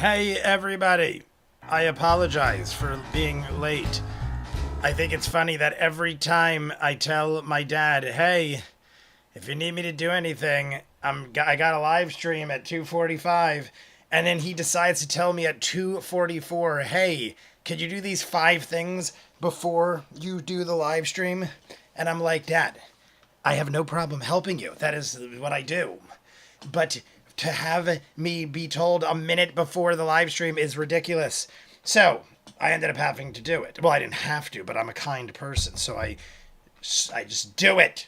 Hey everybody, I apologize for being late. I think it's funny that every time I tell my dad, hey, if you need me to do anything, I got a live stream at 2:45, and then he decides to tell me at 2:44, hey, could you do these 5 things before you do the live stream? And I'm like, Dad, I have no problem helping you. That is what I do. But to have me be told a minute before the live stream is ridiculous. So I ended up having to do it. Well, I didn't have to, but I'm a kind person, so I just do it.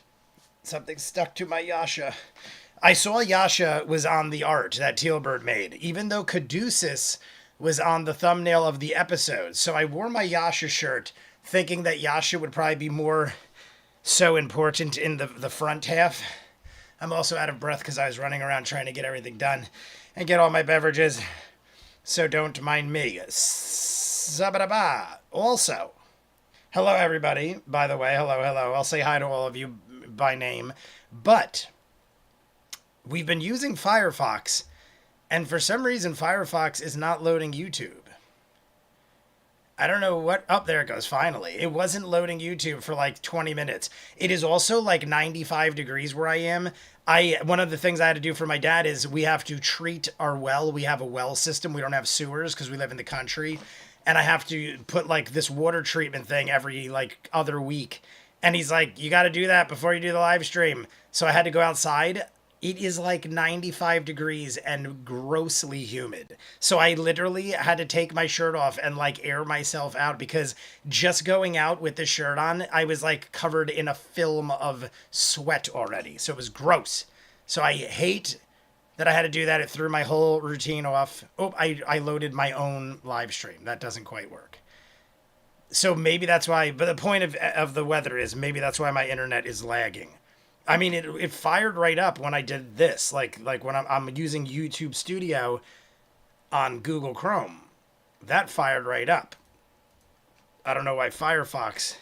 Something stuck to my Yasha. I saw Yasha was on the art that Tealbird made, even though Caduceus was on the thumbnail of the episode. So I wore my Yasha shirt thinking that Yasha would probably be more so important in the front half. I'm also out of breath because I was running around trying to get everything done and get all my beverages. So don't mind me. Sabadaba. Also, hello everybody. By the way, hello. I'll say hi to all of you by name. But we've been using Firefox, and for some reason Firefox is not loading YouTube. I don't know what... Oh, there it goes, finally. It wasn't loading YouTube for like 20 minutes. It is also like 95 degrees where I am. One of the things I had to do for my dad is we have to treat our well. We have a well system. We don't have sewers because we live in the country. And I have to put like this water treatment thing every like other week. And he's like, you got to do that before you do the live stream. So I had to go outside. It is like 95 degrees and grossly humid. So I literally had to take my shirt off and like air myself out because just going out with this shirt on, I was like covered in a film of sweat already. So it was gross. So I hate that I had to do that. It threw my whole routine off. Oh, I loaded my own live stream. That doesn't quite work. So maybe that's why, but the point of the weather is maybe that's why my internet is lagging. I mean, it fired right up when I did this, like when I'm using YouTube Studio on Google Chrome. That fired right up. I don't know why Firefox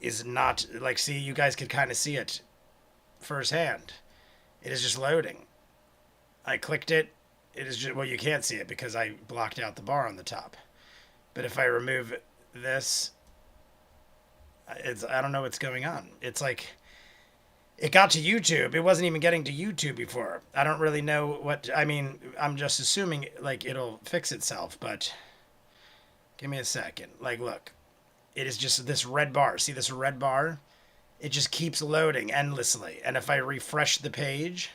is not, like, see, you guys could kind of see it firsthand. It is just loading. I clicked it. It is just, well, you can't see it because I blocked out the bar on the top. But if I remove this, I don't know what's going on. It's like... It got to YouTube. It wasn't even getting to YouTube before. I don't really know what... I mean, I'm just assuming, like, it'll fix itself, but... Give me a second. Like, look. It is just this red bar. See this red bar? It just keeps loading endlessly. And if I refresh the page...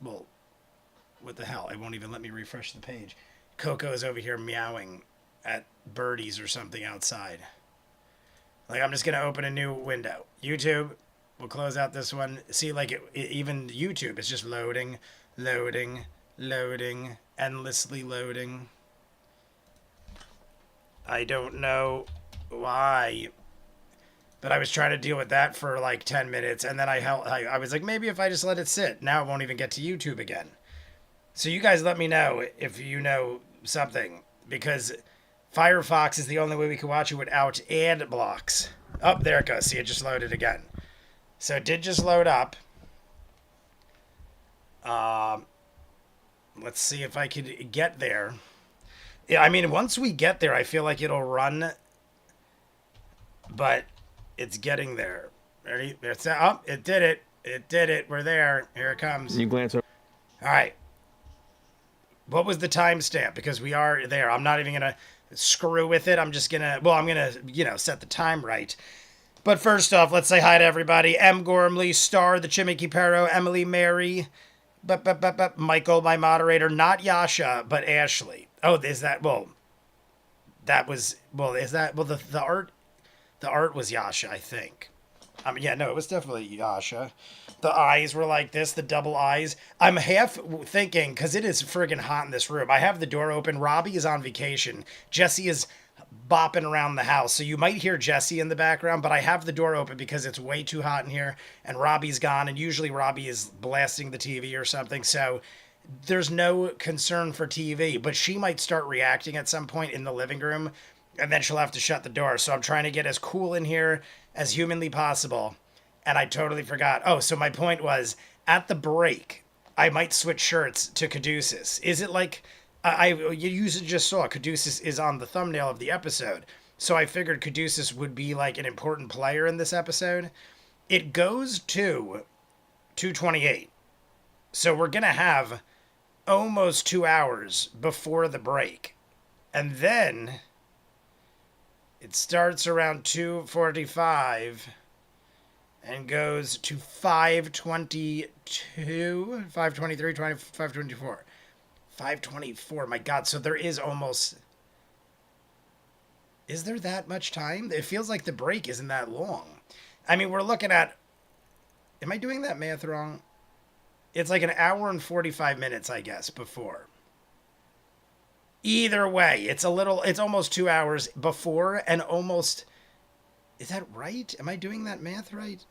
Well, what the hell? It won't even let me refresh the page. Coco is over here meowing at birdies or something outside. Like, I'm just going to open a new window. YouTube. We'll close out this one. See, like, even YouTube is just loading, endlessly loading. I don't know why, but I was trying to deal with that for, like, 10 minutes, and then I was like, maybe if I just let it sit. Now it won't even get to YouTube again. So you guys let me know if you know something, because... Firefox is the only way we can watch it without ad blocks. Oh, there it goes. See, it just loaded again. So it did just load up. Let's see if I could get there. Yeah, I mean, once we get there, I feel like it'll run. But it's getting there. Ready? Oh, it did it. It did it. We're there. Here it comes. You glance over. All right. What was the timestamp? Because we are there. I'm not even going to screw with it. I'm just going to, well, I'm going to, set the time right. But first off, let's say hi to everybody. M. Gormley, Star, the Chimiki Pero, Emily, Mary, Michael, my moderator, not Yasha, but Ashley. Oh, is that, well, that was, well, is that, well, the art was Yasha, I think. I mean, yeah, no, it was definitely Yasha. The eyes were like this, the double eyes. I'm half thinking, because it is friggin' hot in this room. I have the door open. Robbie is on vacation. Jesse is bopping around the house. So you might hear Jesse in the background, but I have the door open because it's way too hot in here. And Robbie's gone. And usually Robbie is blasting the TV or something. So there's no concern for TV. But she might start reacting at some point in the living room. And then she'll have to shut the door. So I'm trying to get as cool in here as humanly possible. And I totally forgot. Oh, so my point was, at the break, I might switch shirts to Caduceus. Is it like you just saw Caduceus is on the thumbnail of the episode, so I figured Caduceus would be like an important player in this episode. It goes to 228, so we're gonna have almost 2 hours before the break, and then it starts around 2:45 and goes to 5:22, 5:23, 5:24. 5:24. My God. So there is almost. Is there that much time? It feels like the break isn't that long. I mean, we're looking at. Am I doing that math wrong? It's like an hour and 45 minutes, I guess, before. Either way, it's almost 2 hours before and almost. Is that right? Am I doing that math right?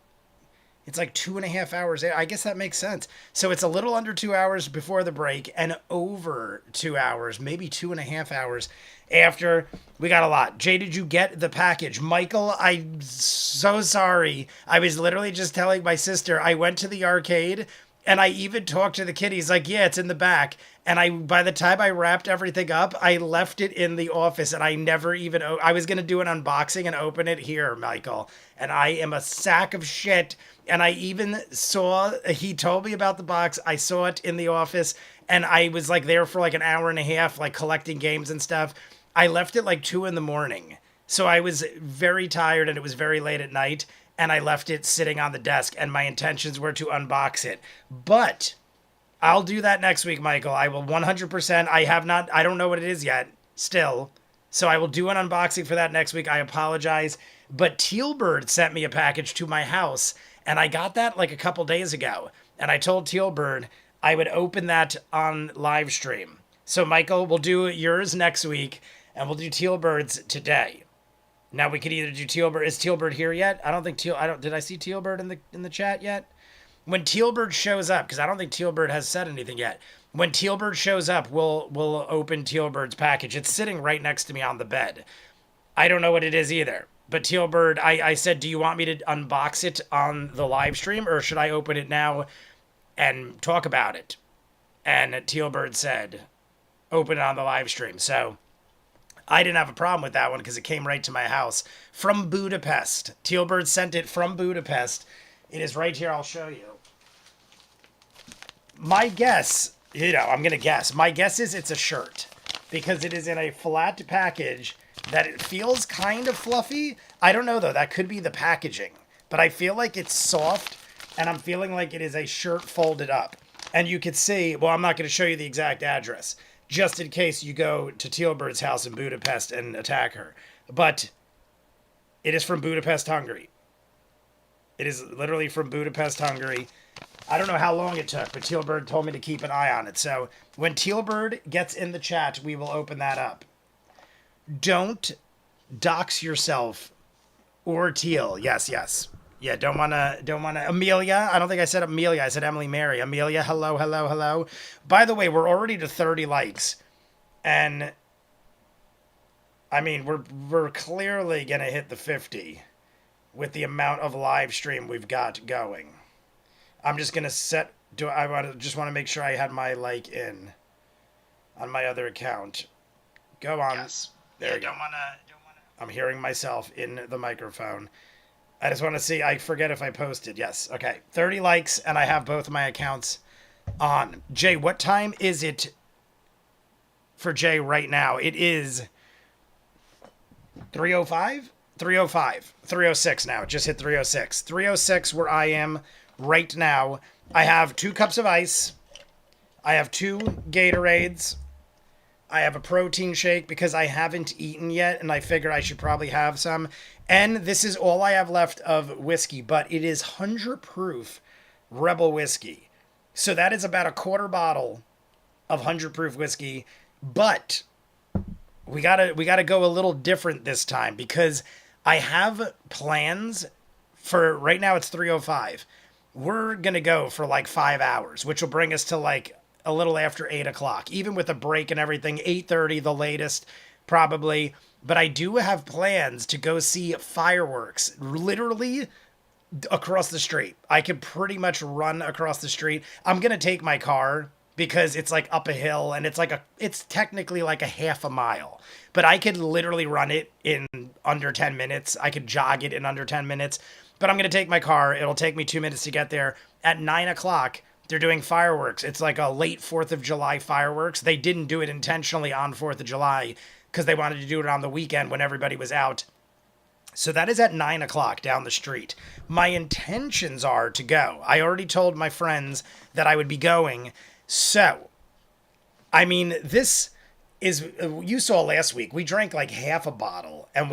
It's like 2.5 hours. I guess that makes sense. So it's a little under 2 hours before the break and over 2 hours, maybe 2.5 hours after. We got a lot. Jay, did you get the package? Michael, I'm so sorry. I was literally just telling my sister I went to the arcade and I even talked to the kid. He's like, yeah, it's in the back. And by the time I wrapped everything up, I left it in the office and I never even, I was going to do an unboxing and open it here, Michael. And I am a sack of shit. And I even he told me about the box. I saw it in the office and I was like there for like an hour and a half, like collecting games and stuff. I left it like 2 a.m. So I was very tired and it was very late at night. And I left it sitting on the desk and my intentions were to unbox it. But I'll do that next week, Michael. I will 100%. I don't know what it is yet still. So I will do an unboxing for that next week. I apologize. But Tealbird sent me a package to my house and I got that like a couple days ago. And I told Tealbird I would open that on live stream. So Michael, we'll do yours next week and we'll do Tealbird's today. Now we could either do Tealbird. Is Tealbird here yet? I don't think did I see Tealbird in the chat yet? When Tealbird shows up, because I don't think Tealbird has said anything yet. When Tealbird shows up, we'll open Tealbird's package. It's sitting right next to me on the bed. I don't know what it is either. But Tealbird, I said, do you want me to unbox it on the live stream or should I open it now and talk about it? And Tealbird said, open it on the live stream. So I didn't have a problem with that one because it came right to my house from Budapest. Tealbird sent it from Budapest. It is right here. I'll show you. My guess, I'm going to guess. My guess is it's a shirt because it is in a flat package that it feels kind of fluffy. I don't know, though. That could be the packaging. But I feel like it's soft, and I'm feeling like it is a shirt folded up. And you could see, well, I'm not going to show you the exact address, just in case you go to Tealbird's house in Budapest and attack her. But it is from Budapest, Hungary. It is literally from Budapest, Hungary. I don't know how long it took, but Tealbird told me to keep an eye on it. So when Tealbird gets in the chat, we will open that up. Don't dox yourself or Teal. Yes. Yeah, don't wanna. Amelia, I don't think I said Amelia. I said Emily Mary. Amelia, hello. By the way, we're already to 30 likes. And I mean, we're clearly gonna hit the 50 with the amount of live stream we've got going. I'm just gonna just want to make sure I had my like in on my other account. Go on. Yes. There you go. I'm hearing myself in the microphone. I just want to see. I forget if I posted. Yes. Okay. 30 likes, and I have both my accounts on. Jay, what time is it for Jay right now? It is 3:05? 3:05. 3:06 now. It just hit 3:06. 3:06 where I am right now. I have 2 cups of ice. I have 2 Gatorades. I have a protein shake because I haven't eaten yet, and I figure I should probably have some. And this is all I have left of whiskey, but it is 100 proof Rebel whiskey. So that is about a quarter bottle of 100 proof whiskey. But we gotta go a little different this time because I have plans for right now. It's 3:05. We're gonna go for like 5 hours, which will bring us to like a little after 8 o'clock, even with a break and everything. 8:30, the latest, probably. But I do have plans to go see fireworks literally across the street. I could pretty much run across the street. I'm going to take my car because it's like up a hill and it's technically like a half a mile. But I could literally run it in under 10 minutes. I could jog it in under 10 minutes. But I'm going to take my car. It'll take me 2 minutes to get there. At 9 o'clock, they're doing fireworks. It's like a late 4th of July fireworks. They didn't do it intentionally on 4th of July because they wanted to do it on the weekend when everybody was out. So that is at 9 o'clock down the street. My intentions are to go. I already told my friends that I would be going. So, I mean, this is, you saw last week, we drank like half a bottle and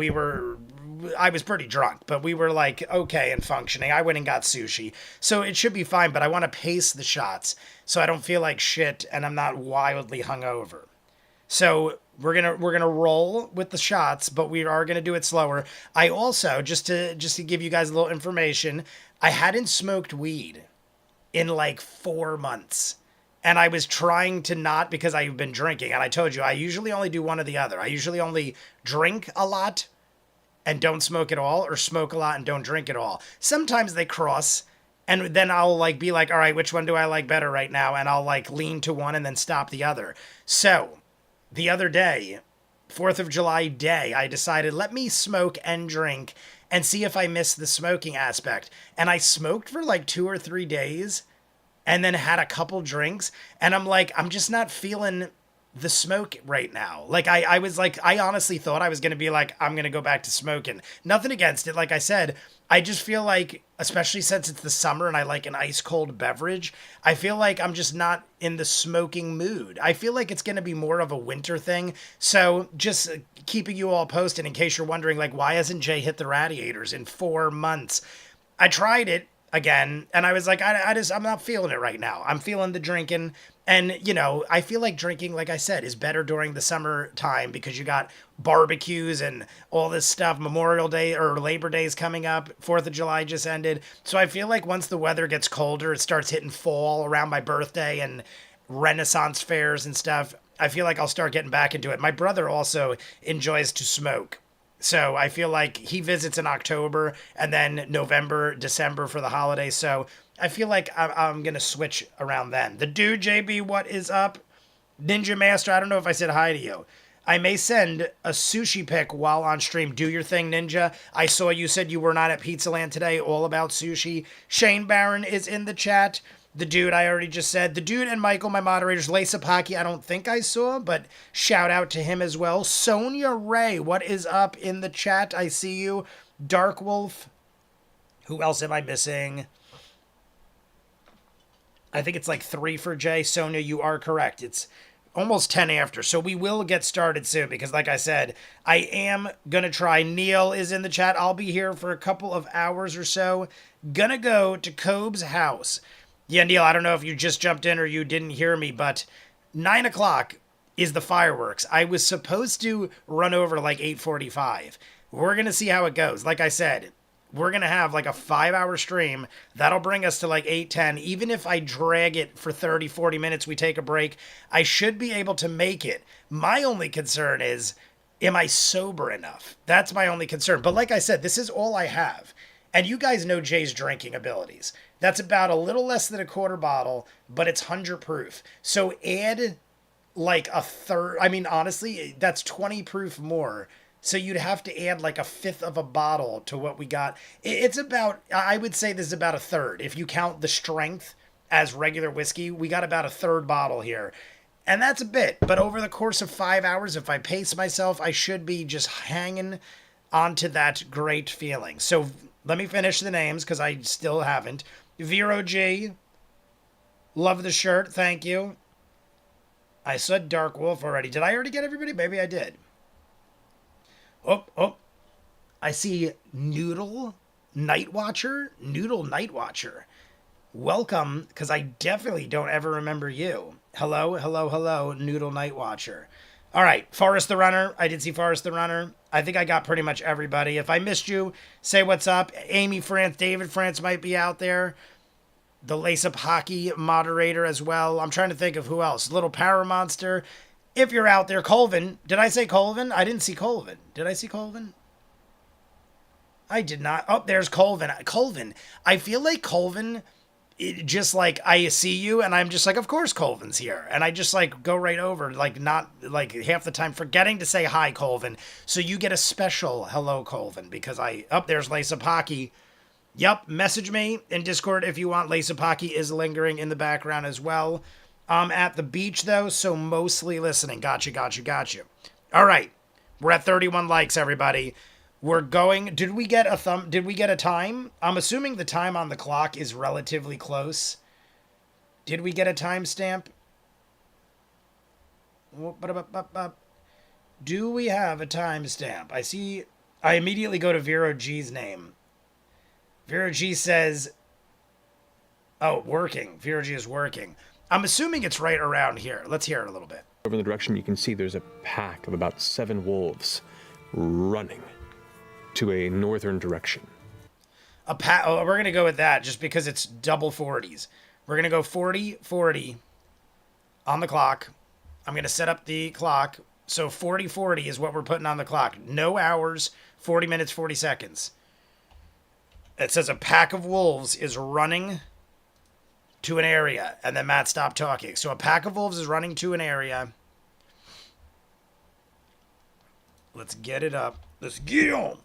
I was pretty drunk, but we were like okay and functioning. I went and got sushi. So it should be fine, but I want to pace the shots so I don't feel like shit and I'm not wildly hungover. So we're gonna roll with the shots, but we are gonna do it slower. I also just to give you guys a little information, I hadn't smoked weed in like 4 months. And I was trying to not because I've been drinking. And I told you, I usually only do one or the other. I usually only drink a lot and don't smoke at all, or smoke a lot and don't drink at all. Sometimes they cross, and then I'll like be like, all right, which one do I like better right now? And I'll like lean to one and then stop the other. So the other day, 4th of July day, I decided let me smoke and drink and see if I miss the smoking aspect. And I smoked for like 2 or 3 days and then had a couple drinks. And I'm like, I'm just not feeling the smoke right now. Like I was like, I honestly thought I was going to be like, I'm going to go back to smoking. Nothing against it. Like I said, I just feel like, especially since it's the summer and I like an ice cold beverage, I feel like I'm just not in the smoking mood. I feel like it's going to be more of a winter thing. So just keeping you all posted in case you're wondering, like, why hasn't Jay hit the radiators in 4 months? I tried it again and I was like, I'm not feeling it right now. I'm feeling the drinking. And, you know, I feel like drinking, like I said, is better during the summertime because you got barbecues and all this stuff. Memorial Day or Labor Day is coming up. 4th of July just ended. So I feel like once the weather gets colder, it starts hitting fall around my birthday and Renaissance fairs and stuff. I feel like I'll start getting back into it. My brother also enjoys to smoke. So I feel like he visits in October and then November, December for the holidays. So I feel like I'm going to switch around then. The dude, JB, what is up? Ninja Master, I don't know if I said hi to you. I may send a sushi pic while on stream. Do your thing, Ninja. I saw you said you were not at Pizza Land today, all about sushi. Shane Barron is in the chat. The dude I already just said. The dude and Michael, my moderators. Lisa Pocky, I don't think I saw, but shout out to him as well. Sonia Ray, what is up in the chat? I see you. Dark Wolf. Who else am I missing? I think it's like 3 for Jay. Sonia, you are correct. It's almost 10 after. So we will get started soon because like I said, I am going to try. Neil is in the chat. I'll be here for a couple of hours or so. Gonna go to Cobb's house. Yeah, Neil, I don't know if you just jumped in or you didn't hear me, but 9 o'clock is the fireworks. I was supposed to run over like 8:45. We're going to see how it goes. Like I said, we're going to have like a 5-hour stream. That'll bring us to like 8:10. Even if I drag it for 30, 40 minutes, we take a break, I should be able to make it. My only concern is, am I sober enough? That's my only concern. But like I said, this is all I have. And you guys know Jay's drinking abilities. That's about a little less than a quarter bottle, but it's 100 proof. So add like a third. I mean, honestly, that's 20 proof more. So you'd have to add like a fifth of a bottle to what we got. It's about, I would say this is about a third. If you count the strength as regular whiskey, we got about a third bottle here. And that's a bit. But over the course of 5 hours, if I pace myself, I should be just hanging onto that great feeling. So let me finish the names because I still haven't. Vero G. Love the shirt. Thank you. I said Dark Wolf already. Did I already get everybody? Maybe I did. Oh. I see Noodle Night Watcher. Noodle Night Watcher. Welcome, because I definitely don't ever remember you. Hello, Noodle Night Watcher. All right, Forrest the Runner. I did see Forrest the Runner. I think I got pretty much everybody. If I missed you, say what's up. Amy France, David France might be out there. The Lace Up Hockey moderator as well. I'm trying to think of who else. Little Power Monster. If you're out there, Colvin. Did I say Colvin? I didn't see Colvin. Did I see Colvin? I did not. Oh, there's Colvin. Colvin. I feel like Colvin, just like I see you and I'm just like, of course Colvin's here. And I just like go right over, like not like half the time forgetting to say hi, Colvin. So you get a special hello, Colvin, because there's Lisa Pocky. Yep, message me in Discord if you want. Lisa Pocky is lingering in the background as well. At the beach though, so mostly listening. Gotcha. All right. We're at 31 likes, everybody. We're going. Did we get a time? I'm assuming the time on the clock is relatively close. Did we get a timestamp? Do we have a timestamp? I immediately go to Vero G's name. Vero G says, oh, working. Vero G is working. I'm assuming it's right around here. Let's hear it a little bit. Over in the direction you can see there's a pack of about 7 wolves running to a northern direction. We're going to go with that just because it's double 40s. We're going to go 40 on the clock. I'm going to set up the clock. So 40 is what we're putting on the clock. No hours, 40 minutes, 40 seconds. It says a pack of wolves is running to an area. And then Matt stopped talking. So a pack of wolves is running to an area. Let's get it up. Let's get on.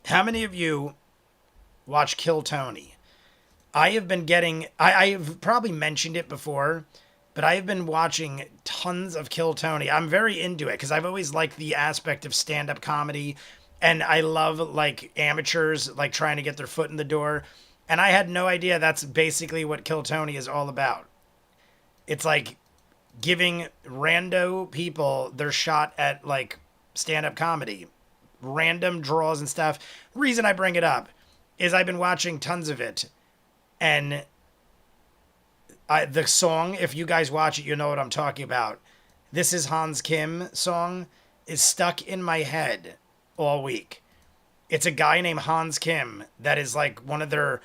How many of you watch Kill Tony? I have been getting... I've probably mentioned it before, but I have been watching tons of Kill Tony. I'm very into it because I've always liked the aspect of stand-up comedy, and I love, like, amateurs, like, trying to get their foot in the door. And I had no idea that's basically what Kill Tony is all about. It's like giving rando people their shot at, like, stand-up comedy. Random draws and stuff. Reason I bring it up is I've been watching tons of it, and the song, if you guys watch it, you know what I'm talking about. This Is Hans Kim song is stuck in my head all week. It's a guy named Hans Kim that is like one of their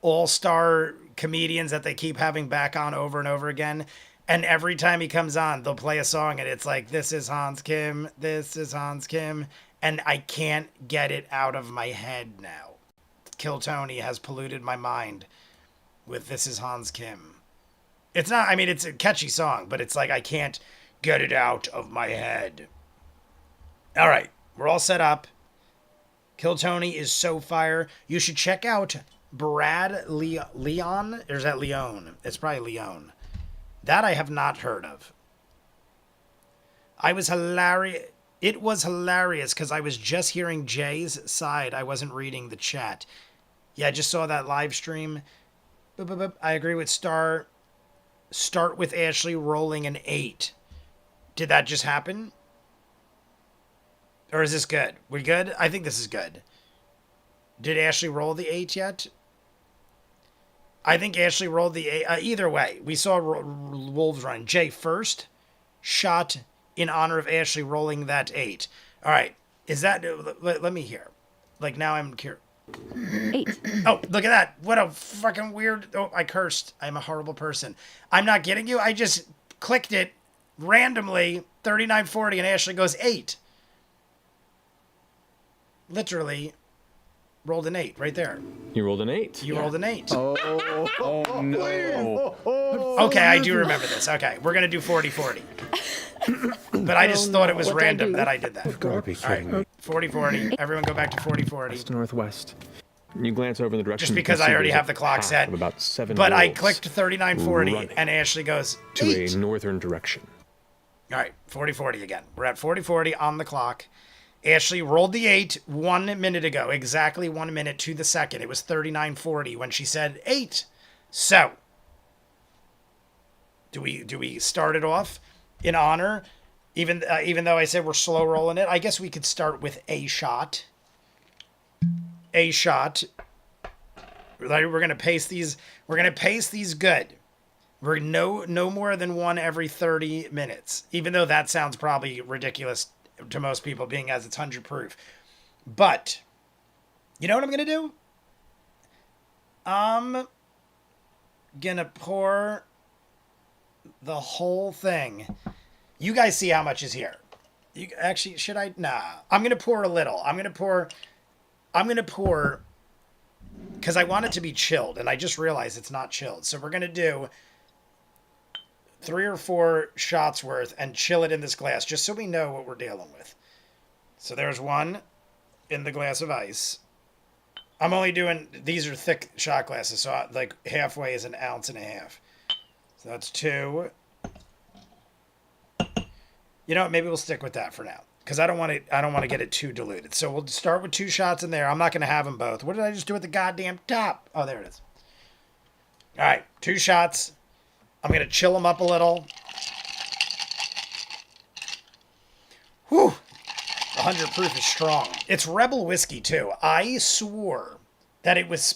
all-star comedians that they keep having back on over and over again. And every time he comes on, they'll play a song and it's like, this is Hans Kim, this is Hans Kim. And I can't get it out of my head now. Kill Tony has polluted my mind with This Is Hans Kim. It's not, I mean, it's a catchy song, but it's like I can't get it out of my head. All right, we're all set up. Kill Tony is so fire. You should check out Brad Leon. Or is that Leon? It's probably Leon. That I have not heard of. It was hilarious because I was just hearing Jay's side. I wasn't reading the chat. Yeah, I just saw that live stream. I agree with Star. Start with Ashley rolling an 8. Did that just happen? Or is this good? We good? I think this is good. Did Ashley roll the 8 yet? I think Ashley rolled the 8. Either way, we saw wolves run. Jay first shot in honor of Ashley rolling that 8. All right. Is that... Let me hear. Like, now I'm curious. 8. Oh, look at that. What a fucking weird... Oh, I cursed. I'm a horrible person. I'm not kidding you. I just clicked it randomly, 3940, and Ashley goes 8. Literally rolled an 8 right there. You rolled an 8. You rolled an 8. Oh no. Okay, I do remember this. Okay, we're going to do 40-40. But I just thought it was random that I did that. You've got to be kidding me. 40-40. Everyone go back to 40-40. West northwest. You glance over in the direction. Just because I already have the clock set. About 7 but I wolves clicked 3940 running and Ashley goes to 8. a northern direction. All right, 40-40 again. We're at 40-40 on the clock. Ashley rolled the 8 1 minute ago. Exactly 1 minute to the second. It was 3940 when she said 8. So, do we start it off in honor? Even though I said we're slow rolling it, I guess we could start with a shot. A shot. We're gonna pace these. We're gonna pace these good. We're no more than one every 30 minutes. Even though that sounds probably ridiculous to most people, being as it's 100 proof. But you know what I'm gonna do? I'm gonna pour the whole thing. You guys see how much is here. You actually, should I? Nah. I'm gonna pour a little. I'm gonna pour I'm going to pour, because I want it to be chilled, and I just realized it's not chilled. So we're going to do 3 or 4 shots worth and chill it in this glass, just so we know what we're dealing with. So there's one in the glass of ice. I'm only doing, these are thick shot glasses, so like halfway is 1.5 ounces. So that's 2. You know what? Maybe we'll stick with that for now, because I don't want to get it too diluted. So we'll start with 2 shots in there. I'm not going to have them both. What did I just do at the goddamn top? Oh, there it is. All right, 2 shots. I'm going to chill them up a little. Whew. 100 proof is strong. It's Rebel whiskey too. I swore that it was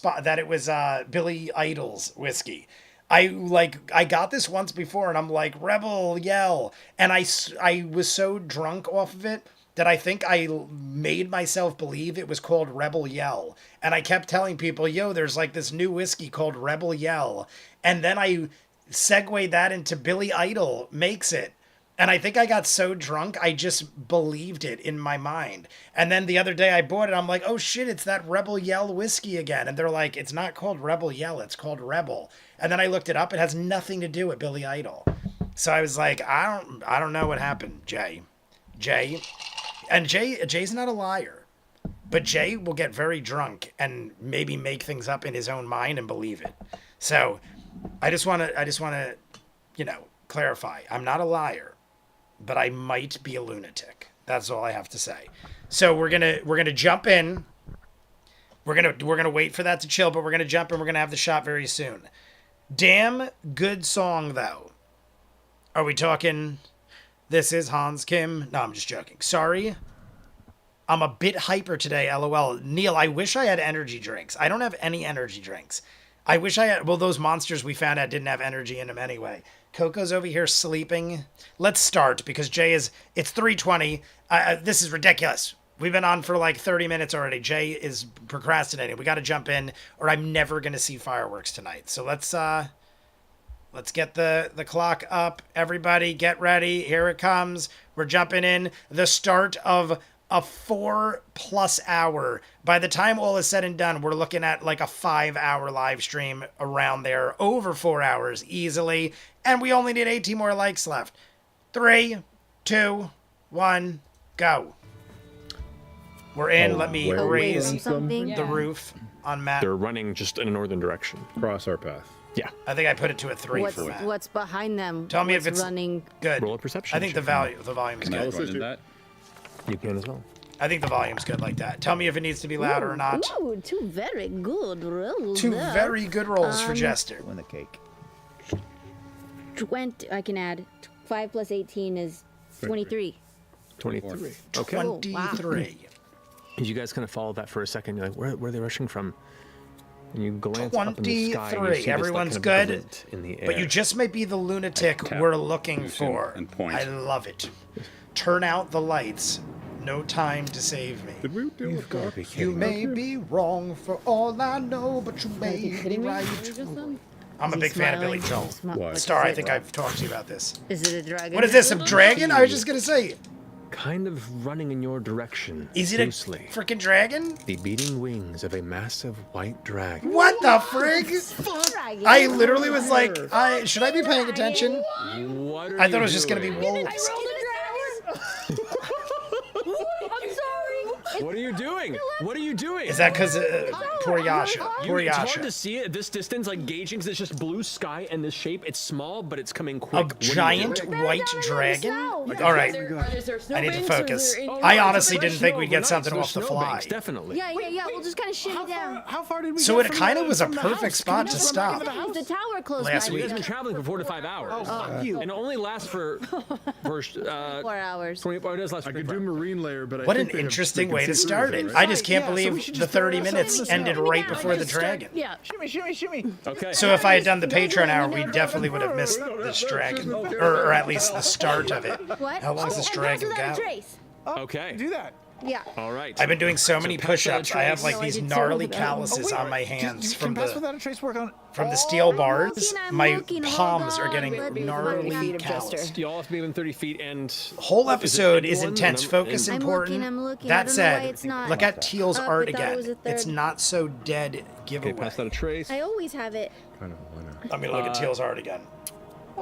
Billy Idol's whiskey. I got this once before, and I'm like, Rebel Yell. And I was so drunk off of it that I think I made myself believe it was called Rebel Yell. And I kept telling people, yo, there's like this new whiskey called Rebel Yell. And then I segued that into Billy Idol makes it. And I think I got so drunk, I just believed it in my mind. And then the other day I bought it. I'm like, oh shit, it's that Rebel Yell whiskey again. And they're like, it's not called Rebel Yell, it's called Rebel. And then I looked it up. It has nothing to do with Billy Idol. So I was like, I don't know what happened, Jay. And Jay's not a liar. But Jay will get very drunk and maybe make things up in his own mind and believe it. So I just want to, clarify. I'm not a liar. But I might be a lunatic. That's all I have to say. So we're gonna jump in. We're gonna wait for that to chill, but we're gonna jump in. We're gonna have the shot very soon. Damn good song though. Are we talking? This is Hans Kim. No, I'm just joking. Sorry. I'm a bit hyper today. LOL. Neil, I wish I had energy drinks. I don't have any energy drinks. I wish I had. Well, those monsters we found out didn't have energy in them anyway. Coco's over here sleeping. Let's start because Jay is. It's 3:20. This is ridiculous. We've been on for like 30 minutes already. Jay is procrastinating. We got to jump in, or I'm never gonna see fireworks tonight. So let's get the clock up. Everybody, get ready. Here it comes. We're jumping in. The start of a 4+ hour. By the time all is said and done, we're looking at like a 5-hour live stream around there, over 4 hours easily. And we only need 18 more likes left. 3, 2, 1, go. We're in. Let me raise the roof on Matt. They're running just in a northern direction. Cross our path. Yeah. I think I put it to a 3 for Matt. What's behind them? Tell me if it's running. Good. Roll a perception I think the volume is Can I good. also do that? You can as well. I think the volume's good like that. Tell me if it needs to be louder or not. Ooh, 2 very good rolls. 2 very good rolls for Jester. Win the cake. 20. I can add 5 plus 18 is 23. 23. Okay. 23. You guys kind of follow that for a second. You're like, where are they rushing from? And you glance up in the sky. And you 23. see Everyone's this, like, kind of good. glint in the air. But you just might be the lunatic we're looking for. and point. I love it. Turn out the lights. No time to save me. Did we deal with God? You may be wrong for all I know, but you may be right. I'm a big fan of Billy Joel. What? Star, I think I've talked to you about this. Is it a dragon? What is this, a dragon? I was just going to say. Kind of running in your direction. Is it a loosely. freaking dragon? The beating wings of a massive white dragon. What the frig? Dragon? I literally was like, should I be paying attention? What are I thought it you was just going to be doing? wolves. I'm sorry. What are you doing? What are you doing? Is that because poor Yasha? Poor It's hard Yasha. to see it at this distance, like gauging, because it's just blue sky and this shape. It's small, but it's coming quick. A What are you giant doing? white dragon? All right, I need to focus. I honestly didn't think we'd get something off the fly. Definitely. Yeah. We'll just kind of shit it down. How far did we So get it from kind of the- was a from the perfect house? spot Can to we go stop. back to the house? The tower closed Last by week. You guys have me. been traveling for 4 to 5 hours. Oh, fuck you. And it only lasts for 4 hours. 24 days. Lasts I for could 24 do marine layer, but I What an think they have- interesting they way to can see start through it. right? I just can't Yeah, so we believe should the just 30 throw it minutes outside. ended Shimmy right down. before the dragon. Yeah. Shimmy. Okay. So if I had done the Patreon hour, we definitely would have missed this dragon, or at least the start of it. What? How long does this And dragon without a go? trace. Okay. Do that. Yeah. All right. I've been doing so many pass that push-ups. I have like No, I these did so gnarly bad. calluses on my hands Can from pass the without a trace work on. steel bars. I'm My looking, hold palms are on, getting let me gnarly find calloused. You all have to be within 30 feet and... Whole episode is one? intense. And Focus I'm important. looking, I'm looking. I That don't know why said, it's not. look at Teal's Up, art I thought it again. was a It's third. not so dead giveaway. Okay, pass that a trace. I always have it. Kind of, why not? I'm gonna look at Teal's art again.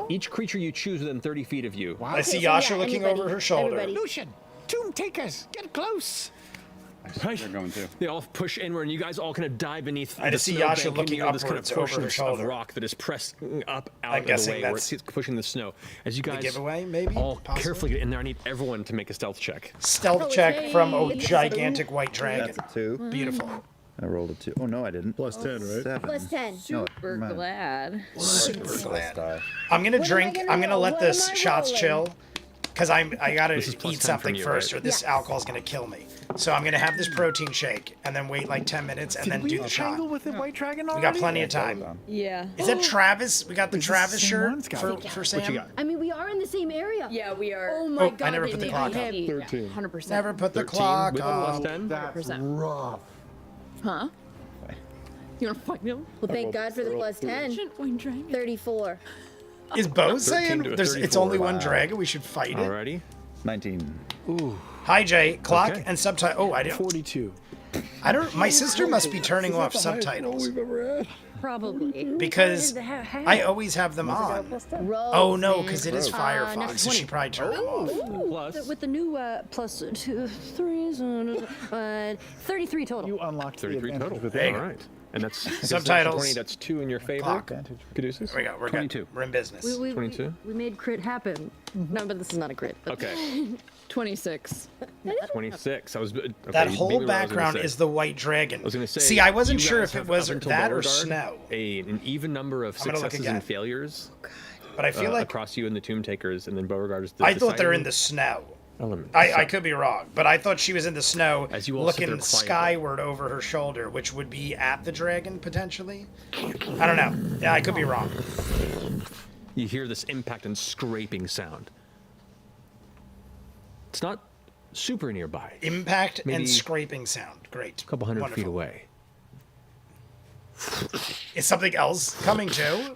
Each creature you choose within 30 feet of you. I see Okay, so Yasha yeah, looking anybody, over her shoulder. everybody. Lucian, tomb takers, get close. Right. They're going to. They all push inward, and you guys all kind of dive beneath. I just the see snowbank, Yasha and looking you hear this kind upwards of over push her of shoulder. rock that is pressing up out I'm of the guessing way, where that's it's pushing the snow. As you guys giveaway, maybe? all Possibly? carefully get in there, I need everyone to make a stealth check. Stealth check from a gigantic white dragon. That's a 2. Beautiful. I rolled a 2. Oh, no, I didn't. Plus 10, right? 7. Plus 10. No, Super never mind. glad. Super glad. Die. I'm gonna What am I drink. gonna I'm gonna roll? let What this am I shots rolling? chill, because I gotta This is plus eat 10 something from you, first, right? or this Yes. alcohol's gonna kill me. So I'm gonna have this protein shake and then wait like 10 minutes and then we do the shot. tangle with the white dragon already? We got plenty of time. Yeah. Is that Travis? We got the Is this Travis the same shirt one, Scott? for Sam. What you got? I mean, we are in the same area. Yeah, we are. Oh my Oh, god. I never they put the made clock me up. heavy. 13. 100%. Never put the 13 clock with a plus up. 10. That's 100%. rough. Huh? You want to fight him? Well, thank God for the plus 10. Wayne Dragon. 34. Is Bo 13 saying to a it's 34. only one dragon? We should fight it. Alrighty. 19. Hi Jay, clock Okay. and subtitle. Oh, I don't. 42. I don't. My sister must be turning off subtitles we've ever had. Probably. because I always have them on. Roll. Oh no, because it is Firefox, natural so she 20. probably turned them off. Plus With the new plus 2, 3, 33 total. You unlocked 33 the total. advantage with There you that. go. All right. And that's Subtitles. 20, that's 2 in your favor. Clock. Caduceus? There we go. We're 22. good. We're in business. We- 22? We made crit happen. No, but this is not a crit. But Okay. 26. 26. I was. Okay, That you beat whole me where I was gonna background say. is the white dragon. I was going to say. See, I wasn't you sure guys if it have was up until that or Beauregard snow, an even number of gonna look successes again. and failures but I feel like across you and the Tomb Takers, and then Beauregard is the I thought they're in deciding the snow. element. I could be wrong, but I thought she was in the snow, As you all sit there looking quietly. skyward over her shoulder, which would be at the dragon potentially. I don't know. Yeah, I could be wrong. You hear this impact and scraping sound. It's not super nearby. Impact Maybe and scraping sound. Great. A couple hundred feet Wonderful. away. Is something else coming too?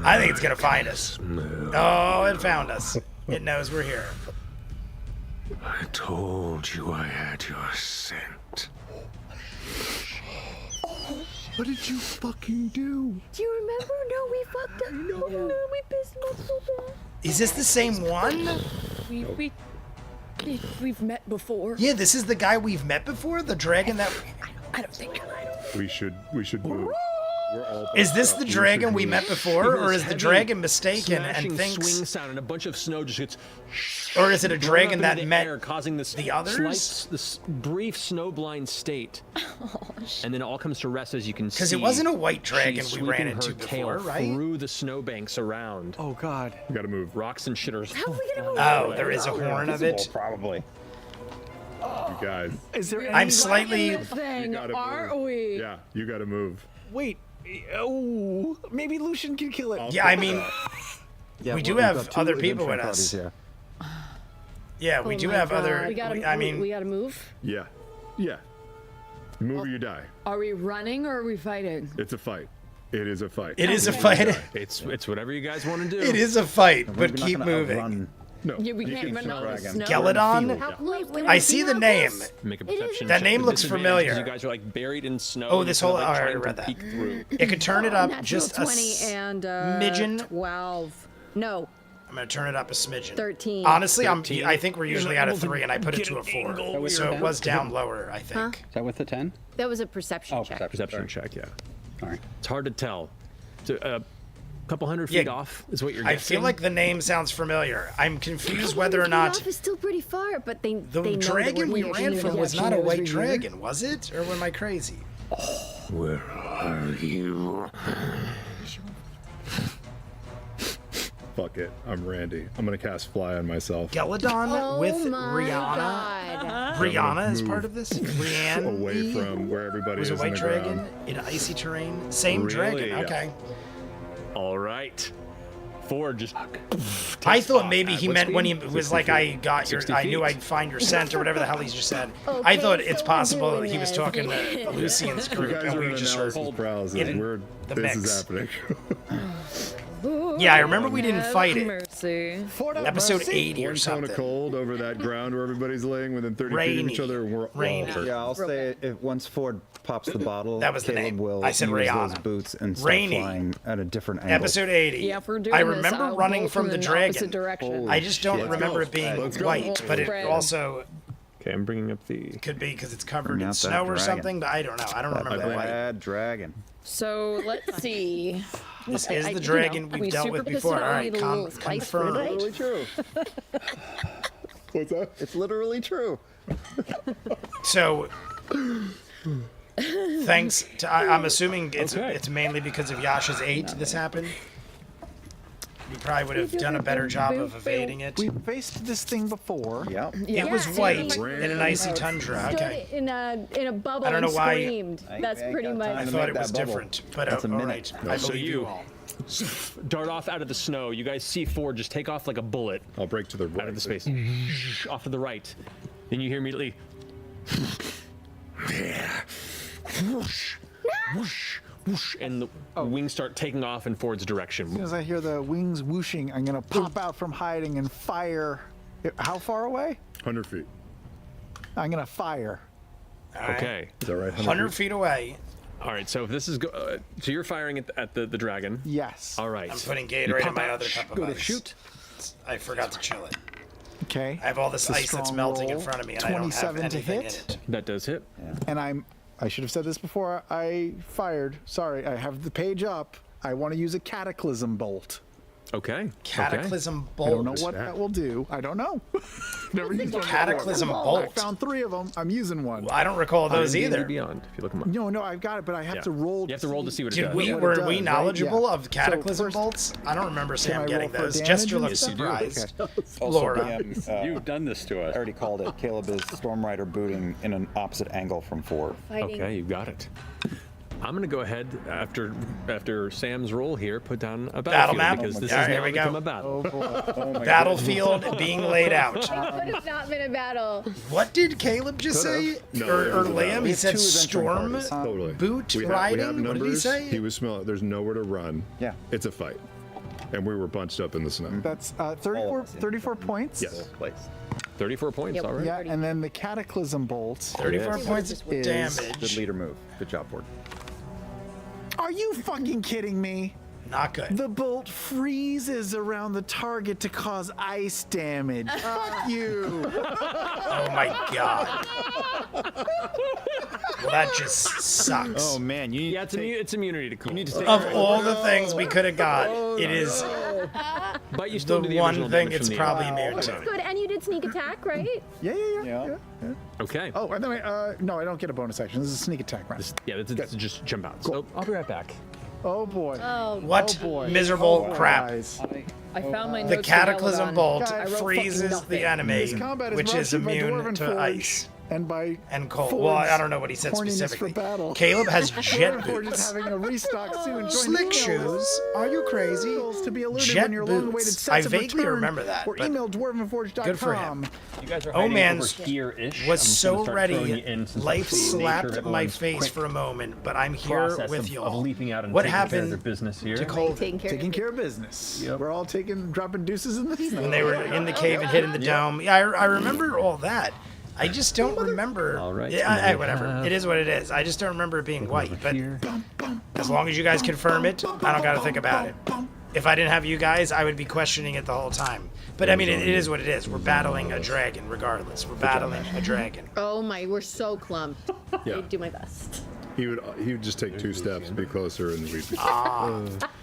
I think it's gonna find us. Oh, it found us. It knows we're here. I told you I had your scent. What did you fucking do? Do you remember? No, we fucked up. No, we pissed him off so bad. Is this the same one? We've met before. Yeah, this is the guy we've met before. The dragon that I don't think. We should move. We're all is this up. the We dragon should we move. met before, or This is the heavy dragon mistaken smashing and thinks, swing sound, and a bunch of snow just gets or is it a blown dragon up that into the met air, causing this the others? this brief snowblind state, and then it all comes to rest as you can see. Because it wasn't a white dragon she's we ran sweeping into her tail before, right? through the snowbanks around. Oh god. We gotta move. Rocks and shitters. How are we gonna move? Oh, there is a horn of it. Probably. You guys. Is there any I'm slightly. Thing, gotta are move. we? Yeah, you gotta move. Wait. Oh, maybe Lucian can kill it. Yeah, I mean, Yeah, We do we've have got two other people with adventuring us. parties here. yeah, we Oh do my have God. other. We gotta. I mean, we gotta move. Yeah. Yeah. Move or you die. Are we running or are we fighting? It's a fight. It is a fight. it is a fight. It's whatever you guys want to do. It is a fight, We're but not keep gonna moving. outrun. No. Yeah, we you can't can run out of dragon. snow. Geladon? Yeah. Wait, I see the name. Make a perception. That check name with looks disadvantage, 'cause familiar. You guys are like buried in snow. Oh, and this you're whole- kind of, I like, already read trying that. to peek through. It could turn it up Natural just a. 20 and smidgen. 12. No, I'm gonna turn it up a smidgen. 13. Honestly, 13. I think we're usually at a able to 3, and I put it get to a an 4. angle where So you're it was down lower, I think. Is that with the 10? That was a perception Oh, check. Perception check, yeah. Sorry. It's hard to tell. So, a couple hundred feet Yeah, off is what you're I guessing. feel like the name sounds familiar. I'm confused whether or 100 feet not off is still pretty far, but they the they know dragon that we we're ran here. from was Yeah, not a she knows white we're here. dragon, was it? Or am I crazy? Where are you? Fuck it. I'm Randy. I'm gonna cast fly on myself. Geladon Oh with my Rihanna. God. Rihanna is Move part of this. Rihanna Away from where everybody was is a in white the dragon ground. in icy terrain. Same Really? dragon. Yeah. Okay. All right. Ford just. I takes thought off maybe at he what meant when he speed? was like, I got your, 60 I knew feet. I'd find your scent or whatever the hell he just said. I Okay, thought it's so we're possible doing he was this. talking to Lucian's You group guys and are we in just heard. analysis paralysis. in the This mix. is happening. Yeah, I remember we didn't Have fight it. Mercy. Episode 80 or One cone of something. cold over that ground where everybody's laying within 30 feet of each Rainy. other. And we're Rainy. all hurt. Yeah, I'll say if once Ford pops the bottle, That was the Caleb name. will I said use Rihanna. those boots and start Rainy. flying at a different angle. Episode 80. Yeah, if we're doing I this, remember I'll running bolt from the in dragon. opposite direction. I just don't shit. remember it being Let's go. white, but it Fred. also Okay, I'm bringing up the. could be because it's covered Bring in out that snow or dragon. something, but I don't know. I don't remember that white. Bad dragon. So let's see. This Okay, is you the know, dragon we've we dealt super with pissed before. it All out, right, need a little spice for confirmed. it. Literally true. What's that? It's literally true. So, thanks to, I'm assuming Okay. it's mainly because of Yasha's 8 this happened. We probably would have done a better job of evading it. We faced this thing before. Yep. It was Yeah, white and in an icy tundra. Stood Okay. in a bubble I don't know and why- screamed. That's I ain't pretty got much. time I to thought make it was that bubble. different, but That's a all minute. right. I So believe you you- all. Dart off out of the snow. You guys see Ford just take off like a bullet I'll break to the right. out of the space. Off to the right. Then you hear immediately. Whoosh, whoosh, whoosh, and the wings start taking off in Ford's As direction. soon as I hear the wings whooshing, I'm gonna pop out from hiding and fire. How far away? 100 feet. I'm gonna fire. Okay. Is that right? 100 feet away. All right. So if this is so you're firing at the dragon. Yes. All right. I'm putting You Gatorade in pop my out, other cup of Go to ice. shoot. I forgot to chill it. Okay. I have all this It's a ice that's strong melting in roll. front of me, and I don't have 27 to anything in hit. it. That does hit. And I should have said this before I fired. Sorry, I have the page up. I want to use a cataclysm bolt. Okay. Cataclysm I don't know bolt. what that will do. I don't know. Never used one. Cataclysm before. I bolt. found 3 of them. I'm using one. I don't recall those D&D either. Beyond. If you look them up. No, I've got it, but I have Yeah. to roll. You have to roll to see what it Did does. we what it were does, we right? knowledgeable Yeah. of cataclysm So first- bolts? I don't remember I Sam roll getting for those. damage Jester and looks stuff? surprised. Also, Laura. DM, You've done this to I us. already called it. Caleb is Storm Rider booting in an opposite angle from Ford. Fighting. Okay, you got it. I'm gonna go ahead after Sam's roll here, put down a Battle battlefield map? because this All has right, here now we become go. a battle. Oh my Battlefield being laid out. It could have not been a battle. What did Caleb just say? No, or it was a Liam? battle. He have said two adventuring storm parties. Totally. boot We have riding? What numbers. did he say? He was smelling. There's nowhere to run. Yeah. It's a fight. And we were bunched up in the snow. That's All 34, of us in 34 points. Yes. place. 34 points. Yep. All right. Yeah, and then the cataclysm bolt. 34 Yes. points Is- Good damage. leader move. Good job, Ford. Are you fucking kidding me? Not good. The bolt freezes around the target to cause ice damage. Fuck you. Oh my god. Well, that just sucks. Oh man, you need Yeah, it's immunity to cold. you need to take Of all the things we could have got, it is but you still the do the one original thing damage it's from the probably arrow. immune to. Good, and you did sneak attack, right? Yeah. Okay. Oh, and then no, I don't get a bonus action. This is a sneak attack round. Yeah, that's just jump out. So I'll be right back. Oh boy. What Oh, boy. miserable Oh, crap. guys. I found my The notes cataclysm for bolt Guys, I wrote freezes fucking the nothing. enemy, This combat is which brought is to you by immune Dwarven to Forge ice and by and cold. Ford's Well, I don't know what he said horniness for specifically. battle. Caleb has jet Dwarven Forge is boots. having a restock soon. Join Slick the shoes? Are you crazy? to be alerted Jet when your long-awaited boots. sets I of vaguely return, remember that, or but email dwarvenforge.com. good for him. You guys are Oh hiding man's over here-ish. was I'm just so gonna start throwing ready. you in since Life that's the nature slapped of my everyone's face quick for a moment, but I'm here process with of, you of all. leaping out and What taking care of their happened business here. to Colton? Taking care of business. We're all dropping deuces in the snow. When they were in the cave and hid in the dome? Yeah, I remember all that. I just don't remember. All right, Yeah, so we whatever. have- It is what it is. I just don't remember it being white. But Here. as long as you guys confirm it, I don't got to think about it. If I didn't have you guys, I would be questioning it the whole time. But I mean, it is what it is. We're battling a dragon, regardless. We're battling a dragon. Oh my, we're so clumped. Yeah. I do my best. He would just take 2 steps, be closer, and we'd be.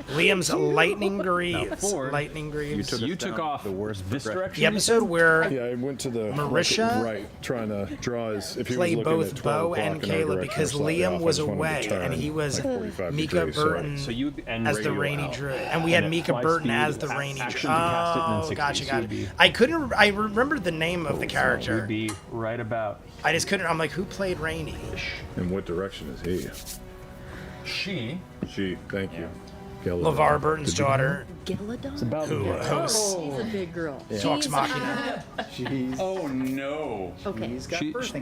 Liam's lightning greaves. Ford, Lightning greaves. You took off the worst this progression. direction. The episode where Yeah, I went to the Marisha right, trying to draw his. If he play was looking both at 12 Bo o'clock and in our Caleb direction because or slightly Liam off, I was just wanted to away turn and he was like 45 Mika degrees, so I- Burton So you and as the radio Rainy out. Druid, and we had at Mika fly Burton speed, as the act- Rainy Druid. action to cast it and then Oh, 60, gotcha, so got you'd it. be- I couldn't. I remembered the name of the You'd character. be right about. I just couldn't. I'm like, who played Rainy? In what direction is he? She. She. Thank you. LeVar Burton's daughter, Gilladon? who hosts She's a big girl. Talks Machina. She's Oh no. Okay.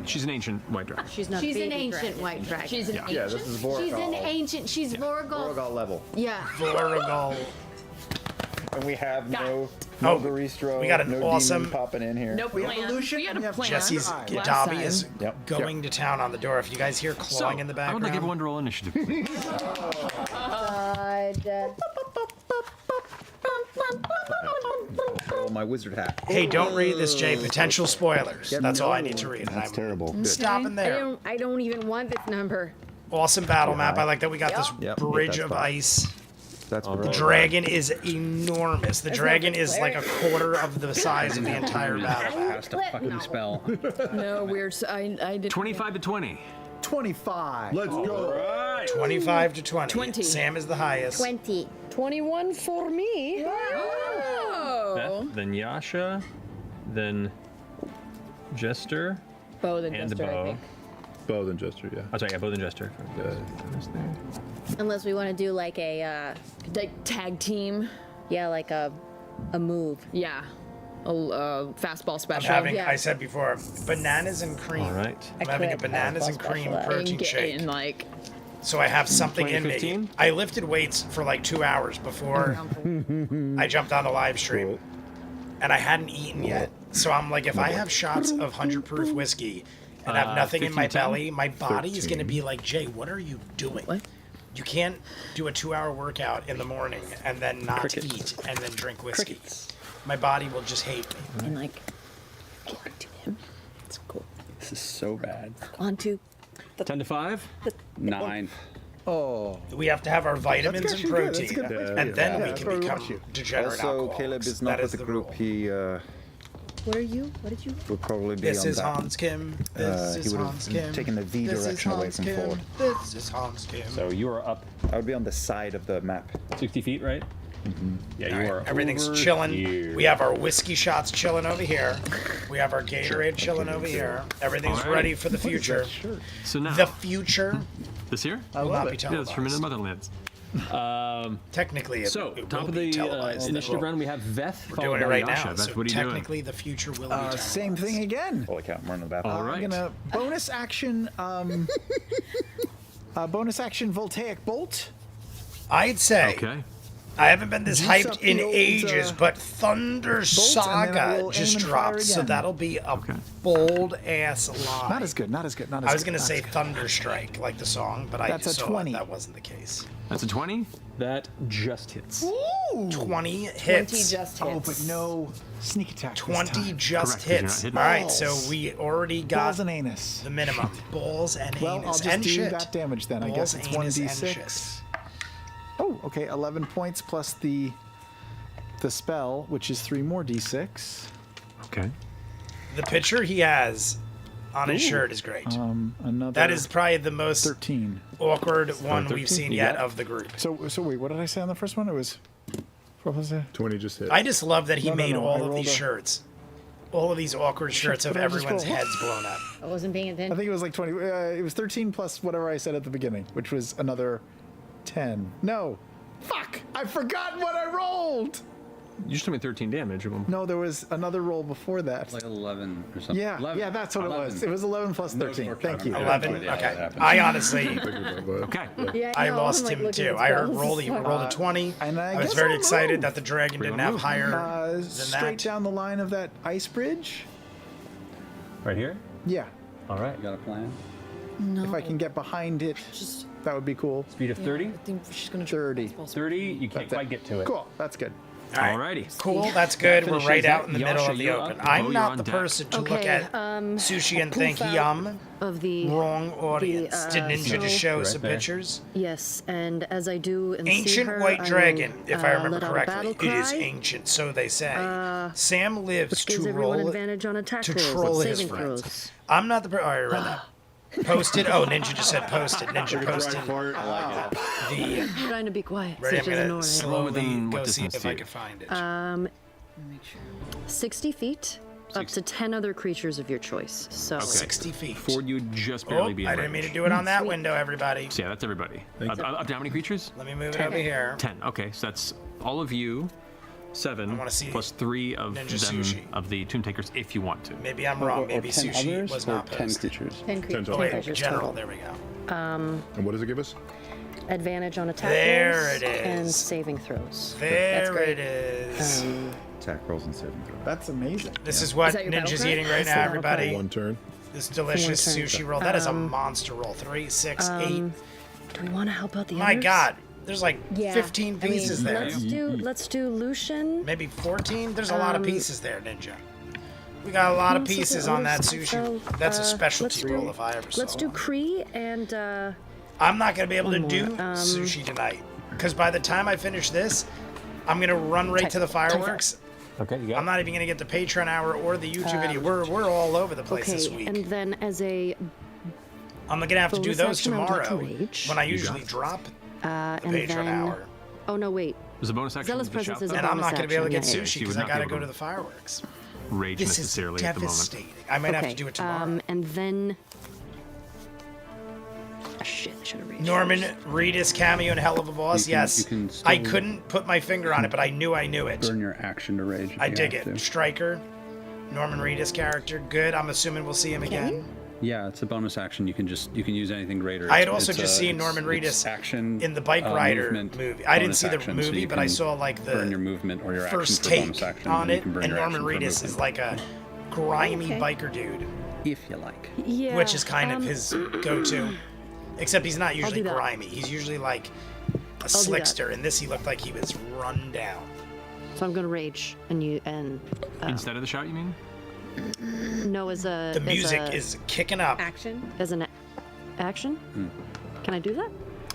She's an ancient white dragon. She's not She's an baby ancient dragon. white dragon. She's an Yeah. Yeah, ancient. this is Vorgal. She's an ancient. She's Vorgal. Vorgal level. Yeah. Vorgal. And we have no Oh, Baristro, we got an no awesome- demon popping in here. No plan. We had a plan. Jesse's Last Dobby time. is Yep. going to town on the door. If you guys hear clawing in the I background, would like everyone to roll initiative, please. Oh, my wizard hat. hey, don't read this, Jay. Potential spoilers. That's all I need to read. That's I'm terrible. stopping there. I don't even want this number. Awesome battle map. I like that we got this Yep, bridge that's of fine. ice. That's The dragon is enormous. The dragon is like a quarter of the size of the entire battle map. Cast a fucking spell. No, I did. 25 to 20. 25. Let's go. 25 to 20. 20. Sam is the highest. 20. 21 for me. Beth, then Yasha, then Jester, Bow the and the Jester, I bow. think. Bow than Jester, yeah. Oh, sorry, yeah, bow and Jester. Unless we want to do like a, Like tag team. yeah, like a move. Yeah. A fastball I'm special. having, Yeah. I said before, bananas and cream. All right. I'm having a could. bananas and cream Special. protein And get shake. in like. So I have something in me. 2015? I lifted weights for like 2 hours before I jumped on the live stream. And I hadn't eaten yet. So I'm like, if I have shots of 100 proof whiskey and have nothing in my 15, belly, my body is going to 13. be like, Jay, what are you doing? What? You can't do a 2-hour workout in the morning and then not eat and then drink whiskey. My body will just hate me. And like. Onto him. It's cool. This is so bad. Onto. 10 to 5. 9. We have to have our vitamins and actually good. That's protein, a good. and then Yeah, we that's can where we become want you. degenerate Also, alcoholics. Caleb is That not is with the the group. rule. He What are you? What did you? would probably be This on is that. Hans Kim. This he is would have Hans Kim. taken the V This is direction away Hans from Kim. forward. This is Hans Kim. So you are up I would be on the side of the map. 60 feet, right? Yeah, you All right, are. everything's over chilling. here. We have our whiskey shots chilling over here. We have our Gatorade chilling over here. Everything's All right. ready for the future. So now, The future this here? will not be Yeah, it's from in the televised. Motherlands. Technically, So, it top will of be the televised. initiative round, we have Veth. We're followed doing it by right Yasha. now. Veth, So what are you doing? technically, the future will be televised. Same thing again. Holy cow, I'm running the bathroom. All right. I'm gonna bonus action. Bonus action voltaic bolt. I'd say Okay. I haven't been this Juice hyped up in the old, ages, but Thunder and then I Saga will just aim and fire dropped, so again. that'll be a bold ass lie. Not as good. Not as good. Not as I was good, gonna not say as good. Thunder Strike, like the song, but I That's a saw 20. that wasn't the case. That's a 20. That just hits. 20 hits. 20 just hits. Oh, but no sneak attack. this 20 time. just Correct, 'cause you're hits. not All hitting. right, so we already got Balls and anus. the minimum. Balls and Well, I'll anus just and do shit. that damage then. I Balls, guess it's anus, and 1d6. Oh, okay. 11 points plus the spell, which is 3 more d6. Okay. The picture he has on his shirt is great. Another. That is probably the most 13. awkward one 13? we've seen You yet got it? of the group. So wait, what did I say on the first one? It was 4 plus 20 just hit. I just love that he No, made I all of rolled these a- shirts. All of these awkward shirts of what did I just everyone's roll? heads blown up. I wasn't paying I attention. think it was like 20. It was 13 plus whatever I said at the beginning, which was another 10. No. Fuck! I forgot what I rolled! You just told me 13 damage. No, there was another roll before that. Like 11 or something. Yeah, 11. yeah, that's what 11. it was. It was 11 plus 13. Thank you. 11? Yeah, that Okay. happened. I honestly, Okay. Yeah, I know, lost I'm, like, him looking too. at I heard spells. roll, he rolled a 20. And I was guess very I'll excited move. that the dragon We're didn't gonna have move. higher than Straight that. down the line of that ice bridge? Right here? Yeah. All right. You got a plan? No. If I can get behind it, that would be cool. Speed of 30. I think she's gonna 30. 30, you can't That's it. quite get to it. Cool, that's good. All right. Alrighty. Cool, that's good. We're finishes right that. out in the middle Yasha, of the you're open. up. I'm Oh, you're not on the deck. person to look Okay, at sushi and think, poof out yum. of the Wrong audience. Did Ninja just show Right some there. pictures? yes, and as I do and see Ancient her, White I Dragon, will, if I remember let out a correctly. battle It is cry, ancient, so they say. Sam lives which gives to everyone roll advantage on attack to rolls troll and his saving friends. throws. I'm not the person. Oh, I already read that. Posted. Oh, Ninja just said posted. Ninja posted I like it. the. I'm trying to be quiet. Ready? so I'm she doesn't know gonna what I slowly Within what go see distance if to I you? can find it. Make sure. 60 feet. up to 10 other creatures of your choice. So 60 feet. Ford, you would just Oh, barely be in I didn't mean to range. do it on that window, everybody. So yeah, that's everybody. Up to how many creatures? Let me move it over here. 10. Okay, so that's all of you. 7 wanna see plus 3 of them Ninja Sushi. of the Tomb Takers, if you want to. Maybe I'm wrong. Maybe 10 sushi others, was or not 10 posted. creatures. 10 10 creatures. total. Wait, general. There we go. And what does it give us? advantage on attack There rolls it and is. saving throws. There great. it is. Attack rolls and saving throw. That's amazing. This is what Is that your battle Ninja's cry? eating right That's the now, battle cry. everybody. One turn. This delicious turn. sushi roll. That is a monster roll. 3, 6, 8. Do we want to help out the My others? God. There's like Yeah, 15 I mean, pieces there. Let's do Lucian. Maybe 14? There's a lot of pieces there, Ninja. We got a lot of pieces on that sushi. That's a specialty roll if I ever saw Let's do one. Kree and I'm not going to be able to one do more. sushi tonight. Because by the time I finish this, I'm going to run right to the fireworks. Okay, you got I'm not even going to get the Patreon hour or the YouTube video. We're all over the place this okay, week. and then as a I'm going to have to do bonus those action, I would like to tomorrow rage. when I usually drop the and Patreon then hour. oh no wait, There's a bonus action. Zealous with the Presence shout is a out. And I'm not going to be able to get bonus action, sushi yeah, you would because I not be got to able go to to the fireworks. Rage This is necessarily at the moment. devastating. I might have okay, to do it tomorrow. and then shit, I should have raged. Norman Reedus cameo in Hell of a Boss. You can- Yes, you can I still- couldn't put my finger on it, but I knew it. Burn your action to rage. if I you dig have it. to. Striker, Norman Reedus character, good. I'm assuming we'll see him again. Yeah, it's a bonus action. You can use anything greater. I had It's- also it's, just seen it's- Norman it's Reedus action in the Bike Rider movement, movie. I didn't bonus see the action, so movie, you but I can saw like burn your the movement or your first action for bonus take action, on and you it, can burn and your Norman action for Reedus is movement. like a grimy Okay. biker dude, If you like. Yeah, which is kind of his go-to. Except he's not usually do that. grimy. He's usually like a that. slickster. In this, he looked like he was run down. So I'm gonna rage and Instead of the shout, you mean? no as a The music as a, is kicking up. Action. as an action. Can I do that?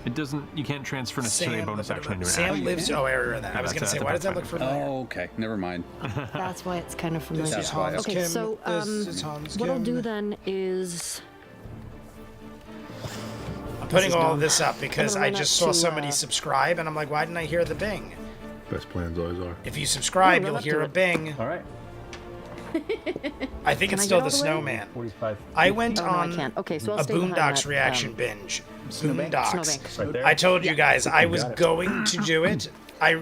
It doesn't. You can't transfer necessarily a bonus action into an Sam action. lives. Oh, area that. I was that's gonna say, a why does that look backfire. familiar? Oh, okay. Never mind. That's why it's kind of familiar. This is Hans Okay, Kim. so This is Hans what I'll Kim. do then is I'm putting is all dumb. this up because gonna I run just up saw to, somebody uh, subscribe, and I'm like, why didn't I hear the bing? Best plans always are. If you subscribe, run you'll up hear to a it. bing. All right. I think it's I still get the all the way? snowman. 45. I went oh, no, I on can't. Okay, so I'll a stay behind Boondocks that, reaction binge. Snowbank. Boondocks. Right there. I told you guys I was going to do it. I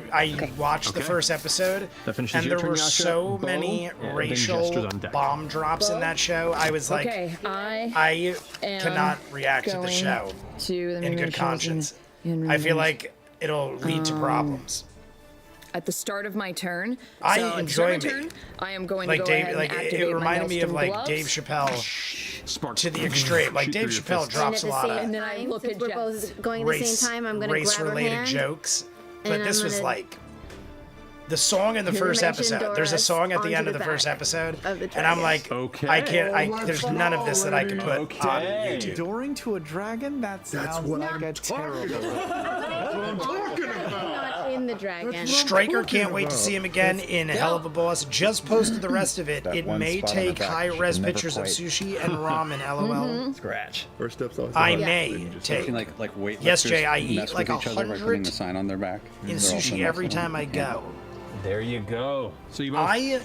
watched the Okay. first episode, That finishes and your there turn, were Yasha. so Bo, many and then racial gestures on deck. bomb drops in that show. I was like, I cannot react to the going show to the in good conscience. I feel like it'll lead to problems. at the start of my turn. I so at the enjoy start of my me. turn, I am going Like to go Dave, ahead like and it activate reminded my me of Maelstrom like gloves. Dave Chappelle Sparks to the extreme. Like shoot Dave through your Chappelle fists. drops a lot And of then I look Since at we're Jess. both going at the race same time, I'm gonna grab her related hand. jokes, but and this I'm was gonna like the song in the first mention episode. There's a Doris song at the onto end of the the first back episode, of the and I'm dragon. like, Okay. I can't. There's none of this that I could put on Okay. YouTube. Adoring to a dragon? That sounds what like I'm a terrible. Not in the dragon. Striker can't wait to see him again in Hell of a Boss. Just posted the rest of it. That It one may spot on the take back high she res can never pictures of quite- sushi and ramen. LOL. Scratch. First step's always I the hardest. may Then you just take Can like weight Yes, Jay, I lifters eat mess like with each other by 100 putting the sign on their back. in They're also sushi messing every with time them. I go. There you go. So you both I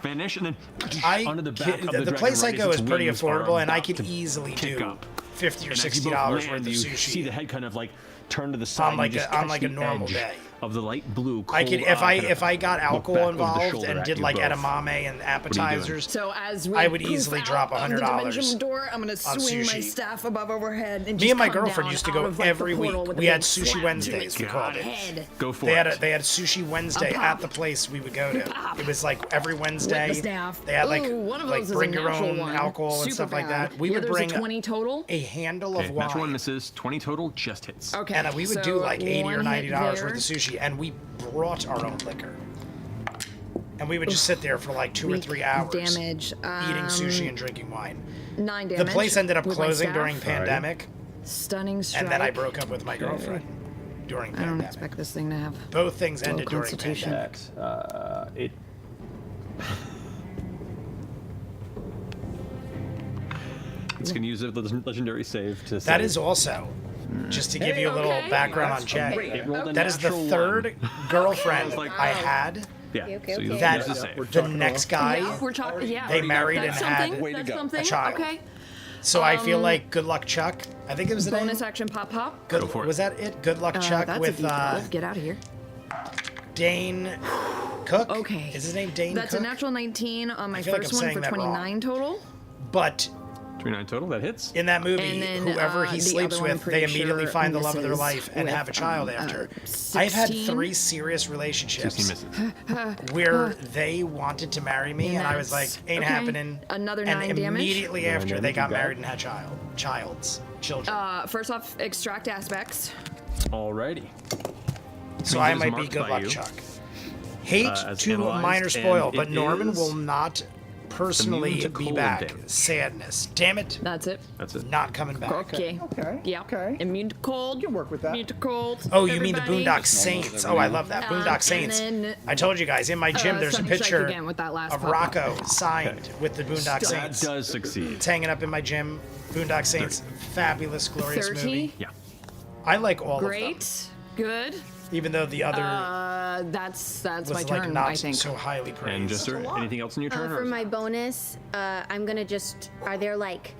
finish and then I onto the back of the the place I dragon go right is as pretty its wings are affordable, and I about could to easily kick do up. $50 or And as you $60 both worth land, of you see the sushi. head kind of like turn to the side. and like you just on catch like a the normal edge day. Of the light blue. I could cold if I eye kind if of I got look back alcohol over the involved shoulder and at did you like both. edamame and you doing? appetizers. So as we I would poof easily out drop of the $100 dimension door, I'm gonna swing my sushi. staff above overhead and Me just and my come girlfriend down used to out go of, like, the every portal week. with a We had big Sushi slap to Wednesdays, its we called it. head. Go for They it. had Sushi Wednesday pop. at the place we would go to. Pop. It was like every Wednesday. With the staff. They had like Ooh, one of like those is bring a your natural own one. alcohol and Super stuff like bad. that. We The would other's bring a 20 total. a handle Okay, of natural one wine. misses. 20 total just hits. Okay, And we would so do like $80 or one $90 hit worth there. of sushi, and we brought our own liquor. And we would just sit there for like 2 or 3 hours Damage. eating sushi and drinking wine. 9 The damage. place ended up with my closing staff. during pandemic, Stunning strike. and then I broke up with my girlfriend during I don't pandemic. expect this thing to have. Both things ended during constitution. pandemic. It. It's gonna use a legendary save to. That save. is also, just to give you a little background on Jay. It rolled a That is the natural third one. girlfriend I was like, I had Yeah. Okay, so you okay. That use the save. We're the talking next guy. Yeah, we're talking. Yeah, They married that's and had something. Way to That's go. something. a child. Okay. So I feel like Good Luck Chuck. I think it was the Bonus name. action pop pop. Good, Go for it. was that it? Good Luck Chuck That's with a D12. Get out of here. Dane Cook. Okay. Is his name Dane That's Cook? a natural 19 on my feel like first I'm one saying for that wrong. 29 total. But 29 total, that hits. in that movie, And then, whoever he the sleeps other one, I'm with, they pretty immediately sure find the love of their misses life and with, have a child after. 16. I've had 3 serious relationships 16 misses. where they wanted to marry me, and I was like, That's- ain't okay. happening. Another and 9 damage. immediately after, they damage, got you got married it. and had children. First off, extract aspects. Alrighty. So means I it is might be marked Good by Luck you. Chuck. Hate As to analyzed, minor spoil, and but it Norman is will not personally immune to be cold back. damage. Sadness. Damn it. That's it. That's it. Not coming back. Okay. Okay. Yeah. Okay. Immune to cold. You can work with that. Immune to cold. Oh, you mean the Everybody. Boondock Saints? Oh, I love that. Boondock Saints. and then, I told you guys, in my gym, there's a Stunning Strike picture again with that last of pop-up. Rocco signed with the Boondock That Saints. does succeed. It's hanging up in my gym. Boondock Saints, fabulous, glorious 30. movie. Yeah. I like all of Great. Good. them, even though the other That's was my like turn, not I think. so highly praised. And Jester, anything else in your turn? or For is- my bonus, I'm gonna just. Are there like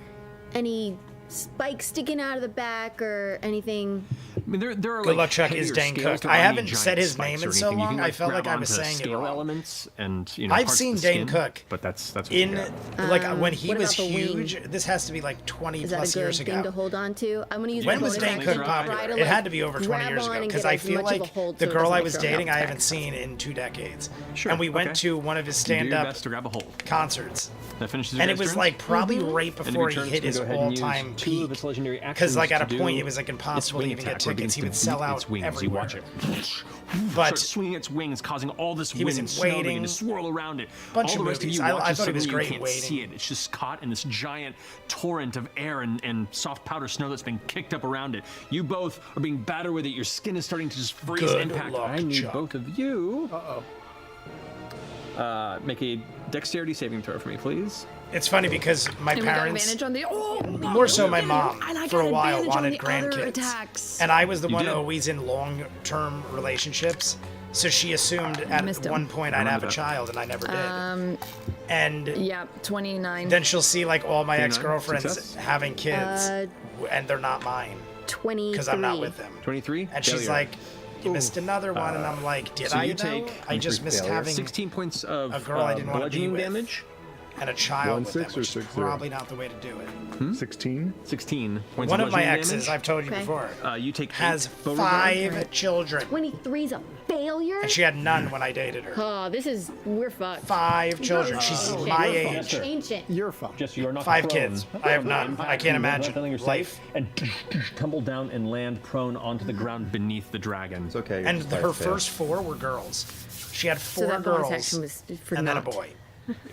any spikes sticking out of the back or anything? I mean, there are Good like Luck Chuck is heavier Dane scales. Cook. There I aren't any haven't giant said his spikes name or in so anything. You long, can, I like, felt grab like I was onto saying it scale wrong. elements and I've parts of seen the Dane skin, Cook but that's what in you got. like when he what was about the wing? huge. This has to be like 20 Is that plus a good years thing to ago. hold on to? I'm gonna use When my was bonus Dane action Cook to try popular? to, It like, had to be over 20 grab years on ago and because get I as feel much of a like hold the so it girl doesn't I make was her dating I arms haven't back. seen in 2 decades. Sure, And we went okay. to one of his You do your stand-up best to grab a hold. concerts. That finishes your And it guys' was turns? like probably right And before he returns hit can his go ahead and use all-time 2 peak. of its legendary actions Because like at a to point do it was like its impossible to wing even get attack, where it tickets. He begins would to sell beat out its wings. You everywhere. watch it. But Start swinging its wings, causing all this He was wind in and snow begin Waiting. to swirl around it. Bunch all of the rest movies. of you watch I it thought he was suddenly great you in can't see Waiting. it. It's just caught in this giant torrent of air and soft powder snow that's been kicked up around it. You both are being battered with it. Your skin is starting to just freeze Good impact. luck, I need Chuck. both of you. Make a dexterity saving throw for me, please. it's funny because my And we got parents, advantage on the. Oh, more so my mom, and I for a got while advantage on wanted the other grandkids. attacks. And I was the You one did. always in long-term relationships. So she assumed at missed him. one point I'd have a remember that. child, and I never did. And Yeah, 29. then she'll see like all my 29, ex-girlfriends success. having kids, and they're not mine 23. because I'm not with them. 23. And she's Failure. like, "You missed another one," and I'm like, "Did so I? you though? take I just missed failure. having 16 points of a girl I didn't wanna be bludgeoning with. damage. and a child with them, 1-6 or which is 6-0? probably not the way to do it." 16? 16 points One of of my bludgeoning exes, damage. I've told you Okay. before, You take has 8 Beauregard. 5 children, 23's a failure? and she had none when I dated her. Oh, we're fucked. 5 children. She's Oh, my we're age. fucked. Ancient. You're fucked. Just you are not 5 prone. kids. I have none. I can't imagine Feeling you're life. safe and tumble down and land prone onto the ground beneath the dragon. It's okay. And your her dice fail. first 4 were girls. She had 4 So that bonus girls action was for and then a not. boy.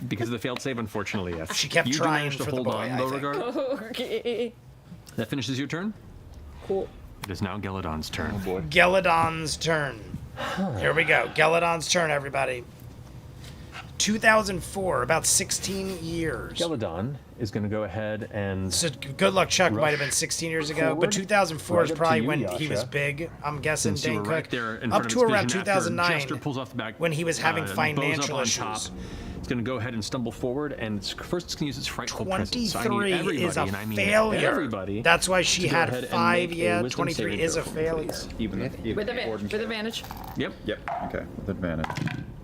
Because of the failed save, unfortunately, yes. She kept you do trying manage to for the hold boy, on, I think. Beauregard. Okay. That finishes your turn. Cool. It is now Geladon's turn. Geladon's turn. Here we go. Geladon's turn, everybody. 2004, about 16 years. Geladon is going to go ahead and So Good Luck Chuck might have been Rush 16 years ago, forward, but 2004 is right up to probably you, when he Yasha. was big. I'm guessing Since you Dane were Cook. right there in Up front to of his around vision after 2009, Jester pulls off the back, when he was having bows up financial on issues. top. It's going to go ahead and stumble forward, and first it's going to use its frightful presence. So I need 23 everybody, is a and I mean failure. everybody. That's why she to go had ahead and 5. make a Yeah, wisdom 23 saving is a throw for me, failure. please. Even With advantage. Yep. Yep. Okay. With advantage.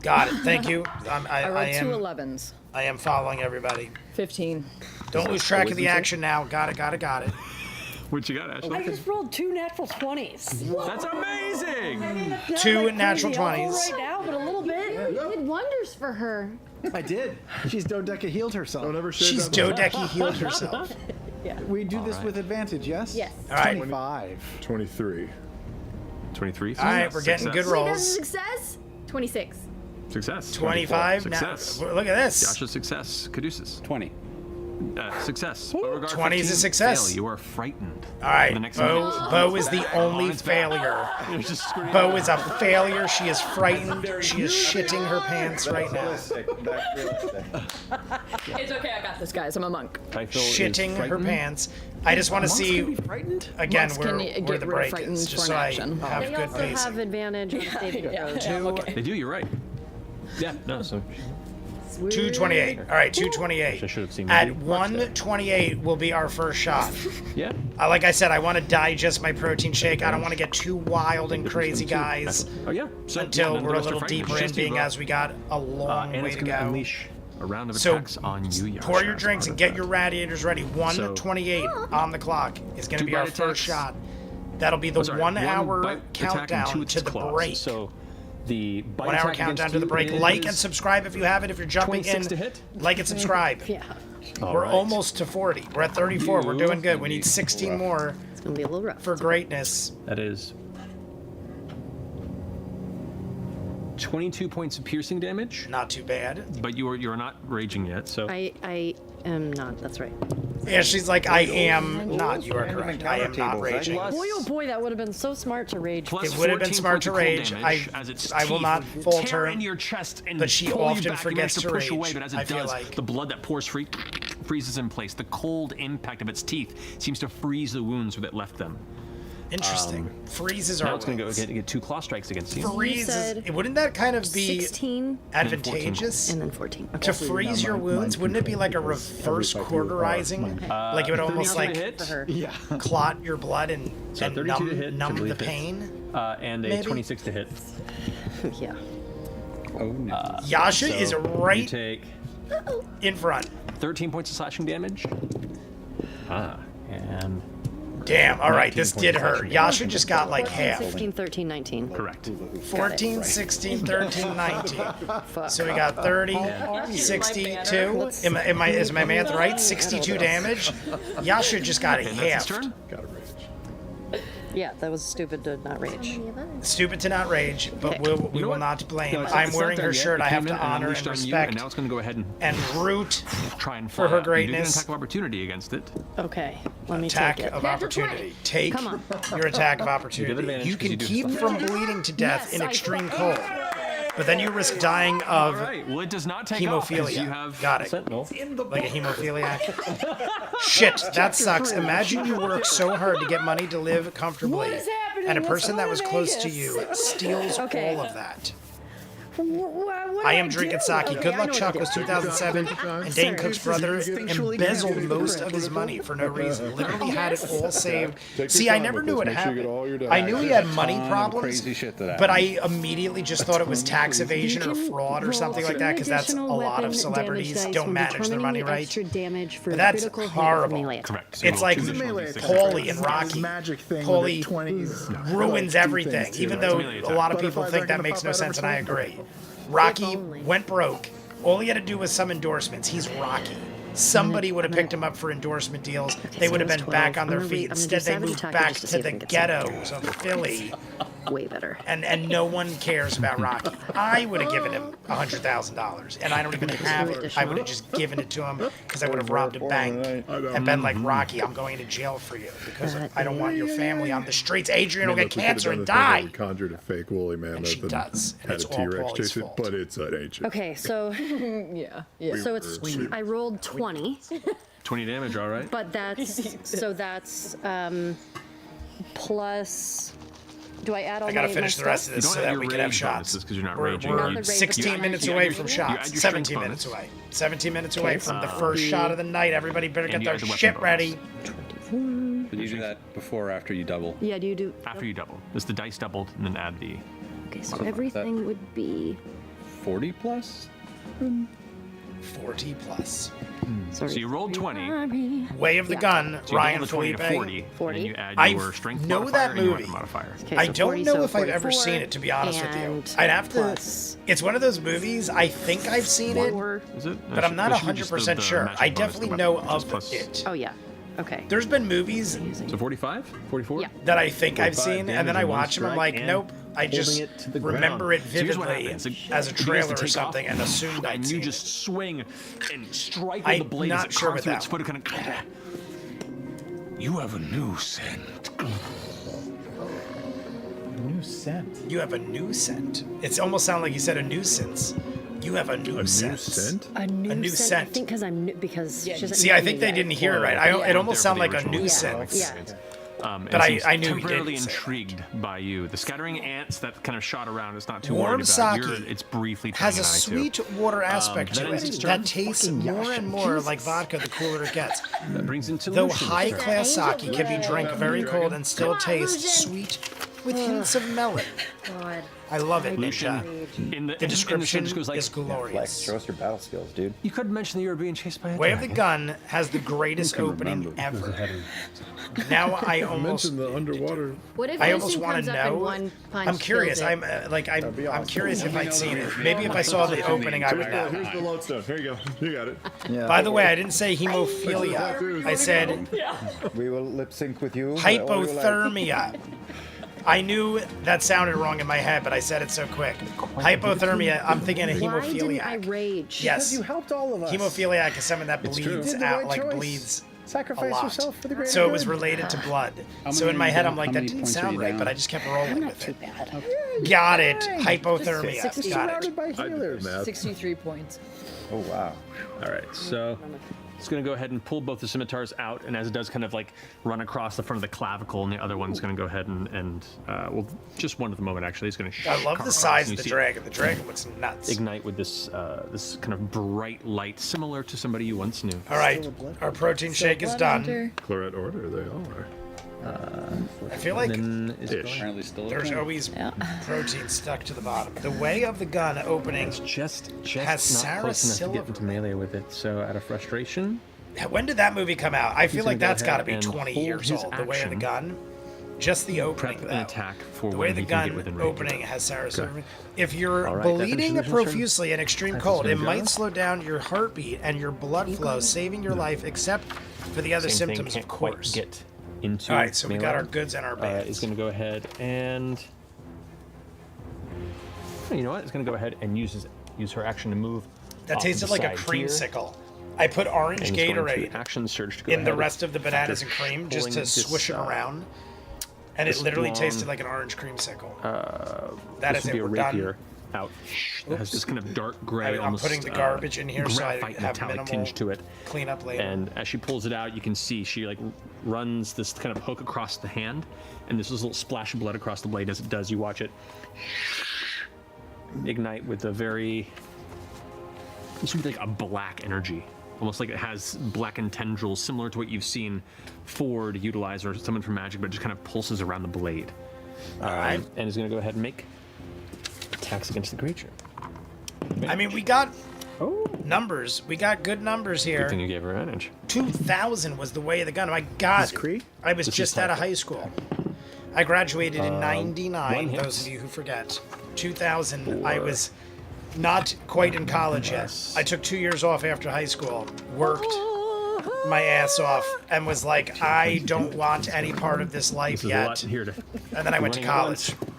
Got it. Thank you. I rolled two am, 11s. I am following everybody. 15. Don't lose track of the wisdom save? action now. Got it. What you got, Ashley? I just rolled 2 natural 20s. That's amazing! Not 2 like natural crazy awful 20s. right now, but a little bit. You did wonders for her. I did. She's Dodeca healed herself. Don't ever share She's that with Dodeki healed herself. We do this with advantage, yes? Yes. All right. 25. 23. 23. All right, we're getting good Success. Wait, that's a rolls. success? 26. Success. 25. Now, Success. look at this. Yasha's success. Caduceus. 20. Success. Beauregard, 20 is a 15. success. Fail. You are frightened. All right, The next Bo is the only on its back. failure. It was just screaming. Bo is a failure. She is frightened. She is shitting her pants right now. It's okay, I got this, guys. I'm a monk. Typhil is Shitting her frightened. pants. I just want to see Frightened? again Monks where, can where get the rid of break frightened is, just for so an I action. have They good also have pacing. advantage on saving throws. Okay. They do, you're right. Yeah, no, so 228. All right, 228. I should have seen At the 128 will be our first shot. yeah. Like I said, I want to digest my protein shake. I don't want to get too wild and crazy, guys. Oh yeah. So, Until then we're the a rest are little fragments. deeper in, Just being you, as we got a long and way it's to gonna go. unleash a round of So attacks on you. pour your Yarsha, as drinks part and of get that. your radiators ready. 128 on the clock is going to Two be our bite first attacks. shot. That'll be the Oh, sorry, 1 one hour bite attack and countdown two with to its the claws. break. So the bite 1 hour attack countdown against to the you break. Like and is subscribe if you haven't. If you're jumping 26 in, to hit. like and subscribe. Yeah. All We're right. almost to 40. We're at 34. We're doing good. We need 16 more It's gonna be a little rough. for greatness. That is 22 points of piercing damage, Not too bad. but you're not raging yet. So I am not. That's right. Yeah, she's like, I am not. You are correct. I am not raging. Boy, oh boy, that would have been so smart to rage. Plus It would have been 14 smart to points of cold rage. damage as its I will teeth not falter, tear into your chest and but she pull you often back. forgets You to manage to push rage, away, but as I it feel does, like. the blood that pours free freezes in place. The cold impact of its teeth seems to freeze the wounds where it left them. Interesting. Freezes Now our it's going to wounds. get two claw strikes against you. Freezes. said Wouldn't that kind of be 16 advantageous? and then 14. Okay. To freeze your wounds, wouldn't it be like a reverse cauterizing? Like it would almost 32 like to hit, For her. Yeah. clot your blood and, So and 32 to hit, I numb the believe hits. pain? and a Maybe. 26 to hit. Yeah. Oh no. Yasha is You right take in front. 13 points of slashing damage. And Damn, all right, 19 this points did of hurt. slashing Yasha just got like 14, half. 16, 13, 19. correct. 14, 16, 13, 19. So we got 30, 62. Is my math right? 62 damage. Yasha just got And that's his half. turn. Gotta rage. Yeah, that was stupid to not rage. Stupid to not rage, but we You know will what? not blame. No, it's I'm not wearing done her yet. shirt. It I have came to in and honor and unleashed on you, respect and now it's going to go ahead and and root try and for fly her up. You do get an greatness. attack of opportunity against it. Okay, let me attack take it. of opportunity. Take Come on. your attack of You opportunity. have advantage You 'cause can you do keep stuff. from bleeding to death Yes, in I extreme fucking- cold, but then you risk dying All of right. Well, it does not take off 'cause hemophilia. you have Got it. Sentinel. Like a hemophiliac. Shit, that sucks. Imagine you work so hard to get money to live comfortably, What is happening? and a Let's person go that to was close to Vegas. you steals Okay. all of that. What I do am drinking do? sake. Okay, Good I know Luck what Chuck to was do. 2007, and Dane Cook's brother Instinctually embezzled gonna do most the of his critical. money for no reason. Literally had it all saved. your See, I time never with knew this. it Make sure you get all happened. your I knew he had money Ton of problems, crazy shit that but I happened. immediately just thought it was tax evasion or fraud or something like that, because that's a lot of celebrities don't manage their money right. Extra damage for But that's critical hit horrible. from melee attack. Correct. So It's roll like two additional Melee D6. attack. Paulie and It's not this Rocky. magic thing Paulie with the 20s ruins do everything, things to even you. though Melee a lot of attack. people Butterflies think are that gonna makes pop no out sense, and I every agree. Rocky only. went broke. All he had to do was some endorsements. He's Rocky. Somebody would have picked him up for endorsement deals. They so would have that's been back 12. on their I'm gonna feet. I'm gonna Instead, do they Savage moved Attack back just to to see if the I can get some. ghettos of Philly, Way better. and no one cares about Rocky. I would have given him $100,000, and I don't even have it. I would have just given it to him because I would have robbed a bank and been like, Rocky, I'm going to jail for you because I don't want your family on the streets. Adrian will get Look, we could've cancer done and the thing where die. we conjured a fake woolly And mammoth she does, and had it's a all T-Rex Paulie's chase it, fault. but it's an ancient. Okay, so Yeah. Yeah. so it's I rolled 20, 20 damage, all right. but that's plus. Do I add all I gotta my finish the rest of You this don't so have that your we can have rage shots. bonuses 'cause you're not We're, raging. we're Not the rage, but 16 minutes you add away your- from you shots. add your 17 strength minutes bonus. away. 17 minutes away from the first the- shot of the night. Everybody better get And you their add the weapon shit bonus. ready. Did you do that before or after you double? Yeah, do you do? After you double. It's the dice doubled, and then add the. Okay, so everything would be. 40 plus? 40 plus. Sorry. So you rolled 20. Way of the Yeah. gun, So you Ryan double the 20 to Felipe. 40. 40. And then you add I your strength know modifier that and your movie. weapon modifier. Okay, I so don't 40, know so if I've ever 44, seen it, to be honest with you. and I'd have to. plus It's one of those movies, I think I've seen it, four. Is it? but I'm not 100% sure. I definitely know of plus, it. Oh yeah. Okay. There's been movies So 45? 44? Yeah. that I think I've 45 seen, and then I damage in one watch them, I'm strike like, and nope. I just holding it to the remember ground. it So here's what vividly happens. as a You guys trailer to or take something off, and assumed I'd and you seen just it. swing and strike I'm with the blade not as it sure carves with through that its foot. Kind of, You have a new scent. New scent. You have a new scent. It's almost sound like you said a nuisance. You have a new A new scent. scent? A new, new scent. scent. I think because I'm new, because she doesn't See, know I me think they yet. didn't hear it right. It almost There sounded for like the a original. nuisance. Yeah. But I knew he temporarily didn't say intrigued by you. The scattering ants that kind of shot around is not too Warm worried about. sake It's briefly has a turning an eye to. sweet water aspect that to ends it its that turn. tastes more and more like vodka the cooler it gets. That brings into Though Lucian's high turn. class sake can be drank very cold and still taste sweet with hints of melon. God. I love it, Lucian, Ninja. the description just goes like, is Flex, glorious. show us your battle skills, dude. You could mention that you were being chased by a Way of the dragon. Gun has the greatest opening remember? ever. Now I almost Mention the underwater. What if I Lucian almost want comes to up and know. one punch I'm curious. kills it? I'm curious if I'd seen it. Maybe if I saw the opening, I would know. Here's the lodestone. Here you go. You got it. Yeah. By the way, I didn't say hemophilia. I said We will lip sync with you. hypothermia. I knew that sounded wrong in my head, but I said it so quick. Hypothermia. I'm thinking of Why didn't I hemophiliac. rage? Yes, You helped all of us. hemophiliac is someone that true. bleeds Did the out, right like choice. bleeds a Sacrifice lot. yourself for the greater So it was good. related to blood. How So many in my are you head, down? I'm like, How that many didn't points are sound you right, down? but I just kept rolling Not with too it. bad. Got it. Dang. Hypothermia. Got it. Surrounded by I did healers. math. 63 points. Oh wow. All right, so it's going to go ahead and pull both the scimitars out, and as it does, kind of like run across the front of the clavicle, and the other one's going to go ahead and well, just one at the moment actually. It's going to. I love the size of the dragon. The dragon looks nuts. Ignite with this this kind of bright light, similar to somebody you once knew. All right, our protein shake is done. Correct order, they all are. I feel like Then is it Ish. Apparently still a there's thing. always protein stuck to the bottom. The Way of the Gun opening. just Has not Sarah close enough to Silver. get into melee with it. So out of frustration, When did that movie come out? I feel He's like gonna go that's got to be ahead and 20 hold years his old. The Way of the action. Gun. Just the opening, prep though. an attack for The Way when of the he can get Gun within range. opening has Sarah Silverman. If you're All right, that bleeding finishes your turn. profusely in extreme That's cold, it gonna might go. slow down your heartbeat and your blood flow, saving your life, except for the other Same thing, symptoms, can't of quite course. get into. All right, so we got melee. our goods and our bads. Is going to go ahead and. Oh, you know what? It's going to go ahead and use her action to move. That off to tasted the like a side here, creamsicle. I put orange and he's going to Gatorade action surge to go in the ahead rest of the bananas and after cream just pulling to this, swish it around. And it this literally long, tasted like an orange creamsicle. That this is would be it. a We're rapier done. out. That has this kind of dark gray, I'm almost. putting the garbage in here so I graphite have metallic minimal tinge to it. cleanup later. And as she pulls it out, you can see she like runs this kind of hook across the hand, and there's this little splash of blood across the blade. As it does, you watch it ignite with a very. This would be like a black energy, almost like it has blackened tendrils, similar to what you've seen Ford utilize or someone from Magic, but it just kind of pulses around the blade. All right. And is going to go ahead and make attacks against the creature. I mean, we got numbers. We got good numbers Good here. thing you gave her advantage. 2000 was the Way of the Gun. My God. This Cree? I was This just is out of Typhoon. high school. I graduated in 99, one hit. those of you who forget. 2000, I was not quite in college yet. I took 2 years off after high school, worked my ass off, and was like, I don't want any part of this life There's a lot yet. here to. And then I went to running at college. once.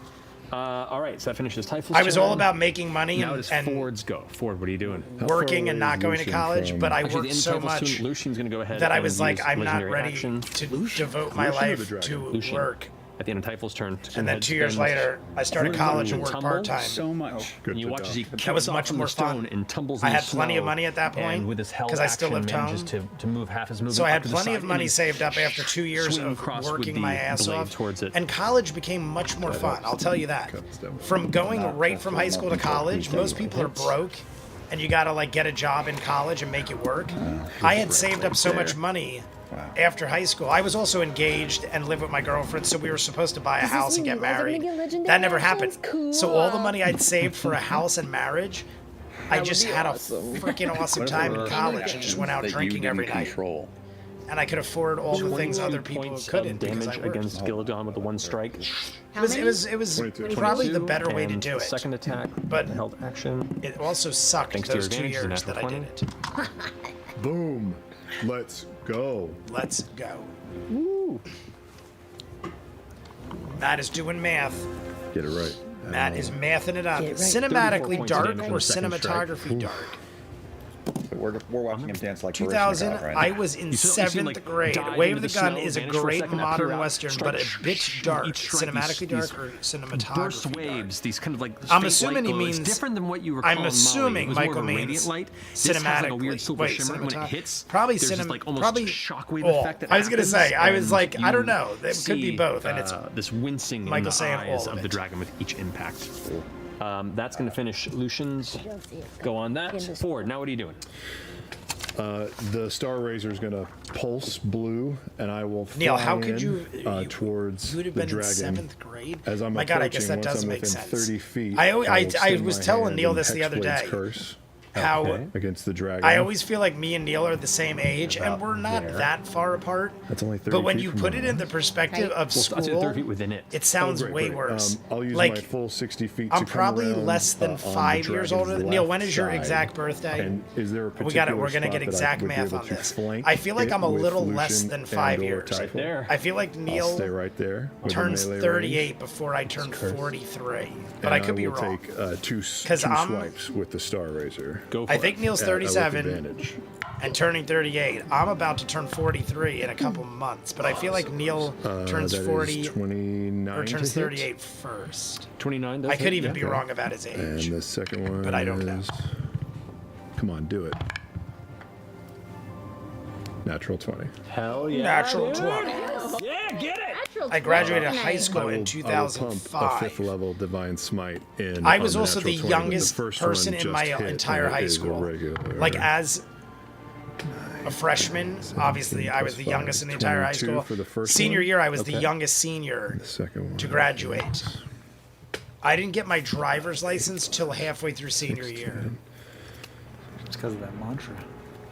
All right, so that finishes Typhus. I was all about making money Now it is and Ford's go. Ford, what are you doing? working and far away not is going to Lucian college, from- but I Actually, worked the end so of Typhus much soon, Lucian's going to go ahead that I and was like, use I'm not legendary ready action to devote my Lucian or the life dragon? to Lucian. work. at the end of Typhus' turn. And then 2 years later, I started college and worked Tumble part-time. So much. Good And you to watch know. as he That kicks was off much from more the stone fun. and tumbles I in the had plenty of snow, money at that point, and with his held 'cause I still action lived manages home. to move half his movement. So I up had to the plenty side of money and saved up after 2 years swing of across with working the my ass blade off. towards it. And college became much more fun, I'll tell you that. Cuts down. From going right from high school to college, most people are broke and you gotta like get a job in college and make it work. I had saved up so much money after high school. I was also engaged and lived with my girlfriend, so we were supposed to buy a house and get married. That never happened. So all the money I'd saved for a house and marriage, I just had a freaking awesome time in college and just went out that drinking you every didn't night. control. And I could afford all the things 22 other people points couldn't of because I damage worked. against Gilligan with the one strike. It was 22. probably the 22, better way to and do it. Second attack, But- held action. It also sucked Thanks to your those 2 advantage, it's a years that I natural did it. Boom. Let's go. Let's go. Matt is doing math. Get it right. Matt is mathing it up. Get it right. 34 Cinematically points of dark damage on or the second strike. cinematography dark? We're watching him dance like 2000, Right I now. was in You see, 7th like, grade. dive Wave into of the the Gun snow, is a vanish for a great second, modern appear out, western, start but a bit dark, each strike, cinematically these dark or burst cinematography waves, dark. these kind of like I'm faint assuming light he glow. It's means. different than what you were I'm calling assuming Molly. It was Michael more of a means radiant light. This has like a weird silver shimmer when it hits. Probably there's this, like almost probably shockwave all. effect that I was gonna say. I was happens, like, and I don't know. you It could be see, both, and it's this wincing in Michael the saying eyes all of of the it. dragon with each impact. That's going to finish Lucian's. Go on that. Ford, now what are you doing? The Star Razor is going to pulse blue, and I will fly Neil, how could you towards you would have the been dragon. in 7th grade? As I'm My God, I guess that approaching, does once I'm make within sense. 30 feet, I will was extend telling my Neil hand this the and other Hexblade's day. Curse How against the dragon. I always feel like me and Neil are the same age, and we're not that far apart. That's only 30 But when feet you from put my it in the house. perspective of Well, I'd say school, 30 feet within it. it sounds Great, way great. worse. I'll use like my full 60 feet I'm to come probably around, less than on the 5 years older dragon's than Neil. When left is your side. exact birthday? And is there a We particular got it. We're gonna spot get that I exact would be math able on to this. flank I feel like it I'm a with little less Lucian than 5 and/or years. Typhon? There. I feel like I'll Neil stay right there. with the turns melee 38 range, before I turn 43, but and I could be will wrong. take two 'Cause I'm- swipes with the Star Razor. Go for I it. think Neil's With 37 advantage. and turning 38. I'm about to turn 43 in a couple months, but I feel like Neil turns That is 40 29 or turns to hit. 38 first. 29 does I could hit, even yeah. be wrong about his And age. the second one But I don't know. is... Come on, do it. Natural 20. Hell yeah. Natural dude. 20. Yeah, get it. I graduated high school I will in pump a 2005. 5th level Divine Smite in. I was on also the natural 20, but youngest first person one in just my hit, entire and it high is a school. regular. Like as a freshman, obviously I was the plus youngest in the 5, entire high 22 school. for the first Senior one? year, I was the Okay. youngest senior The second one to graduate. I didn't get my driver's license till halfway through senior year. It's because of that mantra.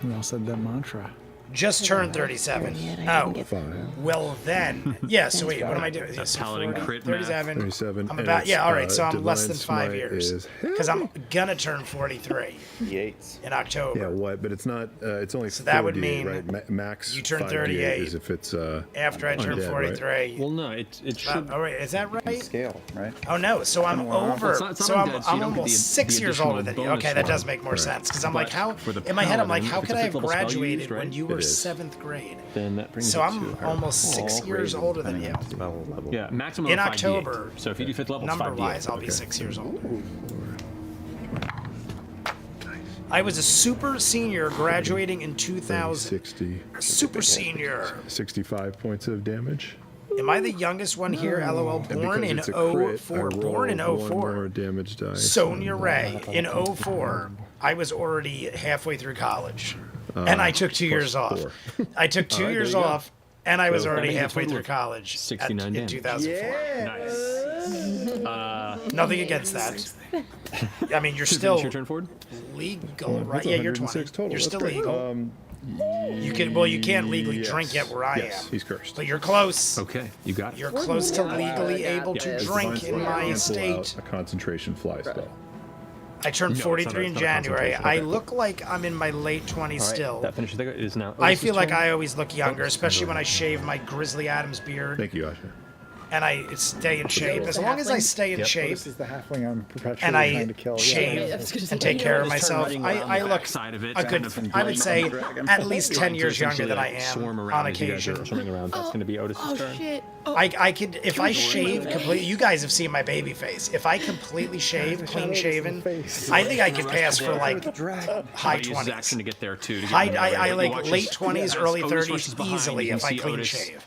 We all said that mantra. Just turned 37. Oh, 5. well then. Yeah, so wait, what am I doing? Yeah, so Paladin 40, crit 37. 37. I'm and about, it's, yeah, all right, so I'm less Divine than 5 Smite years. is- Because I'm gonna turn 43 Yates. in October. Yeah, what? But it's not. It's only. So that would 4d8, mean right? Max. you turn 5d8 38 is if it's After I turn undead, 43. Well, no, it should. Oh, wait, is that right? Scale, right? Oh no, so I'm over. It's not So I'm, undead, so you I'm don't get almost the 6 years additional older than you. bonus Okay, that one. does make more sense. Because I'm like, But how for the in my head I'm like, paladin, how if could it's I a have fifth level spell you graduated used, right? when you It were is. 7th grade? Then that brings So it I'm to almost 6 years older than you. Level. Yeah, maximum In of 5d8. October, So if you do 5th level, Number it's 5d8. wise, I'll be 6 years older. I was a super senior graduating in 2000. 60, Super senior. 65 points of damage. Am I the youngest one here? LOL. And Born because in it's a crit, 04. I roll Born in one 04. more damage dice. Sonia Ray in 04. I was already halfway through college. And I took 2 years off. 4. I took 2 right, years there you go. off, and I was So already that means a halfway total through of college 69 in damage. 2004. Nice. Nothing against that. I mean, you're Finish still your turn forward. legal, right? That's Yeah, you're 106 20. total. You're That's still great. legal. You can. Well, you can't legally Yes. drink yet where I Yes, am. he's cursed. But you're close. Okay, you got it. You're close to legally able to Yeah, drink in my Cancel state. out a concentration fly spell. I turned No, 43 in it's not a January. concentration. I Okay. look like I'm in my late 20s All right, still. that finishes. It is now. I Otis's feel like turn. I always look younger, especially when I shave my Grizzly Adams beard Thank you, Asha. and I stay in shape. As long as I stay in shape This is the halfling I'm perpetually and trying I to kill. shave I was gonna say, and take you care know, of Just turn myself, running around I the look backside of it, a kind good. of I would say at least 10 to years younger essentially, than I like, am swarm around on as you guys are occasion. swarming around. That's going to be Otis's Oh turn. shit. I could if I shave completely. You guys have seen my baby face. If I completely shave, clean shaven, I think I could pass for like high He uses action 20s. to get there too. To get I in the way. I You like watch late as- 20s, as early Otis rushes 30s behind, easily you can if I see clean Otis, shave.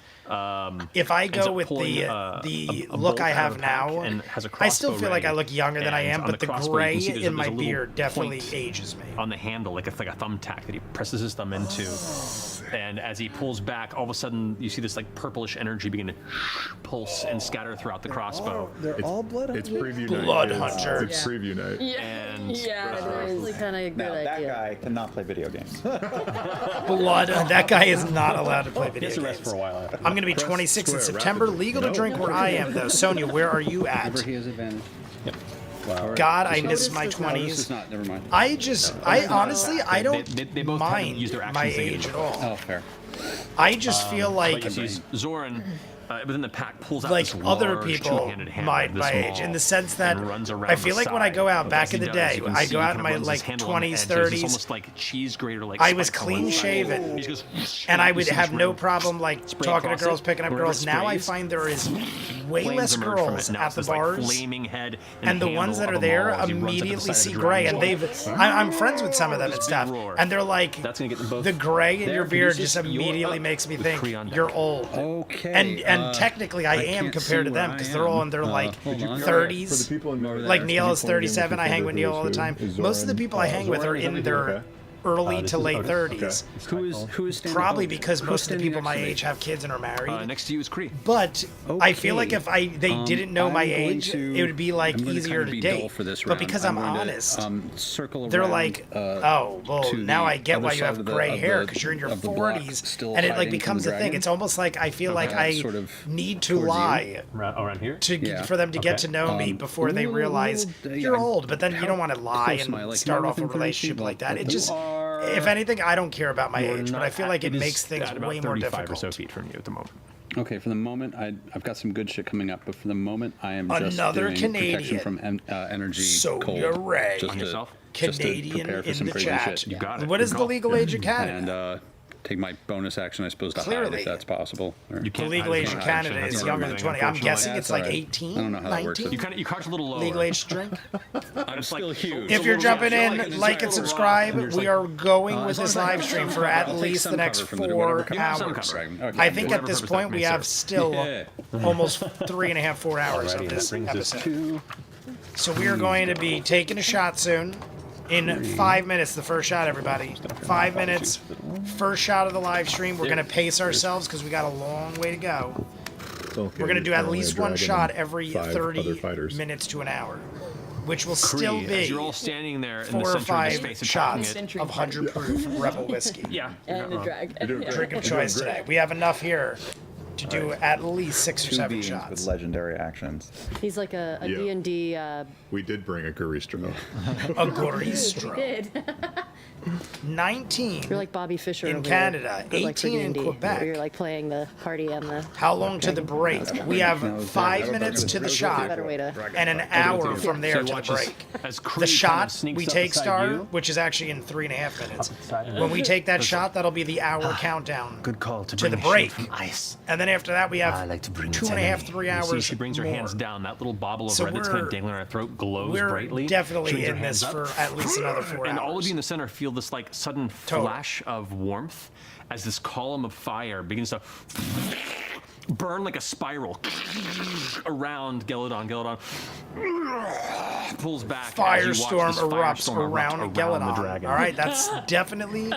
If I ends go up with pulling, the a look bolt I out have of the pack now, and has a I still crossbow feel like I ready. look younger than I And am, on but the the crossbow, you gray can see there's in my a little beard definitely point ages me. on the handle, like a thumbtack that he presses his thumb into. And as he pulls back, all of a sudden you see this like purplish energy begin to pulse and scatter throughout the crossbow. They're all blood. It's preview night. Blood kids. Hunter. It's preview night. And Yeah, it is. Kind of a good Now, that idea. guy cannot play video games. Blood. That guy is not allowed to play video Gets a rest games. for a while after. I'm going to be 26 in square September. rapidly. Legal to No. drink where I am, though. Sonia, where are you at? Whenever he has advantage. Yep. Wow. God, I miss my This is 20s. not. Never mind. I honestly, I don't they both mind use their my actions age at all. Oh, fair. I just feel But like you see Zoran but then the pack pulls out like this other large people two-handed hammer, my this age, in maul, the sense that and runs around I feel the like when I side. go out But back as in he the does, day, you can I see go he out kind in of my runs his like handle on the 20s, edge. There's this 30s. almost like cheese grater, like I was spike on clean one side. shaven, He just goes, and I you would see have this no ring problem like spray talking to across girls, it. picking up Wherever girls. it Now I sprays, find there is way flames less emerge from girls it. Now at it's the this, like, bars. flaming head And the ones that are there immediately see gray, and I'm friends with some of them and stuff, and they're like, That's gonna get them both. the gray in There, your beard Caduceus, just you're immediately up. makes me With think Kree on deck. you're old. Okay. And technically I am can't compared to see them where because I they're all am. in their like Hold on. 30s. For the people in Over there. Like Can Neil you is point again 37. for I hang with Neil those all the who- time. is Most of the Zoran- people I hang with are in their Okay. early to late Okay. 30s. Who is standing? Probably oh, because who's most of the standing people my next to me? age have kids and are married. Next to you is Kree. But I feel like Okay. if they didn't know I'm my going age, to- it would be like I'm gonna easier kind of to be date. dull for this But round. because I'm going to, honest, circle they're around, like, oh, well, to now the I get other why you side have of the- gray of hair the- because you're in your of the block, 40s, still and it like hiding from becomes the a thing. dragon. It's almost like I feel like I sort of need to towards you. lie Around here? Yeah. for them to get to know me before they realize you're old. But then you don't want to lie close to my, and like, start mouth off a and relationship currency, like that. but It you just, are- if anything, I don't care about my You're age, but not I feel like it is makes things at about way more 35 difficult. or so feet from you at the moment. Okay, for the moment, I've got some good shit coming up, but for the moment, I am just Another doing Canadian. protection from energy So cold. you're right. Just On to- yourself? just to Canadian prepare for in some the crazy chat. shit. You got it. What Good is the call. legal age of Canada? And take my bonus action, I suppose, to hide Clearly. if that's possible. Or- You The can't legal hide age from of it. Canada That's is not younger than everything, 20. I'm unfortunately. guessing Yeah, it's like alright. 18, I don't know how that works. 19. You crouch a little lower. Legal age to drink. I'm still huge. If you're jumping in, like and subscribe. We are going with this live stream for at least the next 4 hours. I think at this point we have still almost 3.5, 4 hours of this episode. So we are going to be taking a shot soon. In 5 minutes, the first shot, everybody. 5 minutes, first shot of the live stream. We're going to pace ourselves because we got a long way to go. We're going to do at least one shot every 30 minutes to an hour, which will still Kree, be as you're all standing there in 4 the or center of 5 the space shots attacking of 100 proof Rebel whiskey. Yeah. And a drag. Drink of choice today. We have enough here to do at least 6 or 2 7 beings shots. with legendary actions. He's like a Yeah. D&D. We did bring a Garistro. A Goristro. Did. 19 You're like Bobby Fischer in over Canada, there, but like for 18 in D&D, Quebec. where you're like playing the party and the. How long to the break? We have 5 minutes to the shot Better way to. and an hour from there to the watch as- break. as Kree The kind of shot sneaks we up take beside Star, you. which is actually in 3.5 minutes. When we take that shot, that'll be the hour countdown Good call to the break. Ice. And then after that, we have I like to bring 2.5, 3 You hours see, she brings her more. hands down. That little bobble of So red that's kind we're- of dangling on her throat glows We're brightly. She definitely brings her in this hands up. for at least another 4 And hours. all of you in the center feel this like sudden Total. flash of warmth as this column of fire begins to burn like a spiral around Geladon. Geladon pulls back. as you watch Firestorm this erupts firestorm around the Geladon. dragon. All right, that's definitely.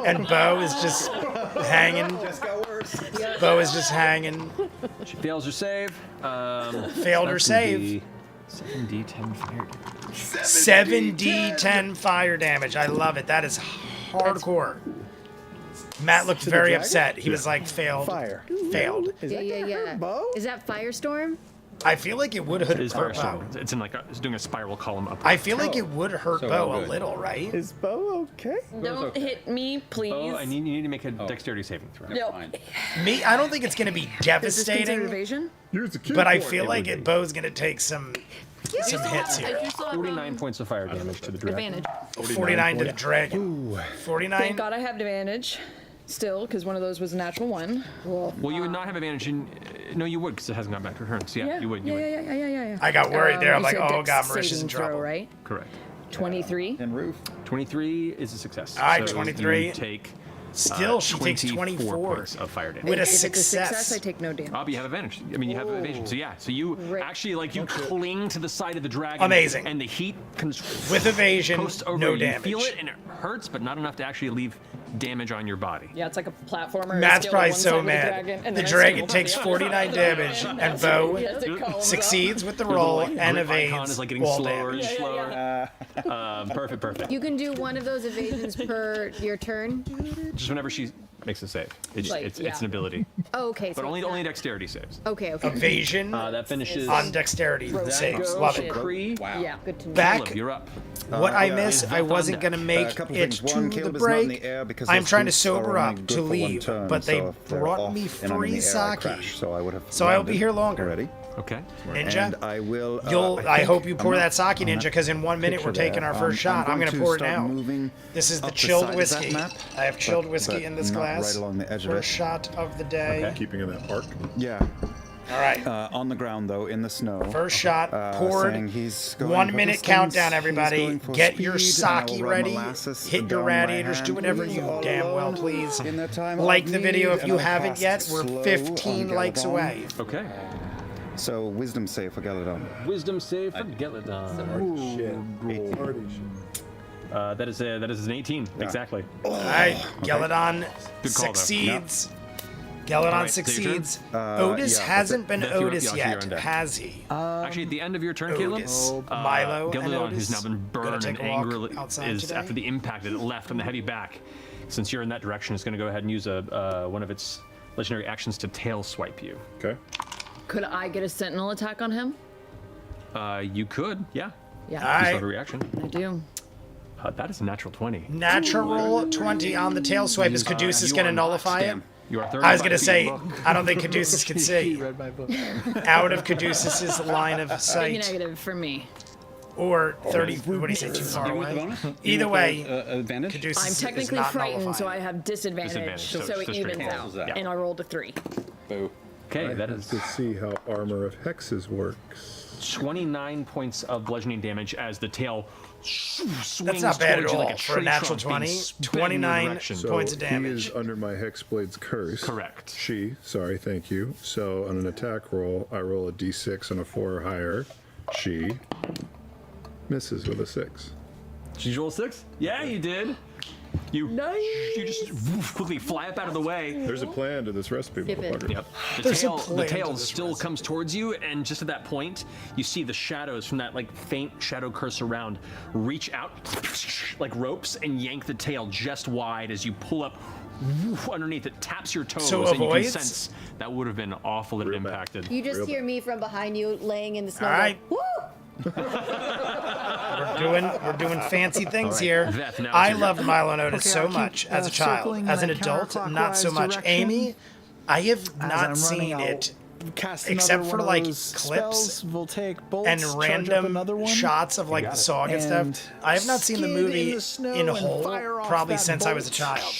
And Bo is just hanging. Bo is just hanging. She fails her save. Failed her save. 7d10 fire damage. 7d10 fire damage. I love it. That is hardcore. Matt looked very upset. He was like, failed. Fire. Failed. Yeah. Bo? Is that Firestorm? I feel like it would It hurt is Bo. firestorm. It's in like it's doing a spiral column up. I feel like it would hurt So Bo a good. little, right? Is Bo okay? Don't hit me, please. Oh, you need to make a dexterity saving throw. No. Fine. Me, I don't think it's going to be Is this considered devastating, evasion? but I feel like Bo's going to take some hits here. I do still have 49 points of fire damage to the dragon. advantage. 49 to the dragon. 49. Thank God I have advantage still, because one of those was a natural 1. Well, you would not have advantage in. No, you would, because it hasn't gone back to her turn. So yeah, you would. You would. Yeah. I got worried there. I'm You like, said oh dex god, Marisha's in saving throw, trouble. right? Correct. 23. And roof. 23 is a success. All right, So 23. You take. Still, she takes 24 points of fire damage. with a If it's a success. success, I take no damage. You have advantage. I mean, you have evasion. So yeah, so you Right. actually you cling to the side of the dragon. Amazing. And the heat comes With evasion, coast over no you. damage. You feel it and it hurts, but not enough to actually leave damage on your body. Yeah, it's like a platformer. I Matt's scale probably one side so with mad. dragon, and The then I dragon scale takes the other 49 side. damage, and Bo Yes, it columns up. succeeds with the Your roll little and grip icon evades is like getting all slower and damage. slower. Perfect. You can do one of those evasions per your turn. Just whenever she makes a save. It's Like, it's yeah. an ability, Oh, okay. but So only it's only not- dexterity saves. Okay. Okay. Evasion That finishes on dexterity saves. goes Love to it. Cree. Wow. Yeah, good to know. Back. Caleb, you're up. What I yeah. missed, Is I Veth wasn't on gonna deck? make A couple it things. to One, the Caleb is not in break. the air because I'm those trying to boots are sober only up good to for one leave, turn, but they so if they're brought off me and I'm in free the air, I sake. crash, so I would have So I'll be landed here longer. already. Okay. Ninja, And I will. I hope you think pour I'm that not sake, on Ninja, that because in 1 minute we're picture taking there. our first shot. I'm going gonna pour it start now. moving This is the up chilled side of that whiskey. map, I have chilled but whiskey in this not glass. right along the edge of First it. shot of the day. Okay. Keeping in that arc. Yeah. All right. On the ground though, in the snow. First shot poured. saying he's going 1 for minute distance, countdown, he's everybody. going for Get your speed, and I will sake rub ready. molasses Hit your down my radiators. Do hand. whatever He's you all damn well alone please. in that time Like of the video need, if and you I haven't cast yet. We're slow 15 on likes Galadon. away. Okay. So wisdom save for Galadon. Wisdom save for Geladon. That is an 18. Exactly. All right. Geladon Good call, though. succeeds. Geladon All right, so your turn? succeeds. Otis yeah, hasn't been Beth, you're- Otis yeah, you're yet, on deck. has he? Actually, at the end of your turn, Caleb, Otis, Milo, and Geladon, who's Otis. now been Gonna burned take and a walk angrily, outside is today? after the impact that it left on the heavy back. Since you're in that direction, it's going to go ahead and use one of its legendary actions to tail swipe you. Okay. Could I get a sentinel attack on him? You could, yeah. Yeah, All You still right. have a reaction. I do. That is a natural 20. Natural 20 on the tail swipe. Is Caduceus You going to are not nullify it? scam. You are 35 I was going to feet say, above. I don't think Caduceus can see. Read my book. Out of Caduceus's line of Big sight. negative for me. Or 30, what do you say, too far You want the away? bonus? You Either want way, the, advantage? Caduceus I'm is technically not frightened, so nullified. I have disadvantage, Disadvantage, so so it's it just evens straight out. cancels out. And I rolled a 3. Boo. Okay, that Have is to see how armor of hexes works. 29 points of bludgeoning damage as the tail swings That's not bad at towards you all like a for a tree natural trunk being 20. spit in your 29 direction. So points of he damage. is under my Hexblade's curse. Correct. Sorry, thank you. So on an attack roll, I roll a d6 on a 4 or higher. She misses with a 6. Did you roll 6? Yeah, you did. You just quickly fly up out of the way. There's a plan to this recipe, Skip it. motherfucker. Yep. There's a The plan to tail this still recipe. comes towards you, and just at that point, you see the shadows from that like faint shadow curse around reach out like ropes and yank the tail just wide as you pull up underneath it, taps your toes, So and you can avoids? sense that would have been awful if it Real bad. impacted. You just Real hear me from behind you, laying in the snow. All right. Woo! We're doing fancy things here. Veth, now I it's your loved Milo and Otis Okay, so I'll keep, much as a child. circling As an that adult, not so counterclockwise much. direction. Amy, I have As I'm not running, seen I'll it cast except another for, one of like, those clips spells. We'll take bolts, and charge up random another one, shots of like the song and and stuff. I have not seen the skid movie in the snow in and whole fire off probably that since I was a bolt. child.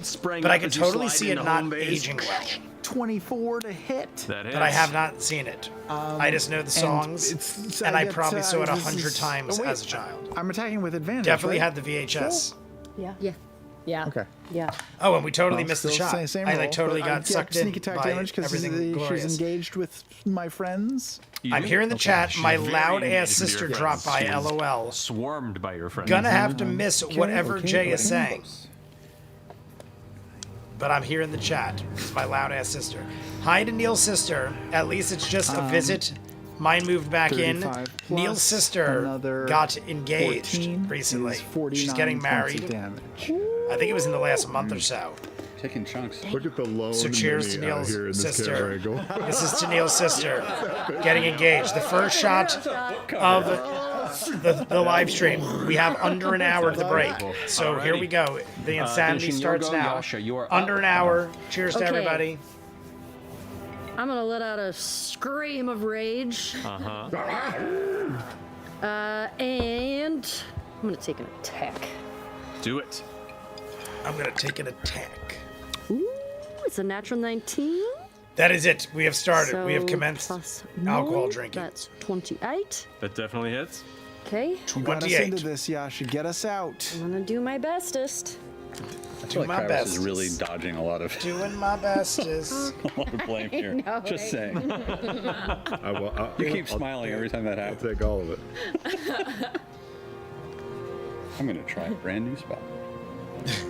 Sprang But I up could as you totally slide see it into not home base. aging well. 24 to hit. That is. But I have not seen it. I just know the songs, and I probably saw it 100 times as a child. I'm attacking with advantage. Definitely right? had the VHS. Yeah. Yeah. Yeah. Okay. Yeah. Oh, and we totally Well, missed the still shot. same I roll, like totally but got get sucked in sneak attack by damage because everything glorious. she's engaged with my friends. You I'm do? here in the Okay. chat. She's My very loud engaged ass with your sister friends. dropped by. She is LOL. Swarmed by your friends. Gonna have to miss whatever Okay, Jay is getting saying. close. But I'm here in the chat. It's my loud ass sister. Hi to Neil's sister. At least it's just a visit. Mine moved back in. 35 plus Neil's sister another got engaged 14 recently. is 49 She's getting points of married. damage. I think it was in the last month or so. Taking chunks. Look at the lone So cheers to mini out Neil's here in this sister. camera angle. This is to Neil's sister getting engaged. The first shot of the live stream. We have under an hour to the break. So here we go. The insanity finishing your starts go, now. Yasha, you are Under up. an hour. Cheers to Okay. everybody. I'm gonna let out a scream of rage. And I'm gonna take an attack. Do it. I'm gonna take an attack. Ooh, it's a natural 19. That is it. We have started. So We have commenced plus alcohol 9, drinking. That's 28. That definitely hits. Okay, Get us 28. into this, Yasha. Get us out. I'm gonna do my bestest. I feel like my Kairos is best. really dodging a lot of, Doing my bestest. a lot of blame here. know, Just right? saying. You keep I'll smiling every time that I'll happens. take all of it. I'm gonna try a brand new spell.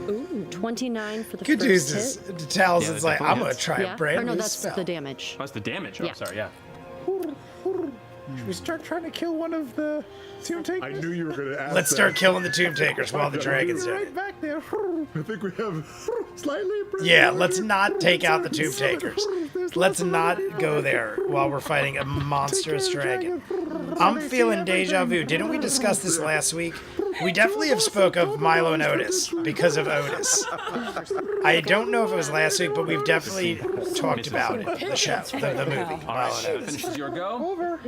Ooh, 29 for the Good first news. hit. Tells Yeah, it's that like, definitely I'm going to hits. try Yeah. a brand Or no, new that's spell. the damage. That's the damage. Oh, Yeah. sorry, yeah. Should we start trying to kill one of the tomb takers? I knew you were going to ask Let's that. start killing the tomb takers while the dragon's Right dead. back there. I think we have Yeah, let's not take out the tube takers. Let's not go there while we're fighting a monstrous dragon. I'm feeling deja vu. Didn't we discuss this last week? We definitely have spoke of Milo and Otis because of Otis. I don't know if it was last week, but we've definitely talked about it. The show, the movie, Milo and Otis. Finishes your go.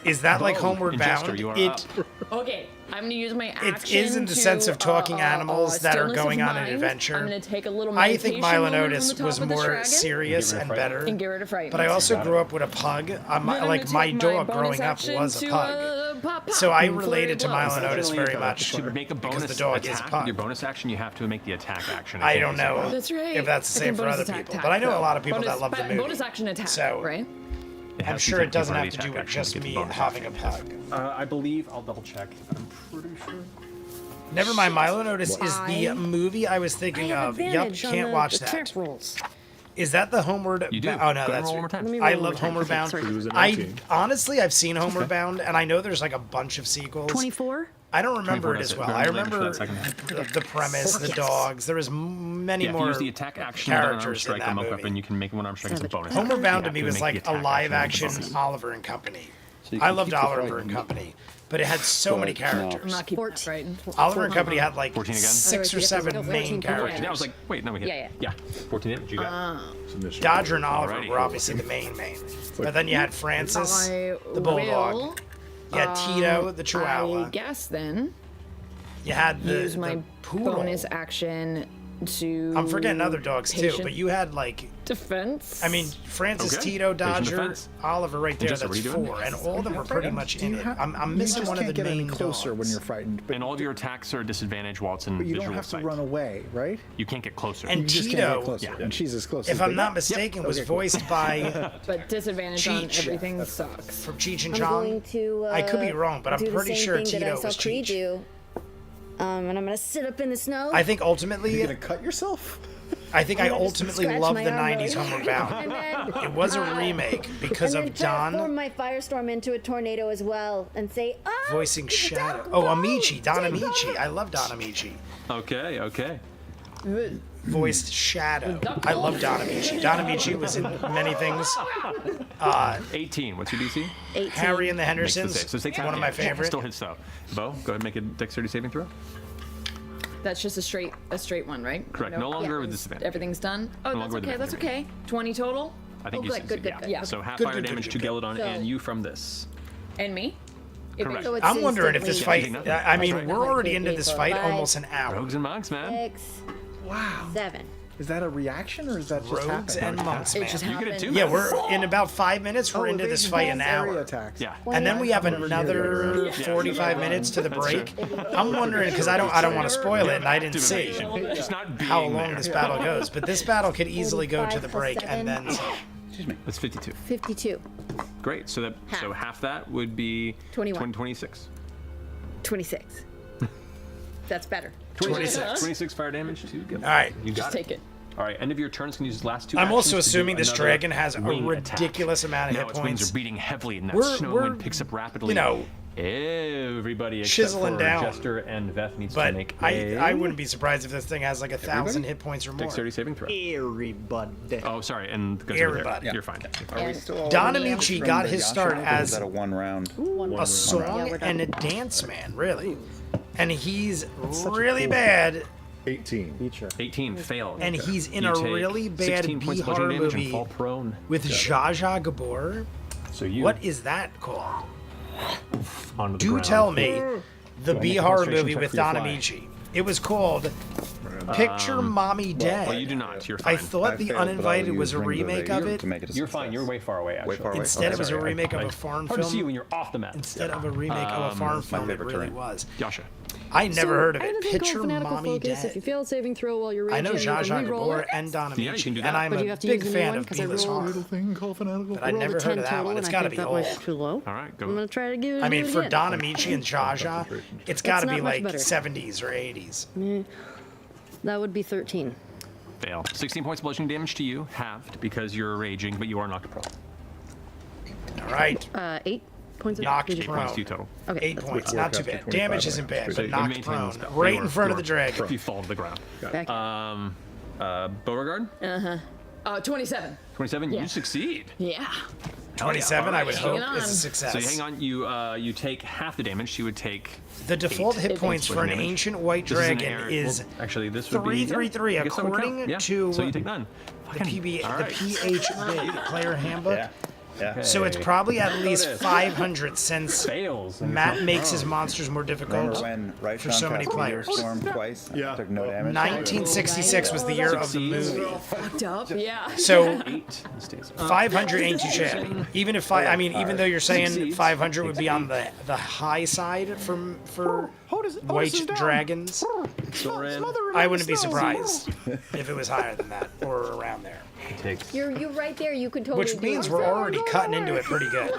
Is that like Homeward Ingester, Bound? you are It up. Okay, I'm gonna use my It action. is in the sense of talking animals that are stillness of going on an mind. adventure. I'm gonna take a little I meditation think Milo and moment Otis from the top was of this more dragon serious and better. and get rid of fright. But I also grew up with a pug. Then I'm Like gonna my take dog bonus growing up action was a to, pug. pop, pop, So I and flurry related to blows. Milo and Otis very much To make a bonus because the dog is attack, pug. your bonus action, you have to make the attack action. I don't know That's right. if that's the I can same for bonus other attack, people, but I know a lot of people that love the movie. Bonus action attack, So right? I'm sure it doesn't have to do with just me having a pug. I believe, I'll double check. I'm pretty sure. Never mind, Milo and Otis is the movie I was thinking of. Yup, can't watch that. Is that the Homeward You do. Oh no, Go that's roll one more time. Let me I roll love one more Homeward time. Bound. Okay, sorry. was at I 19. honestly I've seen Homeward Bound and I know there's like a bunch of sequels. 24? I don't remember 24, it as that's well. it. I Go ahead and remember finish for that the premise, the dogs. There was many Yeah, if you more use the attack action, one arm characters in strike, that a monk movie. weapon, you can make one arm strike as a bonus. Homeward action. Bound You to me have was make like the a attack live action action as a bonus. Oliver and Company. you can I loved keep the Oliver fright. and Company, but it had so many characters. I'm not keeping that frightened. Oliver and Company had like 14 again? 6 or 7 main 14. characters. I was like, wait, no, we hit. Yeah. 14 damage, you got. Dodger and Oliver Alrighty. were obviously the main. But then you had Francis, I the bulldog. will, You had Tito, the chihuahua. I guess then You had use my the poodle. bonus action to. I'm forgetting other dogs too, patient but you had like, defense. I mean, Francis, Okay. Tito, Patient Dodger, defense. Oliver right there, Jester, that's what are you doing? 4. And all of them were pretty much in it. I'm missing one of the get any main closer dogs. when you're frightened, but And all of your attacks are disadvantaged while it's in you visual don't have to sight. run away, right? You can't get closer. And You just can't Tito, get closer. And she's as close. if as I'm they not get. mistaken, was Okay, cool. voiced by but disadvantage on Cheech. everything sucks. from Cheech and I'm Chong. going to. I could be wrong, but I'm do the pretty same sure thing that I Tito saw was Creed Cheech. do. And I'm gonna sit up in the snow. I think ultimately, You're gonna cut yourself? I think I I'm gonna just ultimately scratch loved my the arm 90s really Homeward hard. Bound. And then, It was a remake because and of then transform Don my firestorm into a tornado as well, and say, "Oh, voicing it's a Shadow. dog, Oh, dog, Amici, Don dog, Amici. dog." I love Don Amici. Okay. Voiced Shadow. I love Don Amici. Don Amici was in many things. 18. What's your DC? 18. Harry and the Makes the Hendersons. save. So it takes One half of my damage. favorite. Still hits though. Bo, go ahead and make a dexterity saving throw. That's just a straight one, right? Correct. No longer with disadvantage. Everything's done. Oh, No that's longer with okay. That's advantage. okay. 20 total, I think Oh, you good, succeed, good, good, Yeah. So half Good, fire good, damage good, to good. Geladon So- and you from this. and me. If Correct. So it's I'm wondering if this fight. instantly I mean, right. we're already into this fight 5, almost an hour. Rogues and monks, man. 6, Wow. 7. Is that a reaction or is that just Rogues happening? and monks, It just man. You get it happened. too. Yeah, man. we're in about 5 minutes. We're Oh, into this evasion fight an bonus area hour. attacks. Yeah. And then we have Never near another that. 45 minutes to the That's break. I'm wondering because I don't want to spoil it, and I didn't see Just not being how long there. this battle goes. But this battle could easily go to the 45 break plus and then 7. some. That's 52. 52. Great. So half that would be 21. 26. 26. That's better. 26. 26 fire damage to Geladon. All right. You got Just it. take it. All right. End of your turns. Can use his last 2 I'm actions also to do assuming this another dragon has a wing attack. ridiculous amount of Now hit its wings points. are beating heavily, and that We're- snow we're, wind picks up rapidly. you know, everybody except chiseling for down. Jester and Veth needs to But make I wouldn't be surprised if this thing has like 1,000 hit points or more. dexterity saving throw. Everybody. Oh, sorry, and goes over there. Everybody. You're fine. Are we still all Don from Amici the got his start Yasha, or as is that a one round? a song and a dance man, really. And he's really bad, 18. Feature. 18 failed. and he's in You a take really bad 16 points of B-horror bludgeoning damage and movie fall prone. with Zsa Zsa Gabor. So you What is that called? onto the Do ground. tell me the make a B-horror concentration movie check with for your Don fly. Amici. It was called Picture Mommy Dead. Well, you do not. You're I fine. thought I The failed, but I'll Uninvited was use a Ring the remake Vegas of it. to make it a You're fine. success. You're way far away. Actually. Way far away. Instead, it was a Sorry. remake of a foreign Hard to see you film. when you're off the map. Instead of a remake of a foreign film, it favorite really terrain. was. Yasha. I never heard of I have it. a thing called Picture Fanatical Mommy Focus. If you Dead. fail a saving throw while you're I know raging, you Zsa can Zsa re-roll Gabor it. and Don Yeah, you Amici, can do and that. I'm But a you have to big use a new fan one, of 'cause I B-list rolled- horror. Thing called fanatical. But I Rolled never a 10 heard of that total, one. and It's I got to think be that old. was too low. All right, go. I'm gonna try to give it. I mean, do it for again. Don Amici and Zsa Zsa, it's got to not be much like better. 70s or 80s. That would be 13. Fail. 16 points of bludgeoning damage to you, halved because you're raging, but you are knocked prone. All right, 8 points of knocked 8 points prone. to you total. Okay. 8 points, Work not up too to bad. 25 Damage right isn't now. bad, So but you knocked maintain prone. this. Right You in are- front you of the are dragon. You fall to the ground. Back. Um, Beauregard. 27. 27. Yeah. You succeed. Yeah. 27, I would hope, Hang on. is a success. So you hang on. You take half the damage. She would take The default hit points for an damage. ancient white This is an dragon air- is well, actually this would be 333 I guess that would count. according Yeah. to So you take none. the PH bit player handbook. Yeah. Yeah. So it's probably at least 500 since Fails. Matt makes his monsters more difficult. Remember when Right for so many players. Storm twice? Yeah. Took no damage. 1966 was the year of the movie. Fucked up. Yeah. So 8 stays. 500 ain't too shabby. Even if even though you're saying 500 would be on the high side for white dragons, Soren I wouldn't be surprised if it was higher than that or around there. takes. You're right there. You could totally. Which do means it. we're already cutting into it pretty good.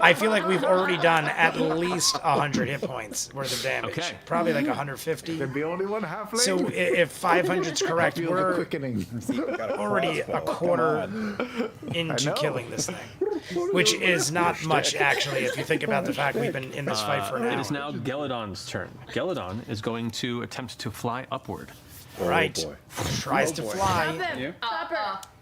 I feel like we've already done at least 100 hit points worth of damage. Okay. Probably like 150. There'd be only one half lane. So if 500's correct, Feel the we're quickening. already a quarter into killing this thing. Which is not much, actually, if you think about the fact we've been in this fight for an It is hour. now Geladon's turn. Geladon is going to attempt to fly upward. Right. boy. Tries to fly.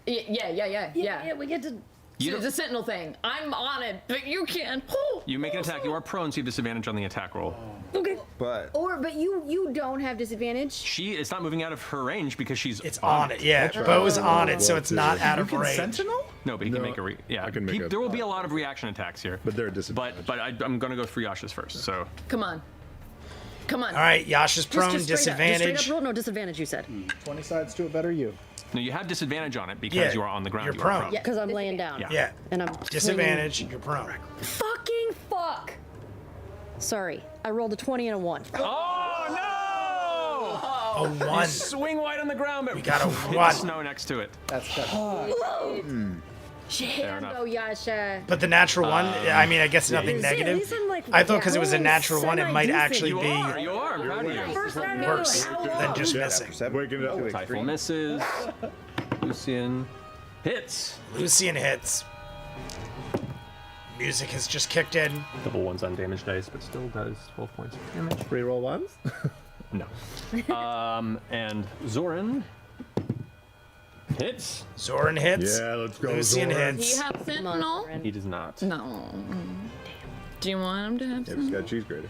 Yeah. We get to. It's a sentinel thing. I'm on it, but you can't. You make an attack. You are prone, so you have disadvantage on the attack roll. Okay. But But you don't have disadvantage. It's not moving out of her range because she's It's on it, yeah. Bo's on it, so it's not out of range. Sentinel? No, but he can No, make a I can make a- there will be a lot of reaction attacks here. But they're disadvantaged. But I'm gonna go for Yasha's first. So Come on. All Alright, Yasha's prone, Just straight up disadvantage. roll. No disadvantage. You said. 20 sides to a better you. no, you have disadvantage on it because Yeah, you are on the ground. you're You are prone. Yeah, because I'm laying down. Yeah. And I'm Disadvantage, you're prone. Fucking fuck. Sorry, I rolled a 20 and a 1. Oh no! A 1. Swing wide on the ground, but We got a hit the 1. snow next to it. That's good. Fair enough. Go, Yasha. But the natural one, I mean, I guess nothing negative. least I'm, like, I thought because it was a natural one, it might semi-decent. actually You be are. I'm proud of you. First time worse I knew. than just missing. Waking it up. Typhoon misses. Lucian hits. Lucian hits. Music has just kicked in. Double ones on damage dice, but still does 12 points of damage. Reroll ones? No. And Zoran hits. Zoran hits. Yeah, let's go, Lucian Zoran. hits. have sentinel? He does not. No. Do you want him to have Yeah, just sentinel? got cheese grater.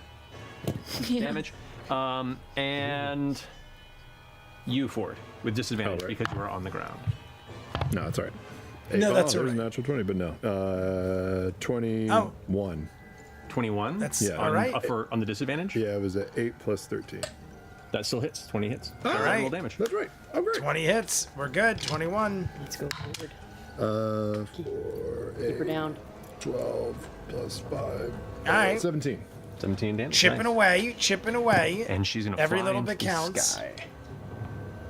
Damage. And you, Ford, with disadvantage Oh, right. because you are on the ground. No, it's all right. No, that's there's all right. a natural 20, but no. 21. 21. That's Yeah. all right. On the disadvantage. Yeah, it was at 8 plus 13. That still hits. 20 hits. All right. Roll damage. That's right. Oh, great. 20 hits. We're good. 21. Let's go forward. 4, Keep her 8, down. 12 plus 5. All right. 17. 17 damage. Chipping Nice. away. Chipping away. And she's gonna Every fly little into bit the counts. sky.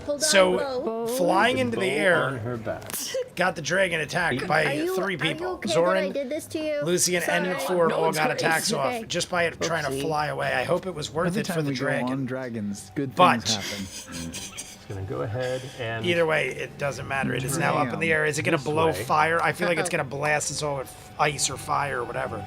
Hold on, So, Bo. flying into the On air, her back. got the dragon attacked by Are you, 3 Are people. you okay that I Zoran, did this to you? Lucian, and Sorry. Ford No, all it's got okay. attacks off Okay. just by it trying to Oopsie. fly away. I hope it was worth Every it for time the we go on dragon. dragons, good But- things happen. It's gonna go ahead and Either way, it doesn't matter. It is now up in the air. Is it going to This blow way. fire? I feel like it's going to blast us all with ice or fire or whatever.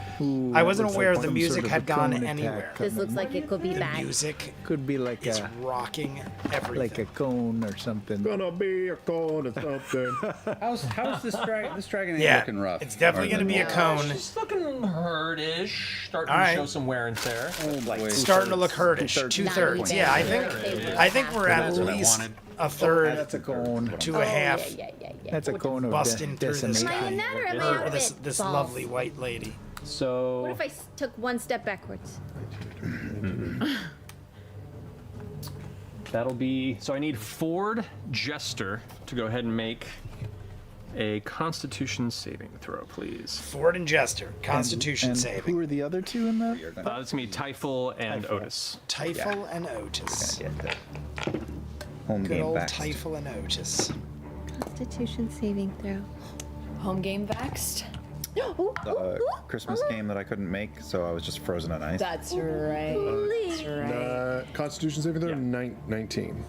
I wasn't aware the music had gone anywhere. This looks like it could be The bad. music Could be like is a rocking everything. like a cone or something. Gonna be a cone or something. How's this dragon? This dragon ain't yeah, looking rough. it's definitely going to be a cone. She's looking hurtish. Starting All to right. show some wear and tear. Starting to look hurtish. 2/3. Yeah, I think we're at That's what I least wanted. a third That's a cone. to a half Yeah. That's a cone of busting through the decimation. Am I sky. in that or am I Or out of this it? this Balls. lovely white lady. So What if I took one step backwards? that'll be. So I need Ford Jester to go ahead and make a Constitution saving throw, please. Ford and Jester, Constitution and saving. Who are the other two in that? That's gonna be Typhul and Otis. Typhul and Otis. Home Good game old back. Typhul and Otis. Constitution saving throw. Home game vexed. Christmas game that I couldn't make, so I was just frozen on ice. That's right. That's right. Constitution saving throw, 19.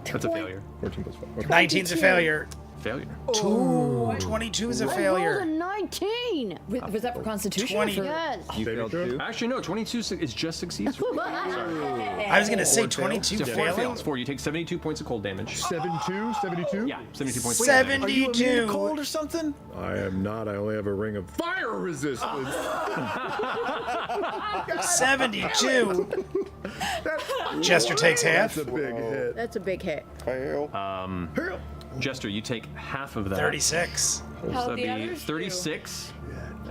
That's a failure. 14 plus 5. Okay. 19's a failure. Failure. 22 is a failure. I rolled a 19. Was that for Constitution? 20. Yes. You failed too? Actually, no. 22 is just succeeds. I was gonna say 22 So 4 failing. fails. 4. You take 72 points of cold damage. 72? 72? Yeah, 72 points. of cold damage. 72. Cold or something? I am not. I only have a ring of fire resistance. 72. Jester takes half. That's a big hit. That's a big hit. Jester, you take half of that. 36. So that'd be 36.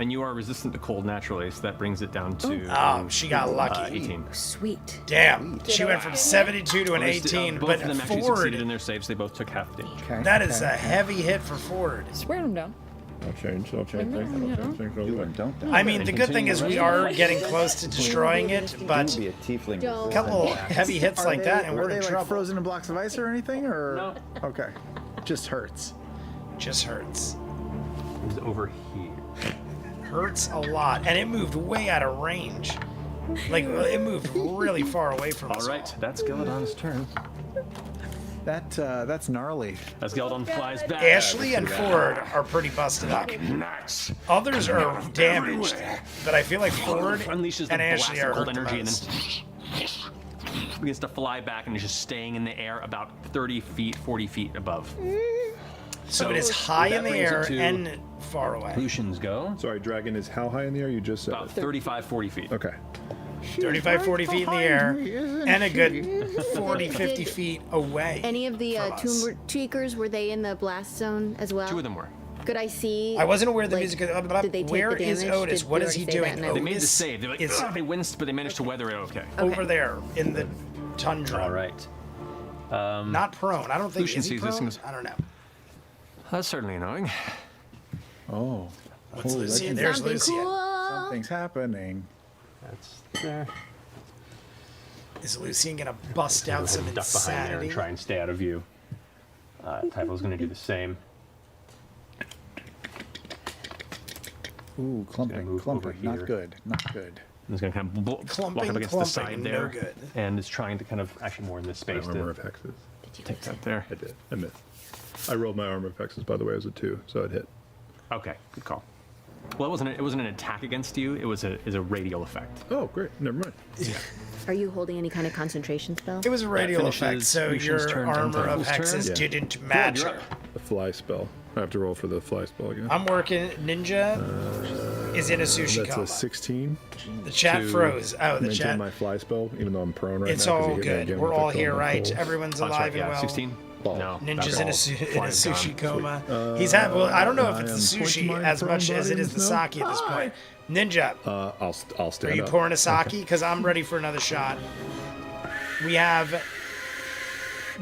And you are resistant to cold naturally, so that brings it down to Oh, she got lucky. 18. Sweet. Damn. She went from 72 to an 18, both but of them actually Ford, succeeded in their saves. They both took half the damage. that is a heavy hit for Ford. Swear them down. I'll change things. Do and don't die. I mean, the good thing is we are getting close to destroying it, but Be a tiefling. a couple heavy hits like that and Were we're they in like trouble. frozen in blocks of ice or anything? Or No. Okay, just hurts. Just hurts. It's over here. Hurts a lot. And it moved way out of range. Like, it moved really far away from us. All right, that's Geladon's turn. That's gnarly. As Geladon flies back. Ashley and Ford are pretty busted up. Nice. Others are damaged, but I feel like Ford unleashes the and Ashley blast are of cold hurt the energy and most. then begins to fly back and is just staying in the air about 30 feet, 40 feet above. So it is high that in the brings it air to and far away. Lucian's go. Sorry, dragon is how high in the air? You just said About it. 35, 40 feet. Okay. 35, 40 feet in the air and a good 40, 50 feet away. Any of the from us. Tomb Tweakers, were they in the blast zone as well? 2 of them were. Could I see? I wasn't aware of the like, music. did they take Where the is damage? Otis? Did What we is he already say doing? that? No. They made the Otis save. They're like, is "Ugh," they winced, but they managed to weather it okay. over there in the tundra. All right. Not prone. I don't think Lucian is he sees this prone? and goes, I don't know. That's certainly annoying. Oh. What's Lucian? There's Something Lucian. cool. Something's happening. That's there. Is Lucian gonna bust out some Duck behind there insanity? and try and stay out of view. Typho's going to do the same. Ooh, clumping, move clumping. over here. Not good, not good. He's going to kind of walk Clumping, up against the side clumping, there, no good. and is trying to kind of actually more in this My space armor to of hexes. take that there. I did. I missed. I rolled my armor of hexes, by the way, as a 2, so it hit. Okay, good call. Well, it wasn't an attack against you. It was a radial effect. Oh, great. Never mind. Are you holding any kind of concentration spell? It was a radial finishes effect, so Lucian's your turn, armor of Typho's turn. hexes Yeah. didn't match you're her. up. The fly spell. I have to roll for the fly spell again. I'm working. Ninja is in a sushi That's coma. a 16. The chat to froze. Oh, the maintain chat. my fly spell, even though I'm prone right It's now. 'cause all you hit me good. again We're with the all here, coma right? cold. Everyone's Oh, that's alive right, yeah, and well. 16? Ball. No. Ninja's in a, Okay. in a Flying sushi gone. coma. He's had. Well, I don't know if I it's am the sushi pointing my as much prone as it body is in the snow. sake at this point. Ninja, I'll are stand you up. pouring a sake? Because I'm ready for another shot. We have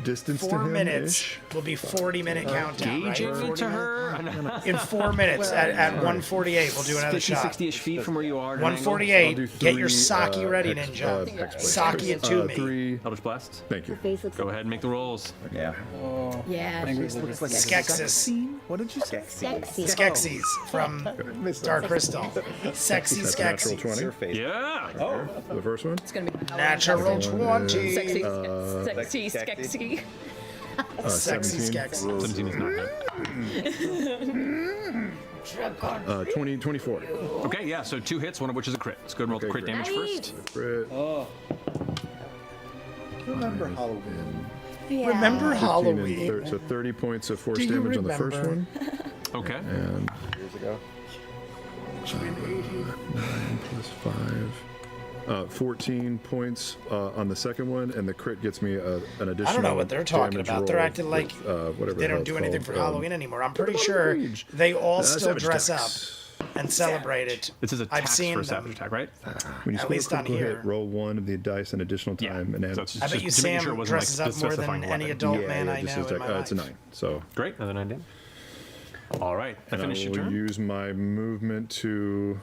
Distance 4 to him minutes. ish. Will be 40-minute countdown, right? Gauging 40 to minutes. her. In 4 minutes at 1:48, we'll do another 50, shot. 60-ish feet from where you are. at an angle. 1:48. I'll do Get your 3, sake ready, hex- Ninja. hex blades. Sake it to me. 3. Eldritch Blast. Thank you. Face looks Go ahead and make the rolls. Yeah. Yeah. Looks like a Skeksis. sex scene? What did you say? sexy. Skeksis from Dark Crystal. Sexy That's a natural Skeksis. 20. Your face. Yeah. Oh. The first one. It's gonna be Natural 20. sexy, sexy, sexy. Sexy 17. Skeksis. 17 is not good. 24. Okay, yeah, so 2 hits, one of which is a crit. Let's go and roll the Okay, crit great. damage first. Crit. Remember Halloween? Remember 15 and Halloween? so 30 points of force Do you damage on the first remember? one. Okay. And Years ago. 9 plus 5. 14 points on the second one, and the crit gets me an additional. I don't know what they're talking damage about. They're roll acting like with, whatever they the hell don't do it's anything for called. Halloween anymore. I'm pretty about sure rage? they all still Savage dress attacks. up and celebrate it. This is a I've tax seen for a them. savage attack, right? When you At score a least on critical here. hit, roll 1 of the dice an additional Yeah. time and add. So it's I bet you just to make Sam sure it wasn't, like, dresses up more than specifying any weapon. adult yeah, man yeah, I just know as in like, my it's a life. 9. So Great, another 9 damage. All right, that and I finished your will turn. use my movement to.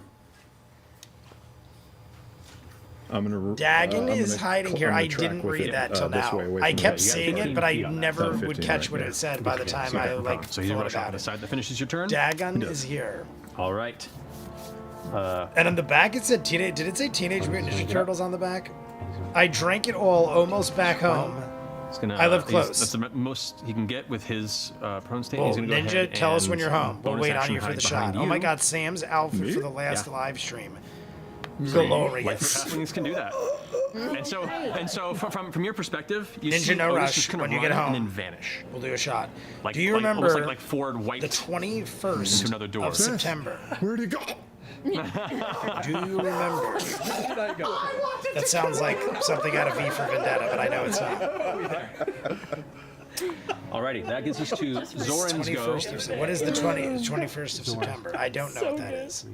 I'm gonna. Dagon I'm is gonna hiding here. I'm gonna I track didn't with read it, that till this now. way, away I from kept the- seeing 15 it, but I feet on it. never 15, would catch right, what yeah. it said by the time I like So he's a thought rush off about the it. side. That finishes your turn. Dagon is here. All right. And on the back it said teenage. Did it say Teenage Mutant Ninja Turtles on the back? I drank it all almost back home. He's gonna. I live close. That's the most he can get with his prone state. Whoa, He's gonna go Ninja, ahead tell us when and you're home. We'll bonus wait on action you for hide the shot. behind Oh my you. God, Sam's outfit Me? for the last Yeah. live stream. Like Glorious. halflings can do that. And so from your perspective, you Ninja see no Otis rush just kind of when you get run home. and then vanish. We'll do a shot. Like, Do you like, remember almost like Ford White the 21st into another door? of September? Where'd he go? Do you remember? That sounds like something out of V for Vendetta, but I know it's not. Alrighty, that gets us to Zoran's go. 21st of September. What is the 21st of September? I don't know what that is.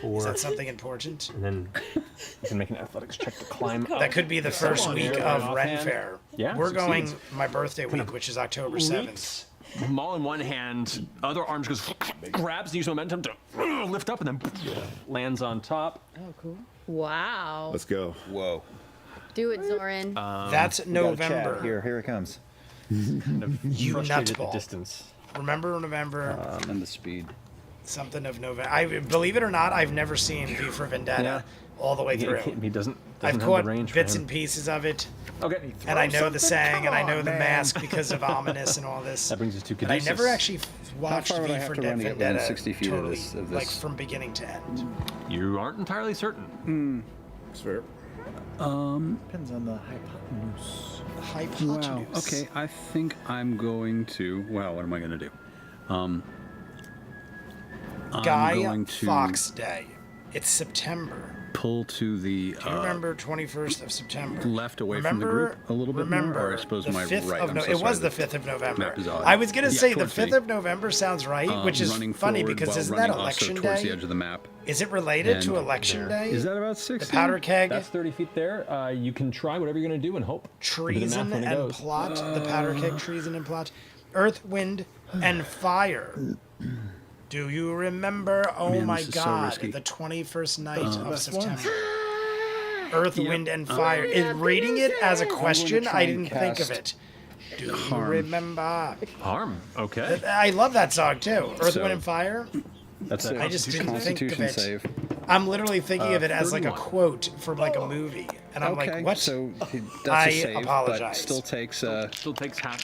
Is that something important? And then you can make an athletics check to climb up. That could be the first week of Ren Fair. Yeah, We're going succeeds. my birthday week, which is October 7th. Leaps, maul in one hand, other arm just goes, grabs, use momentum to lift up, and then lands on top. Oh, cool. Wow. Let's go. Whoa. Do it, Zoran. That's We got a chat. November. Here it comes. You Frustrated at the nutball. distance. Remember November, And the speed. something of November. I believe it or not, I've never seen V for Vendetta all the way through. He doesn't I've have caught the range for bits him. and pieces of it, Okay, and I know the sang, and I know on, the man. mask because of Ominous and all this. that brings us to But I never Caduceus. actually watched far would I V have for to run to get within Vendetta 60 feet of totally, this- of like this? from beginning to end. You aren't entirely certain. It's fair. Depends on the hypotenuse. Hypotenuse. Wow. Okay, I think I'm going to. Well, what am I going to do? I'm Guy going to Fawkes Day. It's September. pull to the Do you remember 21st of September? left away from the group a little bit more, remember or I suppose the my 5th right. Of I'm no- so it sorry, was the the 5th of November. map is odd. I was going to Yeah, say the towards 5th me. of November sounds right, which is running funny forward because while isn't that running also Election towards Day? the edge of the map. Is it related to And Election Day? Is that about 60? the powder keg? That's 30 feet there. You can try whatever you're going to do and hope. Do the math Treason when it and goes. plot. The powder keg, treason and plot. Earth, wind, and fire. Do you remember? Oh Man, my this is so God! risky. the 21st night of September. Earth, wind, and fire. Reading it as a question, try I and didn't think of cast it. Do you Harm. remember? Harm. Okay. I love that song too. Earth, So- wind, and fire. That's a I just didn't think of Constitution it. save. I'm literally thinking of it as like a 31. quote from like a movie, and I'm Okay, like, what? so that's I a save, but apologize. still takes. Still takes half.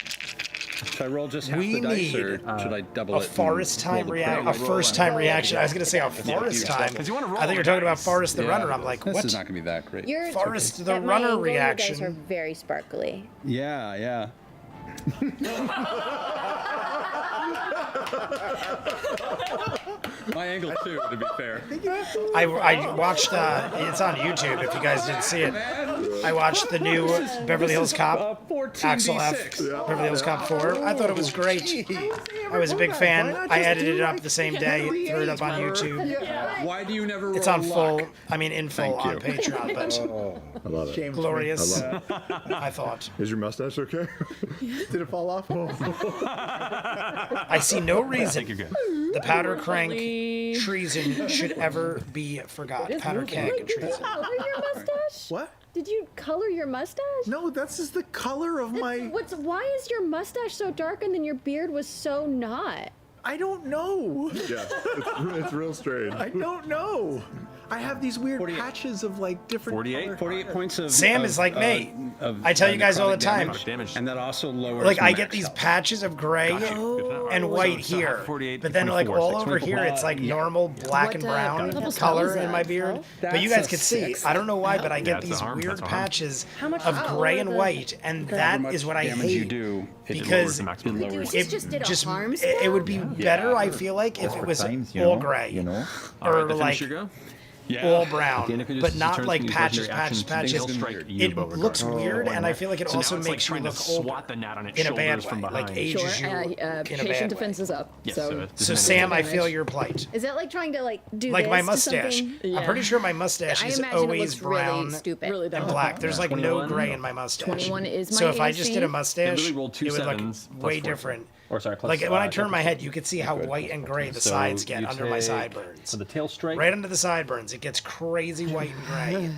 Should I roll just half We the dice, or need, should I double a it? and forest time roll the reaction, crit? a first time reaction. I was gonna say a forest time. Because you wanna roll I think you're the talking about dice. Forrest the Yeah. Runner. I'm like, This what? is not gonna be that great. Your Forrest the at my Runner angle, your dice are reaction. very sparkly. Yeah, yeah. My angle too, to be fair. I watched. It's on YouTube. If you guys didn't see it, I watched the new Beverly Hills Cop. 14d6. Axel F. Beverly Hills Cop 4. I thought it was great. I was a big fan. I edited it up the same day, threw it up on YouTube. Why do you never roll It's on full. luck? I mean, in full Thank on you. Patreon, but I love it. James, glorious. I I thought. Is your mustache okay? did it fall off? I see no reason You're good. the powder crank treason should ever be forgot. Powder keg treason. Color your mustache? What? Did you color your mustache? No, that's just the color of my. Why is your mustache so dark and then your beard was so not? I don't know. Yeah, it's real strange. I don't know. I have these weird 48. patches of like different. 48? color- 48 points of. Sam is like me. I tell you guys all the time. Damage. And that also lowers. Like I max get these health. patches of gray Good to know. and white So here, 48, but then like 24, all six, over 24. here it's like normal black and brown level color spell is in my that? beard. But you That's guys a can see. six. I don't know why, but I get it's a these harm, weird that's a harm. patches much of power gray and the- white, and However that much is what I damage hate. you do, it because the maximum. it lowers. We just did a harm it would be spell? better, I feel like, if it was Times, you all know, gray You know? All right, or to like finish your go. all brown, Again, if it but just not returns like from your patches, legendary action, patches. they'll strike you, It Beauregard. looks weird, and I feel like it So also now it's like makes you trying to look older swat the gnat on its in a bad shoulders way, from like behind. ages Sure. you in a bad Patient way. defense is up. Yes, so So Sam, I feel your plight. Is that like trying to like do Like this my to mustache. something? I'm pretty sure my mustache I is imagine it always looks really brown stupid. Really dumb. and black. There's like no 21? gray in my mustache. 21 is So my if I just AC. did a They mustache, literally rolled two it would look sevens plus way 4. different. Or sorry, plus, Like when I turn plus my 4. head, you can see how white and gray the So sides get you under my take- sideburns. For the tail strike. Right under the sideburns, it gets crazy white and gray.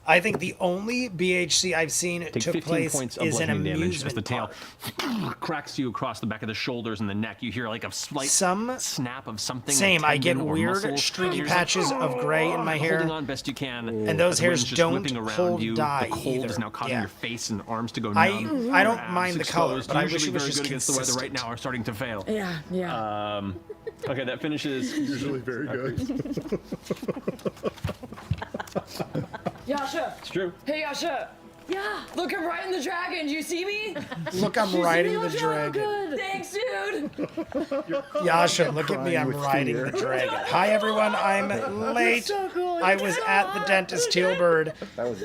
I think the only BHC I've seen Take took 15 place points of is an bludgeoning damage as amusement the tail park. cracks you across the back of the shoulders and the neck. You hear like a slight snap of something. Same, like I get tendon or weird muscle. streaky You're patches just like, of gray in my hair. Holding on best you can. And those as the hairs wind's just don't whipping around hold you. dye The cold either. is now causing Yeah. your face and arms to go I numb. don't Abs mind the color, exposed. but I wish Usually it was very just good against the weather right consistent. now are starting to fail. Yeah. Okay, that finishes. Usually very good. Yasha. It's true. Hey, Yasha. Yeah. Look, I'm riding the dragon. Do you see me? Look, I'm riding the dragon. Thanks, dude. Yasha, look at me, Crying I'm with riding fear. the dragon. Hi everyone, I'm late. I was at the dentist, Tealbird.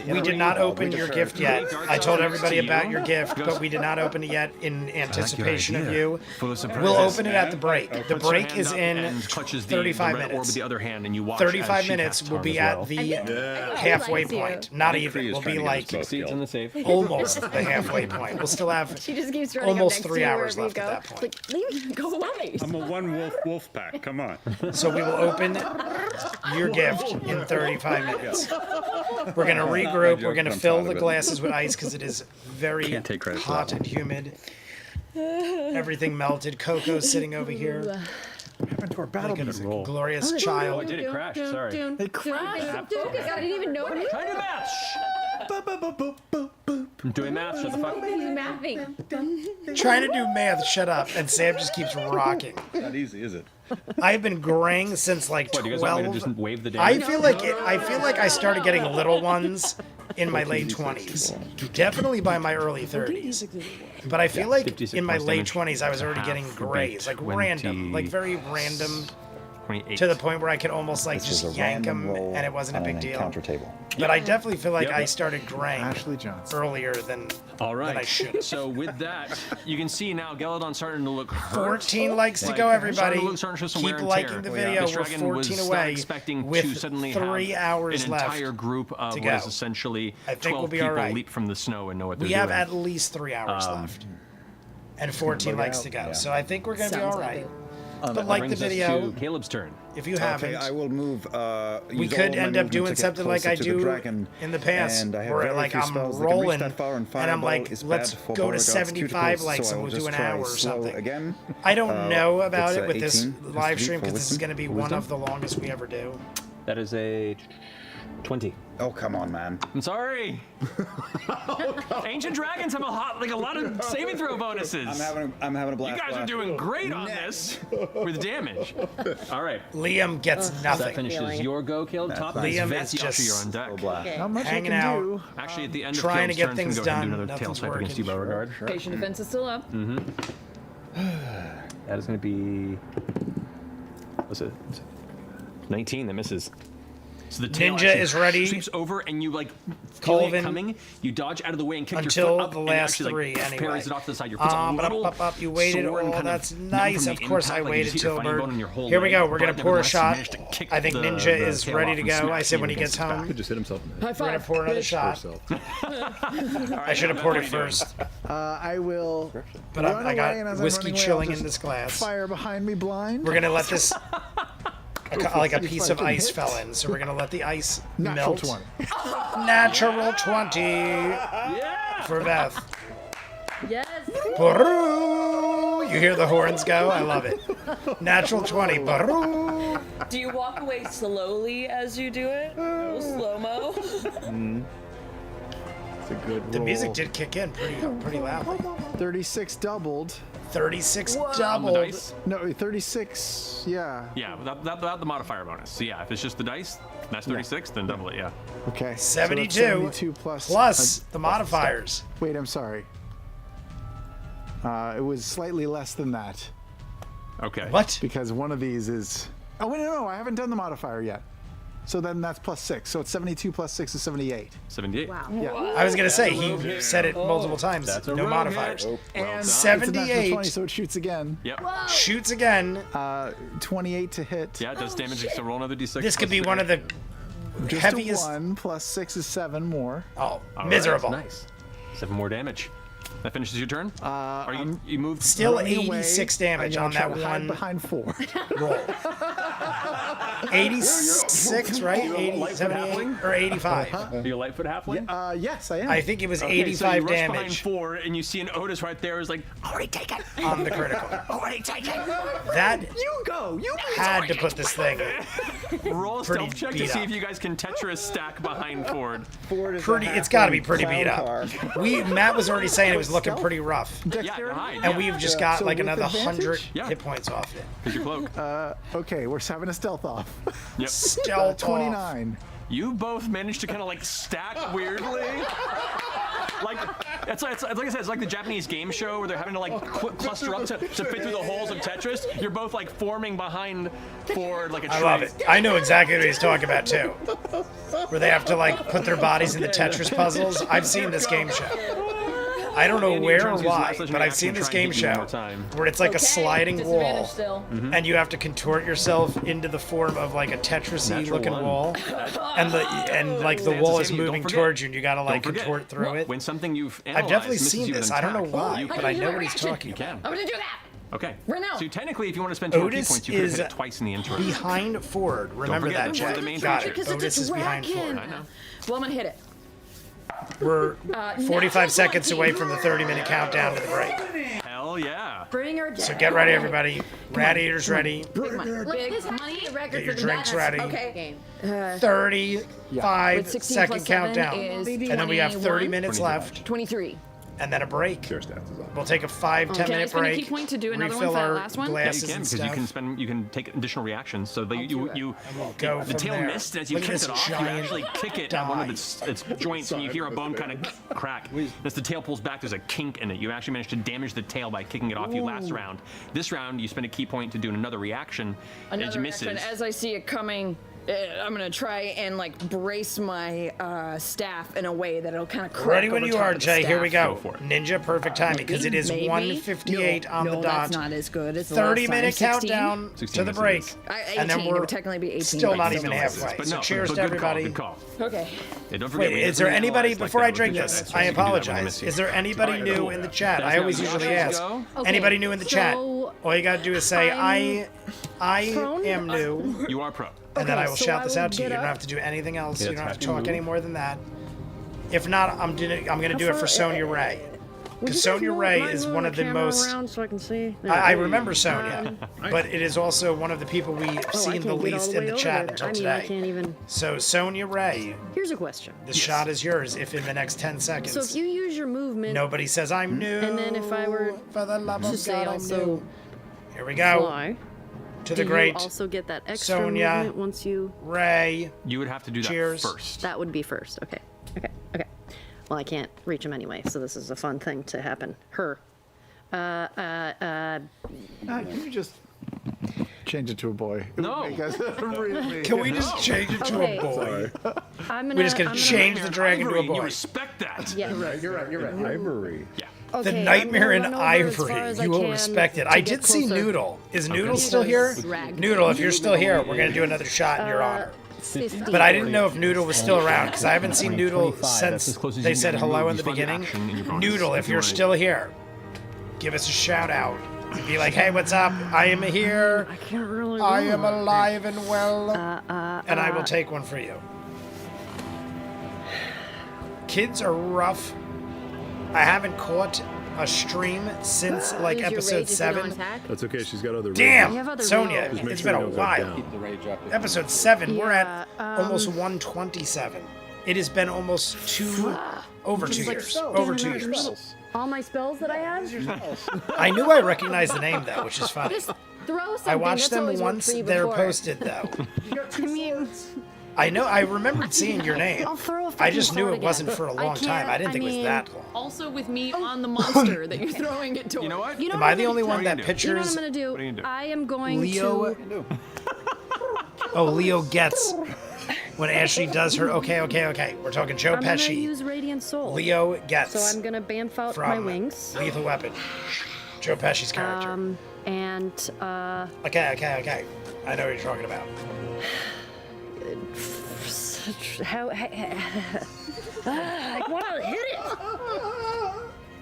We did not open your gift yet. I told everybody about your gift, but we did not open it yet in anticipation of you. We'll open it at the break. The break is in 35 minutes. The other hand and you watch 35 minutes will be at the halfway point. Not even, we'll be like seats in the safe. almost the halfway point. We'll still have She just keeps running almost up next 3 to you hours wherever you left at go. that point. It's like, leave me, go away. I'm a one wolf pack. Come on. So we will open your gift in 35 minutes. We're going to regroup. We're going to fill the glasses with ice because it is very Can't take credit for hot that and humid. Everything melted. Coco's sitting over here. Happened to our battle Like a music. glorious Oh, child. did it crash? Sorry. It crashed. Focus, I didn't even notice. Try to math. I'm doing math. Shut the fuck. He's mathing. Trying to do math, shut up. And Sam just keeps rocking. Not easy, is it? I've been graying since like What, do you guys want me to 12. just wave the day? I feel like I started getting little ones in my late 20s. Definitely by my early 30s. But I feel like 56 in my plus late damage. 20s I was already Half getting would be grays, like 20. random, like very random, 28. to the point where I could almost like This was just a yank random them roll and it wasn't a on big an deal. encounter table. But I definitely feel like Yep. I started graying Ashley Johnson. earlier than All than I right. should. So with that, you can see now Geladon starting to look hurt. 14 likes to Like, go, everybody. starting to show some Keep wear and liking tear. the video. This We're dragon 14 was away not expecting with to suddenly 3 have hours an left entire group of to what is go. essentially I think 12 we'll be people all right. leap from the snow and know what they're We have doing. at least 3 hours left. And 14 likes to go. Yeah. So I think we're going to be Sounds all like right. it. But That like the brings us video, to Caleb's turn. if you haven't, Okay, I will move. we use all could of my end up movement doing to get something like closer I to the do dragon, in the past, and I have where very like few I'm spells that can reach rolling, that far, and I'm fireball like, is let's bad for go to Beauregard's 75 cuticles, likes so and I we'll will do an just try hour or slow something. Again. I don't know about it's, it with this 18 live stream for because this is wisdom. going to be For one wisdom. of the longest we ever do. That is a 20. Oh, come on, man. I'm sorry. Ancient dragons have a lot of saving throw bonuses. I'm having a You blast. guys are doing great on this with damage. All right. Liam gets That nothing. finishes your go, Caleb. Top Liam Vance, is Yasha, just you're on deck. blast. Not much Hanging I can out. do. Actually, at the end Trying of to get Caleb's turn, things go ahead and do done. another tail Nothing's swipe against working. you, Beauregard. Patient defense is still up. That is going to be. What's it? 19. That misses. So the tail Ninja actually is ready. sweeps over, and you like feel it Colvin. coming. You dodge out of the way and kick your Until foot up, the and it last actually, three, like, anyway. parries it off to the side. Your foot's a little Up. You waited. sore and Oh, kind that's numb nice. from Of the course, impact, I like you waited just hit your funny Tilbert. bone in your whole Here we leg, go. We're gonna but pour a nevertheless, you shot. managed to kick I think the Ninja is tail ready off to and go. smack I said you when he against gets its back. home. Could just hit himself in the High head. We're gonna five. pour another bitch. shot. I should have poured it first, I will but run I away, and got as I'm whiskey running away, chilling I'll in just this glass. Fire behind me blind. We're gonna let this, like a see if piece I of can ice hit. fell in, so we're gonna let the ice Natural melt. 20. Natural 20 for Beth. Yes. Baroo! You hear the horns go? I love it. Natural 20. Baroo! Do you walk away slowly as you do it? Slow mo. It's a good roll. The music did kick in pretty loudly. 36 doubled. 36 On the doubled. dice? No, 36. Yeah. Yeah, without the modifier bonus. So yeah, if it's just the dice, that's 36, then double it, yeah. Okay. so that's 72 72 plus the modifiers. Wait, I'm sorry. It was slightly less than that Okay. What? because one of these is. Oh wait, no, I haven't done the modifier yet. So then that's plus 6. So it's 72 plus 6 is 78. 78. Wow. Yeah. I was gonna say he said it multiple times. That's a No rogue modifiers. hit. And done. it's a natural 78 20, so it shoots again. Yep. shoots again. 28 to hit. Yeah, it does damage. So roll another d6. This could plus be one of the Just heaviest. a 1 plus 6 is 7 more. Oh, All right, miserable. Nice. 7 more damage. That finishes your turn. Are you moved? Still Running away, 86 I'm damage gonna on try that to hide one behind 4. roll. 86, right? 80, 78, or 85. Are you a Lightfoot halfling? Yes, I am. I think it was Okay, 85 so you rush behind damage Ford, and you see an Otis right there who's like, already taken. on the critical. Already taken. That You go. You had to put this thing Roll a Pretty stealth check to beat see up. if you guys can Tetris stack behind Ford. pretty. It's got to be pretty beat up. Matt was already saying it was looking pretty rough, Yeah, behind. and yeah. we've just got So like with another 100 advantage? Yeah. hit points off it. Here's your cloak. Okay, we're having a stealth off. Yep. Stealth off. 29. You both managed to kind of like stack weirdly. Like it's like I said, it's like the Japanese game show where they're having to like cluster up to fit through the holes of Tetris. You're both like forming behind Ford like a tree. I love it. I know exactly what he's talking about too. Where they have to like put their bodies into Tetris puzzles. I've seen this game show. I don't know Andy, where you're or trying to use why, last but I've action seen to this try and game hit you one show more time. where it's like a sliding wall, Still. and you have to contort yourself into the form of like a Tetris-y Natural looking one. wall, and the Stanza wall is saving you. Don't moving forget. towards you, and you gotta like Don't forget, contort through it. When something you've I've analyzed definitely misses seen you with this. an I don't know attack, why, you but can I do know a what he's reaction. talking You about. can. I'm gonna do that. Okay. Right now. So technically, if you want to spend 2 key Otis points, you could is hit it twice in the interim. behind Ford. Remember forget that, this is Jack. the main Got feature. it. Because it's a Otis is behind dragon. Ford. I know. Well, I'm gonna hit it. We're 45 natural seconds 20. away from the 30-minute countdown to the break. Hell yeah. Bring her down. So get ready, everybody. Rat Eater's ready. Big money. Like, this Big has to money. be a record Get your for the drinks best ready. Okay. game. 35 With 16 second plus 7 countdown. is And then we have 30 21. minutes left, 23. and then a break. Your stats is on. We'll take a 5-10 Can I minute spend a break. key point to do another one refill for that our last one? Yeah, you glasses can and because stuff. you can take additional reactions. So do it. Go the from tail there. missed as you Look at kicked this it off. You giant actually kick it at one of die. its joints, and you hear a bone kind of crack. As the tail pulls back, there's a kink in it. You actually managed to damage the tail by kicking it off you last round. This round, you spend a key point to do another reaction. Another Edge misses. reaction. As I see it coming, I'm gonna try and like brace my staff in a way that it'll kind of crack Ready when over you top are, of the Jay. Here we staff. go. Go for it. Ninja, perfect timing because it is Maybe. 1:58 on no, the that's dot. not as good as the 30-minute last time. 16? countdown 16 to the misses. break. 18. And then It we're would technically be 18. still not but even still. halfway. But So no, cheers but to good everybody. Call, good call. Okay. Yeah, don't forget. Wait, we is there have to anybody, reanalyze, like, before that I drink with the this, dice, I so you can do that when you apologize. miss you. Is there anybody Alright, new cool. in the chat? That's I now always Josh usually has ask. to go. Okay, Anybody new in the chat? so All you gotta do is say, I'm I prone? am new, You are pro. and then Okay, I will so shout I this will out to you. get You don't up. have to do anything else. Yeah, You don't have to attack talk you. any more than that. If not, I'm gonna do it for Sonya Ray. Because Sonya Ray is one of the most. So I can see. I remember Sonya, but it is also one of the people we've seen the least in the chat until I today. can't even. So Sonya Ray, Here's a question. the shot is yours. If in the next 10 seconds So if you use your movement nobody says I'm new, And then if I were for the love to of say God, I'm also new. Here we go fly, to do the great you also get that extra Sonya movement once you? Ray. You would have to do that Cheers. first. That would be first. Okay. Okay. Okay. Well, I can't reach him anyway, so this is a fun thing to happen. Her. Can you just change it to a boy? It would No. make us really- Can we just change it to Okay. a boy? I'm gonna. We're just gonna change the dragon to a Ivory, you boy. respect that. Yeah. You're right. Ivory. Yeah. The Okay, Nightmare I'm in gonna run over as far Ivory. as I You will can respect it. to I get did see closer. Noodle. Is Noodle still here? Rag. Noodle, if you're still here, we're gonna do another shot in your honor. 50. But I didn't know if Noodle was still around because I haven't seen Noodle 25, that's since as close as they you can said get. hello You in the find your beginning. action and your bonus Noodle, if if you you're wanna- still here, give us a shout out. Be like, hey, what's up? I am here. I can't really. I do am it. alive and well. And I will take one for you. Kids are rough. I haven't caught a stream since like use your episode rage if you don't 7. attack. That's okay. She's got other. We have Damn, other Sonya, rages. Just make it's sure been a you don't go while. down. Keep the rage up. Episode 7, we're Yeah, at almost 127. It has been almost over 2 years. Over 2 years. All my spells that I have. I knew I recognized the name though, which is funny. Just throw something. I watched That's them always worked once for you they're before. posted though. I mean, I know I remembered seeing your name. I'll throw a I fucking just knew sword it wasn't again. for a I long time. can't- I didn't think it was mean, that long. Also with me on the monster that you're throwing it towards. You know what? You know Am what I I'm the gonna only do? one that you know You know what pictures I'm gonna do? What are you gonna do? I am going Leo? to. Oh, Leo gets when Ashley does her. Okay. We're talking Joe I'm gonna Pesci. use Radiant Soul. Leo gets So I'm gonna bamf out from my wings. Lethal Weapon. Joe Pesci's character. And Okay. I know what you're talking about. how I want to hit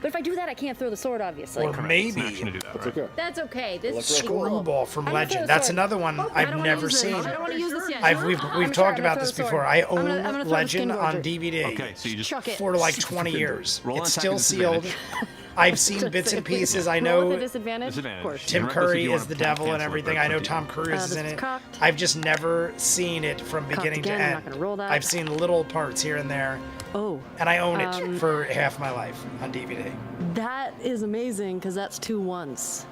it. But if I do that, I can't throw the sword, obviously. Or maybe It's an action to do that, right? Okay. That's okay. This is cool. Screwball from I'm gonna throw Legend. the That's sword. another one Oh, I I've don't wanna never use this. seen. I don't want to use this yet. We've I'm gonna talked try about to this throw the before. sword. I I'm own gonna throw the Legend skin on gorger. DVD Okay, so you just Chuck it. for like 20 years. Roll an It's attack still with sealed. disadvantage. I've seen bits and pieces. I Roll with know a disadvantage? Disadvantage. Of course. Tim Reckless if Curry you is wanna the devil and cancel it, everything. but I it's know up to you. Tom Cruise is this in is it. cocked. I've just never seen it from beginning to again, I'm end. not gonna roll that. I've seen little parts here and there, Oh, and I own it for half my life on DVD. that is amazing because that's 2 1s.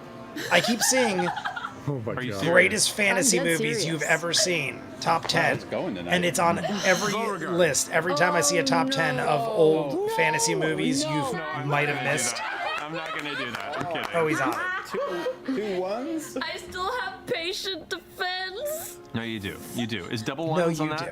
I keep seeing Oh my you god. serious? greatest fantasy dead movies serious. you've ever seen. Top 10. it's going tonight. And it's on every list. Every time I see a top 10 of old fantasy movies you might have missed. I'm not gonna do that. I'm kidding. Oh, he's on it. 2 ones? I still have patient defense. No, you do. You do. Is double No, ones on you that? do.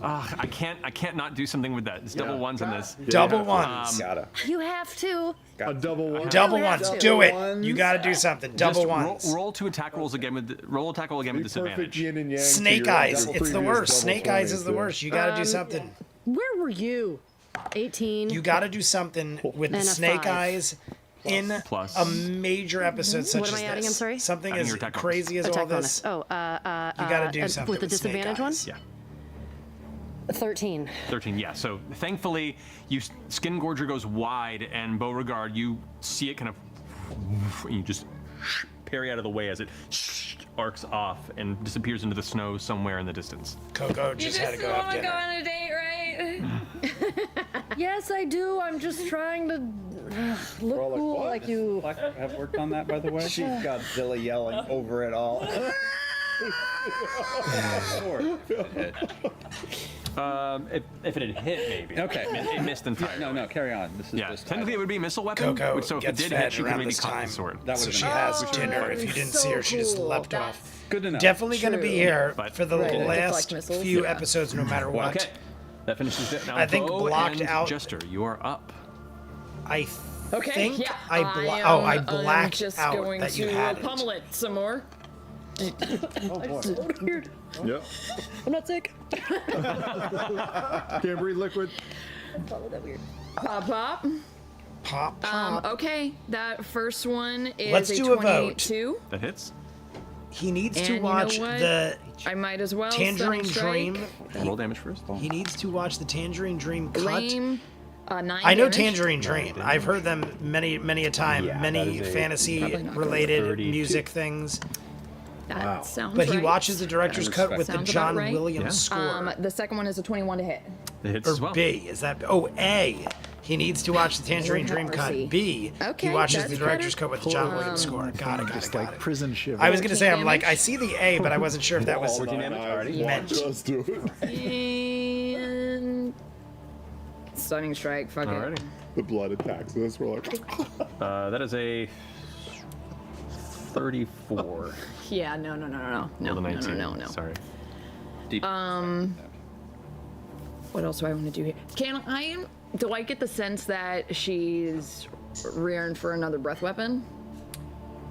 I can't not do something with that. It's double ones on this. Double ones. Gotta. You have to. A double one. Double have ones. to. Do it. Ones. You got to do something. Double Just ones. roll 2 attack rolls again with roll attack roll again with Perfect disadvantage. yin and yang. to Snake your eyes. double It's the previous worst. double Snake eyes is the 20s, worst. You got to do something. Where were you? 18. You got to do something with the And a snake 5. eyes in Plus. a major episode such What am as I adding? this. I'm sorry? Something Adding as your attack bonus. crazy as all Attack this. bonus. Oh, You got to do something with the snake disadvantage one? eyes. Yeah. 13. 13, yeah. So thankfully, Skin Gorger goes wide, and Beauregard, you see it kind of, and you just parry out of the way as it arcs off and disappears into the snow somewhere in the distance. Coco just had to go have dinner. on a date, right? Yes, I do. I'm just trying to look We're all cool what? like you. I have worked on that, by the way. She's got Zilla yelling over it all. Sword. If it had hit, maybe. Okay. It missed entirely. No, carry on. This is Yeah, just technically it would be a missile weapon. Coco so if it gets did fed hit, she could around maybe this cut time, the sword. That so would've she been has nice. dinner. If you didn't see her, she just leapt off. good to know. Definitely going to be here But- for the Right. last Deflect missiles. few Yeah. episodes, no matter what. Okay. That finishes it. Now I think Beau blocked and out- Jester, you are up. I Okay, think yeah. I I'm blacked just out going that you to had it. pummel it some more. Weird. Yep. I'm not sick. Can't breathe liquid. Pop, pop. Pop, pop. Okay, that first one is Let's a do a vote. 22. That hits. He needs And to you know watch what? the I might as well. Tangerine Stunning Dream. Strike. Roll damage first. He needs to watch the Tangerine Dream cut. Lame. 9 I know damage. Tangerine Dream. I've heard them many a time. Yeah, that many is a fantasy probably not related 32. music things. That sounds But he right. watches the director's cut with the Sounds John about right. Williams Yeah. score. The second one is a 21 to hit. It hits Or as well. B. Is that A? He needs to watch the Tangerine Lord Dream have cut. mercy. B. Okay, he watches that's the director's better. cut with the John Williams score. Got it. Just like prison shiver. I was gonna say, I'm like, damage. I see the A, but I wasn't sure if that was 14 damage already. meant. Just do it. And stunning strike. Fuck it. Alrighty. The blood attacks us. We're like, That is a 34. Yeah. No. Roll the 19. No. Sorry. Deep. What else do I want to do here? Do I get the sense that she's rearing for another breath weapon?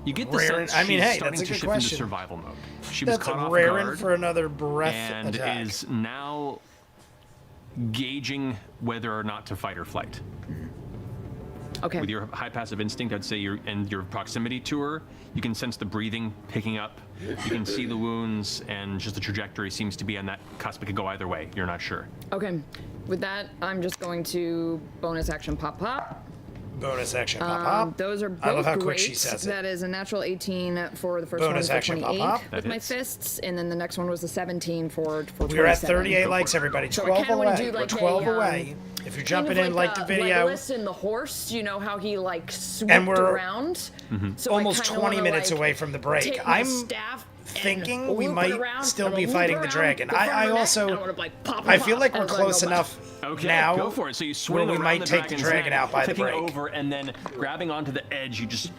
You get the Raring- sense I mean, she's hey, starting that's a to good shift question. into survival mode. She was That's caught a off raring guard for another breath and attack. is now gauging whether or not to fight or flight. Okay. With your high passive instinct, I'd say your proximity to her, you can sense the breathing picking up. You can see the wounds, and just the trajectory seems to be on that cusp. It could go either way. You're not sure. Okay. With that, I'm just going to bonus action pop pop. Bonus action pop pop. Those are both I love how great. quick she says it. That is a natural 18 for the first Bonus one, action for pop 28 pop. with That my hits. fists, and then the next one was a 17 for We're at 27. 38 likes, everybody. So I 12 kinda wanna away. do We're like 12 a, away. If you're kind jumping of in, like the video, Legolas and the horse, you know how he like swooped And we're around. So I almost kinda 20 wanna, minutes like, away from the break. take my I'm staff thinking and we loop might it around, still and be loop fighting the around, dragon. go for I the neck, also, and I wanna, like, pop, I pop, feel like pop, we're as I close go by. enough Okay, now go for it. So you swing where we around might the take the dragon's dragon neck, out by the flipping break. over, and then grabbing onto the edge, you just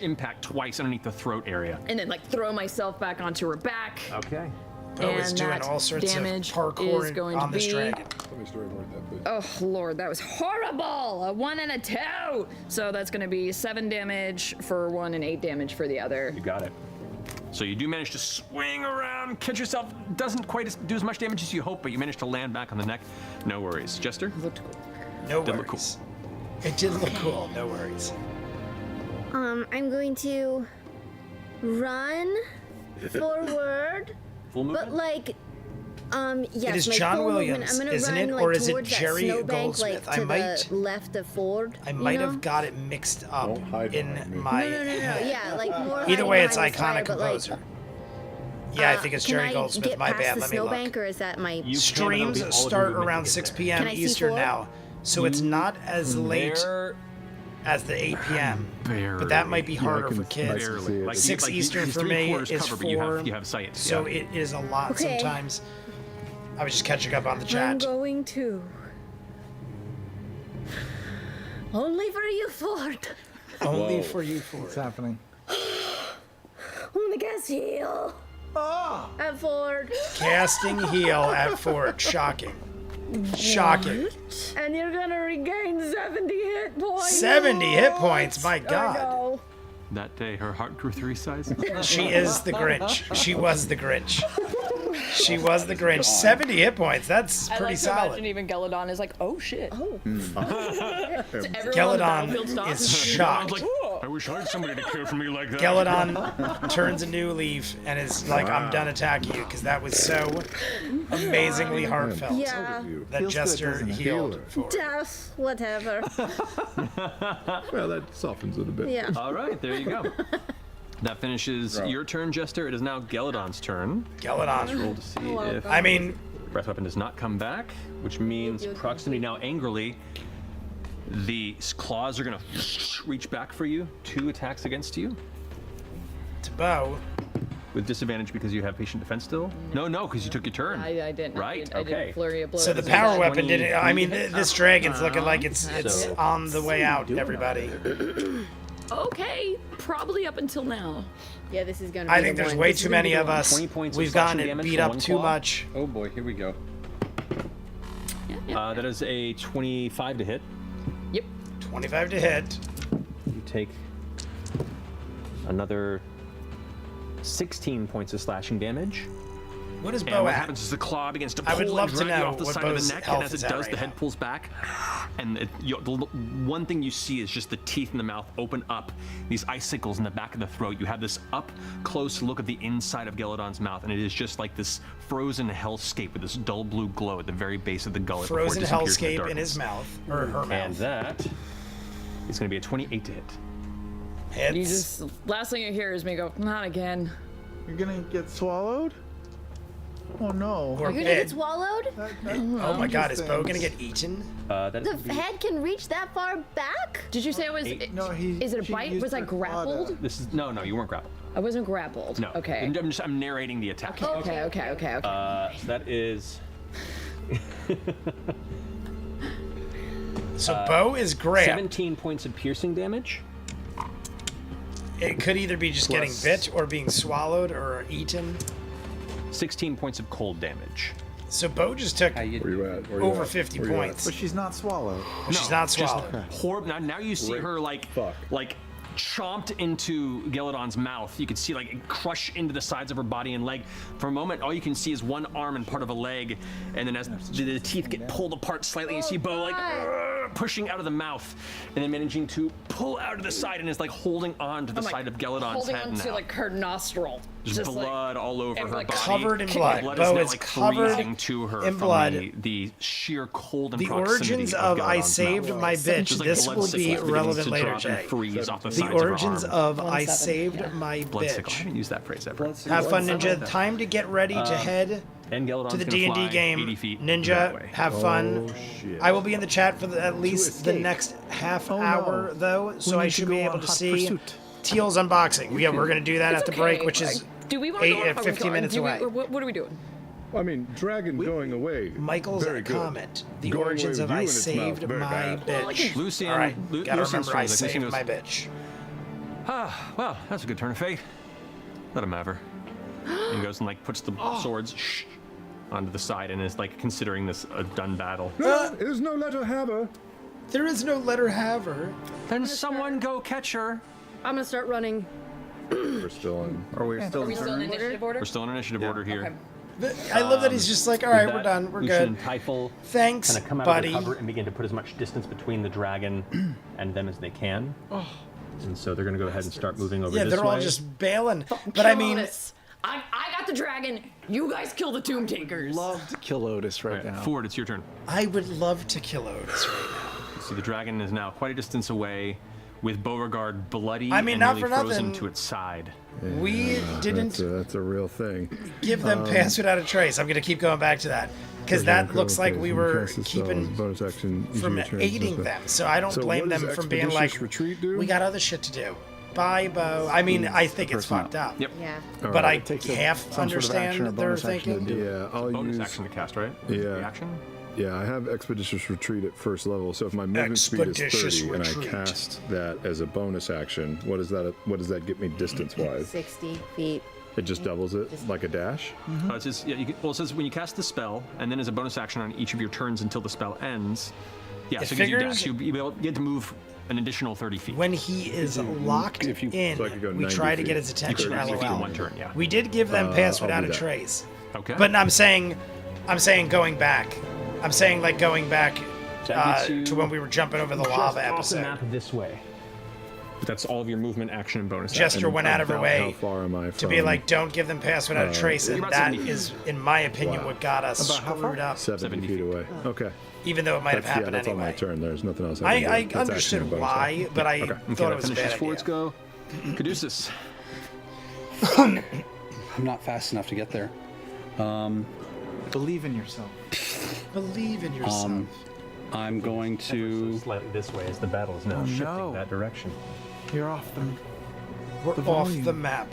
impact twice underneath the throat area. And then like throw myself back onto her back. Okay. Bo is and doing that all sorts of damage parkour is going on to this be dragon. let me storyboard that, please. Oh lord, that was horrible! A 1 and a 2! So that's gonna be 7 damage for one and 8 damage for the other. You got it. So you do manage to swing around, catch yourself. Doesn't quite do as much damage as you hope, but you manage to land back on the neck. No worries. Jester? Looked cool. No Did look worries. It did look cool. No worries. I'm going to run forward, Full movement? but like, yes, It is like John full movement. Williams, I'm gonna isn't run it? like Or is it towards that Jerry snowbank, Goldsmith? like I to might- the left of Ford. I might you know? have got it mixed up Don't hide in behind me. my No. head. Yeah, like more. Either hiding way, it's behind this fire, iconic but, like, composer. Yeah, I think it's can Jerry I Goldsmith. get My past bad. the Let me snowbank, look. or is that my? You Streams can, all of you start movement around to get 6 there. p.m. Can I see Eastern Ford? now, so it's not as late There, as the 8 p.m. But that might be Yeah, I harder can- for I kids. can see it. Like, 6 like Eastern you- for me 3/4 is cover, 4. but you have sight. So yeah. it is a lot Okay. sometimes. I was just catching up on the I'm chat. going to. Only for you, Ford. Only Whoa. for you, Ford. What's happening? I'm gonna guess heal. At Ford. Casting heal at Ford. Shocking. Shocking. And you're gonna regain 70 hit points. 70 hit points. My I God. know. That day, her heart grew 3 sizes. She is the Grinch. She was the Grinch. She was the Grinch. 70 hit points. That's I pretty like to imagine solid. even Geladon is like, oh shit. Oh. Everyone on the battlefield Geladon stops. is shocked. Like, I wish I had somebody to care for me like that. Geladon turns a new leaf and is like, I'm done attacking you, because that was so amazingly heartfelt Yeah. You. that Feels good, Jester doesn't it? healed Healer. Ford. Death, whatever. Well, that softens it a bit. Yeah. All right, there you go. That finishes your turn, Jester. It is now Geladon's turn. Geladon. Roll to see if I mean, breath weapon does not come back, which means proximity now angrily. The claws are gonna reach back for you. 2 attacks against you to Bo. with disadvantage because you have patient defense still. No, because you took your turn. I didn't. Right, I did okay. a flurry of blows. So the power weapon didn't. I mean, 23 this dragon's looking like it's So- on the way out, everybody. Okay, probably up until now. Yeah, this is gonna be I think the there's one. way This is too gonna many be the of one. us. 20 points of We've gotten slashing it damage beat for up one too claw. much. Oh boy, here we go. That is a 25 to hit. Yep. 25 to hit. You take another 16 points of slashing damage. What is And Bo what at? happens is the claw begins to I pull would love and to drag you know off the what side of Bo's the neck, and health as is it at does, right the head now. pulls back, and the one thing you see is just the teeth in the mouth open up, these icicles in the back of the throat. You have this up close look at the inside of Geladon's mouth, and it is just like this frozen hellscape with this dull blue glow at the very base of the gullet. before it Frozen disappears in the hellscape in his darkness. mouth, or her And mouth. that is going to be a 28 to hit. Hits. You just last thing you hear is me go, not again. You're gonna get swallowed? Oh no. Or You're gonna get bit. swallowed? Oh my God, is Bo Interesting. gonna get eaten? That is The gonna be- head can reach that far back? Did you say it was? No, Is it a she bite? used Was I her claw to- grappled? This is no, you weren't grappled. I wasn't grappled. No. Okay. I'm narrating the attack. Okay. So that is So Bo is grabbed. 17 points of piercing damage. It could either be just getting Plus- bit or being swallowed or eaten. 16 points of cold damage. So Bo just took Where you at? Where you over at? 50 Where you at? points. But she's not swallowed. But she's not swallowed. Horrible. Now you see Right. her like chomped into Geladon's mouth. You can see like it crush into the sides of her body and leg. For a moment, all you can see is one arm and part of a leg, and then as the teeth get pulled apart slightly, you see Bo like pushing out of the mouth, and then managing to pull out of the side, and is like holding on to the I'm, like, side of Geladon's holding head on to now. like her nostril. There's Just, like, blood all over and, her like, body. Covered in The blood. blood Bo is now is like covered freezing to her in from blood. the sheer cold and The proximity origins of I Geladon's Saved mouth. My Bitch. Just like This blood will sickles be beginning relevant to later drop and today. freeze off the The sides of her origins arm. of I 1-7, Saved yeah. My Blood sickle. I Bitch. haven't used that phrase ever. Have fun, Ninja. Time to get ready to head And Geladon's to the gonna D&D fly game. 80 feet that Ninja, way. have fun. Oh, shit. I will be in the chat for at least the escape. next half Oh, no. hour, though, so We I need to should go be able on to Hot see Pursuit. Teal's unboxing. Yeah, we're going to do that It's at the break, okay. which is Do we want to go? 15 minutes away. What are we doing? I mean, dragon going away. Michael's very good. comment. The Going away origins with of you I in its mouth, Saved very My bad. Bitch. Lucian, All right, gotta Lucian's remember I phrase, like, Lucian saved goes, my bitch. Well, that's a good turn of fate. Let him have her. And goes and like puts the swords onto the side and is like considering this a done battle. No, there's no let her have her. There is no let her have her. Then someone go catch her. I'm gonna start running. We're still in. Are we still Are we still in turn? initiative order? We're still in initiative order here. Okay. I love that he's just like, all right, we're done, we're Lucian good. and Typhel Thanks, kind of come out buddy. of the cover and begin to put as much distance between the dragon and them as they can. And so they're going to go ahead and start moving over Yeah, this they're all way. just bailing. But I mean, I got the dragon. You guys kill the Tomb Takers. Love to kill Otis right now. Ford, it's your turn. I would love to kill Otis right now. So the dragon is now quite a distance away, with Beauregard bloody I mean, and not nearly for frozen nothing. to its side. We didn't That's a real thing. give them pass without a trace. I'm going to keep going back to that. Because that looks like we were Cast the spell keeping as bonus action, use from your turn, aiding okay. them. So I don't So blame what does them from being like, Expeditious Retreat do? we got other shit to do. Bye, Bo. I mean, I think it's personnel. fucked up. Yep. Yeah. All But right. I takes a- half some sort of action or understand their bonus action to thinking. do. Yeah, I'll Bonus use. action to cast, right? Yeah. Reaction? Yeah, I have Expeditious Retreat at first level, so if my movement speed is Expeditious 30 and I Retreat. cast that as a bonus action, what does that get me distance-wise? 60 feet. It just doubles it, like a dash? It says, yeah, it says when you cast the spell, and then as a bonus action on each of your turns until the spell ends, yeah, It so it gives you figures- dash. You get to move an additional 30 feet. When he is locked if you- in, So I could go we 90 try to feet. get his attention. 30 feet in LOL. one turn, yeah. We did give them pass I'll without do a that. trace. Okay. But I'm saying going back. I'm saying like going back That gets you to when we were jumping over the just lava off the episode. map this way. But that's all of your movement, action, and bonus Jester action. went out of her How way far am I to be from like, don't give them pass without a trace, and You're about that 70 feet. is, in my opinion, Wow. what got us About how screwed up. 70 feet away? Okay. Even though it might have That's, happened that's on my anyway. turn. There's nothing else I I can do. That's action understood and bonus why, action. but I Okay. thought Okay, it that was a finishes bad Ford's idea. go. Caduceus. I'm not fast enough to get there. Believe in yourself. Believe in yourself. I'm going to. Slightly this way as the battle is now shifting that direction. You're off them. We're the off volume. the map.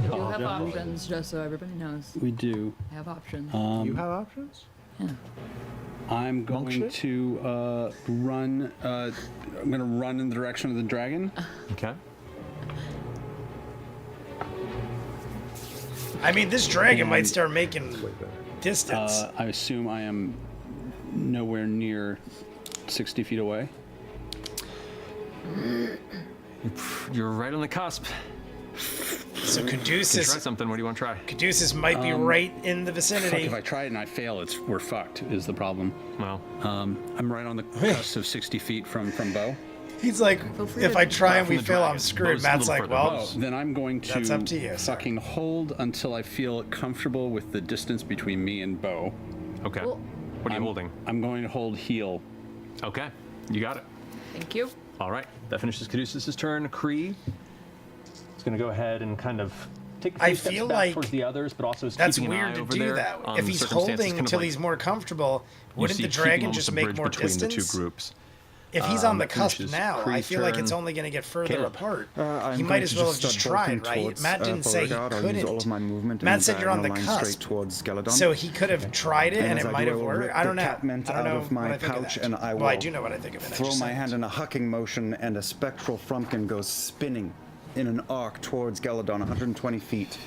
You do have options, just so everybody knows. We do. I have options. You have options? I'm going shit? to run. I'm going to run in the direction of the dragon. Okay. I mean, this dragon might And- start making distance. I assume I am nowhere near 60 feet away. You're right on the cusp. So Try Caduceus something. What do you want to try? Caduceus might be right in the Fuck, vicinity. if I try it and I fail, we're fucked. Is the problem? Well, I'm right on the cusp of 60 feet from Bo. He's like, free if to- I try and From we the fail, I'm dragon. screwed. Bo's a Matt's little like, further. well, Then I'm going to That's up to you, sir. fucking hold until I feel comfortable with the distance between me and Bo. okay. Well- What are you holding? I'm going to hold heal. Okay. You got it. Thank you. All right. That finishes Caduceus' turn. Kree is going to go ahead and kind of take a few I steps feel back like towards the others, but also is that's keeping an weird eye to over do there that. on If he's circumstances, holding kind of until like he's more comfortable, you wouldn't see the keeping dragon almost just a make bridge more between distance? the two groups. If he's on the that cusp finishes now, I Kree's feel like it's turn. only going to get further Caleb. apart. I'm He going might as to well just have just start bolting tried, right? towards, Matt didn't say he Beauregard. I'll use all of my couldn't. movement Matt in said you're on the diagonal line cusp. straight towards Galadon. So he could have tried it, and And as it I might do, have I will worked. rip I don't the know. catmint I don't out know of my what I think of pouch, that. and I Well, I will do know what I think of it. I throw just my said. hand in a hucking motion, and a spectral frumpkin goes spinning in an arc towards Galadon, 120 feet,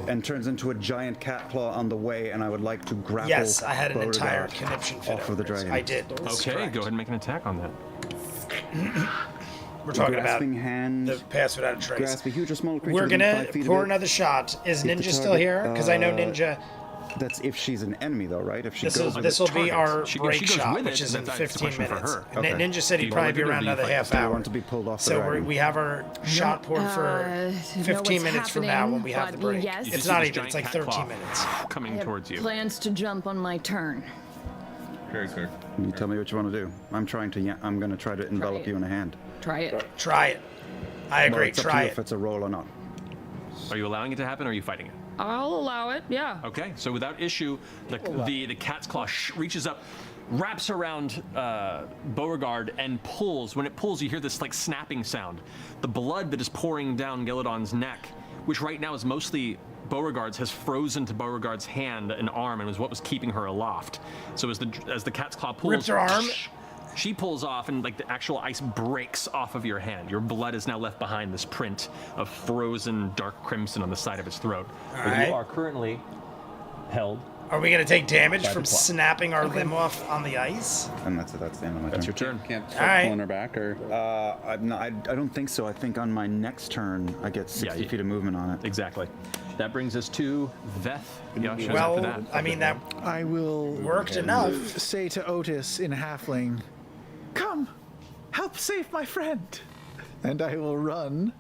and turns into a giant cat claw on the way. And I would like to grapple. Yes, I had an entire Beauregard conniption fit off of the over it. dragon. I did. This is Okay, correct. go ahead and make an attack on that. We're talking about Grasping hand. the pass without a trace. Grasp a huge or small creature We're within gonna 5 feet of pour it. another shot. Is If the Ninja still target, here? Because I know Ninja. That's if she's an enemy, though, right? If she This goes is with this will be target. our She break goes shot, with which it, is in that's a 15 question for minutes. her. And Okay. Ninja said Do he'd you probably want be it or around do you another fight? half Do you hour. want to be pulled off the So dragon? we have our shot poured for know 15 what's minutes from now when we have the happening, break. but yes. You It's see not this even. It's giant like cat 13 claw minutes. coming towards you. Plans to jump on my turn. Very clear. You tell me what you want to do. I'm going to try to envelop it. you in a hand. Try it. Try it. I Well, agree. it's up to Try you it. if it's a roll or not. Are you allowing it to happen or are you fighting it? I'll allow it. Yeah. Okay, so without issue, the cat's claw reaches up, wraps around Beauregard, and pulls. When it pulls, you hear this like snapping sound. The blood that is pouring down Galadon's neck, which right now is mostly Beauregard's, has frozen to Beauregard's hand and arm, and was what was keeping her aloft. So as the cat's claw pulls, Ripped her arm? she pulls off, and like the actual ice breaks off of your hand. Your blood is now left behind this print of frozen dark crimson on the side of its throat. But right. you are currently held Are we gonna take damage from snapping our limb off on the ice? And that's the end of my That's turn. your turn. Can't All start right. pulling her back or. I don't think so. I think on my next turn, I get 60 feet of movement on it. Exactly. That brings us to Veth. Yasha's Well, after that. I mean, that I will worked enough. say to Otis in halfling, "Come, help save my friend," and I will run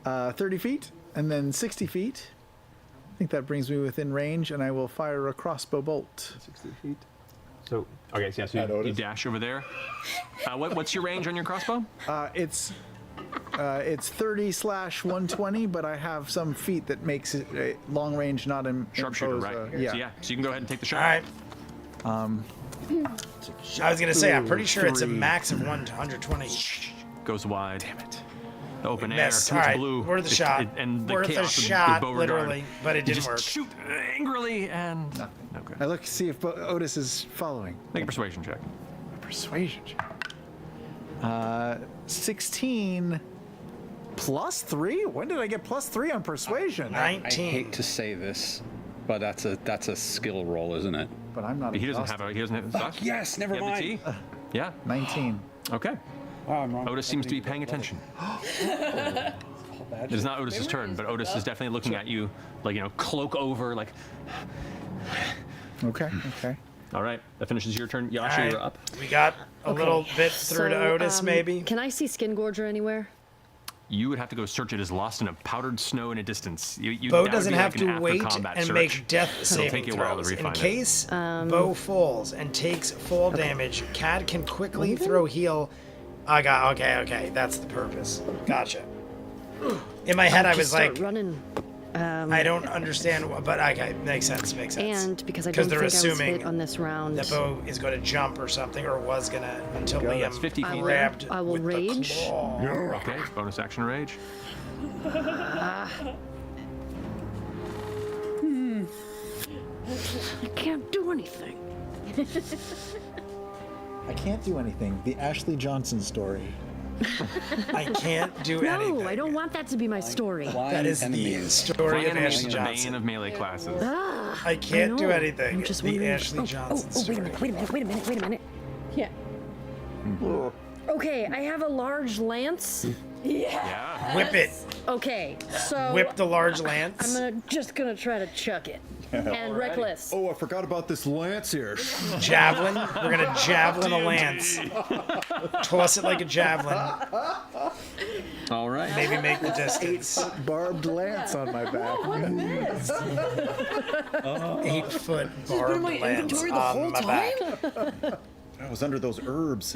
30 feet and then 60 feet. I think that brings me within range, and I will fire a crossbow bolt. 60 feet. So, okay, so, yeah, so you dash over there. What's your range on your crossbow? It's 30/120, but I have some feat that makes it long range, not Sharpshooter, impose, right? yeah. So, yeah, so you can go ahead and take the All shot. right. I was gonna say, I'm pretty sure it's a max of 120. Goes wide. Damn it. The open air, Miss. too All much right, blue. worth a shot. And the Worth a chaos with shot, Beauregard. literally, but it You didn't just work. shoot angrily and okay. I look to see if Otis is following. Make a persuasion check. Persuasion check. 16 plus 3? When did I get plus 3 on persuasion? I 19. hate to say this, but that's a skill roll, isn't it? But I'm not He doesn't exhausted. have a suck? Yes, never You have the mind. T? Yeah. 19. Okay. Oh, I'm wrong. Otis seems to be paying attention. It is not Otis's turn, but Otis is definitely looking at you, like, cloak over, like. Okay. All right, that finishes your turn. Yasha, All right. you're up. We got a little bit through to Otis, maybe. Can I see Skin Gorger anywhere? You would have to go search it as lost in a powdered snow in a distance. Bo that would doesn't be have like an to wait after-combat and search. make death It'll saving take you a while to throws. In refine it. case Bo falls and takes fall damage, Cad can quickly throw heal. Okay, that's the purpose. Gotcha. In my head, I was like, running. I don't understand, but okay, makes sense. And because I don't think they're I was assuming hit on this round, that Bo is going to jump or something, or was going to until That's Liam 50 feet. grabbed I will with rage. the claw. Okay, bonus action rage. I can't do anything. I can't do anything. The Ashley Johnson story. I can't do anything. No, I don't want that to be my story. That is the story of Enemy Ashley is the bane Johnson. of melee classes. I can't do know. anything. I'm just The wondering. Ashley Johnson story. Wait a minute. Yeah. Okay, I have a large lance. Yeah. Whip it. Okay, so Whip the large lance. I'm gonna try to chuck it. And reckless. Oh, I forgot about this lance here. Javelin. We're going to javelin a lance. Toss it like a javelin. All right. Maybe make the distance. Barbed lance on my back. 8 foot barbed lance on my back. I was under those herbs.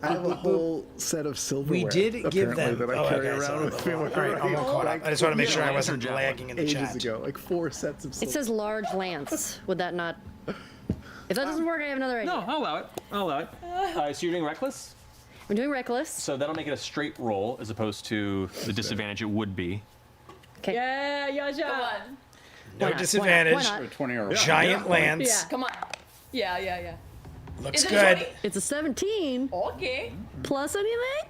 I have a whole set of silverware. We did give them. that I carry around with me. All right, I'm all caught up. I just want to make sure I wasn't javelin. lagging in the Ages chat. ago, like 4 sets of It silver. says large lance. Would that not? If that doesn't work, I have another idea. No, I'll allow it. So you're doing reckless? I'm doing reckless. So that'll make it a straight roll as opposed to the disadvantage it would be. Okay. Yeah, Yasha. Come on. No not? disadvantage. Why not? Or 20 or Giant lance. Yeah, come on. Yeah. Looks Is it good. 20? It's a 17 Okay. plus anything?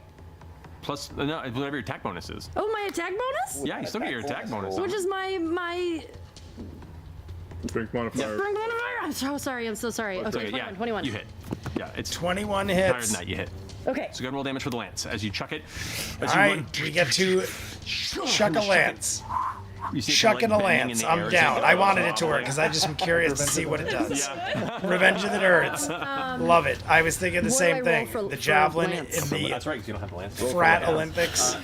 Plus, no, whatever your attack bonus is. Oh, my attack bonus? Yeah, you still get your attack bonus. Which is my Drink modifier. strength modifier? I'm so sorry. I'm so sorry. Okay, Okay, 21. yeah, 21. you hit. Yeah, it's 21 higher hits. than that, you hit. Okay. So go ahead and roll damage for the lance. As you chuck it, as All you right, run, we get to chuck a lance. you see it Chucking like a banging in lance. the I'm air. It's down. like, I wanted it to work because I just am curious to see what it does. Yeah. Revenge of the Nerds. Love it. I was thinking the What do I same roll thing. for- The for javelin lance? in the That's right, because you don't have the lance. frat Olympics.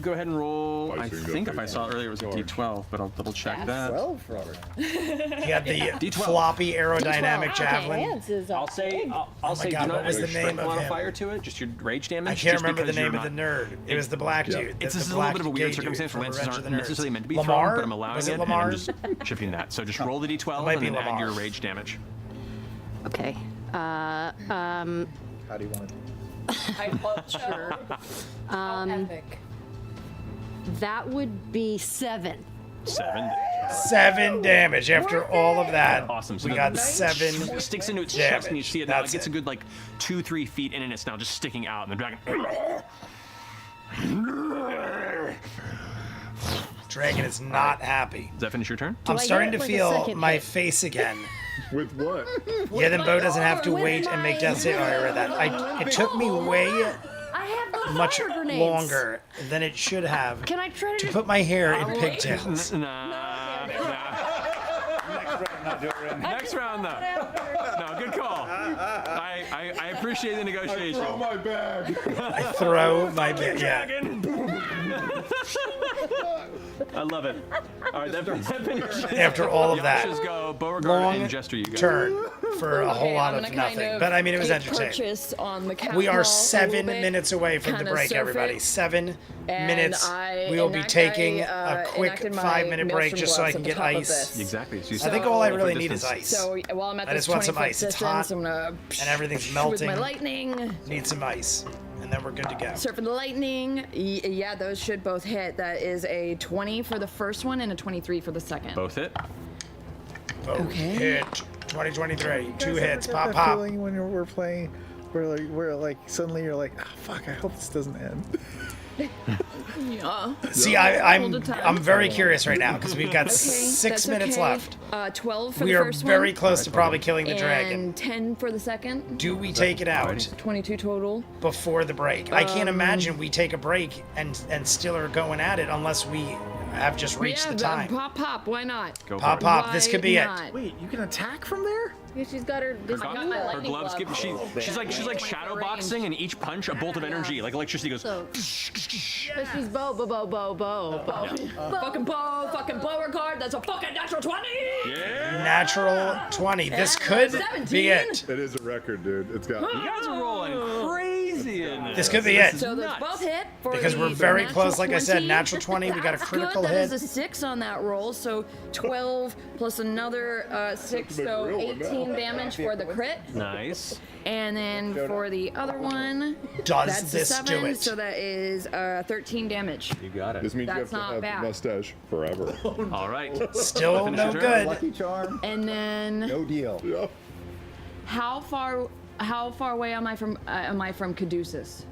Go ahead and roll. I so you can go think if I first. saw it earlier, it was a D12, but I'll double check that. 12, Robert. He had the D12. floppy aerodynamic D12. javelin. Okay, lance is I'll say, I'll say, God, do not what was add the your name strength of him? modifier to it, just your rage damage. I can't just remember the because name you're of the not- nerd. It was the black Yeah. dude. It's the just a little black bit of a gay weird dude circumstance from where lances Revenge of aren't the necessarily Nerds. meant to be Lamar? thrown, but I'm allowing Was it it, Lamar? and I'm just shifting that. So just roll the D12 might and be then add Lamar. your rage damage. Okay. How do you want to? I hope sure. Epic. That would be 7. 7. 7 damage after all of that. Awesome. So We the- got 7 Sticks into its damage. chest, and you see it now. It That's gets a it. good like 2-3 feet in, and it's now just sticking out. And the dragon Dragon is not happy. Does that finish your turn? I'm I starting get, to like, a feel second my hit? face again. With what? Yeah, then Bo doesn't have to With wait and make my- death save. Oh, I read that. It took me way I have the much fire grenades. longer than it should have Can I try to to just put my hair in pigtails. Nah. Next round, though. No, good call. I appreciate the negotiation. Throw my bag. I throw my bit. Yeah. I love it. All right, that finishes. After all of that, Yasha's go, Beauregard, long and Jester, you go. turn for a whole Okay, lot I'm of gonna kind nothing. of But I mean, it was take entertaining. purchase on the cat We are ball a 7 little bit, minutes away from the kinda break, surf everybody. it, 7 and minutes. I We will be enact- taking I, a quick enacted my 5-minute break Maelstrom just so I gloves can at the get top of ice. this. Exactly. So you I think all I for really need distance. is ice. So while I'm at I this just want 20 some foot ice. It's distance, hot, I'm gonna and everything's with melting. my lightning. Need some ice, and then we're good to go. Surfing the lightning. Yeah, those should both hit. That is a 20 for the first one and a 23 for the second. Both hit. Okay. Hit 2023. 2 hits. Pop, that pop. feeling when we're playing, where like suddenly you're like, oh, fuck, I hope this doesn't end. Yeah. See, All the time. I'm very curious right now because we've got Okay, 6 that's minutes okay. left. 12 for We the are first very one. close to probably killing the dragon. And 10 for the second. Do we take it out 22 total. before the break? I can't imagine we take a break and still are going at it unless we have just reached Yeah, the time. pop, pop. Why not? Go Pop, for it. pop. This could be it. not? Wait, you can attack from there? Yeah, she's got her. Her, got my her lightning gloves glove. give she's like shadow boxing, and each punch a bolt of energy, like electricity goes. So, but she's bow. Fucking Beauregard. That's a fucking natural 20. Natural 20. This could be 17. it. It is a record, dude. It's got. You guys are rolling crazy in this. This could be it. So those both hit for Because we're the very natural close, like I said, 20. natural 20, we got a That's critical good. hit. That is a 6 on that roll, so 12 plus another 6, Make a so real one now. 18 damage for the crit. Nice. And then for the other one, Does that's a this 7, do it? so that is 13 damage. You got it. This means That's you not have to have bad. the mustache forever. All right. Still Finish no your turn. good. Lucky charm. And then No deal. Yeah. how far away am I from Caduceus?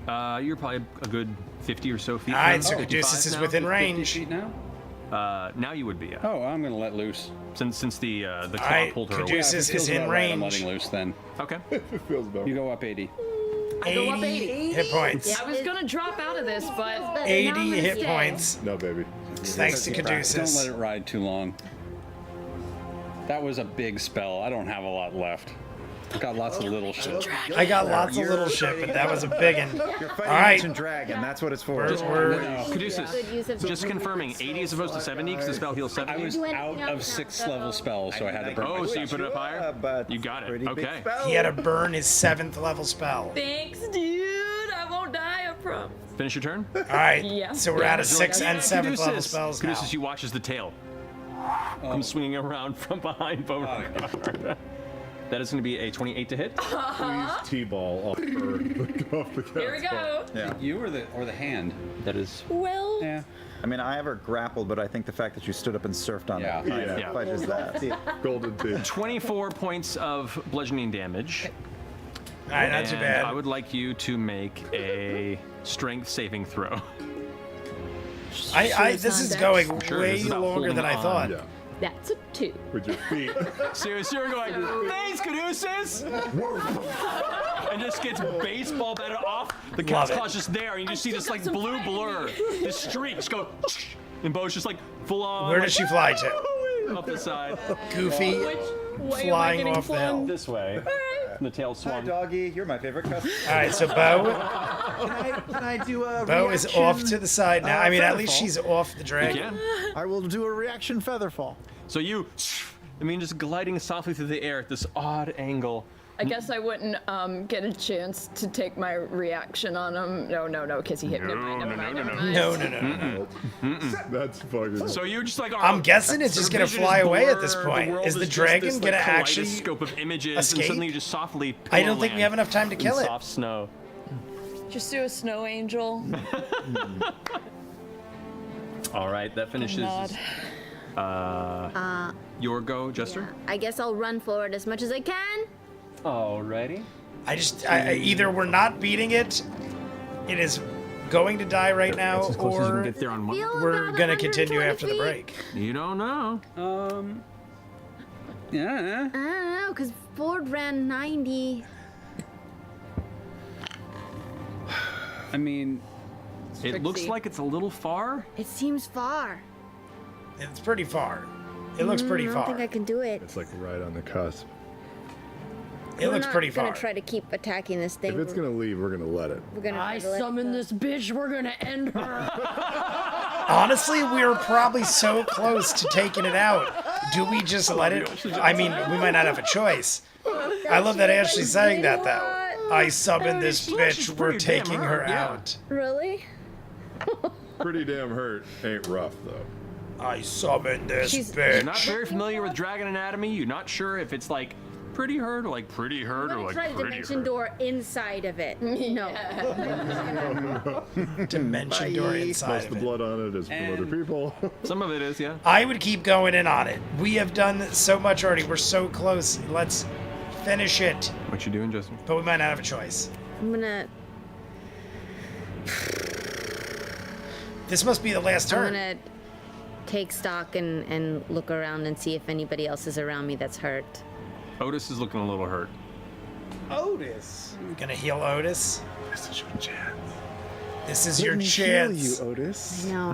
You're probably a good 50 or so feet. All right, from so 55 Caduceus is now. within 50 range. feet now? Now you would be. Yeah. Oh, I'm gonna let loose. Since the claw right, pulled her away. Caduceus If it is feels in about right, I'm range. letting loose then. Okay. It feels better. You go up 80. I go up 80 80. hit points. I was gonna drop out of this, but 80 now I'm gonna hit stay. points. No, baby. Thanks to Don't Caduceus. let it ride too long. That was a big spell. I don't have a lot left. I've got lots of little shit. I got lots of little shit, but that was a big one. You're fighting All right. ancient dragon. That's what it's for. We're Caduceus. good use of Just confirming, 80 as opposed to 70 because the spell heals I 70. was out of 6th level spells, so I had to burn Oh, my so you put it up higher? But You got it. pretty big Okay. spell. he had to burn his 7th level spell. Thanks, dude. I won't die, I promise. Finish your turn. All right, Yeah. so we're out of 6th and 7th level Caduceus. spells now. Caduceus, you watch as the tail comes swinging around from behind Beauregard. That is going to be a 28 to hit. Please T-ball off off the cat's Here we go. Yeah. You or the hand? That is. Well, Yeah. I mean, I have her grappled, but I think the fact that you stood up and surfed on Yeah. it kind of Yeah. fudges that. See, Golden T. 24 points of bludgeoning damage. All right, not too And bad. I would like you to make a strength saving throw. This is going Sure, way this is about longer holding than I on. thought. Yeah. that's a 2. With your feet. Seriously, you're going, thanks, Caduceus! And just gets baseball batted off. The cat's it. claw's just there, and you just see this like blue blur. This streak just go, and Bo's just like full on. Where like, does she fly to? Up the side. Goofy way am I flying getting off the hill. flung? This way. And the tail hi, swung. doggy. You're my favorite customer. All right, so Bo Can I do a Bo is reaction, off to the side now. I mean, at least Featherfall? she's off the You dragon. can. I will do a reaction featherfall. So you, just gliding softly through the air at this odd angle. I guess I wouldn't get a chance to take my reaction on him. No, because he hit me. Never mind. No. That's fucking. So you just like. I'm guessing it's just gonna fly away at this point. Is the just dragon this, gonna like, actually kaleidoscope of images, escape? and suddenly you just softly. I don't think we have enough time to kill it. Soft snow. Just do a snow angel. All right, that finishes. Nod. Your go, Jester. I guess I'll run forward as much as I can. Alrighty. I either we're not beating it, it is going to die right now, That's as close as you can or get there on one. Feel we're about gonna continue 120 after the feet. break? You don't know. Yeah. I don't know, because Ford ran 90. I mean, It looks like it's a little far. It seems far. It's pretty far. It looks pretty I don't far. think I can do it. It's like right on the cusp. It looks pretty We're not far. gonna try to keep attacking this thing. If it's gonna leave, we're gonna let it. We're gonna I try to let it summon go. this bitch. We're gonna end her. Honestly, we're probably so close to taking it out. Do we just let it? I mean, we might not have a choice. I love that Ashley's saying that, though. I summoned this bitch. We're taking her out. Really? Pretty damn hurt. Ain't rough though. I summoned this You're not bitch. very familiar with dragon anatomy. You're not sure if it's like pretty hurt or like pretty hurt I'm or gonna like try the pretty dimension hurt. door inside of it. No. Dimension door inside Most of of the it. blood on it is from other people. Some of it is, yeah. I would keep going in on it. We have done so much already. We're so close. Let's finish it. What you doing, Justin? But we might not have a choice. I'm gonna. This must be the last I'm turn. gonna take stock and look around and see if anybody else is around me that's hurt. Otis is looking a little hurt. Otis. Gonna heal Otis. This is your chance. This is Let your me chance. heal you, Otis. No.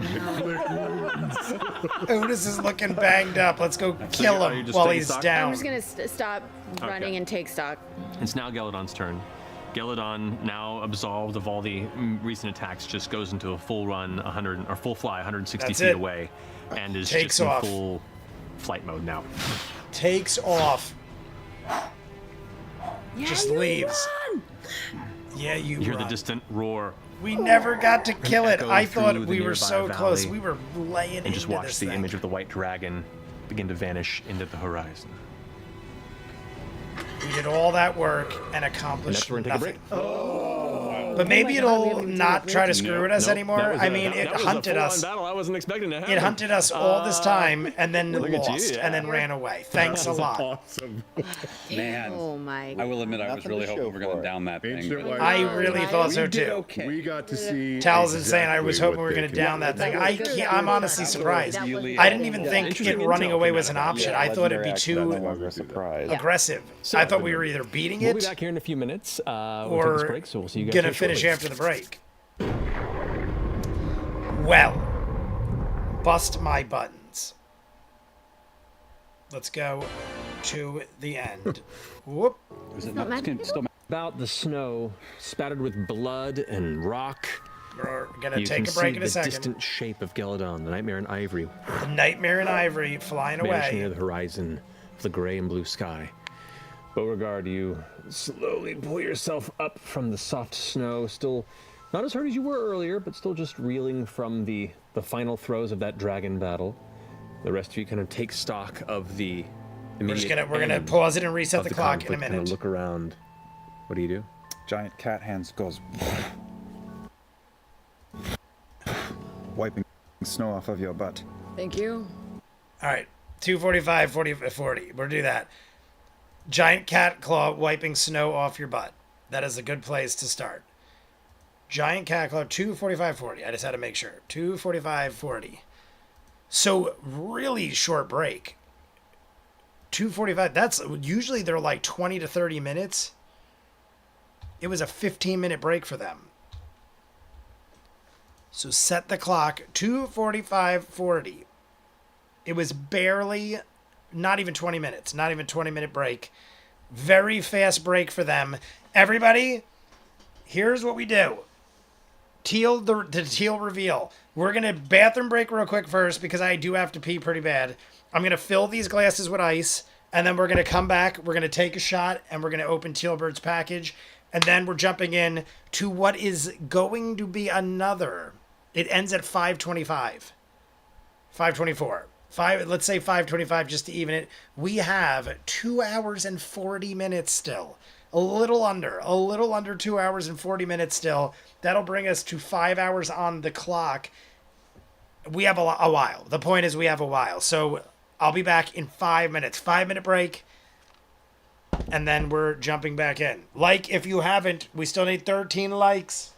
Otis is looking banged up. Let's go kill are you him just while taking he's stock? down. I'm just gonna stop running and take stock. It's now Geladon's turn. Geladon, now absolved of all the recent attacks, just goes into a full run, 100 or full fly, 160 That's feet it. away, and is Takes just in off. full flight mode now. Takes off. Just leaves. Run! Yeah, you You hear the run. distant roar, We never got to kill it. echo I thought through the we were nearby so close. valley, We were laying and into just watch this the thing. image of the white dragon begin to vanish into the horizon. We did all that work and And accomplished that's where we're gonna take a nothing. But maybe it'll not try to screw with us anymore. I mean, it hunted us. Battle I wasn't expecting to happen. It hunted us all this time and then Look at you, lost and then yeah. ran away. Thanks a lot. Awesome. man. Oh my. I will admit, I was Nothing really to hoping show we were going for to it. down that thing. Ancient but- light. I really thought so We did too. okay. We got to see. Tal's insane. I was exactly hoping we were what going they to down that thing. I'm honestly surprised. Really I didn't even think Interesting it running intel away came was out an of that. option. Yeah, I thought it'd legendary be action, no too longer a surprise. aggressive. I thought we were either beating We'll be it back here in a few minutes. We'll take this or break, so we'll see you guys gonna here finish shortly. after the break. Well, bust my buttons. Let's go to the end. Whoop. Was it not not, magic still About the snow, spattered with blood and rock, We're gonna you take can a break see in a the second. distant shape of Geladon, the Nightmare in Ivory, The Nightmare in Ivory flying vanishing near away. the horizon of the gray and blue sky. Beauregard, you slowly pull yourself up from the soft snow, still not as hurt as you were earlier, but still just reeling from the final throes of that dragon battle. The rest of you kind of take stock of the immediate We're gonna end pause it and reset of the clock in a conflict, kind of minute. look around. What do you do? Giant cat hands goes wiping snow off of your butt. Thank you. All right, 245, 40. We'll do that. Giant cat claw wiping snow off your butt. That is a good place to start. Giant cat claw, 245, 40. I just had to make sure. 245, 40. So really short break. 245. That's usually they're like 20 to 30 minutes. It was a 15-minute break for them. So set the clock 245, 40. It was barely, not even 20 minutes, not even 20-minute break. Very fast break for them. Everybody, here's what we do. The teal reveal. We're going to bathroom break real quick first because I do have to pee pretty bad. I'm going to fill these glasses with ice, and then we're going to come back. We're going to take a shot, and we're going to open Tealbird's package. And then we're jumping in to what is going to be another. It ends at 5:25. 5:24. Let's say 5:25 just to even it. We have 2 hours and 40 minutes still. A little under 2 hours and 40 minutes still. That'll bring us to 5 hours on the clock. We have a while. The point is we have a while. So I'll be back in 5 minutes. 5-minute break. And then we're jumping back in. Like if you haven't, we still need 13 likes.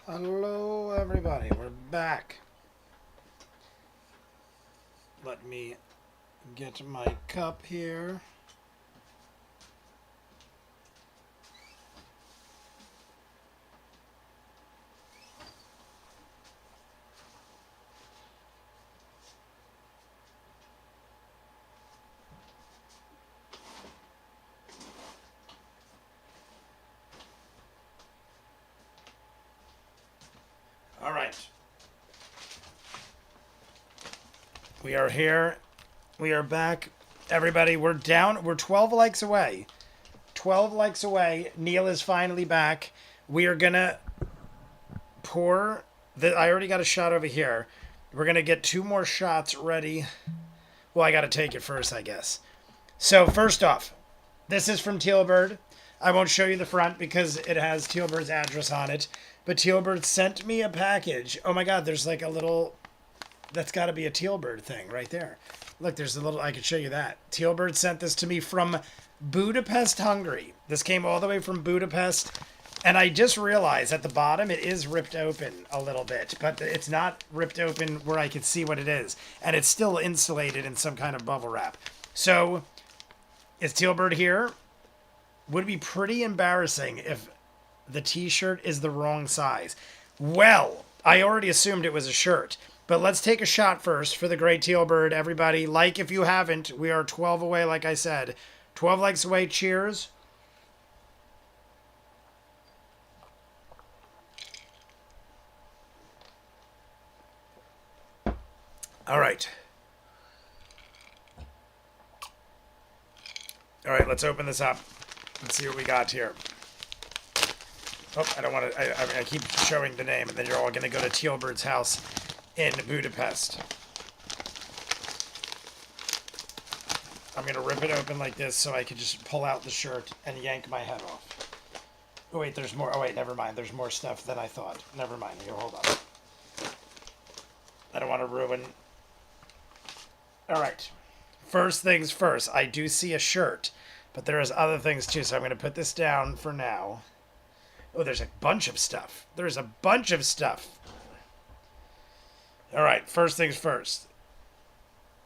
Hello, everybody. We're back. Let me get my cup here. All right. We are here. We are back. Everybody, we're down. We're 12 likes away. 12 likes away. Neil is finally back. We are going to pour. I already got a shot over here. We're going to get 2 more shots ready. Well, I got to take it first, I guess. So, first off, this is from Tealbird. I won't show you the front because it has Tealbird's address on it. But Tealbird sent me a package. Oh my god, there's like a little... That's got to be a Tealbird thing right there. Look, there's a little... I could show you that. Tealbird sent this to me from Budapest, Hungary. This came all the way from Budapest. And I just realized at the bottom it is ripped open a little bit. But it's not ripped open where I can see what it is. And it's still insulated in some kind of bubble wrap. So, is Tealbird here? Would be pretty embarrassing if the t-shirt is the wrong size. Well, I already assumed it was a shirt. But let's take a shot first for the great Tealbird. Everybody, like if you haven't. We are 12 away, like I said. 12 likes away. Cheers. All right. All right, let's open this up. Let's see what we got here. Oh, I don't want to... I keep showing the name, and then you're all going to go to Tealbird's house in Budapest. I'm going to rip it open like this so I can just pull out the shirt and yank my head off. Oh, wait, there's more. Oh, wait, never mind. There's more stuff than I thought. Never mind. Here, hold on. I don't want to ruin... All right. First things first. I do see a shirt, but there is other things too, so I'm going to put this down for now. Oh, there's a bunch of stuff. There's a bunch of stuff. All right, first things first.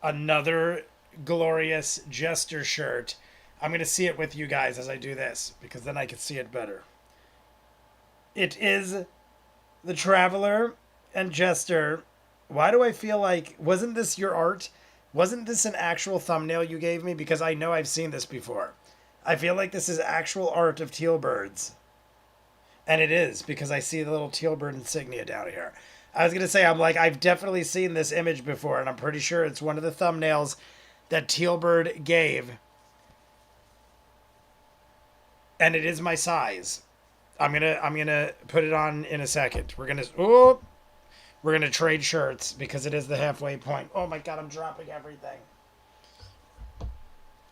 Another glorious Jester shirt. I'm going to see it with you guys as I do this, because then I can see it better. It is the Traveler and Jester. Why do I feel like... Wasn't this your art? Wasn't this an actual thumbnail you gave me? Because I know I've seen this before. I feel like this is actual art of Tealbird's. And it is, because I see the little Tealbird insignia down here. I was going to say, I've definitely seen this image before, and I'm pretty sure it's one of the thumbnails that Tealbird gave. And it is my size. I'm gonna put it on in a second. We're gonna trade shirts because it is the halfway point. Oh my god, I'm dropping everything.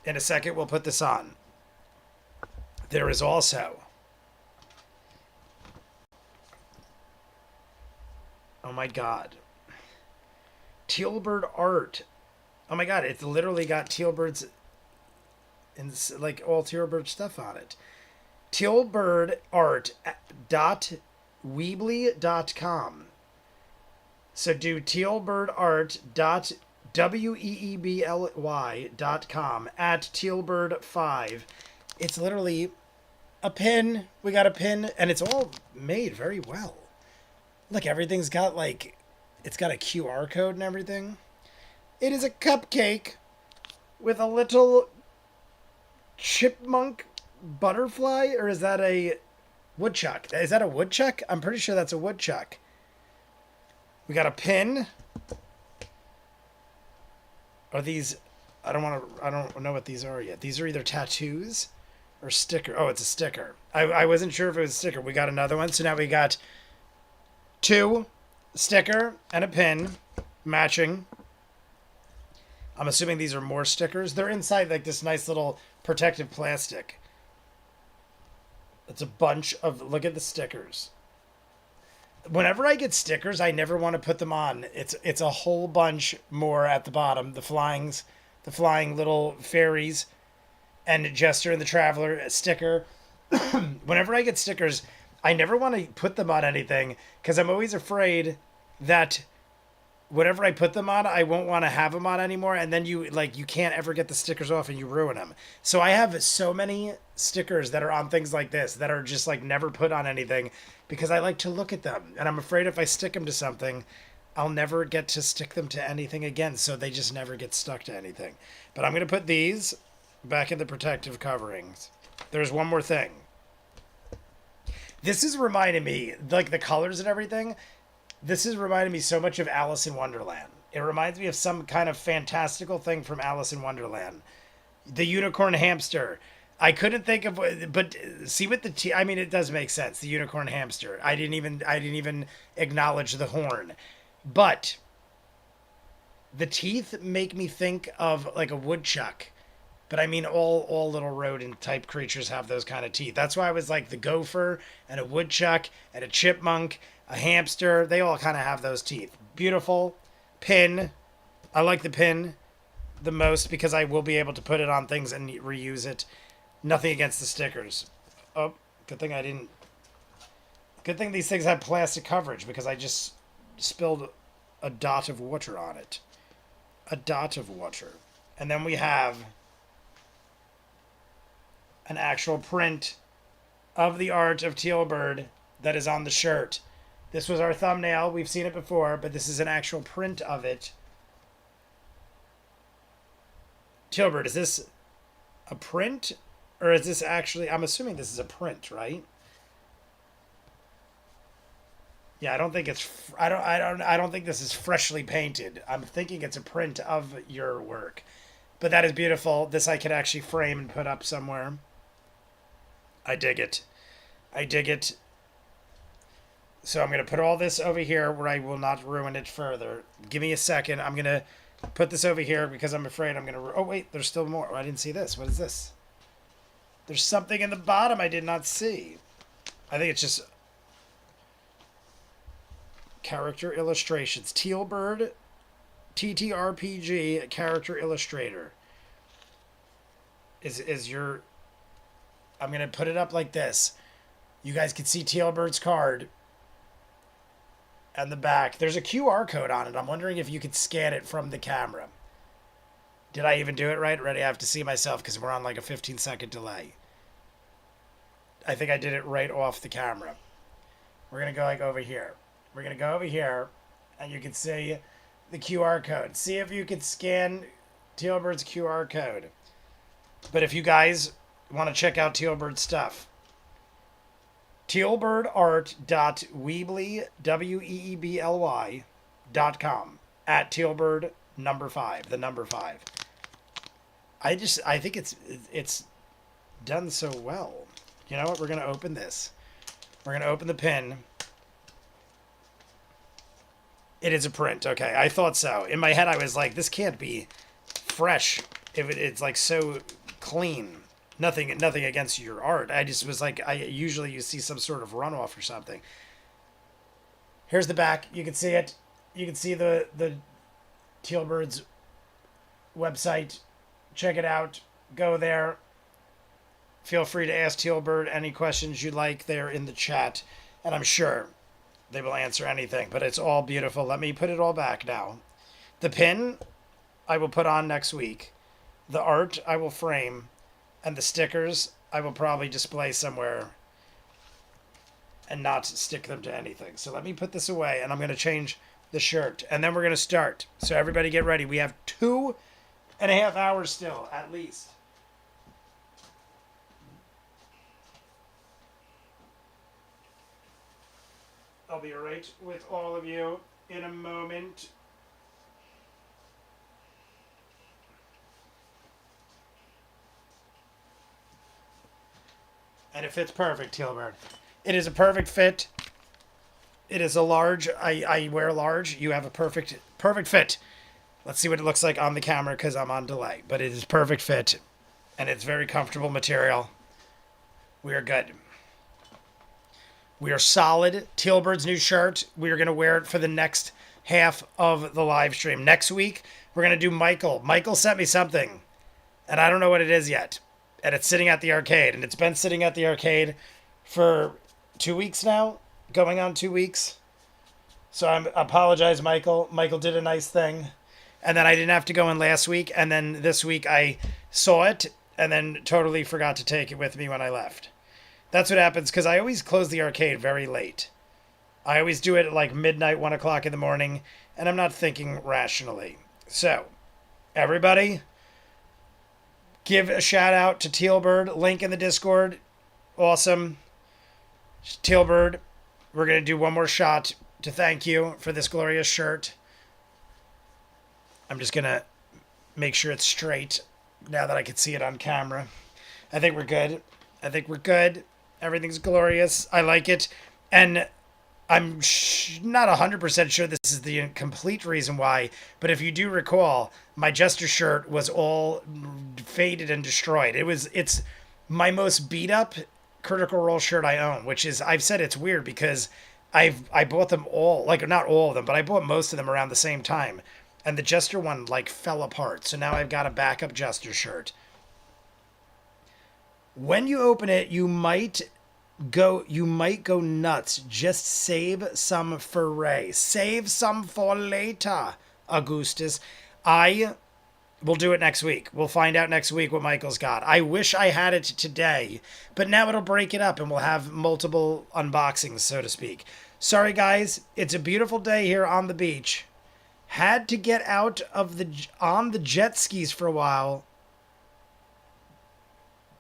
In a second, we'll put this on. There is also... Oh my god. Tealbird art. Oh my god, it's literally got Tealbird's... like, all Tealbird stuff on it. Tealbirdart.weebly.com. So do tealbirdart.weebly.com at Tealbird5. It's literally a pin. We got a pin, and it's all made very well. Look, everything's got like, it's got a QR code and everything. It is a cupcake with a little chipmunk butterfly, or is that a woodchuck? Is that a woodchuck? I'm pretty sure that's a woodchuck. We got a pin. Are these... I don't know what these are yet. These are either tattoos or sticker. Oh, it's a sticker. I wasn't sure if it was a sticker. We got another one. So now we got 2 sticker and a pin matching. I'm assuming these are more stickers. They're inside like this nice little protective plastic. It's a bunch of... Look at the stickers. Whenever I get stickers, I never want to put them on. It's a whole bunch more at the bottom. The flying little fairies, and Jester and the Traveler sticker. Whenever I get stickers, I never want to put them on anything because I'm always afraid that whatever I put them on, I won't want to have them on anymore. And then you can't ever get the stickers off and you ruin them. So I have so many stickers that are on things like this that are just like never put on anything because I like to look at them. And I'm afraid if I stick them to something, I'll never get to stick them to anything again. So they just never get stuck to anything. But I'm going to put these back in the protective coverings. There's one more thing. This is reminding me, like the colors and everything, this is reminding me so much of Alice in Wonderland. It reminds me of some kind of fantastical thing from Alice in Wonderland. The unicorn hamster. I couldn't think of, but see with the I mean, it does make sense. The unicorn hamster. I didn't even acknowledge the horn, but the teeth make me think of like a woodchuck. But I mean, all little rodent type creatures have those kind of teeth. That's why I was like the gopher and a woodchuck and a chipmunk, a hamster. They all kind of have those teeth. Beautiful. Pin. I like the pin the most because I will be able to put it on things and reuse it. Nothing against the stickers. Oh, good thing I didn't. Good thing these things have plastic coverage because I just spilled a dot of water on it. A dot of water. And then we have an actual print of the art of Teal'bird that is on the shirt. This was our thumbnail. We've seen it before, but this is an actual print of it. Teal'bird, is this a print? Or is this actually... I'm assuming this is a print, right? Yeah, I don't think it's... I don't think this is freshly painted. I'm thinking it's a print of your work. But that is beautiful. This I could actually frame and put up somewhere. I dig it. I dig it. So I'm going to put all this over here where I will not ruin it further. Give me a second. I'm going to put this over here because I'm afraid I'm going to... Oh, wait. There's still more. Oh, I didn't see this. What is this? There's something in the bottom I did not see. I think it's just... Character illustrations. Teal'bird, TTRPG, character illustrator. Is your... I'm going to put it up like this. You guys can see Teal'bird's card. And the back. There's a QR code on it. I'm wondering if you could scan it from the camera. Did I even do it right? Ready? I have to see myself because we're on like a 15-second delay. I think I did it right off the camera. We're going to go like over here. We're going to go over here. And you can see the QR code. See if you could scan Teal'bird's QR code. But if you guys want to check out Teal'bird's stuff, tealbirdart.weebly, WEEBLY.com, at Teal'bird number 5, the number 5. I think it's done so well. You know what? We're going to open this. We're going to open the pin. It is a print. Okay, I thought so. In my head, I was like, this can't be fresh if it's like so clean. Nothing against your art. I just was like, usually you see some sort of runoff or something. Here's the back. You can see it. You can see the Teal'bird's website. Check it out. Go there. Feel free to ask Teal'bird any questions you'd like there in the chat. And I'm sure they will answer anything. But it's all beautiful. Let me put it all back now. The pin I will put on next week. The art I will frame. And the stickers, I will probably display somewhere and not stick them to anything. So let me put this away, and I'm going to change the shirt. And then we're going to start. So everybody get ready. We have 2.5 hours still, at least. I'll be right with all of you in a moment. And it fits perfect, Teal'bird. It is a perfect fit. It is a large. I wear large. You have a perfect fit. Let's see what it looks like on the camera because I'm on delay. But it is perfect fit. And it's very comfortable material. We are good. We are solid. Teal'bird's new shirt. We are going to wear it for the next half of the live stream. Next week, we're going to do Michael. Michael sent me something. And I don't know what it is yet. And it's sitting at the arcade. And it's been sitting at the arcade for 2 weeks now, going on 2 weeks. So I apologize, Michael. Michael did a nice thing. And then I didn't have to go in last week. And then this week I saw it and then totally forgot to take it with me when I left. That's what happens because I always close the arcade very late. I always do it at like midnight, 1 o'clock in the morning, and I'm not thinking rationally. So, everybody, give a shout out to Tealbird. Link in the Discord. Awesome. Tealbird, we're going to do one more shot to thank you for this glorious shirt. I'm just going to make sure it's straight now that I can see it on camera. I think we're good. Everything's glorious. I like it. And I'm not 100% sure this is the complete reason why, but if you do recall, my Jester shirt was all faded and destroyed. It's my most beat up Critical Role shirt I own, which is, I've said it's weird because I bought them all, like not all of them, but I bought most of them around the same time. And the Jester one like fell apart. So now I've got a backup Jester shirt. When you open it, you might go nuts. Just save some for Ray. Save some for later, Augustus. I will do it next week. We'll find out next week what Michael's got. I wish I had it today, but now it'll break it up and we'll have multiple unboxings, so to speak. Sorry, guys. It's a beautiful day here on the beach. Had to get out of on the jet skis for a while.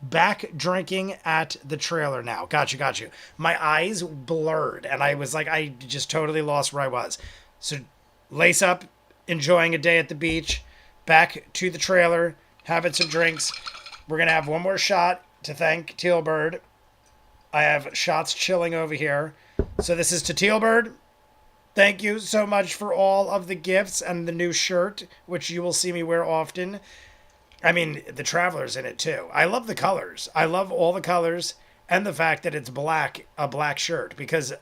Back drinking at the trailer now. Got you. My eyes blurred, and I was like, I just totally lost where I was. So, lace up, enjoying a day at the beach. Back to the trailer, having some drinks. We're going to have one more shot to thank Tealbird. I have shots chilling over here. So, this is to Tealbird. Thank you so much for all of the gifts and the new shirt, which you will see me wear often. I mean, the Traveler's in it too. I love the colors. I love all the colors and the fact that it's black, a black shirt, because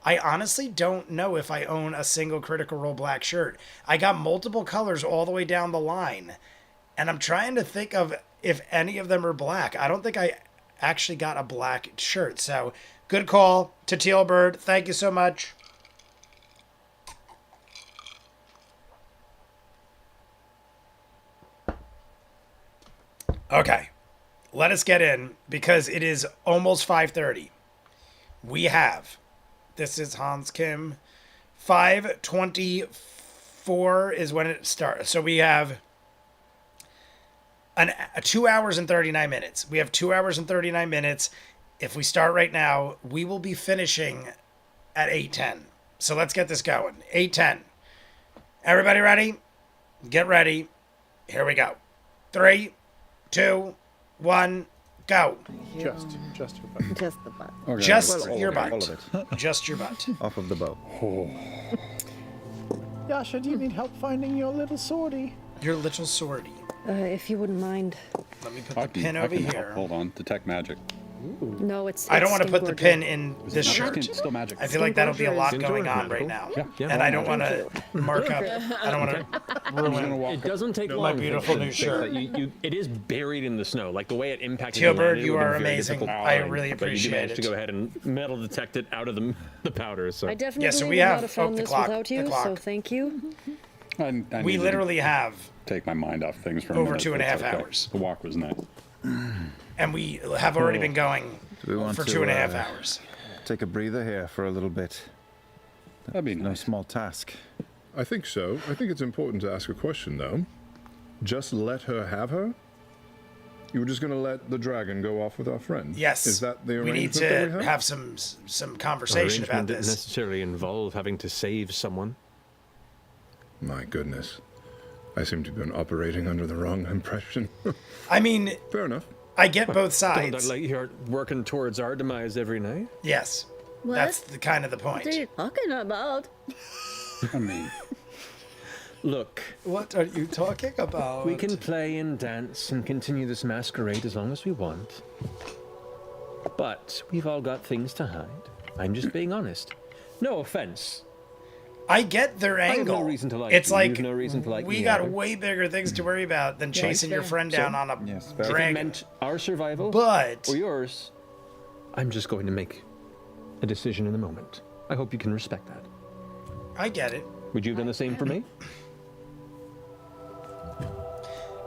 I honestly don't know if I own a single Critical Role black shirt. I got multiple colors all the way down the line, and I'm trying to think of if any of them are black. I don't think I actually got a black shirt. So, good call to Tealbird. Thank you so much. Okay, let us get in because it is almost 5:30. We have, this is Hans Kim, 5:24 is when it starts. So we have 2 hours and 39 minutes. We have 2 hours and 39 minutes. If we start right now, we will be finishing at 8:10. So let's get this going. 8:10. Everybody ready? Get ready. Here we go. 3, 2, 1, go. Just your butt. Just the butt. Okay, Just all your of it, butt. all of it. Just your butt. Off of the bow. Yasha, do you need help finding your little swordie? Your little swordie. If you wouldn't mind. Let me put the pin over here. Hold on. Detect magic. No, it's. I don't want to put the pin Stingorger. in this shirt. Still magic. I feel like that'll be a lot Stingorger going is on right magical. now. Yeah. And I don't want to mark up. I don't want to ruin It doesn't take my long. beautiful new Fix shirt. that. It is buried in the snow. Like the way it impacted Tealbird, it you would've are been very amazing. difficult I to really find, but you appreciate managed it. to go ahead and metal detect it out of the powder. So I definitely Yeah, so we would have- not have found the this clock, without the you, clock. so thank you. I We needed literally have, to take my mind off things for a over minute. 2.5 It's okay. hours. The walk was nice. and we have already been going Do we want for to, 2.5 hours. Take a breather here for a little bit. That'd be No nice. small task. I think so. I think it's important to ask a question, though. Just let her have her? You were just going to let the dragon go off with our friend? Yes. Is that the we arrangement need that to we have? have some conversation about arrangement didn't this. necessarily involve having to save someone. My goodness. I seem to have been operating under the wrong impression. I mean, Fair enough. I get both Don't sides. act like you're working towards our demise every night. Yes. What? That's the kind of the What are point. you talking about? I mean, Look, What are you talking about? we can play and dance and continue this masquerade as long as we want. But we've all got things to hide. I'm just being honest. No offense. I get their have angle. no reason to like it's you. like You've no reason to like we me got either. way bigger things to worry about than chasing your friend down on a Yes, very If it dragon. meant our survival But or yours, I'm just going to make a decision in the moment. I hope you can respect that. I get it. Would you have done the same for me?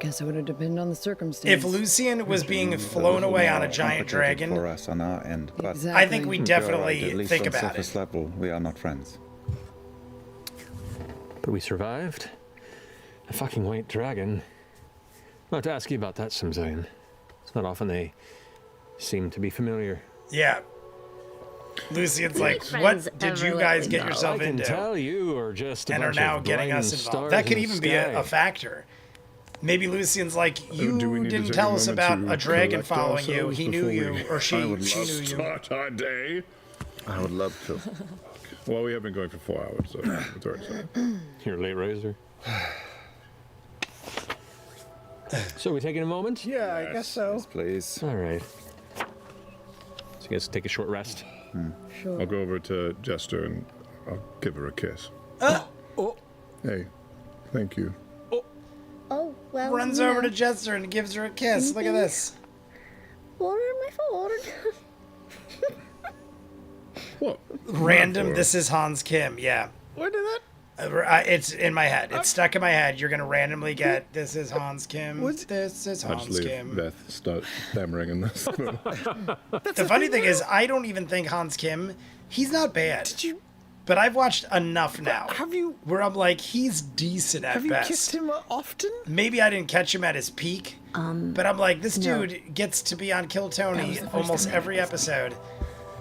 Guess it would have depended on the circumstance. If Lucian was being flown away on a giant dragon, for us on our end, but Exactly. I think we at definitely least think on about surface it. level, we are not friends. But we survived. A fucking white dragon. I'll have to ask you about that, Samzayan. It's not often they seem to be familiar. Yeah. Lucian's like, friends what did you ever guys let get me yourself I can into? tell you are just a And are bunch now of getting blinding us involved. stars That could in even the be a sky. factor. Maybe Lucian's like, you do we need to didn't take tell a us moment about to a dragon collect following you. ourselves He knew before you, we- or she I would knew love you. Start our day. I would love to. Well, we have been going for 4 hours, so it's already started. You're a late riser. So we taking a moment? Yeah, I guess so. Please. All right. So you guys take a short rest. I'll go over to Jester and I'll give her a kiss. Hey, thank you. Oh, well. Runs you over know, to Jester and gives her a kiss. Look at this. Water in my phone. What? Random, this is Hans Kim. Yeah. Where did that? It's in my head. It's stuck in my head. You're going to randomly get, this is Hans Kim. What's- This is I just Hans leave Kim. Beth start stammering in this. The funny thing is, I don't even think Hans Kim, he's not bad. Did you But I've watched enough now have you where I'm like, he's decent at have you best. kissed him often? Maybe I didn't catch him at his peak, but I'm like, this no. dude gets to be on Kill Tony was the first almost time I every episode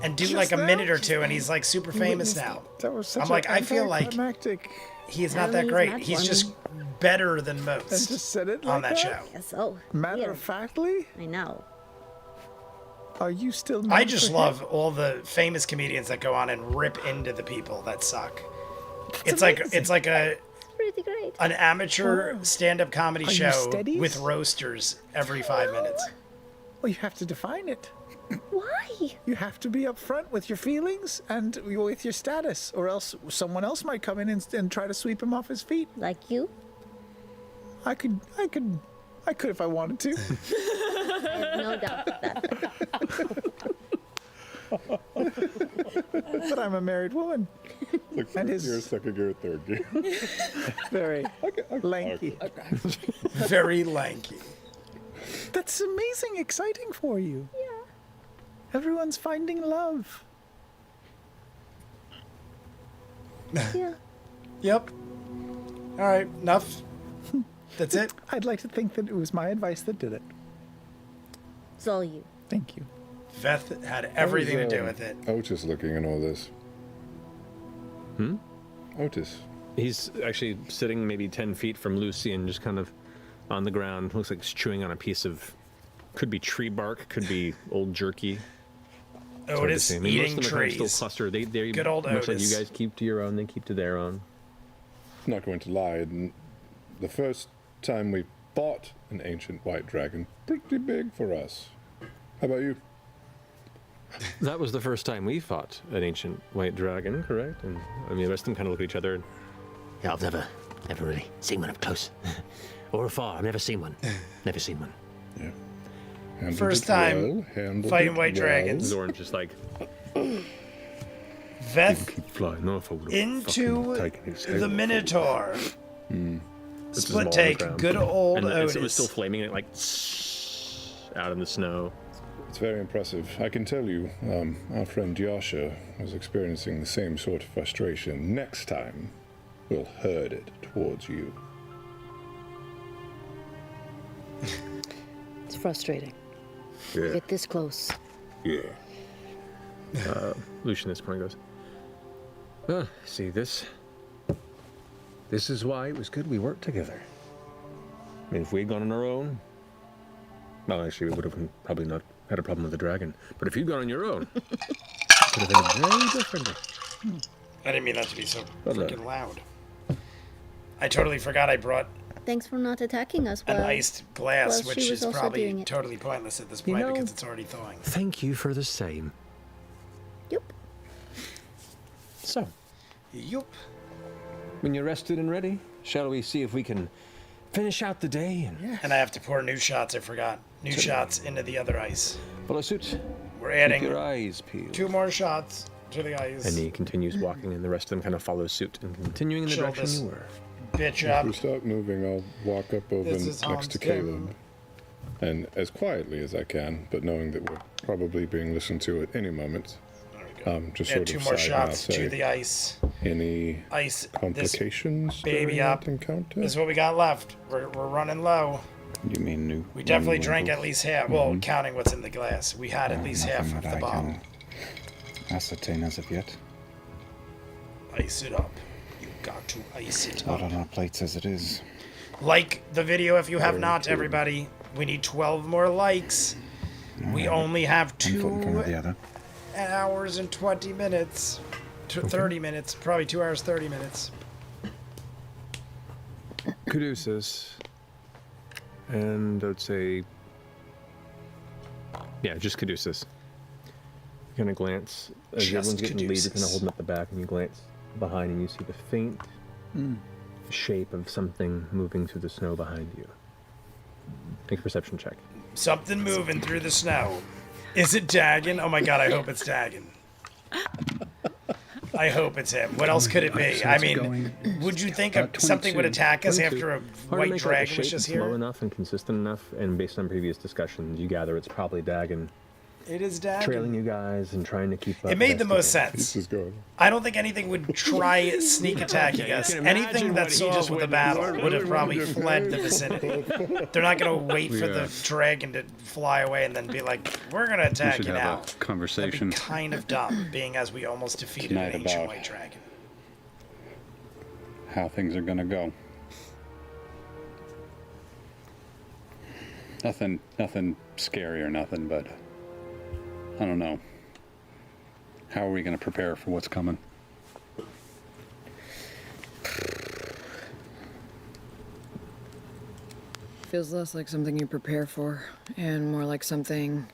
and do Just like a now? minute or two, and he's like super famous witnessed now. That was such I'm like, I feel like anticlimactic. he is I not don't that think great. he's He's that just better than And most just said it on like that show. Yes, oh. Matter weird. of factly, I know. are you still? known I just for love him? all the famous comedians that go on and rip into the people that suck. It's like a Pretty great. an amateur stand-up comedy Are you show steadies? with roasters every 5 minutes. Well, you have to define it. Why? You have to be upfront with your feelings and with your status, or else someone else might come in and try to sweep him off his feet. Like you? I could if I wanted to. No doubt about that. But I'm a married woman. Like And first his- gear, second gear, third gear. Very lanky. Very lanky. That's amazing, exciting for you. Yeah. Everyone's finding love. Yeah. Yep. All right, enough. That's it. I'd like to think that it was my advice that did it. It's all you. Thank you. Veth had everything to do with it. Otis looking in all this. Otis. He's actually sitting maybe 10 feet from Lucy and just kind of on the ground. Looks like he's chewing on a piece of, could be tree bark, could be old jerky. It's hard to Otis say. I mean, most eating of them are kind of trees. still clustered. They Good old much like Otis. you guys keep to your own, they keep to their own. Not going to lie. The first time we fought an ancient white dragon, pretty big for us. How about you? That was the first time we fought an ancient white dragon, correct? And I mean, the rest of them kind of look at each other. And, Yeah, I've never really seen one up close. Or afar. I've never seen one. Never seen one. Yeah. Handled First it time well, handled fighting it white well. dragons. Zoran's just like, Veth keep flying off. I would've into fucking taken his head the off. Minotaur. This is Split all on the take, ground. good old and Otis. it was still flaming, it like out in the snow. It's very impressive. I can tell you, our friend Yasha was experiencing the same sort of frustration. Next time, we'll herd it towards you. It's frustrating. Yeah. Get this close. Yeah. Lucian at this point goes, well, see, this is why it was good we worked together. I mean, if we had gone on our own, well, actually, we would have probably not had a problem with the dragon. But if you'd gone on your own, it could have been very different. I didn't mean that to be so Well done. freaking loud. I totally forgot I brought Thanks for not attacking us an while iced glass, well, she which was is also probably doing it. totally pointless at this You point know- because it's already thawing. Thank you for the same. Yep. So, Yup. when you're rested and ready, shall we see if we can finish out the day and And I have to pour new shots, I forgot. New shots into the other ice. follow suit? We're Keep adding your eyes peeled. 2 more shots to the ice. And he continues walking, and the rest of them kind of follow suit and continuing in the Chill direction this you were. bitch If up. we start moving, I'll walk up over This is next to Hans Kim. Caleb. And as quietly as I can, but knowing that we're probably being listened to at any moment, just Add sort two of more side and I'll shots to say, the ice. any Ice. complications Baby during up. that encounter? This is what we got left. We're running low. You mean new? We definitely new drank levels? at least half. Well, counting what's in the glass, we had at least half Nothing of that the I bottle. can ascertain as of yet. Ice it up. You got to ice it Not up. on our plates as it is. Like the video if you have Very not, true. everybody. We need 12 more likes. We only have One foot in front of the 2 other. hours and 20 minutes. 30 minutes. Probably 2 hours, 30 minutes. Caduceus. And I would say, yeah, just Caduceus. You kind of glance as Just everyone's getting lead, you're kind of Caduceus. holding up the back, and you glance behind, and you see the faint shape of something moving through the snow behind you. Make a perception check. Something moving through the snow. Is it Dagon? Oh my god, I hope it's Dagon. I hope it's him. What else could it be? I mean, would you think something would attack us after a Hard to white make out the dragon was shape. just It's low here? enough and consistent enough, and based on previous discussions, you gather it's probably Dagon It is Dagon. trailing you guys and trying to keep up. It made the best most he can. This sense. is good. I don't think anything would try sneak attacking you us. can imagine Anything what that he saw just us with a witnessed. battle would have probably fled the vicinity. They're not going to wait for the dragon to fly away and then be like, we're going to We attack should you have now. a That'd conversation be kind of dumb, being as we almost defeated Tonight an ancient about- white dragon. how things are gonna go. Nothing scary or nothing, but I don't know. How are we gonna prepare for what's coming? Feels less like something you prepare for, and more like something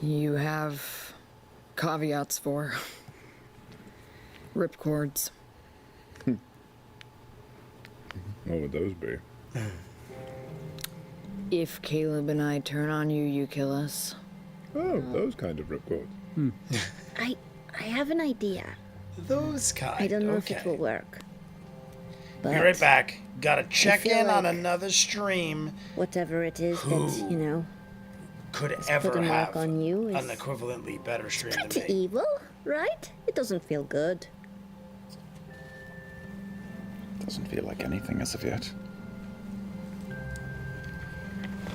you have caveats for. Ripcords. What would those be? If Caleb and I turn on you, you kill us. Oh, those kind of ripcords. I have an idea. Those kind. I don't know okay. if it will work. But Be right back. Gotta check feel in on like- another stream. whatever it is that, you know, Could put ever a mark have on you an is equivalently better stream than pretty me. evil, right? It doesn't feel good. Doesn't feel like anything as of yet.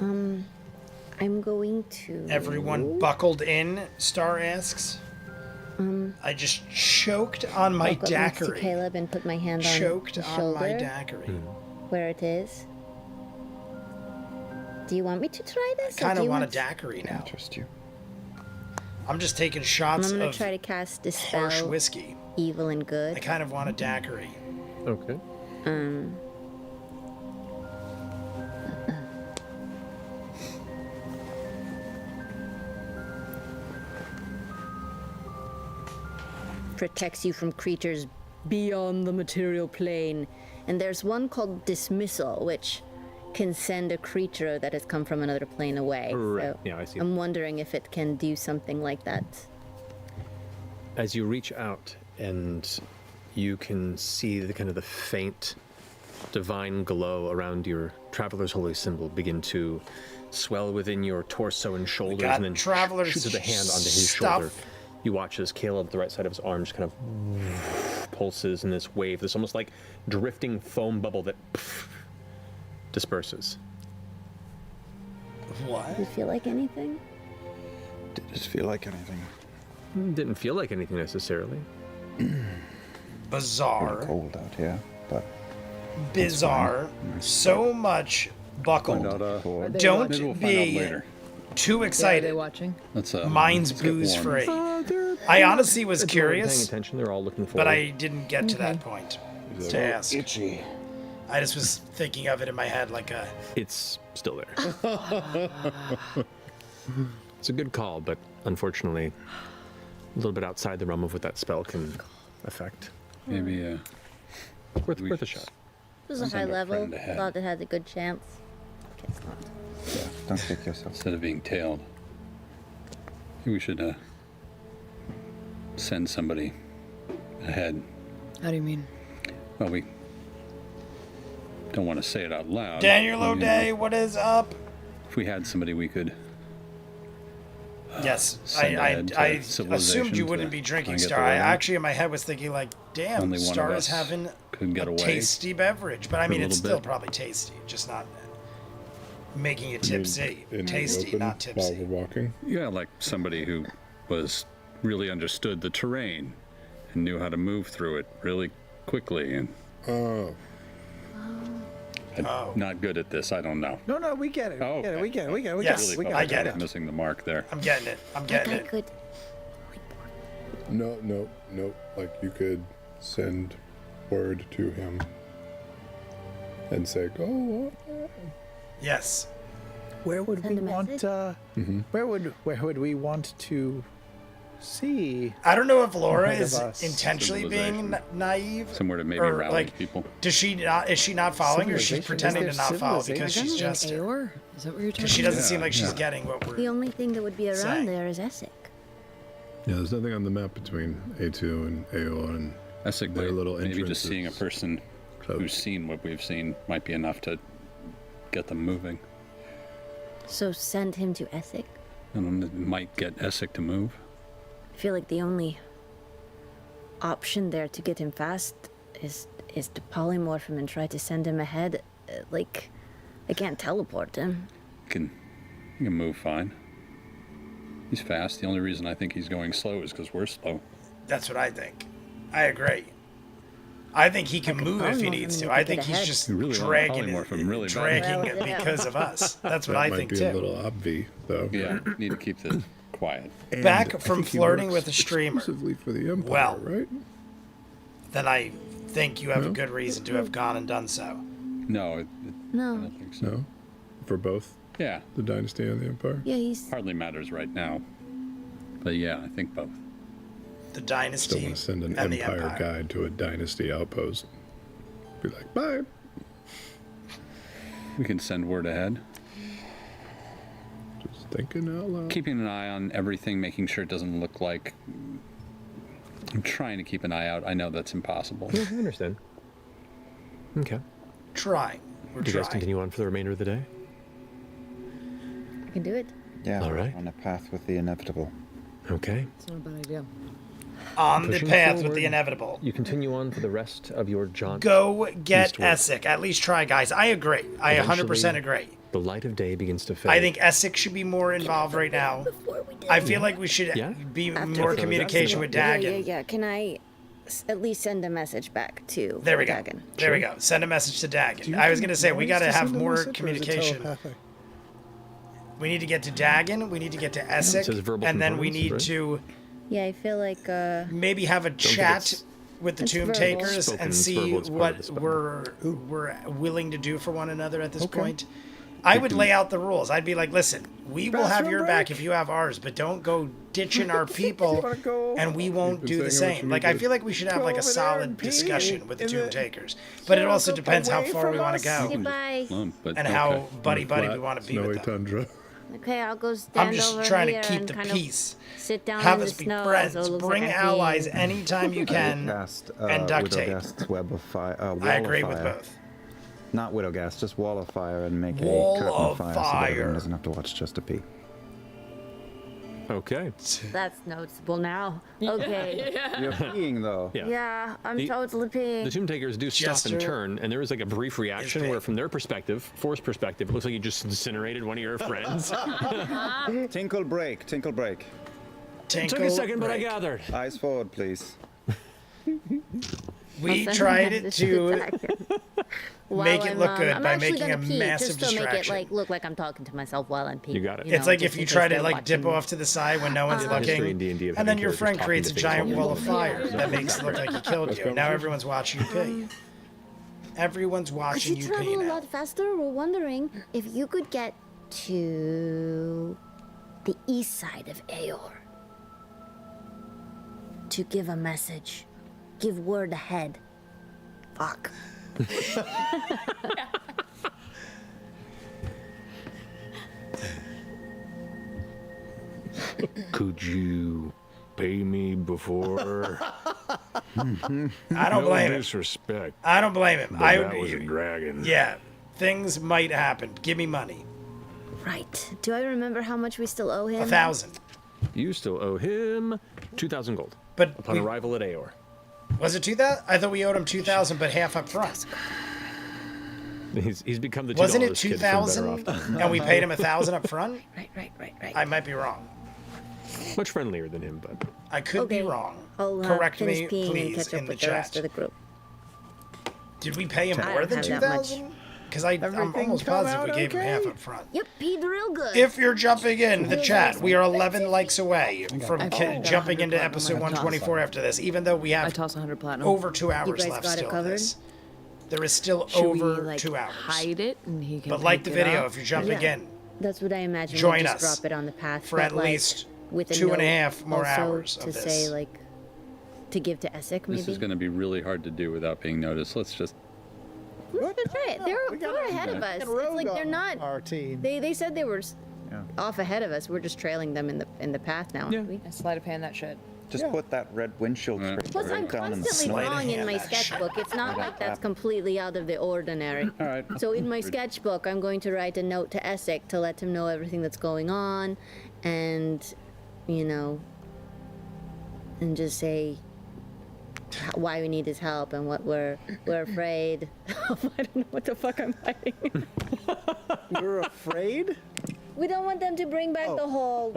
I'm going to... Everyone buckled in? Star asks. I just choked on my walk up next to daiquiri. Caleb and put my hand on Choked his on shoulder my daiquiri. where it is. Do you want me to try this? or Kind do of you want a daiquiri I now. trust you. I'm just taking I'm shots gonna of try to cast harsh Dispel whiskey. Evil and I Good. kind of want a daiquiri. Okay. Protects you from creatures beyond the material plane. And there's one called Dismissal, which can send a creature that has come from another plane away. Right. So Yeah, I see. I'm wondering if it can do something like that. As you reach out and you can see the kind of the faint divine glow around your traveler's holy symbol begin to swell within your torso and shoulders, got and then traveler's shoots the hand onto his stuff. shoulder. You watch as Caleb, at the right side of his arm, just kind of pulses in this wave, this almost like drifting foam bubble that disperses. What? Do you feel like anything? Did it feel like anything? Didn't feel like anything necessarily. Bizarre. Cold out here, but Bizarre. So much buckled. Find out, Are they Don't maybe we'll find out be later. too Yeah, are they excited. watching? Let's Mine's let's get booze warm. free. I honestly was It's more paying curious, attention. They're all looking forward. but I didn't get to that point to ask. itchy. I just was thinking of it in my head like a. It's still there. It's a good call, but unfortunately, a little bit outside the realm of what that spell can affect. Maybe Worth a shot. It was a Send high our level. friend ahead. Thought it had a good chance. Guess not. Yeah, don't kick yourself. instead of being tailed, I think we should send somebody ahead. How do you mean? Well, we don't want to say it out loud. Daniel I mean, O'Day, what is up? If we had somebody we could. Yes, send ahead to I assumed civilization you to wouldn't be try drinking and get Star. the I word out. actually in my head was thinking like, damn, Only one of Star is us having could get a away tasty beverage, but I for a mean it's little still bit. probably tasty, just not making it I mean, tipsy. in the Tasty, open not tipsy. While we're walking. Yeah, like somebody who was really understood the terrain and knew how to move through it really quickly. And Oh. Oh. not good at this. I don't know. No, we get it. Oh, We get it. okay. We get it. We get it. We Yes, get it. We I got it. get it. Missing the mark there. I'm getting it. I'm getting Like I it. could. No. Like you could send word to him and say, "Go on." Yes. Where would Send we a want? message? Where would we want to see? I don't know if Laura Ahead of is us. intentionally being naive. Somewhere to maybe or, rally like, people. Does she not? Is she not following, or she's Civilization? pretending Is to there not follow because civilization? she's just? Aor? Is that what you're talking Because she doesn't Yeah, seem like she's yeah. getting what we're. The only thing that would be around Saying. there is Essek. Yeah, there's nothing on the map between A2 and AO, and That's like their little maybe just seeing a entrances person close. who's seen what we've seen might be enough to get them moving. So send him to Essek. And it might get Essek to move. I feel like the only option there to get him fast is to polymorph him and try to send him ahead. Like, I can't teleport him. He can move fine. He's fast. The only reason I think he's going slow is because we're slow. That's what I think. I agree. I think he can move if he polymorph needs him to. to I get think he's ahead. just You really wanna dragging polymorph him it, really bad. dragging Well, it yeah. because of us. That's what that I might think be too. a little obvi, though. Yeah, need to keep this quiet. And Back I from think he flirting works with a streamer. exclusively for the Empire, Well. right? Then I think you have a No? good reason to have gone and done so. No, I No. don't think so. No, for both Yeah, the Dynasty and the Empire. Yeah, he's. hardly matters right now. But yeah, I think both. The Still dynasty want to send an and the Empire empire. guide to a Dynasty outpost. Be like, bye. We can send word ahead. Just thinking out loud. Keeping an eye on everything, making sure it doesn't look like. I'm trying to keep an eye out. I know that's impossible. I understand. Okay. Trying. We're Do you guys trying. continue on for the remainder of the day? I can do it. Yeah, All we're right. on a path with the inevitable. Okay. It's not a bad idea. On the Pushing path with forward. the inevitable. You continue on for the rest of your jaunt. Go get Eastward. Essek. At least try, guys. I agree. I 100% Eventually, agree. The light of day begins to fade. I think Essek should be more involved right now. I feel like we should Yeah? be After more the- communication with Yeah, Dagon. yeah. Can I at least send a message back to There we go. Dagon? There we go. Send a message to Dagon. I was going to say, we got to have more communication. We need to get to Dagon. We need to get to says Essek. verbal And then we components, need right? to Yeah, I feel like maybe have a chat it's- with the it's Tomb verbal. Takers Spoken, and it's see verbal, it's part of what the spell. we're willing to do for one another at this Okay. point. I would lay out the rules. I'd be like, listen, we will have Bathroom your back break? if you have ours, but don't go ditching our people, wanna go? and we won't been do the saying what same. you Like, need I to feel like we should have go like a over there solid and pee discussion with the in Tomb the Takers. But it also circle depends how away far we from want us. to go goodbye. But and okay. how buddy we Flat, want to be snowy with them. tundra. Okay, I'll go stand I'm just over trying to here keep and the kind peace. of sit down Have in us the be snow. friends. So it looks Bring like I'm allies peeing. anytime you can. Cast, and duct tape. Widowgast's web of fire. Wall I agree of with fire. both. Not Widowgast, just wall of fire and make Wall a curtain of of fire, so that fire. everyone doesn't have to watch just a pee. Okay. That's noticeable now. Okay. You're peeing though. Yeah. Yeah, I'm The- totally peeing. The Tomb Takers do stop and Jester turn, and there is like a brief reaction big. where, from their perspective, Force perspective, it looks like you just incinerated one of your friends. Tinkle break, tinkle break. Tinkle Took a second, but I break. gathered. Eyes forward, please. We I'll send tried a it message to Dagon. While make it look good I'm by actually making a gonna pee, massive just to make it distraction. like look like I'm talking to myself while I'm peeing. You got it. It's know, like just if you in try case to they're like dip watching. off to the side when no one's The history in looking, D&D of and then having your characters friend talking creates to a face giant while wall of you're fire moving. that makes it look like he killed you. Now everyone's watching you pee. Everyone's Could watching you you pee travel a now. lot faster? We're wondering if you could get to the east side of Aor to give a message, give word ahead. Fuck. Could you pay me before? I don't blame him. Disrespect. I don't blame him. But that was a dragon. Yeah, things might happen. Give me money. Right. Do I remember how much we still owe him? 1,000. You still owe him 2,000 gold. But upon arrival at Aor. Was it 2,000? I thought we owed him 2,000, but half up front. He's become the $2 Wasn't it kid from Better 2,000? Off. And we paid him 1,000 up front? Right. I might be wrong. Much friendlier than him, but I could be wrong. I'll Correct finish me, peeing and please, catch up in the with the rest chat. of the group. Did we pay him I more don't than have that much. 2,000? Because I'm Everything almost come positive we out gave him okay? half up front. Yep, peed real good. If you're jumping in the chat, we are 11 likes away from I got jumping 100 into platinum. episode I toss. 124 after this, even though we I have toss 100 platinum. over 2 hours guys left got it still of covered? this. There is still Should over we, like, 2 hours. hide it and he can But like the pick it video, up? if you're jumping Yeah. in That's what I imagine. Join we'll us just drop it on the path for but, at like, least with a 2.5 more note also hours to of say this. like to give to Essek maybe. This is going to be really hard to do without being noticed. Let's just. Let's try it. They're ahead of us. It's like they're not. Our team. They said they were off ahead of us. We're just trailing them in the path now. Yeah. Aren't we? And sleight of hand that shit. Just put that red windshield scraper Plus, I'm right down in the constantly snow. wrong in my That shit. sketchbook. It's not like that's completely out of the ordinary. All right. So in my sketchbook, I'm going to write a note to Essek to let him know everything that's going on, and and just say why we need his help and what we're afraid. I don't know what the fuck I'm writing. You're afraid? We don't want them to bring back the whole,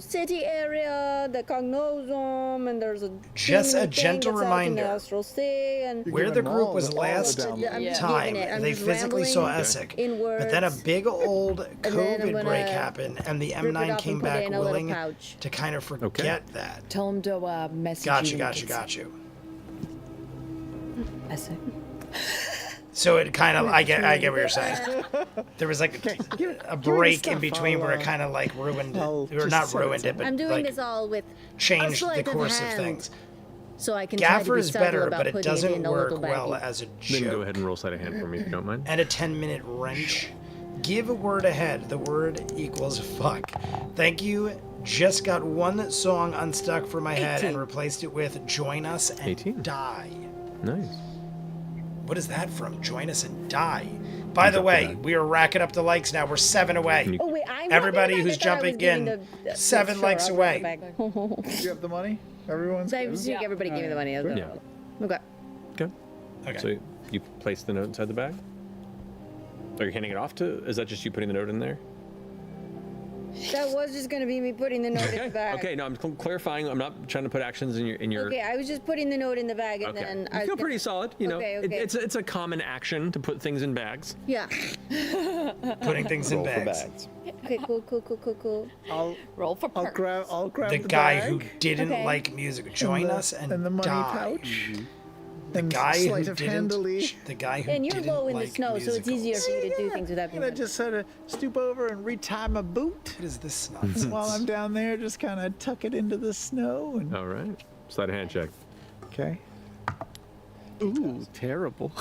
city area, the Cognosum, and there's a Just demon a gentle thing that's out in the reminder. Astral Sea, and Where the giving them group all was the last down. I'm just time, giving it. I'm they just physically saw rambling Essek. in But then a words. big old then I'm COVID gonna break happened, and the rip it M9 up came and put it back in a little willing pouch. to kind of forget that. Tell him to message Got you. you, got you, got you. Essek. So it kind of, I get what you're saying. There was like a break in stuff. between where it I'll, kind of like ruined I'll it, or just not send it ruined it, but I'm doing like this all with changed the sleight of course of hand. things. so I can Gaffer try to be is subtle better, about but it putting it doesn't in a work little well baggie. as a then go joke. ahead and roll sleight of hand for me if you don't mind. And a 10-minute wrench. Give a word ahead. The word equals fuck. Thank you. Just got one song unstuck from my head and replaced it with Join Us and 18. Die. Nice. What is that from? Join Us and Die. By the way, we are racking up the likes now. We're 7 away. Oh wait, I'm Everybody not who's gonna back. I jumping was giving in, the- 7 sure, likes I'll away. go back. You have the money? Everyone's I good? was everybody gave me the money. I was Yeah. Okay. Okay. Okay. So you place the note inside the bag? Are you handing it off to? Is that just you putting the note in there? That was just gonna be me putting the note in the bag. Okay. No, I'm clarifying. I'm not trying to put actions in your. Okay, I was just putting the note in the bag, and Okay. then You I feel pretty solid. You know, Okay, okay. it's a common action to put things in bags. Yeah. Putting things in Roll for bags. bags. Okay. Cool. Roll for I'll perks. grab The the guy bag who didn't Okay. like music. Join the- us and the money die. pouch. The And guy who sleight of handily. didn't. The guy who And you're didn't low in the like snow, so it's easier musicals. for you to do things without being. And I just had to stoop over and retie my boot What is this nonsense? while I'm down there, just kind of tuck it into the snow. And All right. Sleight of hand check. okay. Ooh, terrible.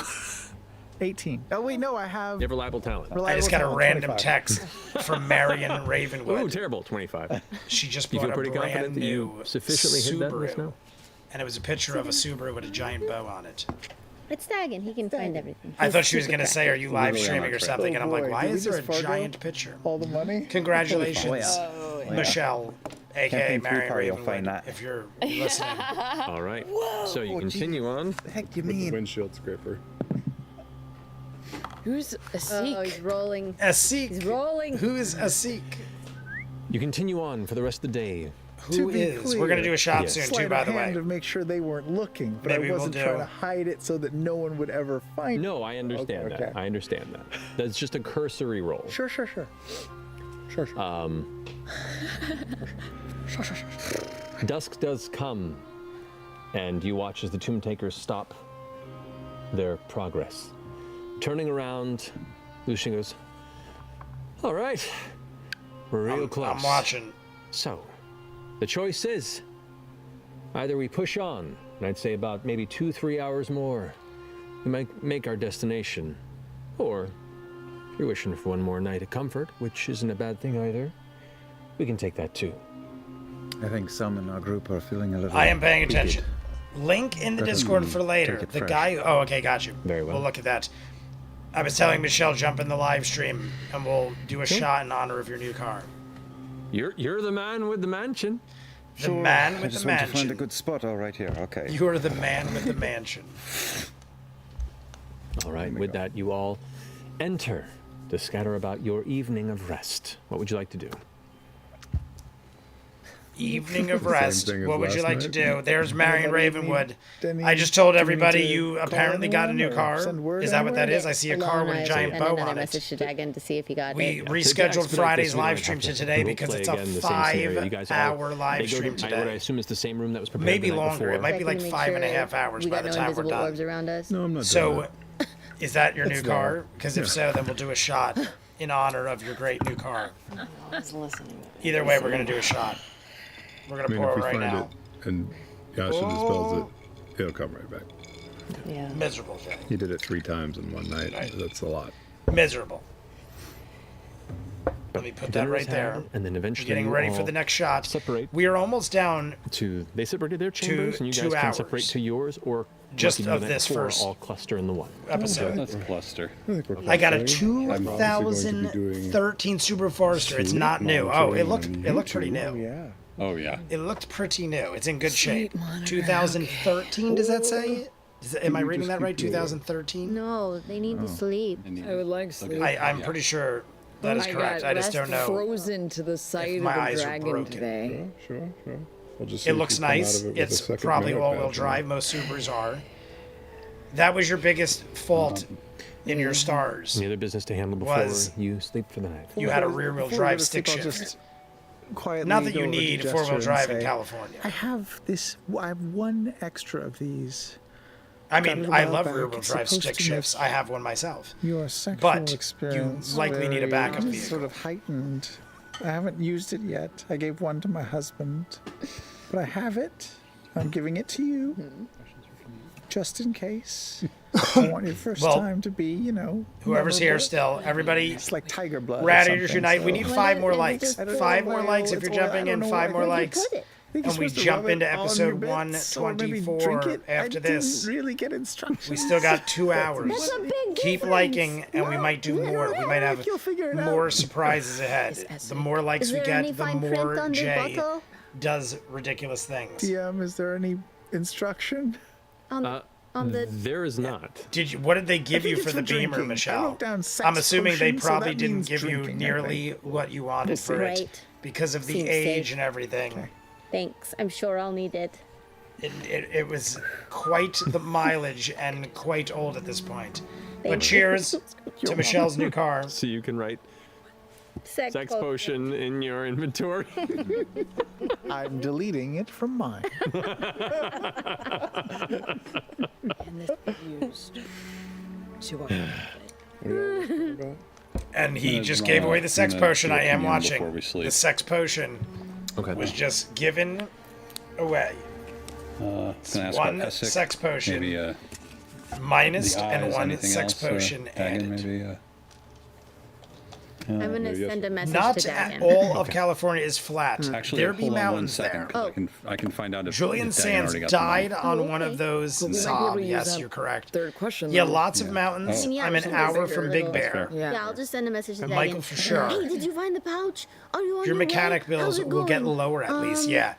18. Oh wait, no, I have. You have reliable talent. I just got a Reliable random 25. text from Marion Ooh, Ravenwood. terrible. 25. She just You bought feel a pretty brand confident that new you sufficiently hid that in the Subaru, snow? and it was a picture of a Subaru with a giant bow on it. It's Dagon. He can find everything. I He's thought she was super gonna fast. say, "Are you live Literally on streaming my or track. something?" And I'm like, boy, "Why did we is there a just Fargo giant picture?" all the money. Congratulations, Michelle, aka Camping Marion food party, you'll Ravenwood, find that. if you're listening. All right. So you continue on. The heck you With the mean? windshield scraper. Who's a Oh, Sikh? he's rolling. Asik. He's rolling. Who is Asik? You continue on for the rest of the day. Who To be is? We're gonna clear, do a shot Yes. soon Sleight too, by of the hand way. to make sure they weren't looking, but Maybe I we'll wasn't do- trying to hide it so that no one would ever find it. No, I understand Okay, that. okay. I understand that. That's just a cursory roll. Sure. Dusk does come, and you watch as the Tomb Takers stop their progress. Turning around, Lucian goes, "All right, we're real close." I'm watching. So, the choice is either we push on, and I'd say about maybe 2-3 hours more, we might make our destination, or if you're wishing for one more night of comfort, which isn't a bad thing either, we can take that too. I think some in our group are feeling a little. I am paying heated. attention. Link in the Better Discord we for later. take it The fresh. guy. Oh, okay, got you. Very well. We'll look at that. I was telling Michelle, jump in the live stream, and we'll do a shot in honor of your new car. You're the man with the mansion. The man I with just the want to find a mansion. good spot. All right here. Okay. You are the man with the mansion. All right, with that, you all enter to scatter about your evening of rest. What would you like to do? Evening of Same rest. thing as What would you last like to night. do? There's Marion Anybody Ravenwood. need any- I just told do we everybody need to you call apparently got a new anyone or car. send word Is that what that anywhere? is? I see a Alone, car with a I giant sent bow another on message it. to Dagon to see if he got We it. rescheduled Friday's live stream to today We'll because play it's a again in the same scenario. You guys all- 5-hour they live go to- stream What I today. assume is the same room that was prepared Maybe the night longer. It before. might be Checking like to make 5.5 hours we by got the no time we're invisible done. orbs around us. No, I'm not. So, is that your new It's car? Because if so, then we'll do a shot in honor of your great new car. I was listening. Either way, we're gonna do a shot. We're gonna I mean, pour if it we right find now. it and Yasha dispels it, it'll come right back. Yeah. Miserable, Jay. He did it 3 times in one night. Right. That's a lot. Miserable. Let me put that Dinner right is there. had, and then eventually Getting you ready for all the next shot. separate We are almost down to. They separated their chambers, and you 2 guys can hours. separate to yours, or Just like you did of the night this before, first all cluster in the one. episode. Let's cluster. I think we're I got a clustering. I'm obviously going to be doing 2013 Super Forester. It's not new. Oh, it looked pretty new. Yeah. Oh yeah. It looked pretty new. It's in good shape. 2013, does that say? Am I reading that right? 2013? No, they need to sleep. I would like sleep. I'm pretty sure that is I correct. got I just don't know. frozen to the side of my the eyes are dragon broken. today. Sure. We'll just see It if looks you come out nice. of it with a It's second probably merit all-wheel badge. drive. Most Supers are. That was your biggest fault in your stars. Any other business to handle before Was- you sleep for the night? You had a rear-wheel Before we drive go to stick sleep, I'll shift. just quietly Not that go you over to need Jester four-wheel and drive in say, California. I have this. I have one extra of these. I got mean, it a I while love back. rear-wheel It's drive supposed stick to shifts. make I have one myself. Your sexual But you experience likely need a very backup vehicle. sort of heightened. I haven't used it yet. I gave one to my husband, but I have it. I'm giving it to you, just in case. I want your first Well, time to be, you know. Whoever's here memorable. still, everybody, It's like tiger blood. or Radiators something, Unite. We so- need Why 5 don't more you likes. just put it 5 more away? likes if It's you're oil. I jumping don't in. know 5 where more you likes. Put it. I think you're And we supposed to jump rub into it on episode your bits or maybe 124 drink it. after I this. didn't really get instructions. We still got 2 hours. That's a big Keep difference. liking, and we Well, might do yeah, more. We might have you'll figure it more out. surprises ahead. The more likes Is we there any get, the fine print more on this Jay bottle? does ridiculous things. DM, is there any instruction? On the There is not. What did they give I you think for it's the for Beamer, drinking. I Michelle? wrote down sex I'm assuming they potion, so probably that didn't means give you drinking, I nearly think. what you wanted for it Right. because of the Seems age safe. and everything. Thanks. I'm sure I'll need it. It was quite the mileage and quite old at this point. But Thank you. cheers to Michelle's new car. So you can write Sex sex potion in your inventory. I'm deleting it from mine. And this used to And he gonna just run gave out- away the sex I'm gonna potion. do a I am commune watching. before we sleep. The sex potion Okay. was just given away. Can I ask One about Essek? sex potion. Maybe Minus the and eyes, one anything sex else, potion Dagon, added. maybe. I'm gonna maybe send a message Not to Dagon. all of California is flat. Actually, There be hold on 1 mountains second, there. 'cause I can find out if Julian if Dagon Sands already got the died money. on one of those in we might be Sob. able to use Yes, that you're correct. Third question. Yeah, though. lots of mountains. Yeah, I'm an something hour bigger, from a Big little- Bear. Yeah. Yeah, I'll just send a message to And Dagon. Michael for sure. Hey, did you find the pouch? Are you on Your way? mechanic bills How's it will get going? lower at least, yeah.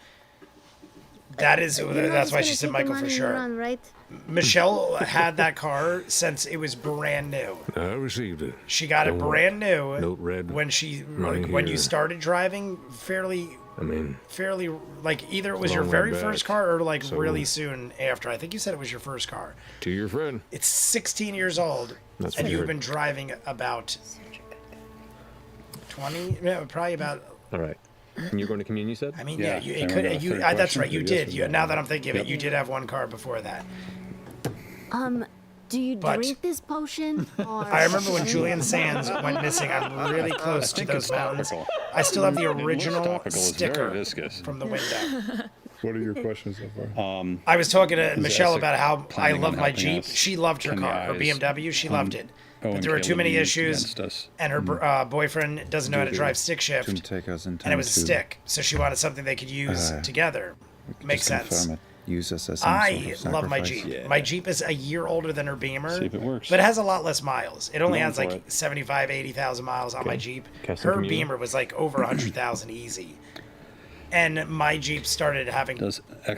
That is, You're not that's just why gonna she said take the Michael for money and sure. run, right? Michelle had that car since it was brand new. I received it. She got it Don't worry. brand new Note read. when she Money when you here. started driving fairly I mean, like either it was your Long way very back. first car or like So- really soon after. I think you said it was your first car. to your friend. It's 16 years old, That's and what I you've heard. been driving about 20, yeah, probably about. All right. And you're going to commune, you said? I mean, Yeah, yeah, I it remember could. the You, third that's question. right, you Yes, did. we You, did. now that I'm thinking of it, you did have one car before that. Do you But- drink this potion? Or I remember when Julian Sands went missing. I'm really close to those mountains. topical. I still have the It looks original topical. It's very sticker viscous. from the window. What are your questions so far? I was talking to Michelle Essek about how I planning love on my helping Jeep. us? She loved her Can the car, her eyes BMW. She loved it. Oh, but there were too many issues, and her boyfriend doesn't know how to drive stick shift, Tomb Takers and it was a stick, so she wanted something they could use together. Makes sense. Use this as some I sort of love my sacrifice. Jeep. My Jeep is a year older than her Beamer, See if it works. but it has a lot less miles. It only Going has for like it. 75, 80,000 miles on my Jeep. Custom Her community. Beamer was like over 100,000 easy. And my Jeep started having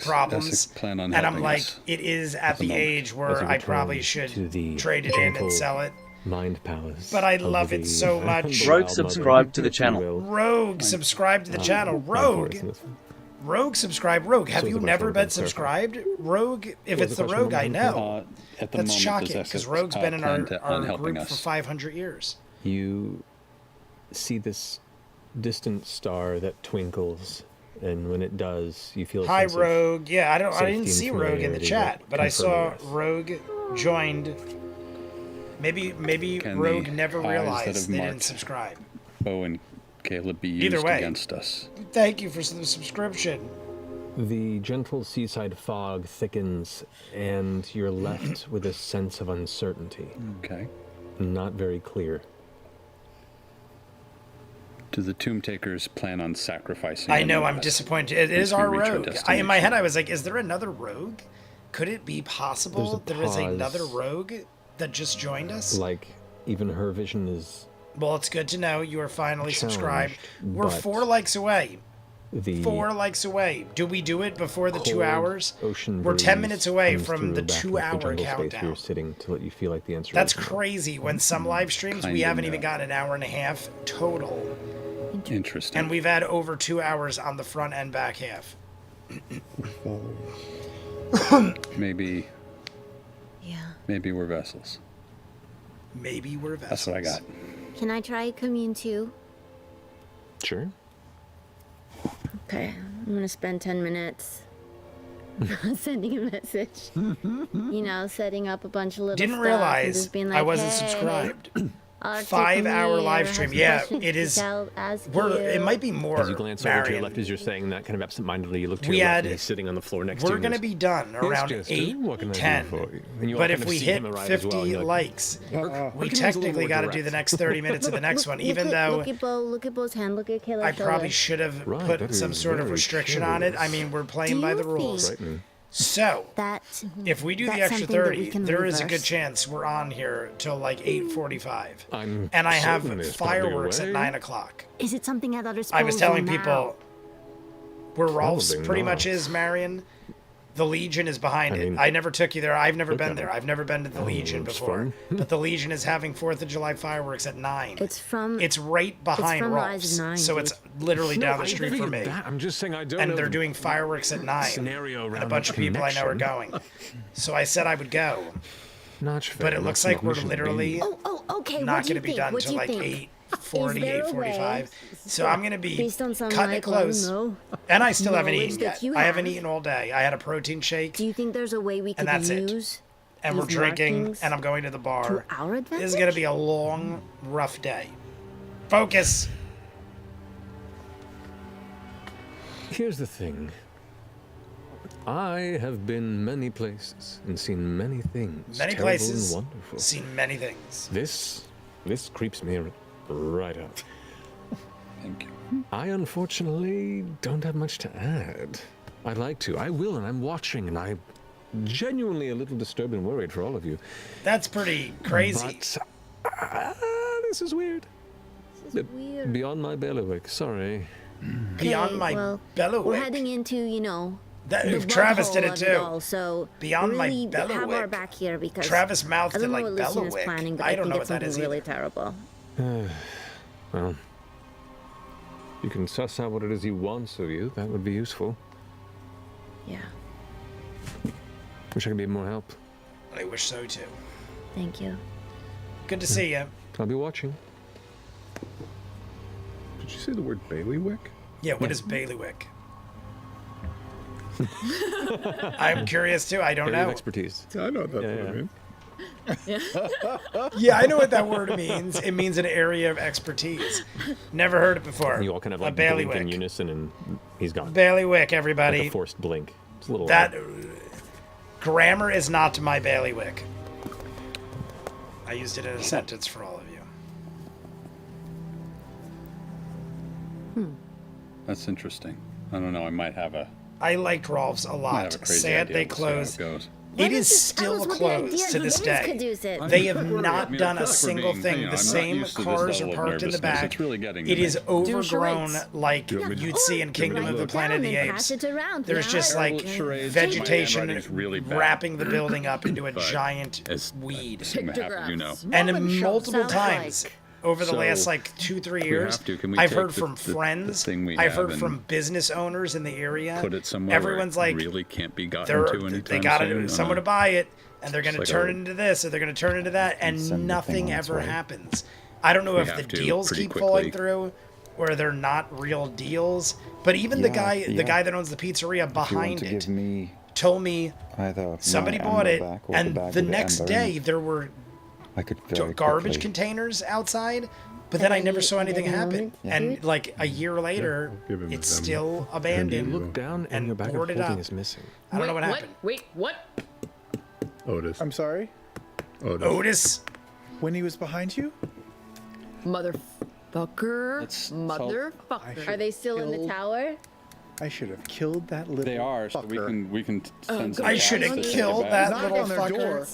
problems, Essex plan on and I'm helping like, us it is at the moment? age As where a I return probably to should the trade it in gentle and sell it. Mind palace. But I of love it the so much. Rogue, wild subscribe mother, to the if you channel. will. Rogue, subscribe to the channel. Rogue, Rogue, subscribe. Rogue, have So you the never question been was clarify. subscribed? Rogue, if Was it's the the question Rogue, I one? know. At the That's moment, shocking, does because Essex Rogue's been in our, plan on our helping group for us? 500 years. You see this distant star that twinkles, and when it does, you feel a Hi, sense of Rogue. Yeah, I safety didn't and see Rogue in the familiarity chat, that but I saw confirm this. Rogue joined. Maybe Can Rogue the never eyes that realized have they didn't marked subscribe. Bo and Caleb be Either used way. against us. Thank you for the subscription. The gentle seaside fog thickens, and you're left with a sense of uncertainty. Okay. Not very clear. Do the Tomb Takers plan on sacrificing? I know, any of I'm us disappointed. It once is we our reach our Rogue. In my head, destination? I was like, is there another Rogue? Could it be possible There's a there is pause. another Rogue that just joined us? Like, even her vision is Well, it's good to know you are finally subscribed. challenged, We're but 4 likes away. the 4 likes away. Do we do it before the 2 cold hours? ocean We're 10 breeze minutes away comes from through the back 2 into hour jungle space where countdown. you're sitting to let you feel like the answer That's is no. crazy. When some live streams, we Kinda haven't even no. got an hour and a half total. Interesting. And we've had over 2 hours on the front and back half. Maybe Yeah. maybe we're vessels. Maybe we're vessels. That's what I got. Can I try commune too? Sure. Okay, I'm gonna spend 10 minutes sending a message. You know, setting up a bunch of little Didn't stuff and realize just being like, I wasn't "Hey, subscribed. Arctic 5-hour Mirror, live have stream. some Yeah, questions it to is. ask It you." might be more. As you glance over to your Marion. left as you're saying that, kind of absentmindedly, you look to We your left had- and he's sitting on the floor next to you. We're gonna be done around Jester, 8, what can I do 10. for you? And you all But kind if of we see hit him arrive 50 as well, you're like, likes, we Hercules is a little technically more got to do direct. the next 30 minutes of the next one, even though Look at Bo, look at Bo's hand, look at Caleb's I probably shoulder. should have Right, put that some is sort of very restriction on it. I mean, we're playing Do by you the rules. think Frightening. So, That if we do the that's extra something that we 30, can there is a good reverse. chance we're on here till like 8:45. I'm And I have certain there's probably a fireworks at way. 9 o'clock. Is it something at other I was telling now? people where Rolf's Probably pretty not. much is, Marion. The Legion is behind I it. mean, I never took you there. I've never look been at there. it. I've never been to the Oh, Legion it's before. fun. But the Legion is having 4th of July fireworks at 9. It's from. It's right behind from Rise Rolf's. of 9, So dude. it's literally No, down the I street figured from me. that. I'm just saying I don't And know they're the doing fireworks at 9. scenario And around a bunch that of people I know are connection. going. So I said I would go. Notch But fair, it looks that's like not we're mission literally Okay. not what do going you to be think? done What do till you like think? 8:40, Is there a 8:45. way, So I'm going to be based on some kind like, of close. I don't know, And I still haven't knowledge eaten that yet. you I haven't have. eaten all day. I had a protein shake. Do you think there's a way we could And that's it. use? And we're these drinking, markings and I'm going to the bar. to our advantage? This is going to be a long, rough day. Focus. Here's the thing. I have been many places and seen many things. Many terrible places, and wonderful. seen many things. This creeps me right out. Thank you. I unfortunately don't have much to add. I'd like to. I will, and I'm watching, and I'm genuinely a little disturbed and worried for all of you. That's pretty crazy. But this is weird. This is weird. Beyond my bailiwick. Sorry. Beyond Okay, my well, bailiwick. We're heading into, you know, That, the Travis butthole did it of too. all, so Beyond my really have our bailiwick. back here because Travis mouthed I it don't know like what Lucian is bailiwick. planning, but I I don't think know it's what that something is really either. terrible. Well, you can suss out what it is he wants of you. That would be useful. Yeah, Wish I could be of more help. I wish so too. thank you. Good to see you. I'll be watching. Did you say the word bailiwick? Yeah, what is bailiwick? I'm curious too. I don't Area of know. expertise. I know that's Yeah, what yeah. I mean. Yeah, I know what that word means. It means an area of expertise. Never heard it before. You all kind of a like blink in bailiwick. unison, and he's gone. Bailiwick, Like everybody. a forced blink. It's a little That odd. grammar is not my bailiwick. I used it in a sentence for all of you. That's interesting. I don't know. I might have a. I liked Rolf's a Might lot. have a crazy Sad idea. they We'll see how close. it goes. It is still closed to this day. They have not done a single thing. The same cars are parked in the back. It's really getting. It is overgrown charades. like you'd see in Kingdom of the Planet of the Apes. There's just like vegetation wrapping the building up into a giant weed. Pictographs. And multiple Sounds times over the So, last like 2-3 years, have to, can we I've take heard the- from the friends, thing we I've have heard and from business owners in the area. Put it somewhere. Everyone's where it like, really can't be gotten they're, to anytime they got soon. someone to buy it, and they're going to like turn a- it into this, or they're going to turn it into that, and send the thing nothing on its ever way. happens. I don't know We if the have to deals pretty keep quickly. falling through, or they're not real deals. But even the Yeah, guy that owns the pizzeria If you want behind to it give me told me either somebody my bought amber it, back or and bag the with next amber in day it, there were I could very garbage quickly- containers outside, but then I never saw anything happen. And like a year later, give him it's them. still You abandoned. look down and and your bag of boarded holding up. is missing. I don't know what happened. Wait, what? Otis. I'm sorry. Otis, When he was behind you? Motherfucker. Let's Motherfucker. Are they still in the Killed- tower? I should have killed that little They are, so fucker. we can send some I guys should have to take it killed back. that Knock little on their fucker. door.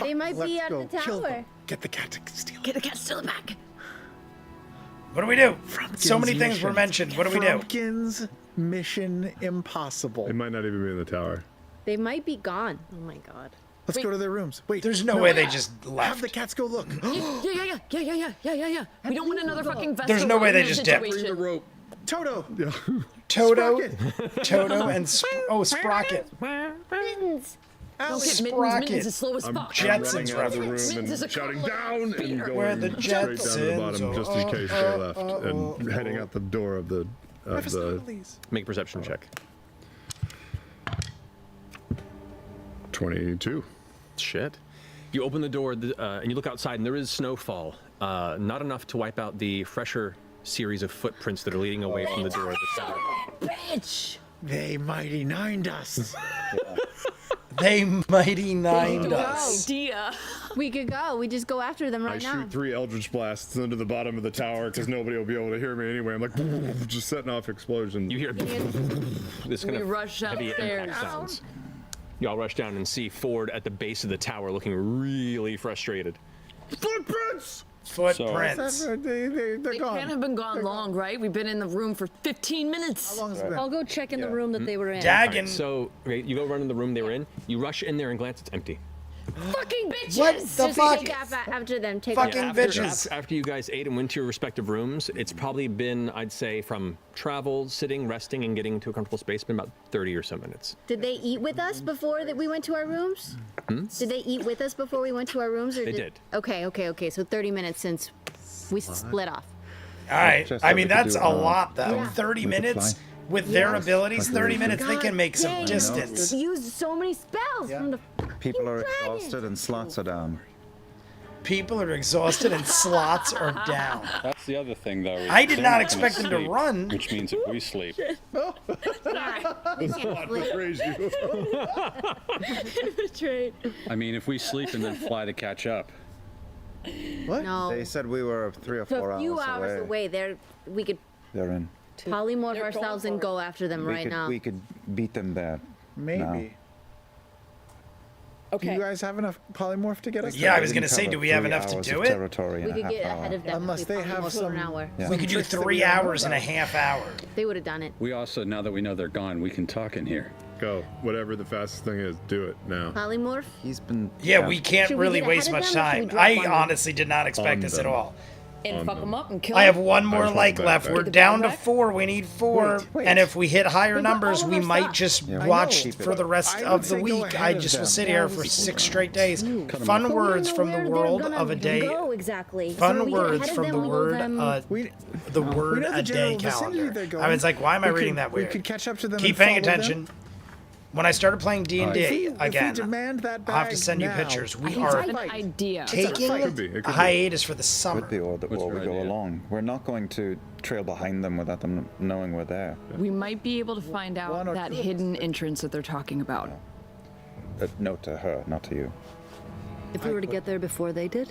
They might be Let's at go. the Kill tower. them. Get the cat to steal. Get the cat still back. What do we do? So many Frumpkin's things were mission. mentioned. What do we do? Frumpkin's mission impossible. They might not even be in the tower. They might be gone. Oh my god. Let's go to their rooms. Wait, There's no way they just have left. the cats go look. Yeah. We don't want another fucking vessel. There's no way they just dipped. situation. Toto. Toto, Sprocket. Toto, and Sprocket. Mittens. Don't get Mittens. Sprocket. Mittens is slow as fuck. Jetsons running out of the reference. room Mittens is a and shouting couple down and speeder. Where going the straight down to the Jetsons bottom just in case they left and heading out the door of the Make a perception check. 22. Shit. You open the door and you look outside, and there is snowfall. Not enough to wipe out the fresher series of footprints that are leading away from the door of the tower. Bitch. They mighty nined us. They mighty nined us. Idea. We could go. We just go after them I right now. shoot 3 Eldritch Blasts into the bottom of the tower because nobody will be able to hear me anyway. I'm like, just setting off explosions. You hear this kind We of rush heavy upstairs. impact sounds. You all rush down and see Ford at the base of the tower looking really frustrated. Footprints. Footprints. They're They gone. can't have been gone long, right? We've been in the room for 15 minutes. How long has it been? I'll go check in the room that they were in. Dagon. So okay, you go run in the room they were in. You rush in there and glance. It's empty. Fucking bitches. What the Just fuck? take after them. Take Fucking off. bitches. After you guys ate and went to your respective rooms, it's probably been, I'd say, from travel, sitting, resting, and getting to a comfortable space, been about 30 or so minutes. Did they eat with us before that we went to our rooms? Did they eat with us before we went to our rooms? Or They did. Okay. So 30 minutes since we split off. All right. Just I that mean, we could that's do, a lot, though. Yeah. 30 we could minutes fly. with their Yes. abilities. 30 minutes, they God can make some dang, distance. We used so many spells from the People are dragon. exhausted and slots are down. People are exhausted and slots are down. That's the other thing, though. is I did they're not gonna expect them to sleep, run. Which means if we sleep, I mean, if we sleep and then fly to catch up, What? No. They said we were 3 or 4 a few hours hours away. We could They're in. polymorph ourselves and go after them right now. We could beat them there. Maybe. Do Okay. you guys have enough polymorph to get us Yeah, there? I was gonna say, do we have enough to do it? Territory We in a could half get hour. ahead of them. Unless if we they have polymorph for some- an hour. Yeah. We could do Tricks that 3 we don't know hours and a about. half hour. They would have done it. we also, now that we know they're gone, we can talk in here. Go. Whatever the fastest thing is, do it now. Polymorph? He's been. Yeah, we can't Should we really get waste ahead of much them or should we time. drop I on them? honestly did not expect On this at them. all. And fuck them up and kill I have them. one I more just want like the left. backpack. We're The down to backpack? 4. We need 4. Wait. And if we hit higher We got numbers, all of we our might stuff. just Yeah. watch I know. for the rest I would of the say go week. ahead I of just will them. sit here for 6 straight days. Fun But we don't words know from the where they're world gonna of a day. Go exactly. So Fun we get words ahead of from them, the we go word them- We, the we word know the a day general vicinity calendar. they're going. I was like, why am I We reading could- that weird? We could catch up to them. Keep and paying follow them. attention. When I started playing D&D If we again, demand that I'll have to bag send you now, pictures. We I are have an idea. taking Could be, it could a be. hiatus for the summer. Could be, or What's we your go idea? along. We're not going to trail behind them without them knowing we're there. We might be able to find out One or that two of hidden entrance that they're talking about. A note to her, not to you. If we were to get there before they did,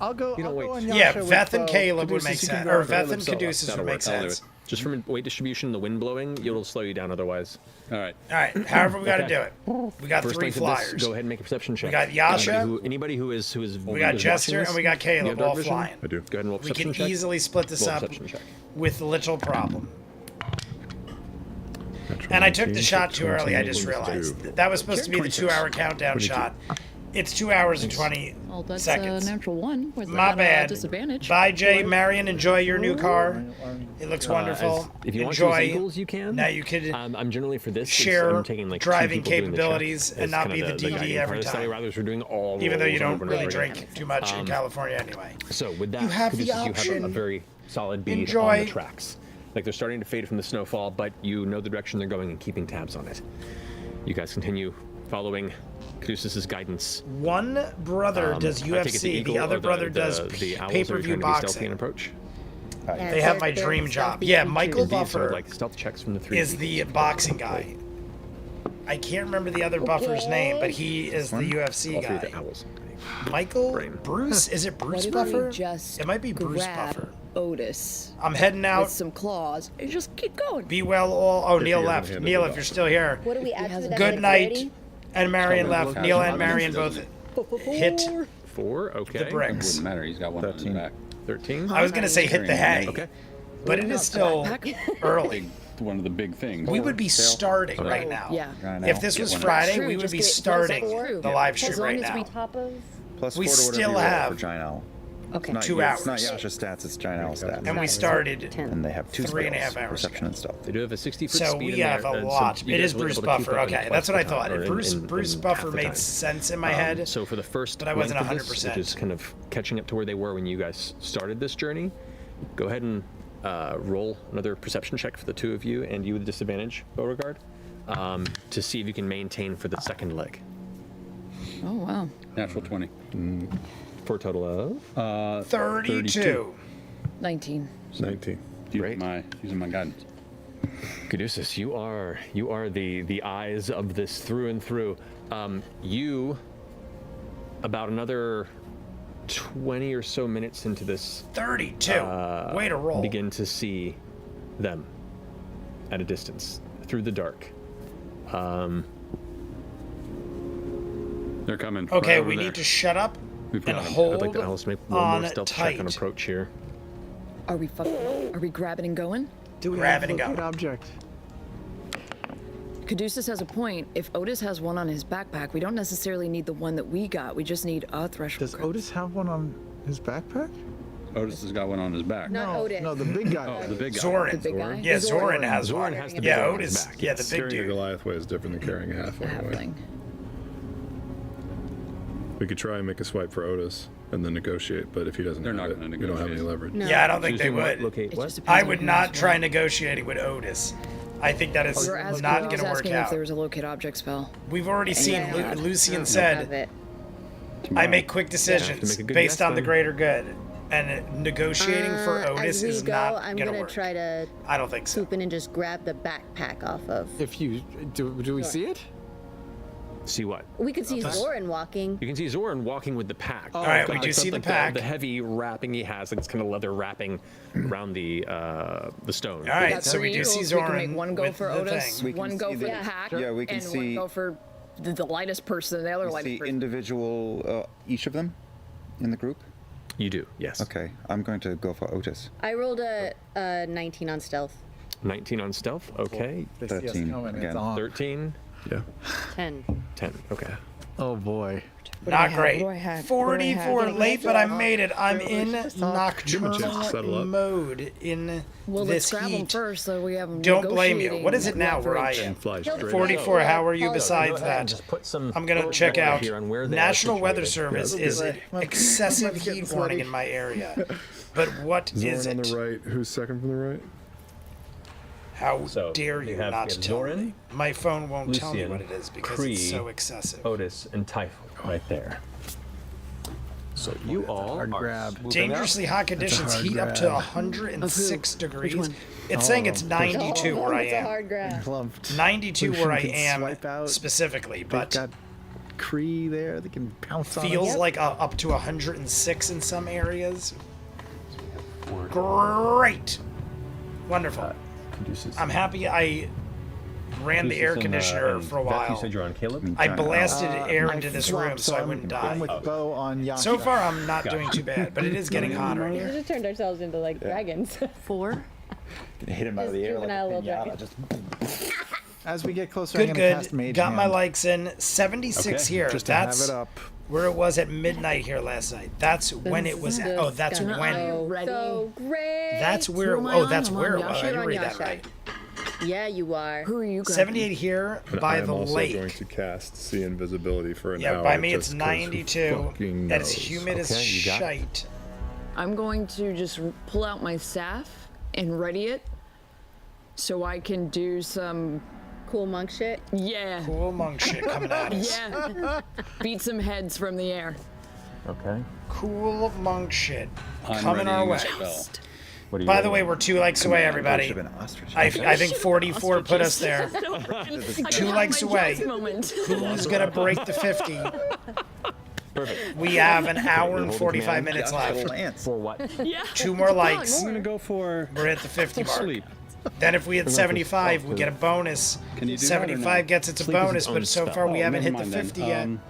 I'll go. You I'll don't go wait. on Yeah, Yasha Veth with, and Caleb would Caduceus, make you can sense. go Or on. Veth and Solo. Caduceus That'll would make work. I'll do sense. it. Just from weight distribution, the wind blowing, it'll slow you down otherwise. All right. All right, however we got to Okay. do it. We got First 3 link to this, flyers. go ahead and make a perception check. We got Yasha, Anybody who is we got Jester, and we got Caleb all flying. I do. Go ahead and roll We perception can check. easily split this Roll up perception check. with little problem. Natural And I took the 19, shot too 20, early. I just 22. realized that was supposed to be the 2-hour countdown shot. It's 2 hours and 20 Well, that's seconds. a natural one. With My that, bad. disadvantage. Bye, Jay. Marion, enjoy your new car. It looks wonderful. If you want to use Enjoy. Eagles, you can. Now you could I'm generally for this. share I'm taking like driving 2 people doing the check capabilities and as not kind be of the DD guiding every part of the study, time. rather than doing all even though you rolls don't over and really over again. drink too much in California anyway. So with that, You have the Caduceus, you have option. a very solid bead on Enjoy. the tracks. Like they're starting to fade from the snowfall, but you know the direction they're going and keeping tabs on it. You guys continue following Caduceus' guidance. One brother does I take it UFC, eagle the or other brother the does owls are pay-per-view trying to be stealthy boxing. and approach. They have my dream job. Yeah, Michael Indeed, so Buffer like stealth checks from the 3 is the boxing guy. I can't remember the other Buffer's name, but he is the UFC all 3 of guy. the owls. Michael Brain. Bruce? Is it Bruce Buffer? It might be Bruce Buffer. Otis I'm heading out. with some claws and just keep going. Be well all. Oh, If Neil he hasn't left. handed Neil, it if off. you're still here. What do we add to that? Good night. dexterity? And Marion left. Neil and Marion both hit 4, okay. the It bricks. wouldn't matter. He's got one on his 13. back. 13. I was gonna say hit the hay, Okay. but it is still early. One of the big things. We would be starting right now. Yeah. If this was Get one. Friday, True, we would just be get- starting True. the live As stream As long right as we now. top of. Plus We 4 to whatever still you roll have for Giant Owl. Okay. Not 2 It's hours. not Yasha stats, it's Giant Owl stats. And we started 10. And they have 2 3.5 spells, hours perception ago. and stealth. They do have a 60-foot So speed we in have there, a and so lot. you It guys is will be Bruce able to keep Buffer. up Okay, in that's twice what I the thought. time, or Bruce in Buffer half the made time. sense in my head. So for the first but I wasn't length of this, 100%. which is kind of catching up to where they were when you guys started this journey, go ahead and roll another perception check for the 2 of you, and you with disadvantage, Beauregard, to see if you can maintain for the second leg. Oh wow. Natural 20. For a total of 32. 19. 19. Great. Using my guidance. Caduceus, you are the eyes of this through and through. You about another 20 or so minutes into this 32. Way to roll. begin to see them at a distance through the dark. They're coming. Okay, right over we there. need to shut up We've and got 'em. hold I'd like the owls to make one on more stealth tight. check and approach here. Are we grabbing and going? Do we Grab have it and go. locate object? Caduceus has a point. If Otis has one on his backpack, we don't necessarily need the one that we got. We just need a threshold. Does Otis have one on his backpack? Otis has got one on his back. Not Otis. No, the big guy. Oh, the big guy. Zoran. The big guy? Yeah, Zoran has Zoran one. has the Yeah, big one on his Otis. back, Yeah, yes. the big Carrying a dude. Goliath way is different than carrying a halfling way. Halfling. We could try and make a swipe for Otis and then negotiate, but if he doesn't They're have not it, gonna we don't have any negotiate. leverage. No. Yeah, I don't think they Susan, would. Locate It what? just depends I on would who's not what. try negotiating with Otis. I think that is We were asking, not I going was to work asking if out. there was a locate object spell. We've already seen Yeah. Lucian Have said, it. I make quick make decisions a good based guess on the then. greater good. And negotiating for As Otis we is go, not I'm going to gonna work. try to I don't think so. swoop in and just grab the backpack off of. If you do we see it? See what? We could see Zoran walking. You can see Zoran walking with the pack. All right, we Like do see the like pack. The heavy wrapping he has, like it's kind of leather wrapping around the stone. All right, That's so we three do see eagles. We can Zoran make one go with for the Otis, thing. We can one go see for the the- pack, Yeah, we can and see- one go for the lightest person, the other You lightest see person. individual, each of them in the group? You do, yes. Okay, I'm going to go for Otis. I rolled a 19 on stealth. 19 on stealth. Okay. They see us 13 coming, it's again. on. 13. Yeah. 10. 10. Okay. Oh boy. Not great. What do I have? 44 late, but I made it. I'm in Give him a chance to settle nocturnal up. mode in Well, let's this grab them heat. first so we have them. Don't blame you. What is it now where I leverage. am? Fly straight. 44. How are you besides Go ahead and that? just put some I'm gonna check out. here on where they are National Weather situated. Service Yeah, is okay. excessive Getting heat warning sweaty. in my area. But what is Zoran on it? the right. Who's second from the right? How So, dare we you have- not we have tell Zoran, me? My phone won't tell me Lucian, what it is because Kree, it's so excessive. Otis and Typhon right there. So you all hard are grab. swooping Dangerously hot conditions hard heat up to grab. 106 degrees. one? It's saying it's 92 where I It's a am. hard grab. Clumped. 92 where I Lucian can am swipe out. specifically, They've but got McCree there that can pounce on Feels us. like up to 106 in some areas. Great. Wonderful. I'm happy I ran the air conditioner for a while. You said you're on Caleb? I blasted air into this flopped, room so I wouldn't die. I'm with Bo on Yasha. So far, I'm not doing too bad, but it is getting hotter We here. just turned ourselves into like dragons. 4. Hit him out of the air like juvenile a little pinata. dragon. Just As we get closer, I'm Good, going to cast good. Mage Got my Hand, likes in. 76 here. just to have That's it up. where it was at midnight here last night. That's when it was. Oh, that's gonna when. go Ready? so great. That's where. am I Oh, on? that's I'm on where it Yasha. was. I You're didn't on read that Yasha. right. Yeah, you are. Who are you grabbing? 78 here by I'm the also lake. going to cast See Invisibility for an Yeah, hour. by me it's just 'cause who 92. fucking That's knows? humid as Okay, you got it. shite. I'm going to just pull out my staff and ready it so I can do some, Cool monk shit. yeah, Cool monk shit coming at us. yeah, beat some heads from the air. Okay. Cool monk shit I'm coming our readying way. a spell. What do you By the way, we're 2 likes away, everybody. Should've been ostrich. I think 44 put us there. 2 likes away. Moment. Who's gonna break the 50? Perfect. We have an hour and 45 minutes left. Lance. For what? Yeah. 2 more likes. I'm gonna go for We're at the 50 mark. sleep. Then if we hit 75, we get a bonus. Can you do that or no? 75 gets its a Sleep is bonus, its own but so spell. far we Oh, haven't hit never the mind 50 then.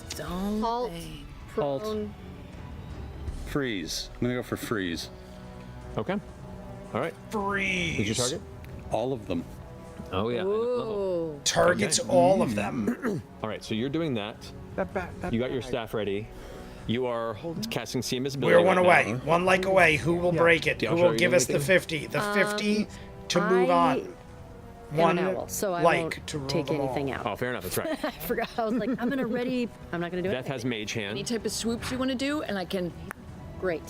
yet. Don't Halt. they? Halt. Prone. Freeze. I'm gonna go for freeze. Okay. All right. Freeze. Who's your target? All of them. Oh, yeah. Ooh. Targets all of them. All right, so you're doing that. You got your staff ready. You are casting See Invisibility. We're 1 right away. now. 1 like away. Who will break it? Yeah, Who sure, will you give know us the anything? 50? The 50 to move I on. One I'm an owl, so I like won't to rule take them all. anything out. Oh, fair enough. That's right. I forgot. I was like, I'm gonna ready. I'm not gonna do Beth it. has Mage Any Hand. type of swoops you want to do, and I can, Great.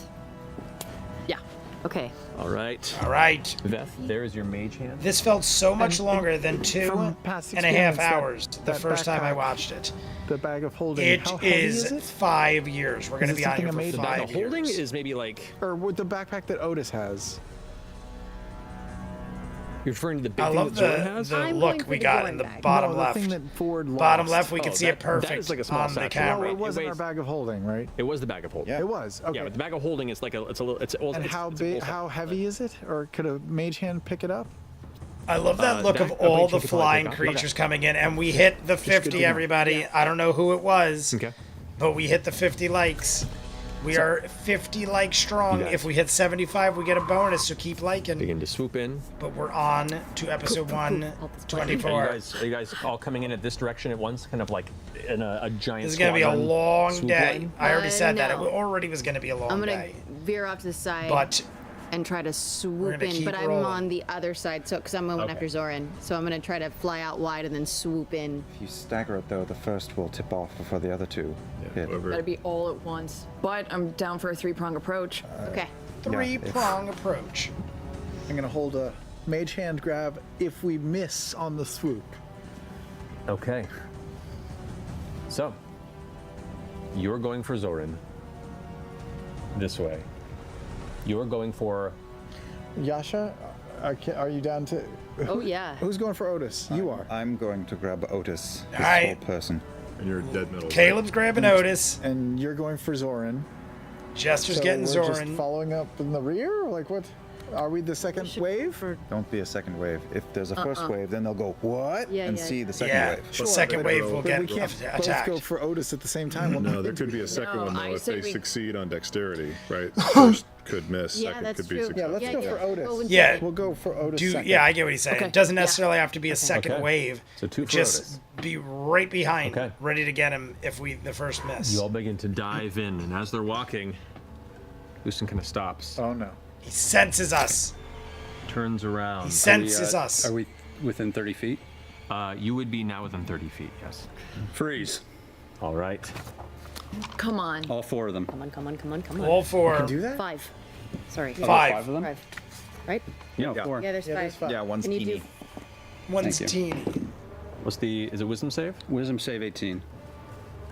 yeah. Okay. All right. All right. Beth, there is your Mage Hand. This felt so much And- longer than 2 from past and a half experience, that- hours the that first time I backpack- watched it. The bag of holding. It How heavy is it? 5 years. We're going to it be on something here for amazing? The 5 bag of holding years. is maybe like, Or with the backpack that Otis has. you're referring to the big I thing love that Zora has? the I'm look going for we the got Zoran in the bag. bottom no, left. The thing that Ford lost. Bottom left, we Oh, can see that- it perfect that is like a small on the satchel. camera. No, it wasn't weighs- our bag of holding, right? It was the bag of holding. Yeah. It was. Okay. Yeah, but the bag of holding is like a, it's a little, it's, well, and it's, how it's a big? full How size. heavy is it? Or could a mage hand pick it up? I love that look that- of I believe all you the could probably flying pick up. creatures coming in, and we hit the 50, know. everybody. I don't know who it was, Okay. but we hit the 50 likes. We are 50 likes strong. You guys- If we hit 75, we get a bonus, so keep liking. Begin to swoop in. But we're on to episode Are you 124. guys all coming in at this direction at once, kind of like in a giant? This is going to be a squadron long swoop day. line? I already said that. It no. already was going to be a long I'm gonna day. veer off to the side But and try to swoop gonna in, keep but I'm rolling. on the other side, so because I'm going Okay. after Zoran, so I'm gonna try to fly out wide and then swoop in. If you stagger it though, the first will tip off before the other two hit. Gotta be all at once. But I'm down for a 3-prong approach. Okay. three-prong approach. I'm gonna hold a mage hand grab if we miss on the swoop. Okay. So, you're going for Zoran. This way. You're going for. Yasha, are you down to? Oh yeah. Who's going for Otis? You are. I'm going to grab Otis, this Alright. whole person. And you're dead middle. Caleb's grabbing Otis. And you're going for Zoran. Jester's So getting we're Zoran. just following up in the rear? Like what? Are we the second wave? Don't be a second wave. If there's a first wave, then they'll go, what? Yeah, and yeah, see yeah. the second Yeah, wave. the second wave will But get we can't both attacked. go for Otis at the same time. Well, No, there could be a second No, one though I if say they we- succeed on dexterity, right? First could miss, Yeah, second that's could be true. Yeah, successful. let's go for Otis. Well, Yeah. We'll go for Otis second. Yeah, I get what he's saying. Okay, It doesn't yeah. necessarily have to be a second Okay. wave. So 2 for Just Otis. be right behind, Okay. ready to get him if we the first miss. You all begin to dive in, and as they're walking, Houston kind of stops, Oh no. He senses us. turns around. He senses us. Are we within 30 feet? You would be now within 30 feet, yes. Freeze. All right. Come on. All 4 of them. Come on, come on, come on, come on. All four. Do that? 5. Sorry. 5. of them? 5. Right? Yeah, Yeah. 4. Yeah, there's Yeah, five. there's five. Yeah, one's Can you teeny. do? One's Thank teeny. What's the? Is it Wisdom save? Wisdom save 18.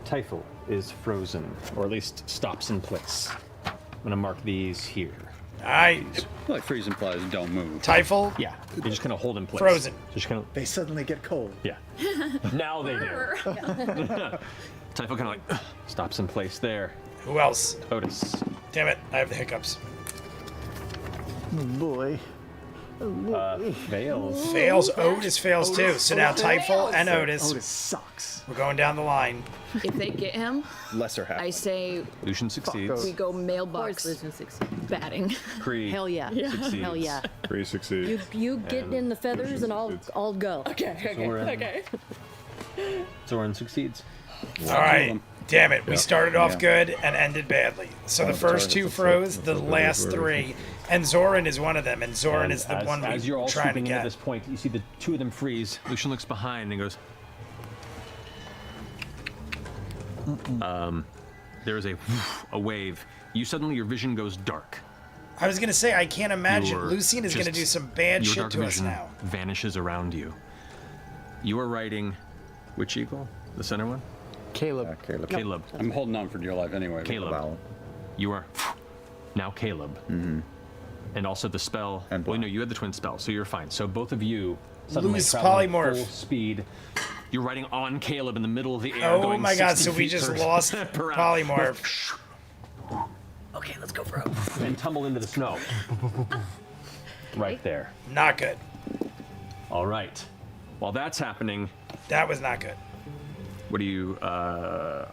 Typhel is frozen, or at least stops in place. I'm gonna mark these here. All right. Like freeze implies don't move. Typhal. Yeah, you just kind of hold in place. Frozen. Just kind of. They suddenly get cold. Yeah. Now they do. Typhal kind of like stops in place there. Who else? Otis. Damn it, I have the hiccups. Oh boy. Fails. Fails. Otis fails too. So now Typhal and Otis. Otis sucks. We're going down the line. If they get him, Lesser half. I say Lucian succeeds. we go Of course, mailbox Lucian succeeds. batting. Kree Hell yeah. succeeds. Hell yeah. Three succeeds. You get And in the feathers and I'll succeeds. I'll go. Okay, Zoran. okay. Zoran succeeds. All right. Damn it. We started off Yeah. good and ended badly. So the first two froze, the last three, and Zoran is one of them. And Zoran And is the as, one as you're we're all trying to swooping in at get. this point, you see the two of them freeze. Lucian looks behind and goes. There's a wave. You suddenly, your vision goes dark. I was gonna say I can't imagine Your- Lucian is gonna just- do some bad your shit dark to us vision now. vanishes around you. You are riding which eagle? The center one? Caleb. Caleb. I'm holding on for dear life anyway. Caleb. Vowel. You are now Caleb. Mm-hmm. And also the spell. And well, Blau. no, you had the twin spell, so you're fine. So both of you suddenly Loose traveling polymorph. full speed. You're riding on Caleb in the middle of the air. Oh going my god, 60 so we feet just per- lost per hour. polymorph. Okay, let's go for it. And tumble into the snow. Right there. Not good. All right. While that's happening, That was not good. what are you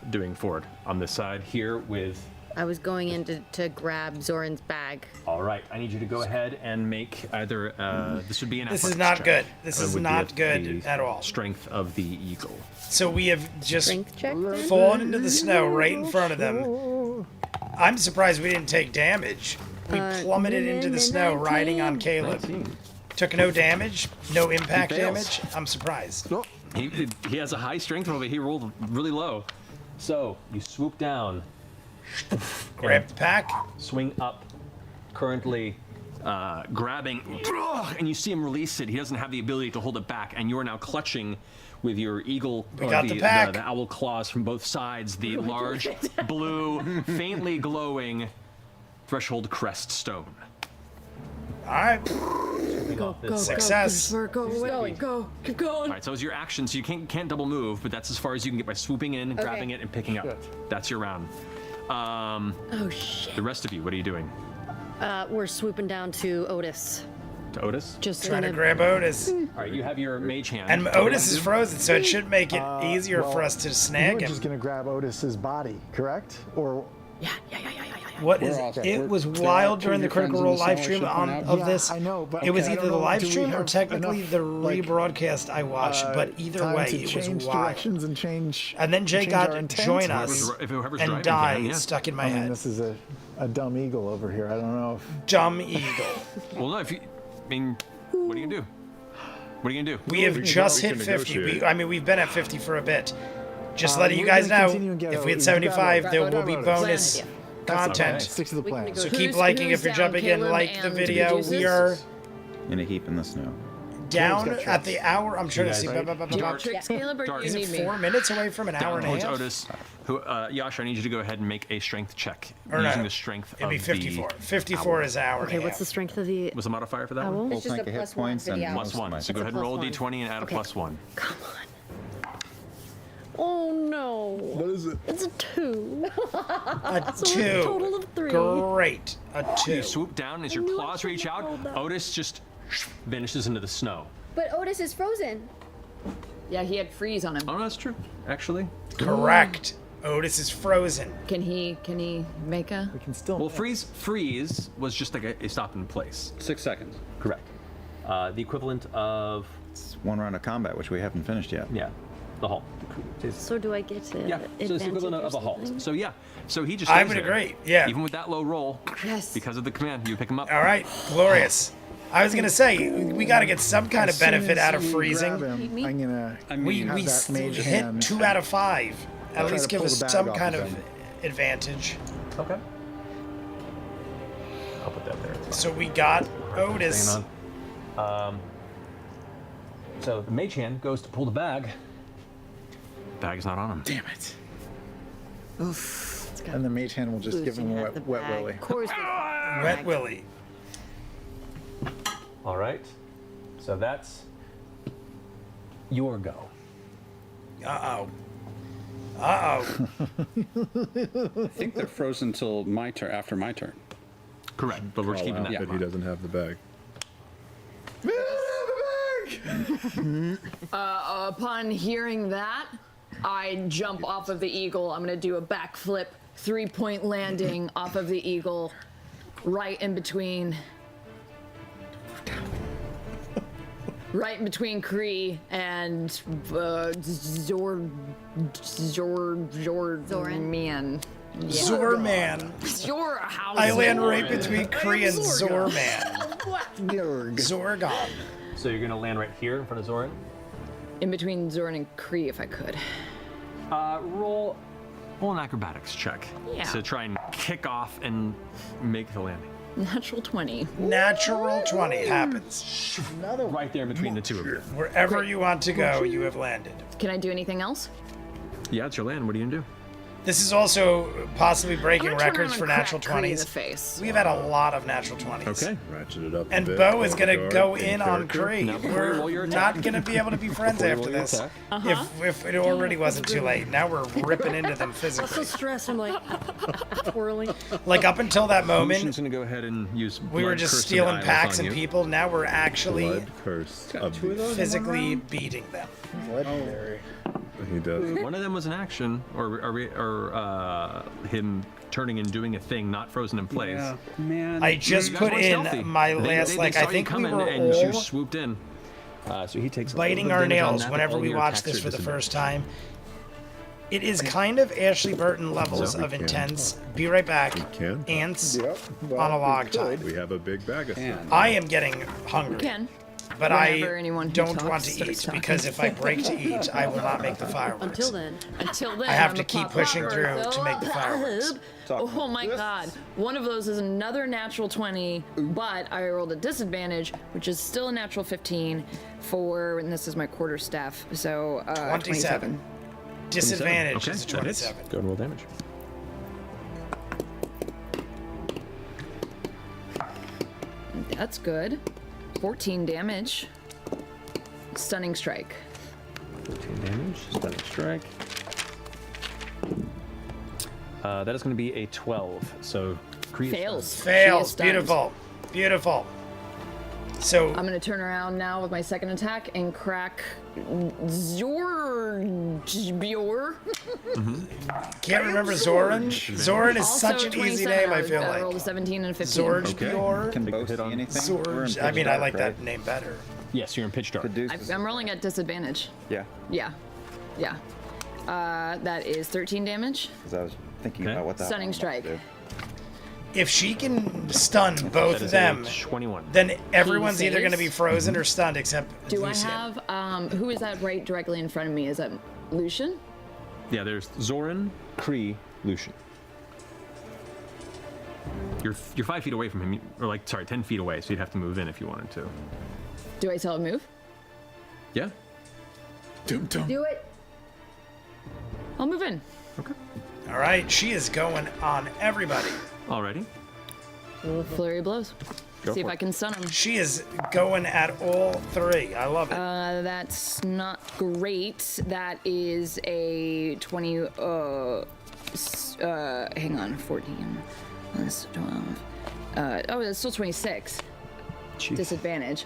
doing forward on this side here with? I was going in to grab Zoran's bag. All right, I need you to go ahead and make either. This would be an. This is athletics not check. good. This It is would be not good the at all. Strength of the eagle. So we have just Strength check. then? fallen into the snow right in front of them. I'm surprised we didn't take damage. We plummeted into the snow riding on Caleb. 19. Took no damage, no impact He fails. damage. I'm surprised. He has a high strength roll, but he rolled really low. So you swoop down, Grab the pack. swing up, currently grabbing, and you see him release it. He doesn't have the ability to hold it back, and you are now clutching with your eagle, We got the pack. the owl claws from both sides, the large, blue, faintly glowing threshold crest stone. All right. Success. Go away. Go. Keep going. All right, so that was your action, so you can't double move, but that's as far as you can get by swooping in, grabbing it, and picking up. That's your round. Oh shit. The rest of you, what are you doing? We're swooping down to Otis. To Otis? Just Trying to gonna- grab Otis. All right, you have your mage hand. And Otis is frozen, so it should make it easier for us to You snag were him. just gonna grab Otis's body, correct? Or Yeah. What is We're it? all- It was there wild are during the two of your Critical friends Role in the live snow stream shipping on out? of Yeah, this. I know, but It was okay, I either don't the know, live do we stream or have technically enough, the like, rebroadcast I watched, but either time way, to it change was wild. directions and change. And then Jay change got our to intent? join us If whoever's and driving die can, yeah. stuck in my I mean, head. this is a dumb eagle over here. I don't know if Dumb eagle. Well, no, if you, I mean, what are you gonna do? What are you gonna do? We have just we hit can 50. negotiate. We've been at 50 for a bit. Just letting you we're guys gonna know, continue and get if we hit Otis. 75, Grab there Otis. will be Grab Otis. bonus Plan, content. stick to the We can plan. So negotiate. keep liking if you're down, jumping in, Caleb like the and video. Caduceus? We are In a heap in the snow. down got at traps. the hour. I'm trying to guys see. ready? Do you have tricks, Caleb, or do Dark. you Is need it me? 4 minutes away from an hour Down and a towards half? Otis. Who, Yasha, I need you to go ahead and make a strength check Or no, using the strength It'd be of 54. the. 54 is hour Okay, and a what's the half. strength of the Was the modifier for that owl? one? Full It's just tank a of hit plus one points for the and owl. Plus one. So It's go a ahead and roll a plus one. d20 and add a Okay. plus one. Come on. Oh no. What is it? It's a 2. A So 2. a total of 3. Great. A 2. You swoop down as your knew I claws reach should've out. rolled that. Otis just vanishes into the snow. But Otis is frozen. Yeah, he had freeze on him. Oh, no, that's true. Actually, Correct. Otis is frozen. Can he make a? We can still. well, freeze was just like a stop in place. 6 seconds. Correct. The equivalent of It's one round of combat, which we haven't finished yet. the halt. So do I get to Yeah, so it's the equivalent advantage of a or halt. something? So yeah, so he just. I stays would there. agree, yeah. Even with that low roll, Yes. because of the command, you pick him up. All right. Glorious. I was going to say, we got to get some kind of As soon benefit as out of we freezing. grab him, I'm gonna. We have that mage hit hand 2 out of 5. At try least to give pull us the bag some off kind of of him. advantage. Okay. I'll put that there. So we got Otis. Hang on. So the mage hand goes to pull the bag. Bag's not on him. Damn it. And the mage hand will just give him a Lucian had the wet bag. willy. Of course. Wet Willy. All right. So that's your go. Uh-oh. Uh-oh. I think they're frozen till my turn. After my turn. Correct, but we're just keeping that. But he doesn't have the bag. Upon hearing that, I jump off of the eagle. I'm gonna do a backflip, 3-point landing off of the eagle, right in between Kree and Zoran. Man. Yeah. Zorman. Zorhausen. I land right between Kree and Zorman. Zorgon. So you're gonna land right here in front of Zoran. In between Zoran and Kree, if I could. Roll an acrobatics check. Yeah. To try and kick off and make the landing. Natural 20. Natural 20 happens. right there between the two of you. Wherever you want to go, you have landed. Can I do anything else? Yeah, it's your land. What are you gonna do? This is also possibly breaking I'm gonna turn records around for and natural crack Kree in the 20s. face. We've had a lot of natural 20s. Okay. Ratchet it up. And a bit. Bo is going to Guard go in on character. Kree. Now, before you roll your We're attack- not going to be able to be friends Before you after roll your this. attack. If it already wasn't too late. Now we're ripping into them I'm so physically. stressed. I'm like twirling. Like up until that Lucian's moment, gonna go ahead and use. we were Blood just Curse of stealing Iris packs on and you. people. Now we're actually Blood curse of the. physically beating them. Legendary. He does. One of them was an action, or him turning and doing a thing, not frozen in place. Yeah, man. I just You guys put were in stealthy. my They last, like, saw I you think we coming were and you all swooped in. So he takes a biting little our bit of damage on nails that, but whenever all we your watch attacks this are for the first disadvantaged. time. It is kind of Ashley Burton levels So we of can. intense. Be right back. can. Ants Yep. on a log time. We have a big bag of stuff. I am getting You hungry, can. but Whenever I anyone who don't talks want to starts eat talking. because if I break to eat, I will not make the fireworks. Until then. Until then, I have I'm to a keep pop pushing popper, through to make the fireworks. Oh my god. One of those is another natural 20, but I rolled a disadvantage, which is still a natural 15 for, and this is my quarterstaff, so 27. Disadvantage Okay, is a that hits. 27. Go and roll damage. That's good. 14 damage. Stunning strike. 14 damage, stunning strike. That is going to be a 12. So Kree is Fails. stunned. She is Fails. stunned. Beautiful. Beautiful. So I'm gonna turn around now with my second attack and crack Zorbjor. can't remember Zoran. Zoran is such an easy name. I feel I rolled a like 17 and a 15. Zorbjor. Can Big both hit see on- anything? We're in Zorge. I pitch mean, I dark, like right? that name better. Yes, you're in pitch dark. Caduceus. I'm rolling at disadvantage. Yeah, Yeah. Yeah. That is 13 damage. because I was thinking Okay. about what that Stunning strike. If she can stun both That of is them, a 21. then everyone's either saves? going to be frozen or stunned except Do Lucian. I have, who is that right directly in front of me? Is that Lucian? Yeah, there's Zoran. Kree, Lucian. You're 5 feet away from him, or like, sorry, 10 feet away. So you'd have to move in if you wanted to. Do I still have move? Yeah. Dum dum. Do it. I'll move in. All right, she is going on everybody. Alrighty. Flurry of blows. Go See if for I it. can stun him. She is going at all three. I love it. That's not great. That is a 20. Hang on, 14. That's 12. That's still 26. Jeez. Disadvantage.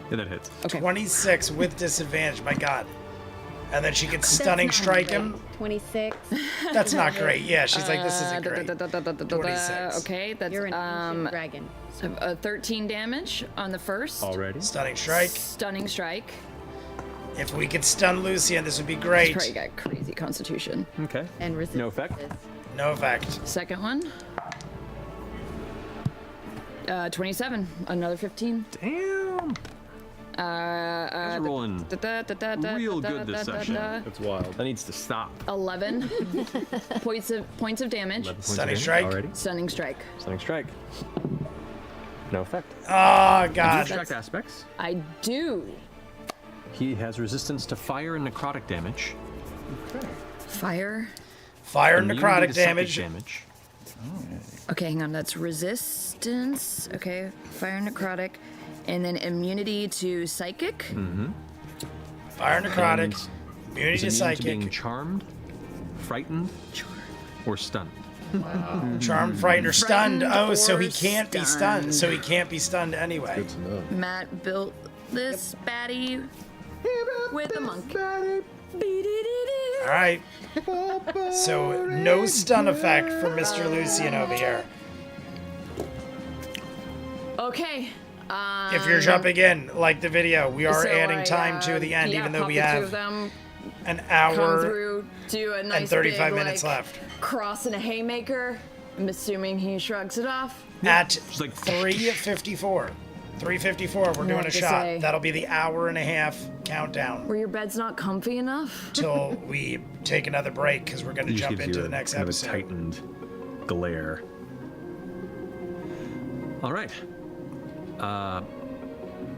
Yeah, that hits. Okay. 26 with disadvantage. My God. And then she can stunning strike him. 26. That's not great. Yeah, she's like, this isn't great. 26. Okay, that's You're an dragon. 13 damage on the first. Already. Stunning strike. Stunning strike. If we could stun Lucian, this would be He's great. probably got crazy constitution. Okay. And resist. No effect. No effect. Second one. 27. Another 15. Damn. Guys are rolling real good this session. That's wild. That needs to stop. 11 points of damage. 11 points Stunning of damage strike. Already. Stunning strike. Stunning strike. No effect. Oh, God. Abstract aspects. I do. He has resistance to fire and necrotic damage. Fire. Fire and immunity necrotic to psychic damage. damage. Okay, hang on. That's resist resistance. Okay, fire necrotic, and then immunity to psychic. Fire necrotic, And immunity is to immune psychic, being charmed, frightened, or stunned. charmed, frightened, or stunned. Frightened Oh, so he or can't be stunned. So he can't be stunned anyway. Good to know. Matt built this baddie with a monkey. All right. So no stun effect for Mr. Lucian over here. Okay. If you're jumping in, like the video, we are so adding I, time to the end, yeah, even though pop we the two have of them, an come hour through, do a nice and 35 big, minutes like, left. cross and a haymaker. I'm assuming he shrugs it off. At like 3:54. 3:54, we're doing What a to shot. say? That'll be the hour and a half countdown Were your beds not comfy enough? till we take another break because we're going to He just jump gives into you the next kind of a episode. tightened glare. All right.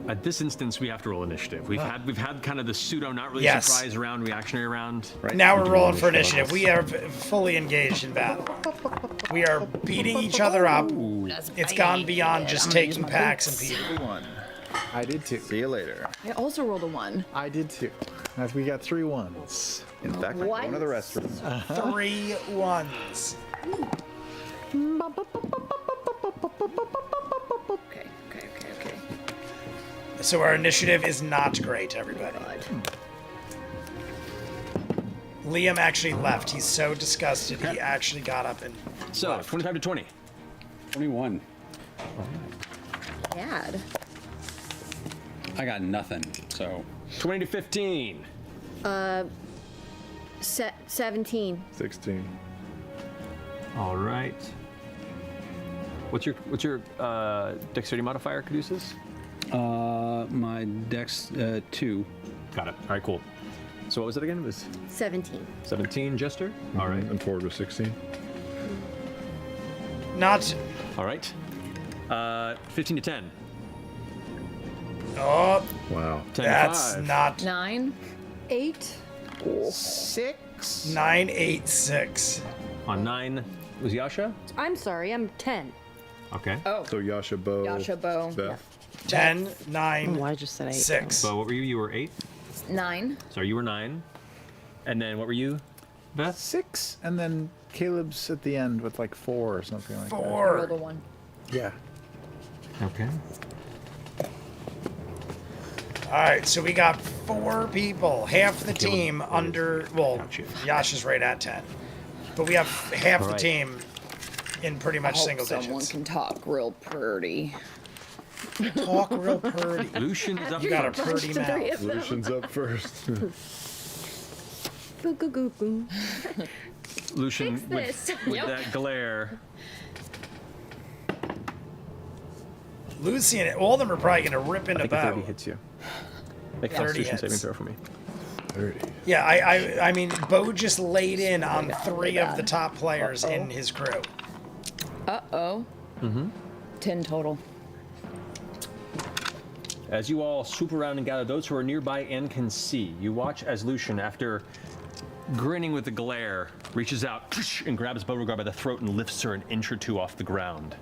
At this instance, we have to roll initiative. We've had kind of the pseudo, not really Yes. surprise round, reactionary round. Right. Now we're rolling for initiative. We are fully engaged in battle. We are beating each other up. It's gone beyond just taking packs and people. One. I did too. See you later. I also rolled a 1. I did too. As we got 3 1s. In fact, I'm going to the restroom. 3 1s. Okay. So our initiative is not great, everybody. Liam actually left. He's so disgusted he actually got up and So, left. 25 to 20. 21. Dad. I got nothing, so 20 to 15. 17. 16. All right. What's your dexterity modifier, Caduceus? my dex 2. Got it. All right, cool. So what was it again? It was 17. 17, Jester? All right. And forward was 16. Not. All right. 15 to 10. Oh, Wow. 10 that's to 5. not. 9. 8. 6. 9, 8, 6. On 9 was Yasha? I'm sorry, I'm 10. Okay. Oh, So Yasha, Bo, Yasha, Bo. Beth. 10, 9, Why just said 8? 6. So what were you? You were 8? 9. Sorry, you were 9. And then what were you, Beth? 6. And then Caleb's at the end with like 4 or something like that. Rolled a 4. 1. Yeah. Okay. All right, so we got 4 people. Half the team under. Well, Yasha's right at 10. But we have half the right. team in pretty much single Someone digits. can talk real pretty. Talk real purdy. Lucian is up You got a first. pretty mouth. Lucian's up first. Goo goo goo goo. Lucian, Fix with that glare. Lucian, all of them are probably going to rip I into think a 30 Bo. hits you. Make a 30 Constitution saving hits. throw for me. 30. Yeah, I mean, Bo just laid in on 3 of the top players in his crew. Uh-oh. 10 total. As you all swoop around and gather those who are nearby and can see, you watch as Lucian, after grinning with the glare, reaches out and grabs Beauregard by the throat and lifts her an inch or 2 off the ground.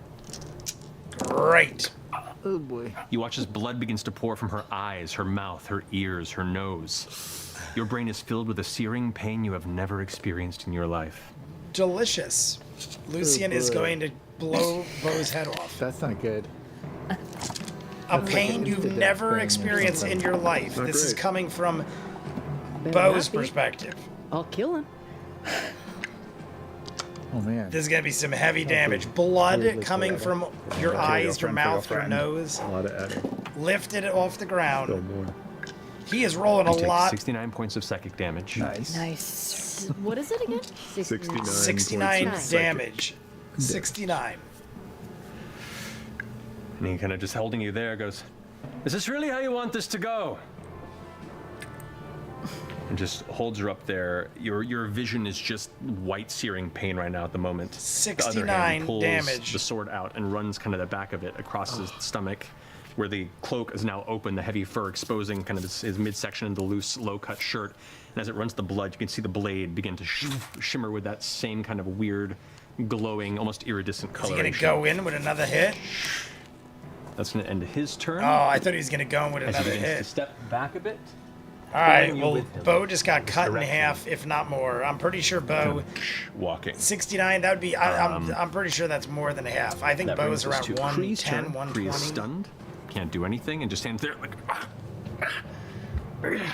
Great. Oh boy. You watch as blood begins to pour from her eyes, her mouth, her ears, her nose. Your brain is filled with a searing pain you have never experienced in your life. Delicious. Lucian is boy. going to blow Bo's head off. That's not good. A like pain an you've insta-death never thing or experienced in something. your life. Not This is great. coming from Better Bo's not be. perspective. I'll kill him. Oh man. There's going to be some heavy damage. Blood Totally coming correct. from your eyes, your friend, mouth, for your friend. nose. A lot of adding. Lifted it off the Still ground. more. He is rolling a You take lot. 69 points of psychic damage. Nice. Nice. What is it again? 69. 69 points of damage. 69. And he kind of just holding you there goes, "Is this really how you want this to go?" And just holds her up there. Your vision is just white searing pain right now at the moment. The other hand 69 pulls damage. the sword out and runs kind of the back of it across his stomach, where the cloak is now open, the heavy fur exposing kind of his midsection and the loose, low-cut shirt. And as it runs the blood, you can see the blade begin to shimmer with that same kind of weird glowing, almost iridescent Is he coloration. gonna go in with another hit? That's gonna end his turn. Oh, I thought he was gonna go in with As another he begins to hit. step back a bit. All right, pulling you well, with him Bo just got in this cut in direction. half, if not more. I'm pretty sure Bo, Walking. 69, that would be, I'm pretty sure that's more than half. I think That Bo's brings us around to Kree's 110, turn. Kree 120. is stunned. Can't do anything and just stands there like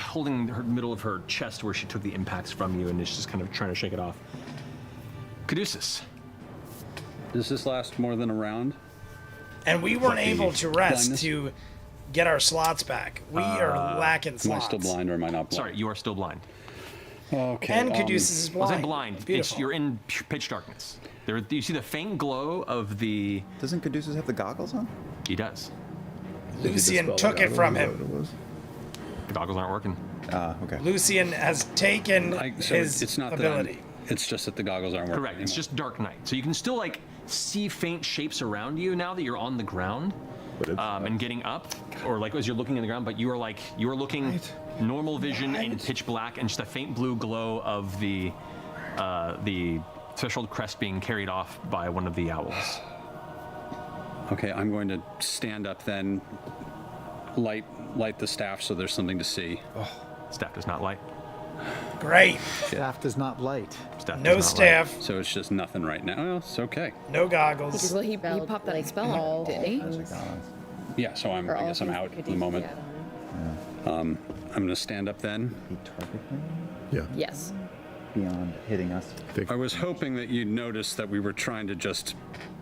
holding her middle of her chest where she took the impacts from you and is just kind of trying to shake it off. Caduceus. Does this last more than a round? And we weren't Like the able to rest blindness? to get our slots back. We are lacking Am I slots. still blind or am I not blind? Sorry, you are still blind. Okay. And Caduceus is I blind. say blind. Beautiful. You're in pitch darkness. There, you see the faint glow of the. Doesn't Caduceus have the goggles on? He does. Lucian took it from him. The goggles aren't working. Okay. Lucian has taken So his it's not ability. that it's just that the goggles aren't working. Correct. It's anymore. just dark night, so you can still like see faint shapes around you now that you're on the ground, and getting up, or like as you're looking in the ground. But you are looking normal vision in pitch black, and just a faint blue glow of the threshold crest being carried off by one of the owls. Okay, I'm going to stand up then, light the staff so there's something to see. Staff does not light. Great. Staff does not light. Staff No does not light. staff, So it's just nothing right now. Well, it's okay. no goggles. Well, he popped that spell, didn't he? Yeah, so I guess I'm out at the moment. I'm going to stand up then. Yeah. Yes. Beyond hitting us. I was hoping that you'd notice that we were trying to just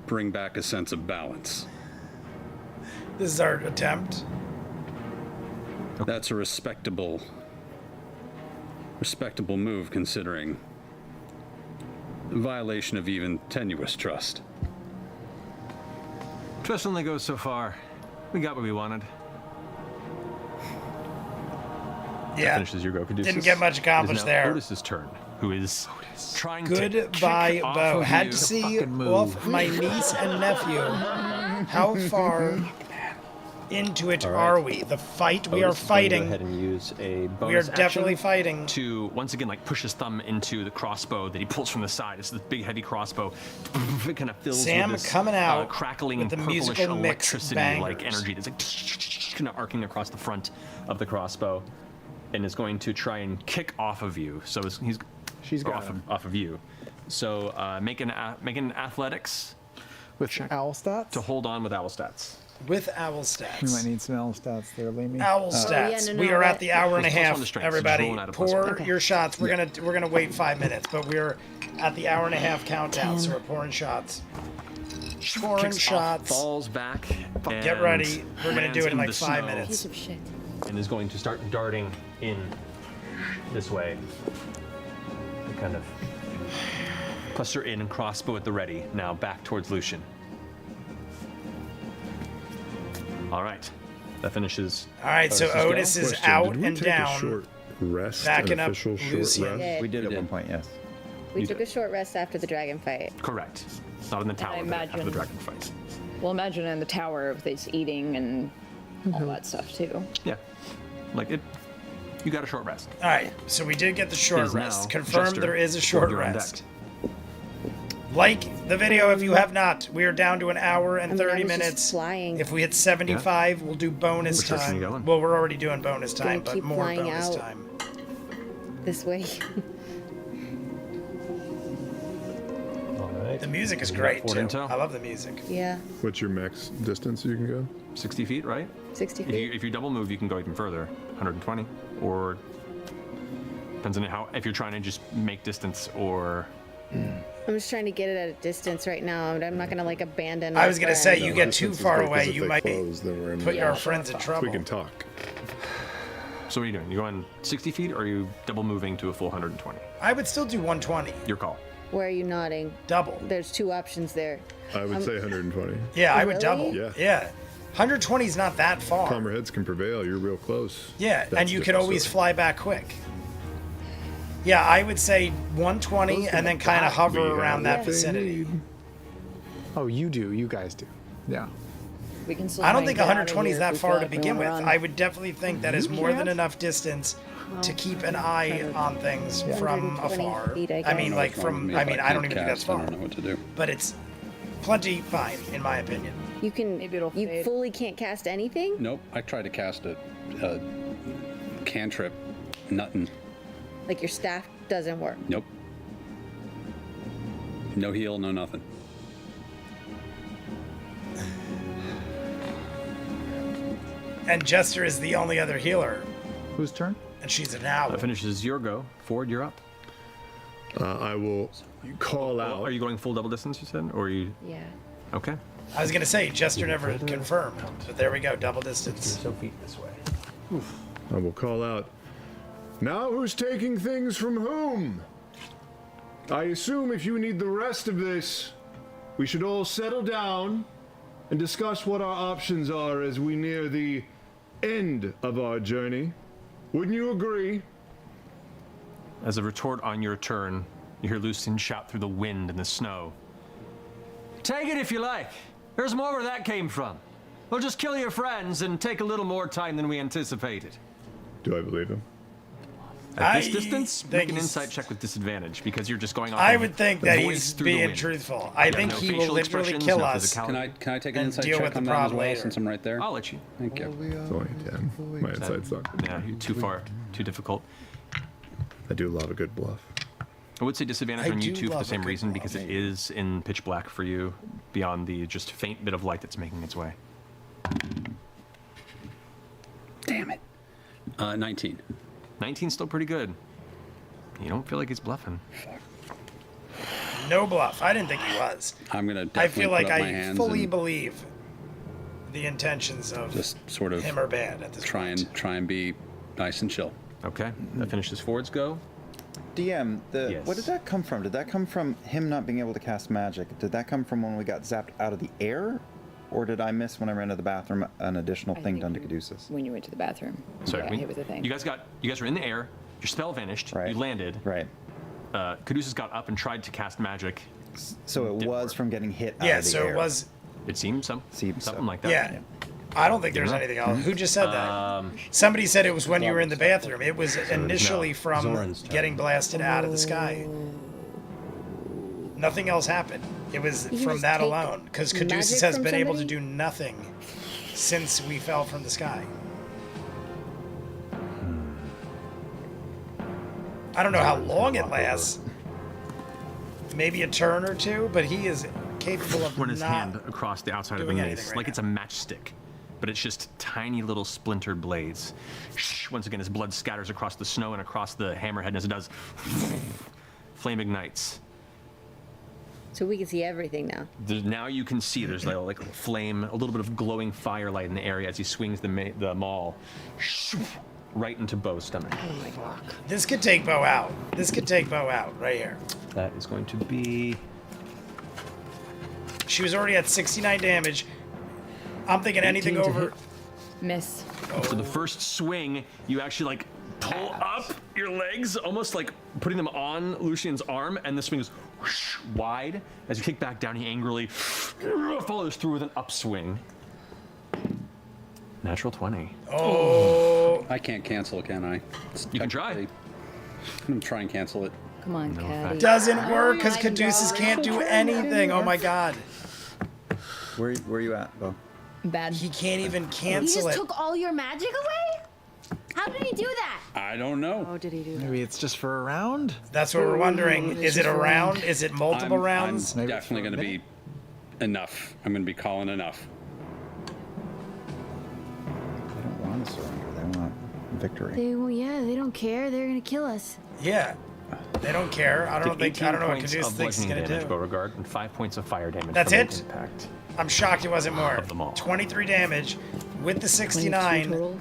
bring back a sense of balance. This is our attempt. That's a respectable move considering the violation of even tenuous trust. Trust only goes so far. We got what we wanted. Yeah. Finishes your go, Caduceus. Didn't get much It is accomplished now there. Otis's turn, who is trying to Goodbye, kick off Bo. of Had you. to see fucking move. off my niece and nephew. How far into it are we? The fight we are Otis is going to fighting. Go ahead and use a bonus We are definitely action fighting. To once again like push his thumb into the crossbow that he pulls from the side. It's this big heavy crossbow. It kind of fills Sam with this coming out crackling with and the purplish musical mix electricity like bangers. energy that's like kind of arcing across the front of the crossbow, and is going to try and kick off of you. So She's got him. off of you. So make an athletics With owl stats? to hold on with owl stats. With owl We stats. might need some owl stats there, Lamy. Owl yeah, stats. no, We no, are but- at the hour and a Plus one half. to strength, so just Everybody, rolling out a plus pour one. your shots. We're gonna wait 5 minutes, but we're at the hour and a half countdown, so we're pouring shots. Pouring Kicks off, shots. falls back. Get and ready. We're gonna do lands it in like the 5 snow. minutes. Piece of shit. And is going to start darting in this way. And kind of cluster in and crossbow at the ready. Now back towards Lucian. All right, that finishes. All right, so Otis's go. Otis is Question, out did we and take down. a short rest, backing an up official short Lucian. rest? Yeah, We did at one point, yes. we You took did. a short rest after the dragon fight. Correct. Not in the tower, but after the imagine- dragon fight. Well, imagine in the tower if there's eating and all that stuff too. Yeah, like it. You got a short rest. All right, so we did get the It short is now rest. Confirmed Jester, there is a short you're on deck. rest. Like the video if you have not. We are down to an hour and I mean, I 30 was just minutes. flying. If we hit 75, we'll do bonus Which direction time. you going? Well, we're already doing bonus time, Gonna but keep more flying bonus out. time. This way. All right. The music is great Fort too. Intel? I love the music. Yeah. What's your max distance you can go? 60 feet, right? 60 If feet. you double move, you can go even further, 120, or depends on how. If you're trying to just make distance, or I'm just trying to get it at a distance right now. I'm not gonna like abandon. I my was gonna friend. say you get too Distance is far big, 'cause away, if you they might close, then we're in put the- our friends in We trouble. can talk. so what are you doing? You going 60 feet, or are you double moving to a full 120? I would still do 120. Your call. Where are you nodding? Double. There's two options there. I would say 120. Yeah, I would Really? double. Yeah. Yeah. 120 is not that far. Calmer heads can prevail. You're real close. Yeah, That's and you a could different always story. fly back quick. Yeah, I would say 120 and then kind of hover We have around that what they vicinity. need. Oh, you do. You guys do. Yeah. We can still I don't try think and get out of 120 is here that if we far feel to like we begin with. wanna run. I would definitely think that is more than enough distance to keep an eye on things from 120 afar. feet, I I mean, guess. like from. I mean, I don't even think that's I far. don't know what to do. But it's plenty fine, in my opinion. You can. Maybe it'll You fade. fully can't cast anything. Nope. I tried to cast a cantrip. Nothing. Like your staff doesn't work. Nope. No heal, no nothing. And Jester is the only other healer, Whose turn? and she's an owl. That finishes your go. Ford, you're up. I will call out. Are you going full double distance, you said? Or are you. Yeah. Okay. I was gonna say Jester never confirmed, but there we go, double distance. Feet this way. I will call out. Now who's taking things from whom? I assume if you need the rest of this, we should all settle down and discuss what our options are as we near the end of our journey. Wouldn't you agree? As a retort on your turn, you hear Lucian shout through the wind and the snow. Take it if you like. There's more where that came from. We'll just kill your friends and take a little more time than we anticipated. Do I believe him? At this I distance, think make an he's- insight check with disadvantage because you're just going off. I of would think the that voice he's through the being wind. truthful. I think no he will facial literally expressions, kill no us. physicality. Can I take an And insight deal check with the on that as problem well later. since I'm right there? I'll let you. Thank you. It's only 10. My insight sucks. Yeah, you're too far, too difficult. I do love a good bluff. I would say disadvantage I on you do too for the love a same good reason because bluff. it is in pitch black for you beyond the just faint bit of light that's making its way. Damn it. 19. 19's still pretty good. You don't feel like he's bluffing. No bluff. I didn't think he was. I'm gonna I definitely feel like put up my I hands fully and believe the intentions of just sort of him are bad at this point. try and be nice and chill. Okay, that finishes Ford's go. DM, Yes. what did that come from? Did that come from him not being able to cast magic? Did that come from when we got zapped out of the air? Or did I miss when I ran to the bathroom an additional I thing think done to Caduceus? When you went to the bathroom. Sorry, Yeah, we- it was a thing. You guys were in the air. Your spell vanished. Right. You landed. Right. Caduceus got up and tried to cast magic. So it Didn't was work. from getting hit out Yeah, of the so air. it was. It seemed Seemed something so. like that. Yeah. I don't think there's Yeah. anything else. Who just said that? Somebody said it was when you were in the bathroom. It was initially from Zoran's turn. getting blasted out of the sky. Nothing else happened. It was You can from just that take alone. Because Caduceus magic has from been able to somebody? do nothing since we fell from the sky. I don't know how long it lasts. Maybe a turn or two, but he is capable of Run his not hand across the outside of the doing mace anything right like now. it's a matchstick, but it's just tiny little splintered blades. Once again, his blood scatters across the snow and across the hammerhead, and as it does, flame ignites. So we can see everything now. Now you can see there's like a flame, a little bit of glowing firelight in the area as he swings the maul right into Bo's stomach. Oh my god. This could take Bo out. This could take Bo out right here. That is going to be She was already at 69 damage. I'm thinking anything 18 to over. hit. Miss. So the first swing, you actually like pull up your legs, almost like putting them on Lucian's arm, and the swing is whoosh, wide. As you kick back down, he angrily follows through with an upswing. Natural 20. Oh, I can't cancel, can I? You can try. I'm gonna try and cancel it. Come on, Caddy. doesn't work because Caduceus can't do anything. Oh my god. Where you at, Bo? Bad. He can't even He cancel just it. took all your magic away? How did he do that? I don't know. Oh, did he do that? Maybe it's just for a round? That's what we're wondering. Is it a round? Is it multiple I'm rounds? Maybe definitely for a gonna be enough. I'm gonna be calling enough. They don't want to surrender. They want victory. They don't care. They're gonna kill us. Yeah. They don't care. I don't Take know 18 what points Caduceus of thinks he's bludgeoning gonna damage, do. Beauregard, and 5 points of fire damage. That's from it? Impact. I'm shocked it wasn't more. Of them all. 23 damage with the 22 69. total.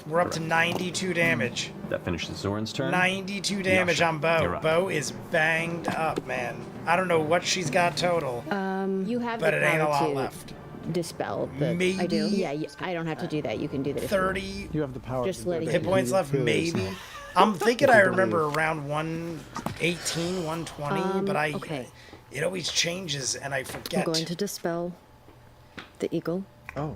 We're up to 92 damage. That finishes Zoran's turn. 92 damage Yasha, on Bo. you're up. Bo is banged up, man. I don't know what she's got total, You have but the it ain't a power lot to left. dispel the. Maybe I do. Yeah, I don't have to do that. You can do that. If you want. 30 You have the power. Just to letting do hit it. points left, Heal maybe. yourself. I'm thinking I remember around 118, 120, but okay. it always changes and I I'm forget. going to dispel the eagle. Oh.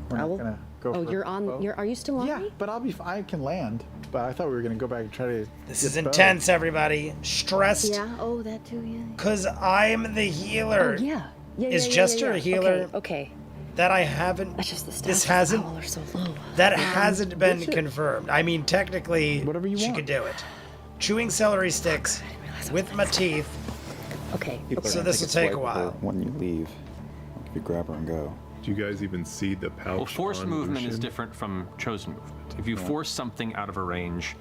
We're Owl? not gonna go Oh, for you're on. bow. Are you still on Yeah, me? but I can land. But I thought we were gonna go back and try to. This get is bow. intense, everybody. Stressed. Yeah. Oh, that too. Yeah. Because I'm the healer. Oh yeah. Yeah. Is yeah, Jester yeah, a yeah. healer? Okay. That I haven't. That's just the stats. This of the hasn't. owl are so low. That hasn't been that's it. confirmed. I mean, technically, Whatever you she want. could do it. Chewing celery sticks with my teeth. Okay. People are So gonna this will take a swipe while. her when you leave. If you grab her and go. Do you guys even see the pouch? Well, forced on movement is Lucian? different from chosen movement. If you force something out of a range,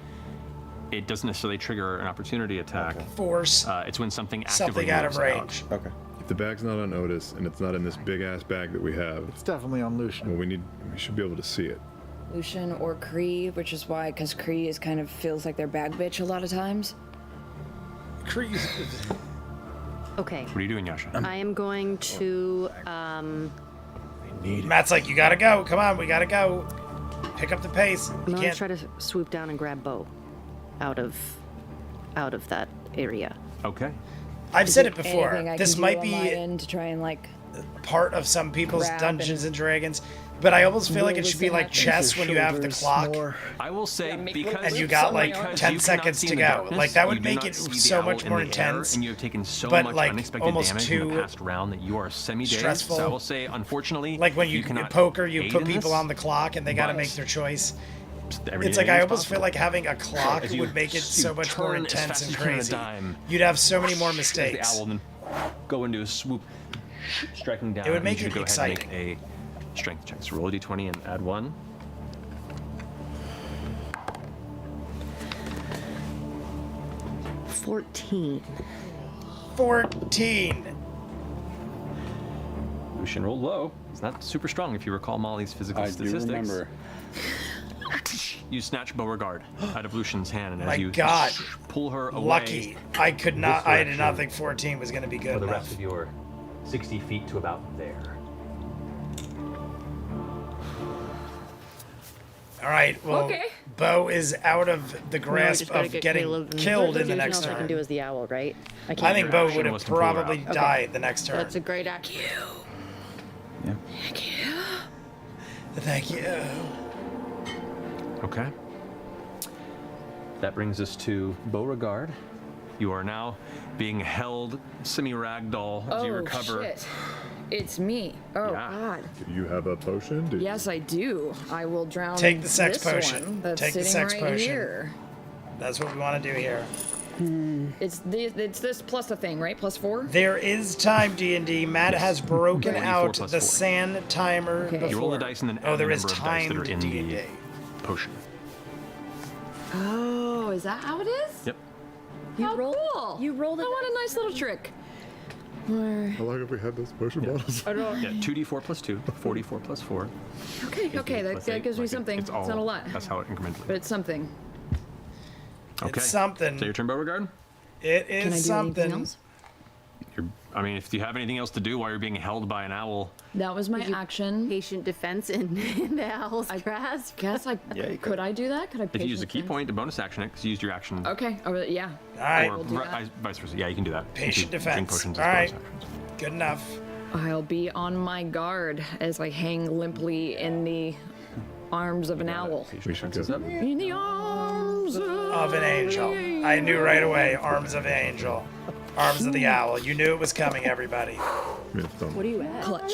it doesn't necessarily trigger an opportunity attack. Force It's when something actively something out of moves range. Okay. If the bag's not on Otis and it's not in this big ass bag that we have, It's definitely on Lucian. well, we should be able to see it. Lucian or Kree, which is why, because Kree is kind of feels like their bag bitch a lot of times. Okay. What are you doing, Yasha? I am going to. Matt's like, you gotta go. Come on, we gotta go. Pick up the pace. I'm You gonna can't. try to swoop down and grab Bo out of that area. Okay. I've said it before. Anything I This can might do on my be end to try and like. part of some people's Grab Dungeons and Dragons, but I almost feel like it Will should be this like happen? chess when you have the clock I will say make because little and you loops got on like my arm. because 10 you cannot seconds see to in go. the darkness, Like that you would do make not it see the so owl much in more the air, intense. and you have taken so but, much like, unexpected almost damage in too the past round that you are semi-dazed. stressful. So I will say, unfortunately, Like when you cannot poker, you aid put in people this. on the clock and they gotta but make their choice. every It's like day I is almost feel possible. like having a clock As you- would make it you so much more turn as intense fast and as you can on a crazy. dime. You'd have so many more As the mistakes. owl then go into a swoop, striking down. It would and make you it should go ahead and exciting. make a strength check. So roll a d20 and add 1. 14. 14. Lucian rolled low. It's not super strong if you recall Molly's physical I do statistics. remember. You snatch Beauregard out of Lucian's hand, and as My you God. pull her away Lucky. I could not. This I did not direction think 14 was gonna be good for the enough. rest of your 60 feet to about there. All right. Well, Okay. Bo is out of the No, I grasp just gotta of get getting Caleb and- killed in the There's next nothing I can turn. do as the owl, right? I can't think do Bo that. would have was to pull her out. probably Okay. died the next turn. That's a great action. Yeah. Thank you. Okay. That brings us to Beauregard. You are now being held semi-ragdoll as you Oh recover. shit! It's me. Oh Yeah. god. Do you have a potion? Yes, I do. I will drown. Take the sex this potion. One that's Take the sitting sex right potion. Here. That's what we want to do here. It's this plus a thing, right? Plus 4. There is time, D&D. Matt has broken 24 out plus the 4. sand timer Okay. before. You roll the dice and then add Oh, there the is number of dice time that are in D&D. the potion. Oh, is that how it is? Yep. How cool! You rolled it. I want a nice little trick. How long have we had those potion bottles? Yeah, 2d4 plus 2, 4d4 plus 4. Okay, okay, 8d that, plus that 8. gives me Like, something. It's not a lot, That's how it incrementally. but it's something. Okay. It's something. So your turn, Beauregard? It Can I do is something. anything else? I mean, if you have anything else to do while you're being held by an owl, That was my you- action. Patient defense in the owl's grasp. Guess I Yeah, you could could. I do that? Could I? if you use a patient key defense? point to bonus action it, because you used your action, Okay. Oh, yeah. All right. or We'll do that. vice versa. Yeah, you can do that. Patient You can drink defense. potions All as bonus right. actions. Good enough. I'll be on my guard as I hang limply in the arms of an owl. Patient We should defense is go. up. In the arms Of an angel. I knew right away. Arms of an angel. Arms of the owl. You knew it was coming, everybody. What are you at? clutch.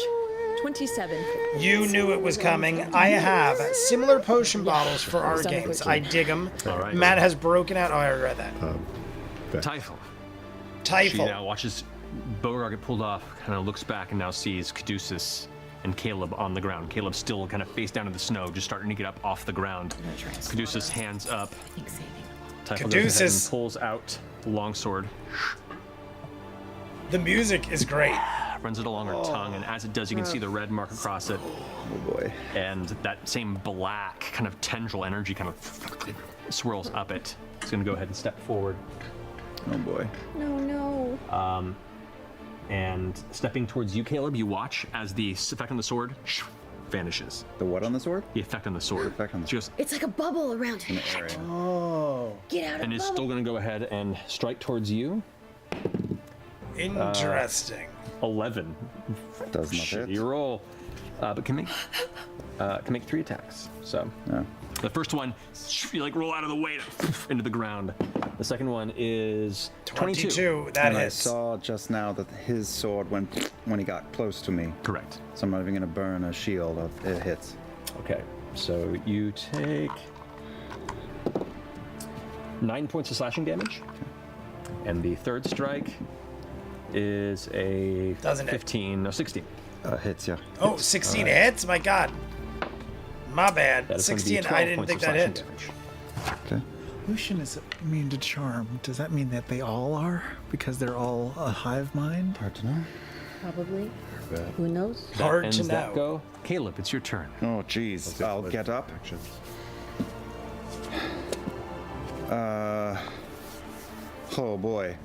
27. You knew it was coming. I have similar potion bottles for our Seven games. foot I dig them. All right. Matt has broken out. Oh, I already read that. Typhon. She Typhon. now watches Beauregard get pulled off, kind of looks back and now sees Caduceus and Caleb on the ground. Caleb still kind of face down in the snow, just starting to get up off the ground. Caduceus hands up. Typhon goes ahead Caduceus. and pulls out the longsword, The music is great. runs it along her tongue, and as it does, you can see the red mark across it, Oh boy. and that same black kind of tendril energy kind of swirls up it. It's going to go ahead and step forward. Oh boy. No, no. And stepping towards you, Caleb, you watch as the effect on the sword vanishes. The what on the sword? The effect on the sword. effect on the She goes, It's like a bubble around him. Oh. Get out of and the is bubble. still going to go ahead and strike towards you. Interesting. 11. Does not hit. You roll, but can make 3 attacks. So the first one, you like roll out of the way into the ground. The second one is 22. That and hits. I saw just now that his sword went when he got close to me. Correct. So I'm not even going to burn a shield. It hits. Okay, so you take 9 points of slashing damage, and the third strike is a 16. Hits, yeah. Oh, 16 hits? My God. My bad. That is going to be 16. 12 I didn't points think of that slashing hit. damage. Okay. Lucian is immune to charm. Does that mean that they all are? Because they're all a hive mind? Hard to know. Probably. Who knows? Hard Ends to that know. go. Caleb, it's your turn. Oh, jeez. I'll get up. Oh boy.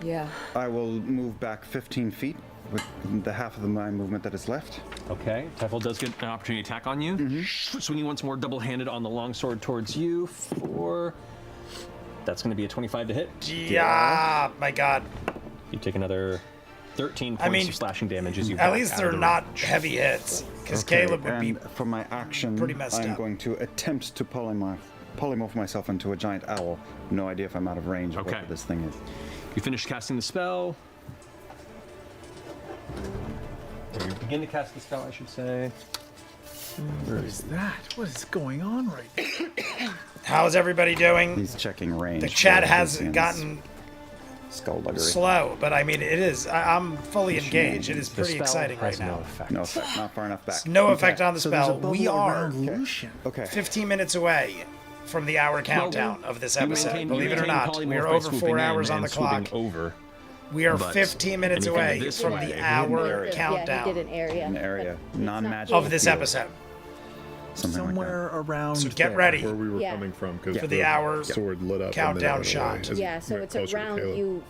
Yeah. I will move back 15 feet with the half of my movement that is left. Okay, Typhel does get an opportunity attack on you. Swinging once more, double-handed on the longsword towards you for... That's going to be a 25 to hit. Yeah, my God. You take another 13 points of slashing damage as you At back least out they're of the not range. heavy hits, because Okay, Caleb would and be for my action, pretty messed I'm up. going to attempt to polymorph myself into a giant owl. No idea if I'm out of range of Okay. what this thing is. You finish casting the spell. Or you begin to cast the spell, I should say. What is that? What is going on right now? How's everybody doing? He's checking range. The chat for has Lucian's gotten skullduggery. slow, but I mean, it is. I'm fully engaged. It is The pretty spell exciting right has now. no effect. No effect. Not far enough back. No effect on the So there's a spell. bubble We are around Lucian. Okay. 15 minutes away from the hour countdown of this You episode. maintain- Believe you it or maintain not, we polymorph are by over swooping 4 in hours on and the clock. swooping over. We are but 15 minutes anything away this from way. the hour Yeah, countdown he did an area. An area. Non-magic. of this field. episode. Something Somewhere around So get there. ready Where we were Yeah. coming from, because for the hour sword lit up. countdown and then it went away shot. as Yeah, we so went it's closer to around Caleb. you.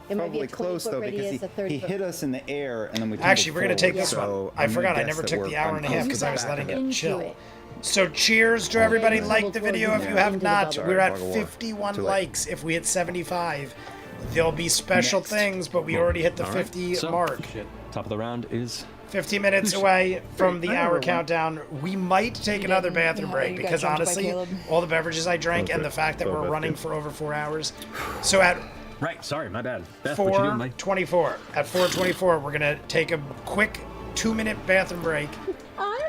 It might be Probably a 20 close foot though, because radius, a 30 he foot. hit us in the air and then we Actually, we're going to take forward, this so one. I I'm forgot. gonna I never guess took that the hour we're and a half because I was back letting of it Into chill. it. So cheers to everybody. Yeah, Like the bubble video towards if you. you have Into the not. bubble. We're at Bug of war. 51 Too late. likes. If we hit 75, there'll be special Next. things, but we already hit the All right, 50 so, mark. Top of the round is 50 minutes away from the I hour remember countdown. We might take another bathroom Yeah, break you got because jumped by honestly, Caleb. all the beverages I drank and the fact that we're running for over 4 hours. So at right. Sorry, my bad. Beth, what you doing, Mike? 4:24, at 4:24, we're gonna take a quick 2-minute bathroom break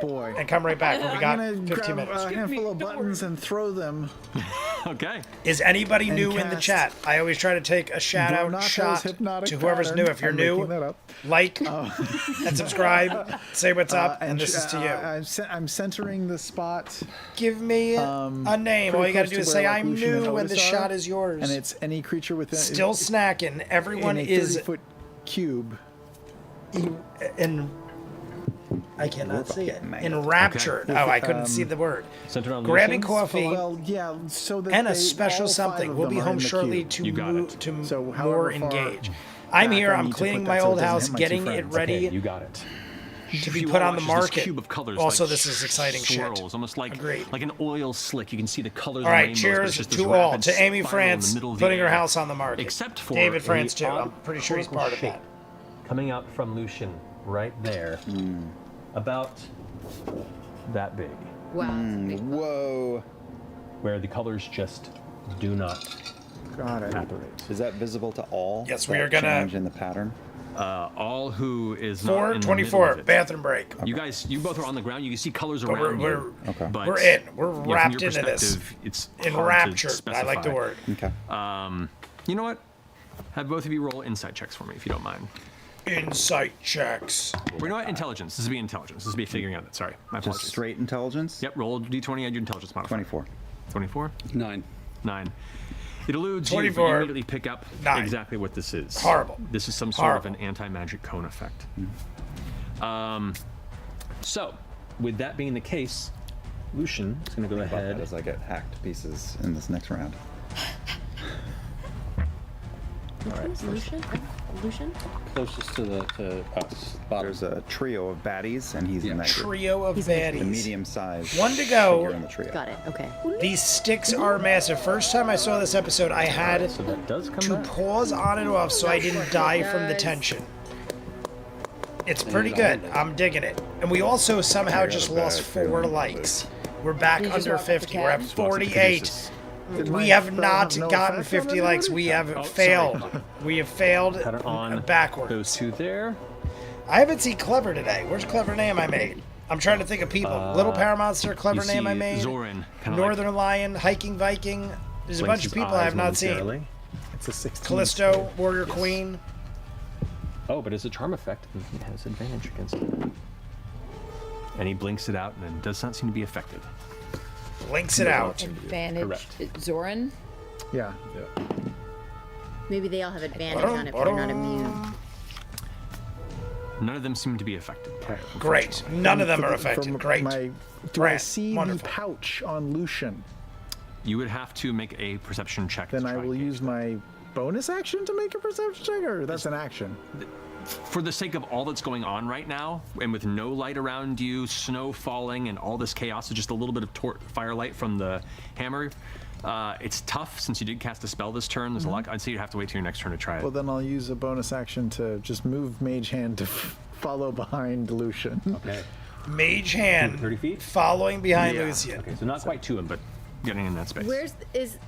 Boy. and come right back. We I'm got gonna 15 grab minutes. a handful of buttons and throw them. Okay. Is anybody and new in the cast chat? I always try to take a shout out Donato's shot hypnotic to whoever's pattern. new. If you're I'm new, making that up. like and subscribe. Say what's up, and this is to you. I'm centering the spot. Give me a name. All pretty you gotta close do to is where, say like, I'm Lucian and new, and the Otis are, shot is yours. And it's any creature within Still snacking. Everyone in a is 30-foot cube. in. I cannot see it. getting mad. Enraptured. Okay. Oh, I couldn't see the word. Centered on Grabbing Lucian's? coffee Well, yeah, so that and a they- special all 5 something. of We'll them be are home in the shortly cube. to You got move it. to So more however far engage. I'm back here. I I'm need to cleaning put my that so it old doesn't house, hit my two getting it friends. ready Okay, you got it. to be You put all on the watch as this market. cube of colors, Also, like, this is exciting shit. swirls, almost like Agreed. like an oil slick. You can see the colors. All and right, rainbows, but cheers it's just this to all. rapid To Amy spiral in the France middle of the putting her air. house on the market. Except for David a France too. odd I'm pretty sure he's part of shape that. coming out from Lucian right there, about that big, Wow. that's a big- Whoa. where the colors just do not Got it. evaporate. Is that visible to all? Yes, we that are gonna- change in the pattern. All who is not in the middle 4:24 of it. bathroom break. You both are on the ground. You can see colors But around we're you. Okay. But, we're in. We're from wrapped your into this. perspective, It's hard to Enraptured. I like the specify. word. Okay. You know what? Have both of you roll insight checks for me, if you don't mind. Insight checks. Or you know what? Intelligence. This would be intelligence. This would be figuring out that. Sorry. My Just apologies. straight intelligence? Yep, roll d20, add your intelligence modifier. 24. 24? 9. 9. It eludes you, but 24. you immediately pick up 9. exactly what this is. Horrible. This is some sort of Horrible. an anti-magic cone effect. So, with that being the case, Lucian is going to go About that ahead. as I get hacked to pieces in this next round. Lucian? Lucian? Closest to us. Bottom. There's a trio of baddies, and he's in that group. Trio of The baddies. medium-sized One to go. figure in the trio. Got it. Okay. These sticks are massive. First time I saw this episode, I had So that does come to back. pause on and off so I didn't die from the tension. It's pretty good. I'm digging it. And we also somehow just lost 4 likes. We're back You just under walk up the 50. We're at cat? 48. Did We my have spell not no gotten effect on 50 likes. anybody? We have sorry. failed. We have failed Cut it on backwards. those two there. I haven't seen Clever today. Where's Clever Name I made? I'm trying to think of people. Little Paramonster, Clever You Name I see made. Zoran, kind of Northern Lion, Hiking Viking. There's a bunch of people I have not seen. It's a 16. Callisto, Warrior Queen. Oh, but it's a charm effect, and he has advantage against it. And he blinks it out, and it does not seem to be effective. Links it out. Advantage. Correct. Zoran? Yeah. Maybe they all have advantage on it if they're not immune. None of them seem to be effective. Great. None of them are From affected. Great. Do I Brand. see Wonderful. the pouch on Lucian? You would have to make a perception check. Then to I try will and use my bonus action to make a perception check, or that's an action? for the sake of all that's going on right now, and with no light around you, snow falling, and all this chaos, just a little bit of firelight from the hammer, it's tough since you did cast a spell this turn. There's a lot. I'd say you have to wait till your next turn to try it. Well, then I'll use a bonus action to just move Mage Hand to follow behind Lucian. Okay. Mage Hand 30 feet? Following behind Yeah. Lucian. Okay, so not quite to him, but getting in that space.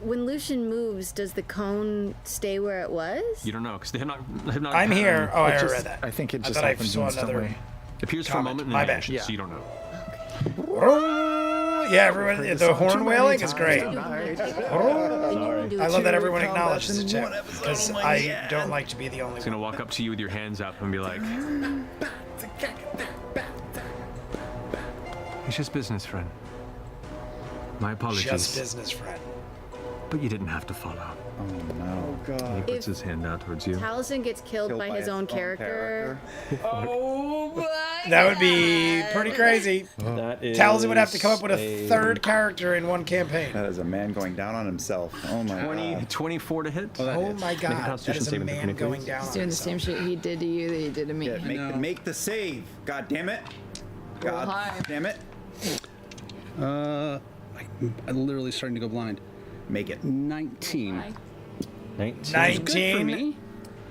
When Lucian moves, does the cone stay where it was? You don't know, because they have not. I'm here. Oh, I already read that. I think it just thought I happens saw another. instantly. Appears for a comment. moment and My then bad. vanishes, so you don't know. Oh, yeah, everyone. The horn wailing is great. Sorry. I love that everyone acknowledges it too, because I don't like to be the only He's one. gonna walk up to you with your hands up and be like, "It's just business, friend. My apologies, Just business friend. but you didn't have to follow." Oh no. God. He puts his hand out towards you. Taliesin gets killed by his own character. Oh my That would be pretty crazy. That is Taliesin would have to come up with a third character in one campaign. That is a man going down on himself. Oh my 24 to hit. Oh my god, that Constitution is a saving throw for man me, going please. down He's on doing the himself. same shit he did to you that he did to me. Make the save. God damn it. Roll God high. damn it. I'm literally starting to go blind. Make it. 19. 19. 19.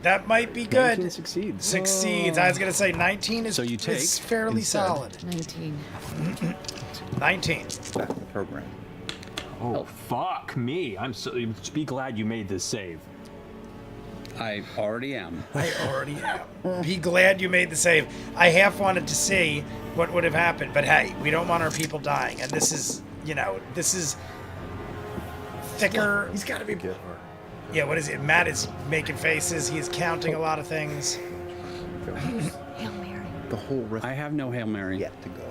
That might be good. 19 succeeds. Succeeds. I was gonna say 19 is, So you take is fairly instead. solid. 19. 19. That's the program. Oh, fuck me. I'm so. Be glad you made this save. I already am. I already am. Be glad you made the save. I half wanted to see what would have happened, but hey, we don't want our people dying, and this is, this is thicker. He's got to be. Yeah, what is it? Matt is making faces. He's counting a lot of things. Hail Mary. The whole rest I have no Hail Mary. yet to go.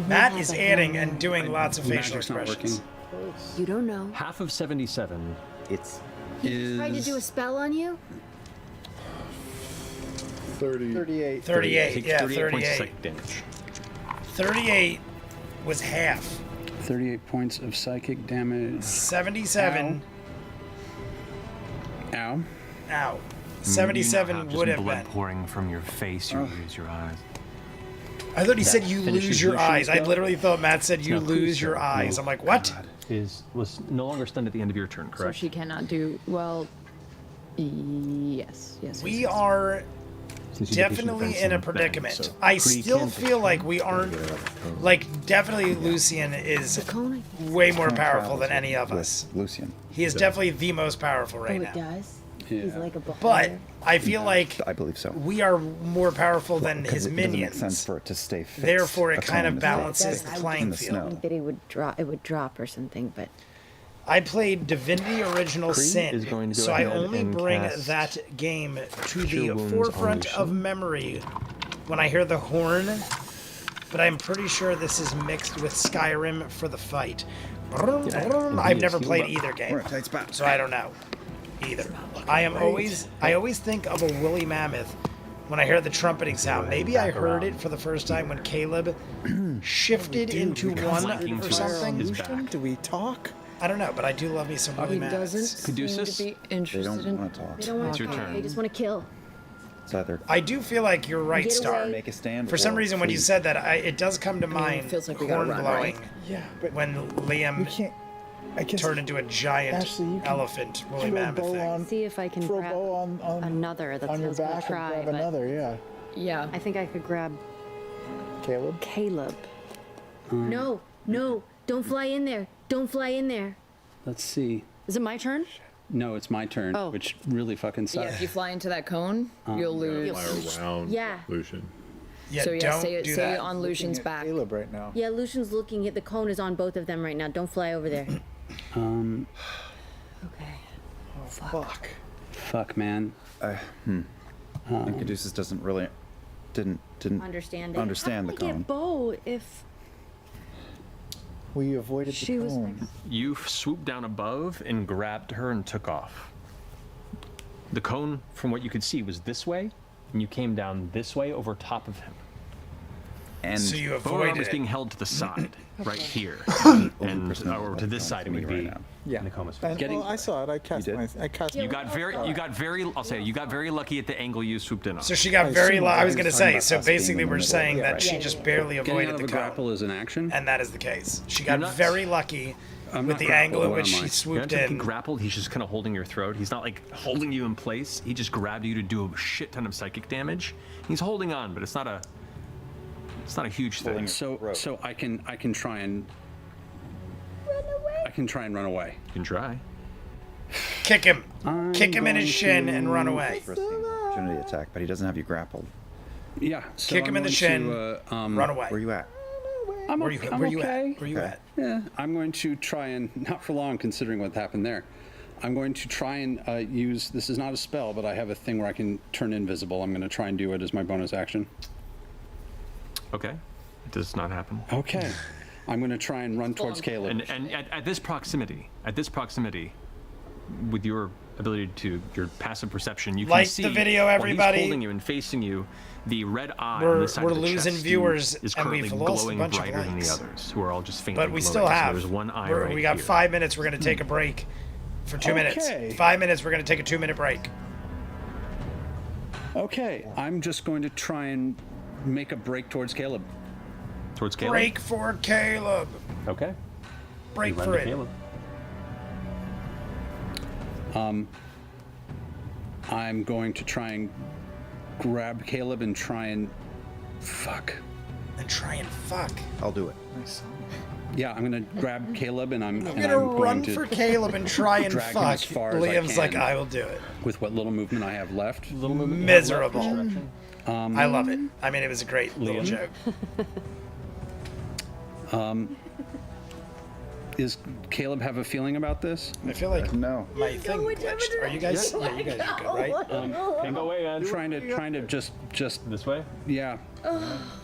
Matt is adding and doing lots of facial Magic's not expressions. working. You don't know. Half of 77. It's Is Tried to do a spell on you? 38. 38. Takes Yeah, 38 points of 38. psychic damage. 38 was half. 38 points of psychic damage. 77. Ow. Ow. You 77 now have would just have blood been. pouring from your face. You lose your eyes. I thought he said you finishes lose your Lucian's eyes. I go. literally thought Matt said you No, lose your no. eyes. I'm like, what? Was no longer stunned at the end of your turn, So correct? she cannot do, well, yes. We are Since you did patient definitely defense in a and predicament. bang, so I pretty still can't- feel like we aren't, definitely Lucian is Cone? way more Time powerful travels than any of with us. Lucian. He is definitely the most powerful Oh, right it now. does? He's like a But I feel like I believe so. we are more powerful than his It doesn't make sense minions. for it to stay fixed. Therefore, A it kind cone of is balances the fixed playing in the field. snow. think that it would drop or something, but I played Divinity Original Kree Sin, is going to go so I ahead only and bring cast that game to Cure the Wounds forefront on of Lucian. memory when I hear the horn, but I'm pretty sure this is mixed with Skyrim for the fight. I've never played either game, We're in a tight spot. so I don't know either. I always think of a woolly mammoth when I hear the trumpeting sound. Maybe I heard it for the first time when Caleb shifted into one flanking or to something. his back. Do we talk? I don't know, but I do love me some woolly He mammoths. doesn't seem Caduceus? to be They interested don't in. want to talk. They don't want It's to your turn. They just want to kill. It's either I do feel like you're right, Get Star. away. make a stand. For some or reason, when you flee. said that, it does come to mind feels like we gotta horn run, blowing right? Yeah, but when you Liam can't. I guess turned into a giant Ashley, you can elephant woolly throw a mammoth bow thing. on, See if I can throw a grab bow on Another that on your says we'll back try, and but grab another. Yeah, Yeah. I think I could grab Caleb. Caleb. No, no, don't fly in there. Don't fly in there. Let's see. Is it my turn? No, it's my turn, Oh. which really fucking Yeah, sucks. if you fly into that cone, you'll lose. Fly around. Yeah. Lucian. Yeah, So yeah, don't stay, do stay that. on Lucian's Looking at back. Caleb right now. Yeah, Lucian's looking at the cone is on both of them right now. Don't fly over there. Okay. Fuck. Fuck, man. And Caduceus doesn't really didn't Understand it. understand the How did I cone. get Bo if We avoided she the was cone. next? You swooped down above and grabbed her and took off. The cone, from what you could see, was this way, and you came down this way over top of him. And So you Beauregard avoided was it. being held to the side, right here, and or to this side it would be. Yeah. Nicoma's And, Getting- well, I saw it. I cast did? I cast. You got very. I'll say, you got very lucky at the angle you swooped in on. So she got I very assume low. I was he going to was talking say, about so us being basically in the we're middle. saying Yeah, that right. she just barely Getting avoided out the of a cone. grapple is an action. And that is the case. She got You're not- very lucky I'm with not the grappled, angle at what which am I? she swooped He in. grappled. He's just kind of holding your throat. He's not like holding you in place. He just grabbed you to do a shit ton of psychic damage. He's holding on, but it's not a huge thing. So I can try and run away. You can try. Kick him. I'm Kick him in his going shin and run away. risking an opportunity attack, but he doesn't have you grappled. Yeah. So Kick I'm him in the going shin. to, Run away. Where you at? I'm, Where you, I'm where you okay. at? Where you Okay. at? Yeah, I'm going to try and, not for long considering what happened there, I'm going to try and use, this is not a spell, but I have a thing where I can turn invisible. I'm going to try and do it as my bonus action. Okay. It does not happen. Okay. I'm going to try and run towards Caleb. And at this proximity, with your ability to your passive perception, you can Like see the video, while everybody. He's holding you and facing you. The red eye We're- on the side we're of the losing chest viewers, is and currently we've lost a glowing bunch of brighter than the likes. others, who are all just faintly But we glowing. still So have. there's one eye we're- right we got here. 5 minutes. We're going to take a break for 2 minutes. Okay. 5 minutes. We're going to take a 2-minute break. Okay, I'm just going to try and make a break towards Caleb. Towards Caleb. Break for Caleb. Okay. Break You run for to it. Caleb. I'm going to try and grab Caleb and try and fuck. And try and fuck. I'll do it. Yeah, I'm going to grab Caleb and I'm I'm going to run for Caleb and try and drag him fuck. as far as I Liam's like, can. I will do it. with what little movement I have left. Little movement. Miserable. I love it. I mean, it was a great little Liam? joke. Does Caleb have a feeling about this? I feel like No. my thing glitched. Are you guys? Yeah, you guys are good, right? Can't go away, man. Trying to just This way. yeah,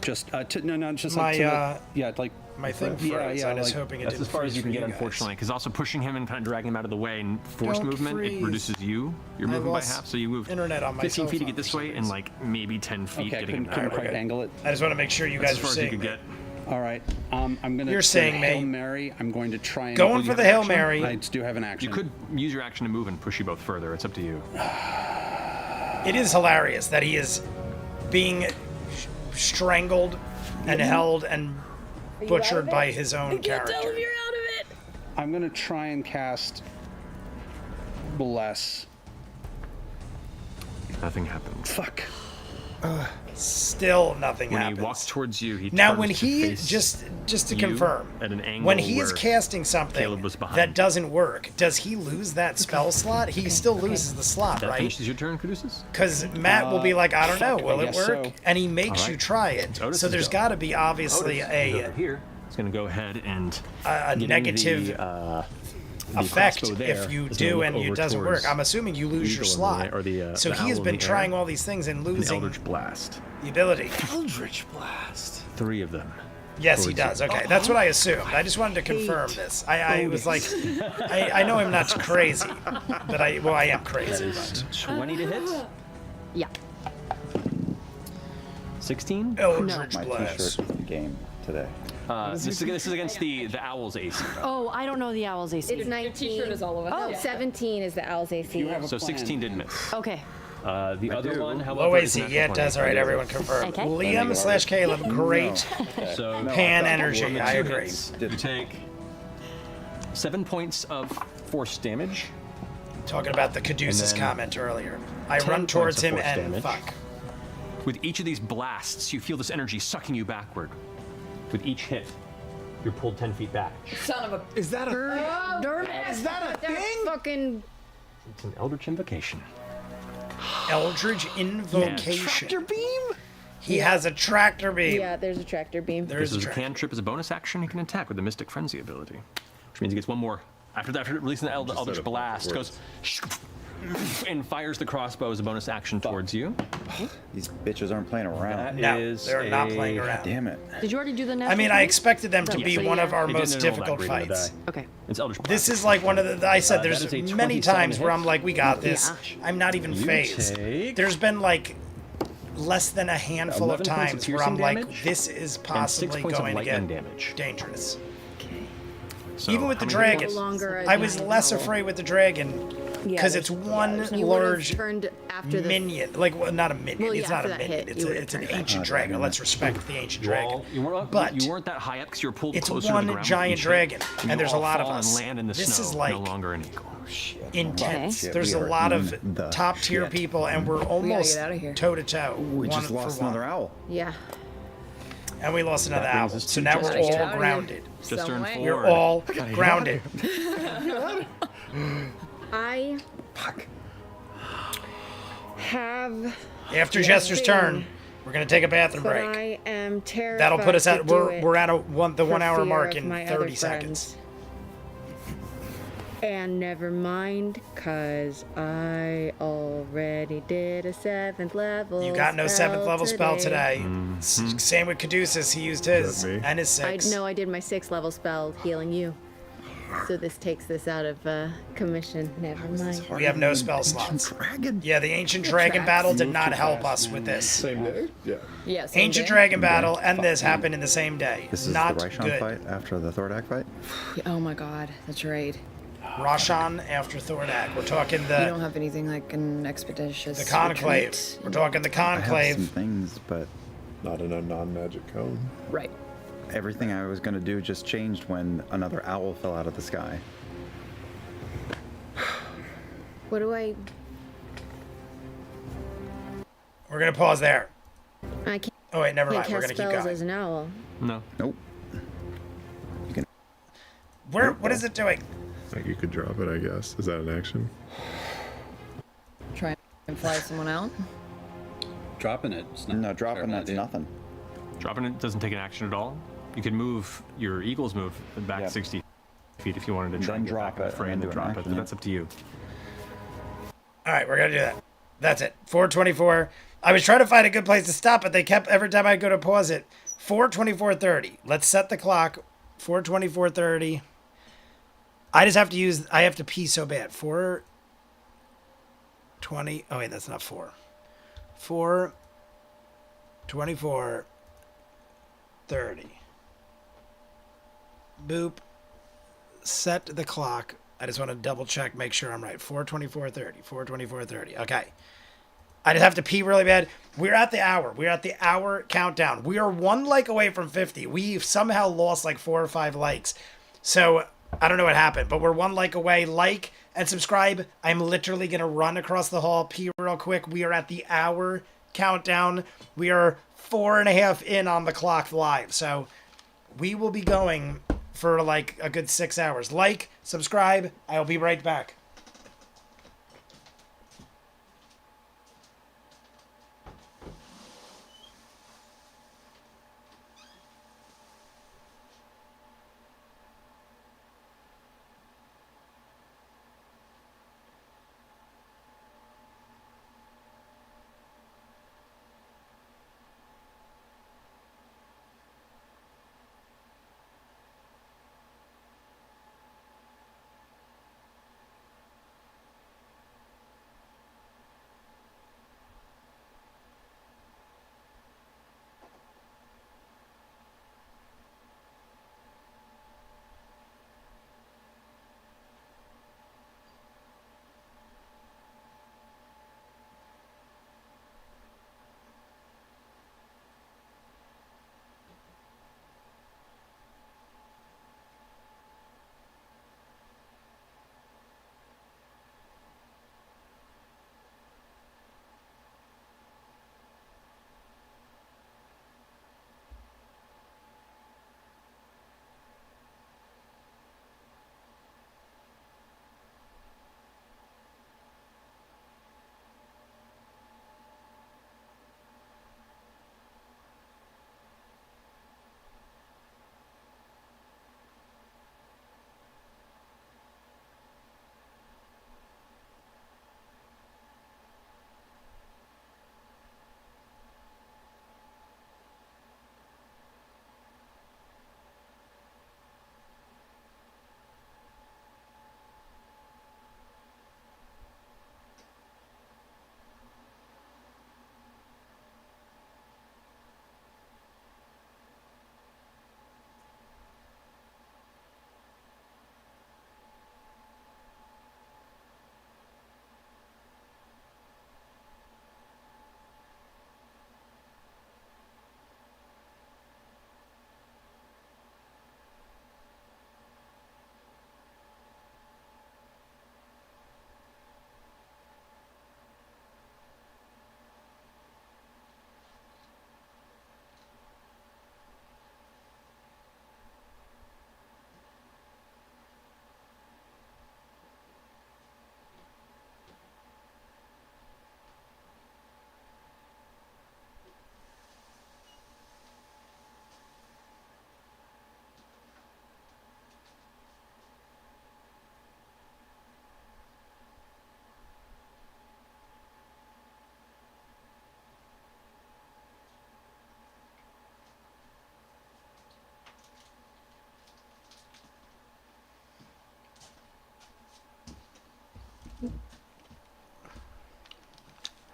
just no, just My, like to yeah, like My thing Yeah, froze. yeah, I was like, hoping it That's didn't as far as freeze you for can get, guys. unfortunately, because also pushing him and kind of dragging him out of the way and force Don't movement, freeze. it reduces you. You're I moving by lost half, so you move internet on my 15 cell feet to phone get this for some way, and reason. like maybe 10 feet okay, getting him couldn't back. quite good. angle it. I just want to make sure you guys As are far as you seeing could me. get. All right, I'm gonna You're do saying Hail me. Mary. I'm going to try and Going you for have the an Hail action? Mary. I do have an action. You could use your action to move and push you both further. It's up to you. It is hilarious that he is being strangled and held and butchered by his own character. Tell him you're out of it. I'm gonna try and cast Bless. Nothing happens. Fuck. Still nothing When happens. he walks towards you, he Now, turns when to he face just to you confirm, at an angle when he is where casting something Caleb was behind. that doesn't work, does he lose that spell slot? He still loses the slot, that right? finishes your turn, Caduceus? Because Matt will be like, I don't know, fuck, will I it guess work? so. And he makes All you right. try it. Otis So is there's go. got to be obviously Otis is a over here. It's going to go ahead and getting negative the effect crossbow there if you is gonna do look and it over doesn't towards work. I'm assuming you lose your Eagle slot. or the, So the he has owl been in the trying air. all these things and An losing Eldritch Blast. the ability. Eldritch Blast. 3 of them. Yes, he towards does. you. Okay, that's what I assumed. I just wanted to confirm this. I was like, I know I'm not crazy, but I am crazy. But 20 to hit. Yeah. 16. Eldritch My Blast. T-shirt is the game. today. This is against the owl's AC. Oh, I don't know the owl's AC. It's 19. T-shirt is all of us. Oh, 17 is the owl's AC. So 16 did miss. Okay. The other one, however, Low is AC, natural yeah, it 20. does. All right, everyone confirm. Okay. Liam/Caleb, great So pan energy. with I two agree. hits, you take 7 points of force damage. Talking about the Caduceus And then comment earlier. I 10 run towards points of him force and damage. fuck. With each of these blasts, you feel this energy sucking you backward. With each hit, you're pulled 10 feet back. Son of a. Is that a Is that a thing? fucking It's an Eldritch Invocation. Eldritch Invocation. tractor beam? He has a tractor beam. yeah? There's a tractor beam. There This is a is a tractor. cantrip as a bonus action. He can attack with the Mystic Frenzy ability, which means he gets one more. After releasing the Eldritch Blast, goes and fires the crossbow as a bonus action towards you. These bitches aren't playing around. No, they're not playing around. Damn it. Did you already do the I natural mean, I 20? expected them to Yeah. be So, one of yeah. our He most didn't roll that difficult great of a fights. die. Okay. It's Eldritch Blast. This is like one of the. I said that there's is a many 27 times where hit. I'm like, we got this. Yeah. I'm not even You phased. take There's been like less than a handful of 11 points of times where I'm piercing like, damage this is and 6 possibly points of going to lightning get damage. dangerous. So Even with how the many hit dragon, points? The longer I was can less roll. afraid with the dragon because it's one You would have large turned after the minion. Like, well, not a minion. Well, It's yeah, not a after that minion. hit, It's, you a, would it's an have turned ancient dragon. Let's respect the ancient dragon. But you weren't that high up because you were pulled it's closer to the one ground. with giant each hit. dragon, You and there's a all lot of fall and us. land in the This snow, is like no longer an eagle. intense. Shit, There's we a are lot of in the top tier shit. people, and we're almost get outta here. toe to toe. We just lost another owl. yeah. And we lost another That brings owl. us So to now just we're outta all here. grounded. Just Some turned way. 4. We're all grounded. I Fuck. have, After Jester's turn, we're gonna take a bathroom but break. I am terrified. That'll put us to at do it we're at the for 1 hour fear mark of in my 30 other seconds. friends. And never mind, cause I already did a 7th level. You got no 7th level spell today. Mm-hmm. Same with Caduceus. He used his me? and his I 6. know I did my 6th level spell healing you. So this takes this out of commission. Never mind. We have no spell slots. Dragon. Yeah, the ancient dragon battle did not help us with this. Same day? Yeah. Yeah, same Ancient day. dragon battle and this happened in the same day. This is Not the Rishon good. fight after the Thordak fight? Oh my god, that's right. Roshan after Thordak. We're talking You don't the have anything like an expeditious. conclave. retreat? We're talking the I have some conclave. things, but Not in a non-magic cone. Right. everything I was going to do just changed when another owl fell out of the sky. What do I? We're gonna pause there. I can't, Oh wait, never mind. We're cast gonna keep spells going. as an owl. No. Nope. What is it doing? Like you could drop it, I guess. Is that an action? Try and fly someone out. Dropping it. It's not No, a dropping terrible that's idea. nothing. Dropping it doesn't take an action at all. You can move your eagle's move back Yep. 60 feet if you wanted to try Then and get drop back in the it, frame and and then do an drop it, action, but yeah. that's up to you. All right, we're gonna do that. That's it. 4:24. I was trying to find a good place to stop, but they kept every time I go to pause it. 4:24:30. Let's set the clock. 4:24:30. I just have to use. I have to pee so bad. 4:20. Oh wait, that's not 4. 4:24:30. Boop. Set the clock. I just want to double check, make sure I'm right. 4:24:30. 4:24:30. Okay. I just have to pee really bad. We're at the hour. We're at the hour countdown. We are 1 like away from 50. We've somehow lost like 4 or 5 likes. So I don't know what happened, but we're 1 like away. Like and subscribe. I'm literally going to run across the hall, pee real quick. We are at the hour countdown. We are 4.5 in on the clock live. So we will be going for like a good 6 hours. Like, subscribe. I'll be right back.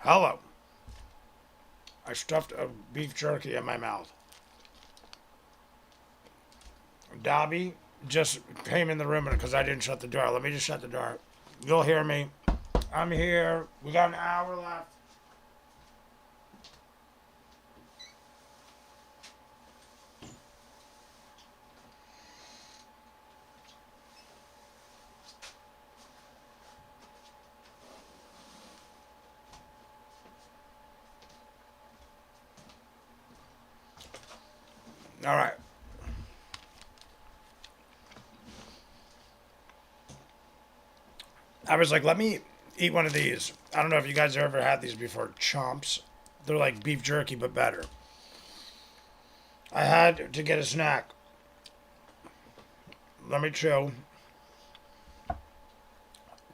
Hello. I stuffed a beef jerky in my mouth. Dobby just came in the room because I didn't shut the door. Let me just shut the door. You'll hear me. I'm here. We got an hour left. All right. I was like, let me eat one of these. I don't know if you guys have ever had these before. Chomps. They're like beef jerky, but better. I had to get a snack. Let me chew.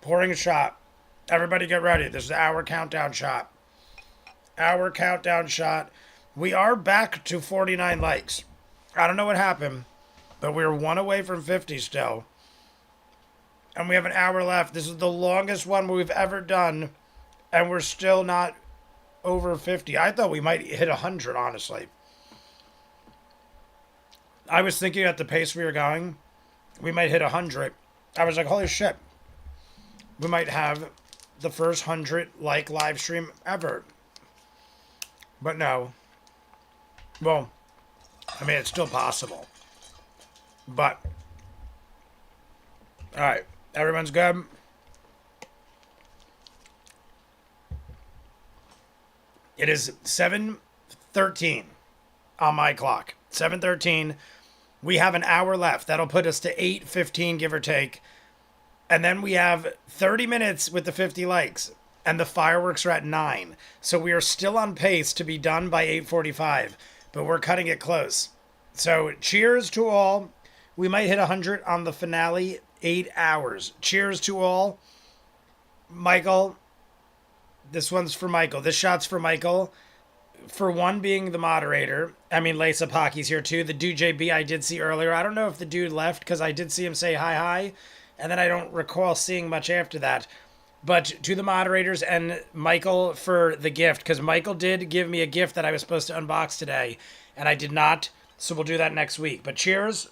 Pouring a shot. Everybody get ready. This is the hour countdown shot. Hour countdown shot. We are back to 49 likes. I don't know what happened, but we're one away from 50 still. And we have an hour left. This is the longest one we've ever done, and we're still not over 50. I thought we might hit 100, honestly. I was thinking at the pace we were going, we might hit 100. I was like, holy shit. We might have the first 100 like live stream ever. But no. Well, I mean, it's still possible. But, all right, everyone's good. It is 7:13 on my clock. 7:13. We have an hour left. That'll put us to 8:15, give or take. And then we have 30 minutes with the 50 likes. And the fireworks are at 9. So we are still on pace to be done by 8:45. But we're cutting it close. So cheers to all. We might hit 100 on the finale. 8 hours. Cheers to all. Michael. This one's for Michael. This shot's for Michael. For one, being the moderator. I mean, Lisa Pocky's here too. The dude JB I did see earlier. I don't know if the dude left because I did see him say hi. And then I don't recall seeing much after that. But to the moderators and Michael for the gift. Because Michael did give me a gift that I was supposed to unbox today. And I did not. So we'll do that next week. But cheers.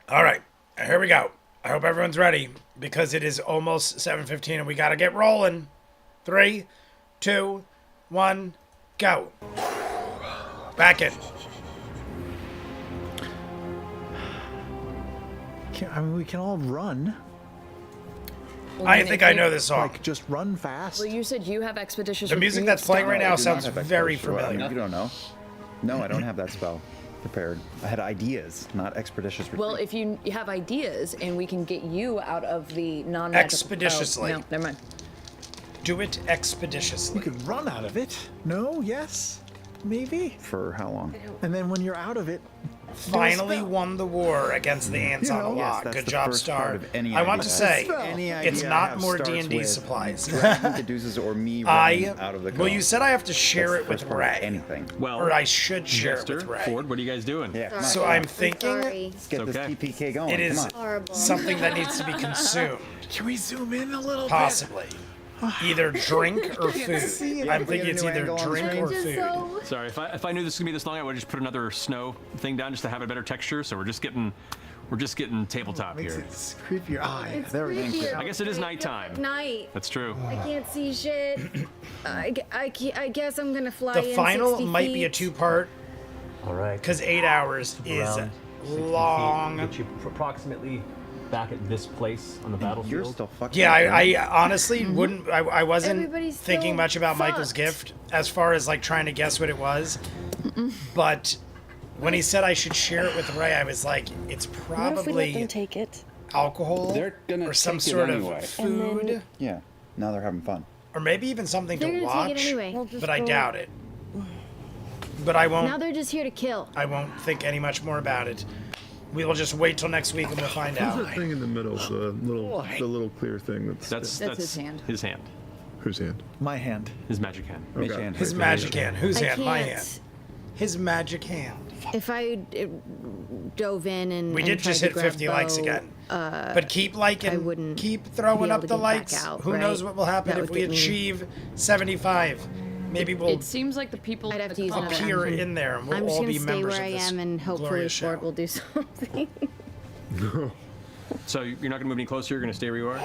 All right, here we go. I hope everyone's ready because it is almost 7:15 and we got to get rolling. 3, 2, 1, go. Back in. I mean, we can all run. Well, I think I know this song. Like, just run fast. Well, you said you have expeditious. The music that's playing right now sounds very Well, familiar. you don't know. No, I don't have that spell prepared. I had ideas, not expeditious retreat. Well, if you have ideas and we can get you out of the non-magical... Expeditiously. Oh, no, never mind. Do it expeditiously. You could run out of it. No? Yes? Maybe? For how long? And then when you're out of it, Finally won the war against the ants on a Yes, log. that's Good the job, first Star. part of any I want idea. to say, Any it's idea I not have more starts D&D with supplies. dragging the deuces or me running out of the Well, you cone. said I have to share That's it the with first part of Ray. anything. Well, Or I should share it Jester, with Ray. Ford, what are you guys doing? Yeah, come on. So I'm thinking Sorry. Let's get this Okay. TPK going. it is Come on. Horrible. something that needs to be consumed. can we zoom in a little Possibly. Either drink or food. I'm thinking it's either drink or Just food. so Sorry, if I knew this was gonna be this long, I would have just put another snow thing down just to have a better texture. So we're just getting tabletop bit? Makes here. it creepy. Ah, yeah, it's there we go. creepier. I guess it is nighttime. Night. That's true. I can't see shit. I guess I'm gonna fly The in final 60 might be a feet. 2-part All right. because 8 hours is Around 60 feet, long. Get you approximately back at this place on the You're battlefield. still fucking. Yeah, I honestly wouldn't. I wasn't Everybody's thinking still much about Michael's fucked. gift as far as like trying to guess what it was. But when he said I should share it with Ray, I was like, it's What if we let them probably take it? alcohol They're gonna or some take it sort anyway. of food, Yeah. Now they're having fun. or maybe even something They're to gonna watch. take it anyway. We'll just But I go- doubt it. But I Now won't. they're just here to kill. I won't think any much more about it. We will just wait till next week and we'll find What's out. that thing in the middle? The little clear thing. That's his hand. His hand. Whose hand? My hand. His magic hand. Mage Okay. hand. His right magic there. hand. Whose I hand? My can't. hand. His magic hand. If I dove in and We and did just tried hit to grab 50 likes Bo, again. But keep liking, wouldn't keep be throwing able up to the get back likes. out, Who knows right? what will happen That if would we get me- achieve 75. Maybe we'll It seems like the people I'd have at to the use top- another appear action. in there and we'll I'm just all gonna be stay members where I of this am, and hopefully glorious Ford show. will do something. So you're not going to move any closer. You're going to stay where you are.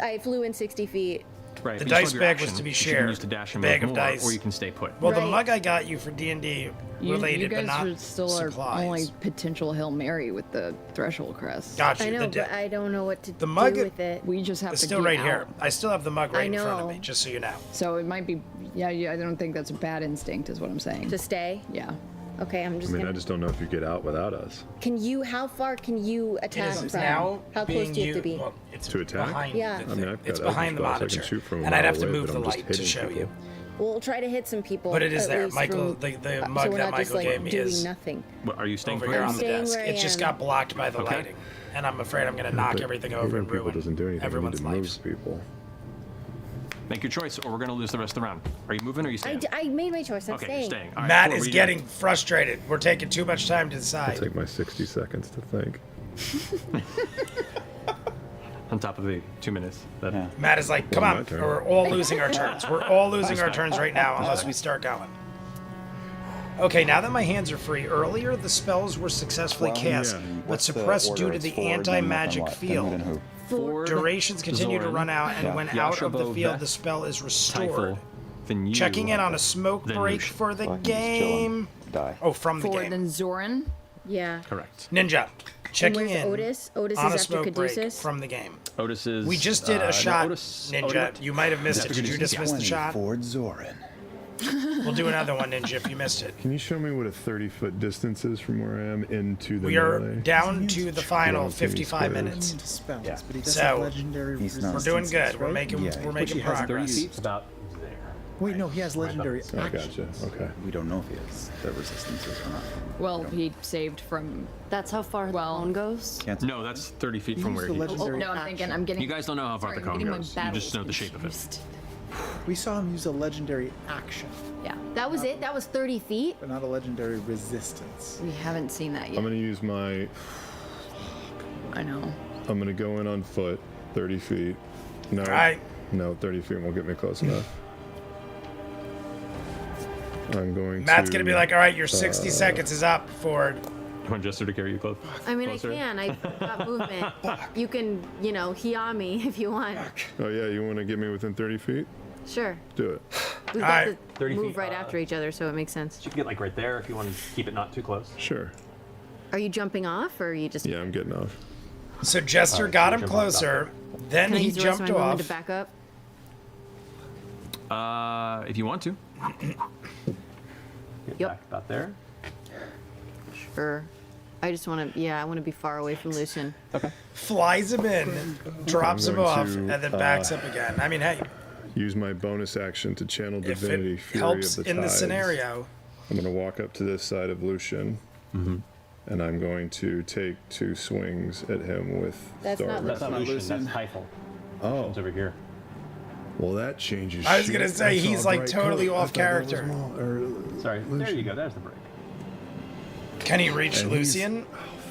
I flew in 60 feet. Right. The but you still dice have your bag was action, to be which you can shared. use to dash and Bag move of more, dice. or you can stay put. Well, the Right. mug I got you for D&D You related, guys but not are still our supplies. only potential Hail Mary with the threshold crest. Got you. I know, the, but I don't know what to the mug- do with it. We just have it's to still get right out. here. I still have the mug right in front of know. me, just so you know. So it might be, yeah, I don't think that's a bad instinct, is what I'm saying. To stay? Yeah. Okay, I'm I just mean, gonna. I just don't know if you get out without us. How far can you It attack is from? now How close being do you have to be? used. Well, it's To attack? behind Yeah. the I mean, thing. I've got It's behind the other spots I can monitor. shoot from a And I'd mile have to away, move but the I'm just light to hitting show people. you. We'll try to hit some people. But it is at there. least Michael, from- the so mug we're that not just Michael like gave me doing is nothing. What, are you staying over put? here I'm on the staying desk. where I It just am. got blocked by the Okay. lighting. And I'm afraid I'm going to knock But everything over hitting and people ruin doesn't do anything. everyone's you need to lives. move people. Make your choice, or we're going to lose the rest of the round. Are you moving or are you staying? I made my choice. I'm Okay, staying. you're staying. All right, Matt Ford, is what are you getting doing? frustrated. We're taking too much time to I'll decide. take my 60 seconds to think. On top of the 2 minutes. That, Yeah. Matt is like, come Well, my on, turn. we're all losing our turns. We're all losing our turns right now unless we start going. Okay, now that my hands are free, earlier the spells were successfully Well, cast, yeah. but What's the suppressed order? due to It's the Ford, then anti-magic what? Then field. who, then who? Ford, Durations continue to Zoran, run out, and Yeah. when out of the Yashabo, field, Veth, the spell is restored. Typhel, then you. Checking in on a smoke Then break Lucian. for the So I can just chill game. and die. Oh, from the Ford, game. then Zoran. Yeah. Correct. Ninja, And checking where's in Otis? Otis on a is after smoke break Caduceus. from the game. Otis is. We just did no, a shot, Otis, Ninja. Otis- You might have missed it. That's Did you good. just miss the shot? Ford Zoran. We'll do another one, Ninja, if you missed it. Can you show me what a 30-foot distance is from where I am into the We are melee? down to the final Yeah, 55 squares. minutes. Into spells, Yeah. but he does So, have legendary he's not- We're doing resistances, good. We're right? making Yeah. we're making he has 30 progress. feet. About there. Wait, no, he has legendary I action. gotcha. Okay. We don't know if he has the resistances or not. Well, he saved from. That's how far Well- the cone goes? Can't No, that's 30 feet from Use where the he. Oh, legendary no, I'm action. thinking. I'm getting. You guys don't know how far sorry, the I'm cone getting my goes. You battles just know the shape of it. confused. We saw him use a legendary action, Yeah, That was it? That was 30 feet? but not a legendary resistance. we haven't seen that yet. I'm gonna use my. I know. I'm gonna go in on foot, 30 feet. No. Alright. No, 30 feet won't get me close enough. I'm going Matt's to. gonna be like, all right, your 60 seconds is up, Ford. You want Jester to carry you close? I mean, closer? I can. I've got movement. You can, heal me if you want. Oh yeah, you want to get me within 30 feet? Sure. Do it. We've got Alright. to 30 move feet, right after each other, so it makes sense. You can get like right there if you want to keep it not too close. Sure. Are you jumping off, or are you just... Yeah, I'm getting off. So Jester got him jump on top. closer, then Can I he use the rest of jumped my movement off. to back up? If you want to. Get Yep. back about there. Sure. I just want to, I want to be far away from Lucian. Flies him in, drops him going off, to, and then backs up again. I mean, hey, Use my bonus action to channel if Divinity it Fury helps of the in the Tides. scenario. I'm going to walk up to this side of Lucian, and I'm going to take 2 swings at him with That's not Thorn. That's not Lucian. Lucian, that's Typhel. Oh, It's over here. well that changes. I was shit. gonna say, saw he's, a like, bright totally coat. I off thought that was character. Sorry, there you go. There's the break. Can he reach And he's- Lucian?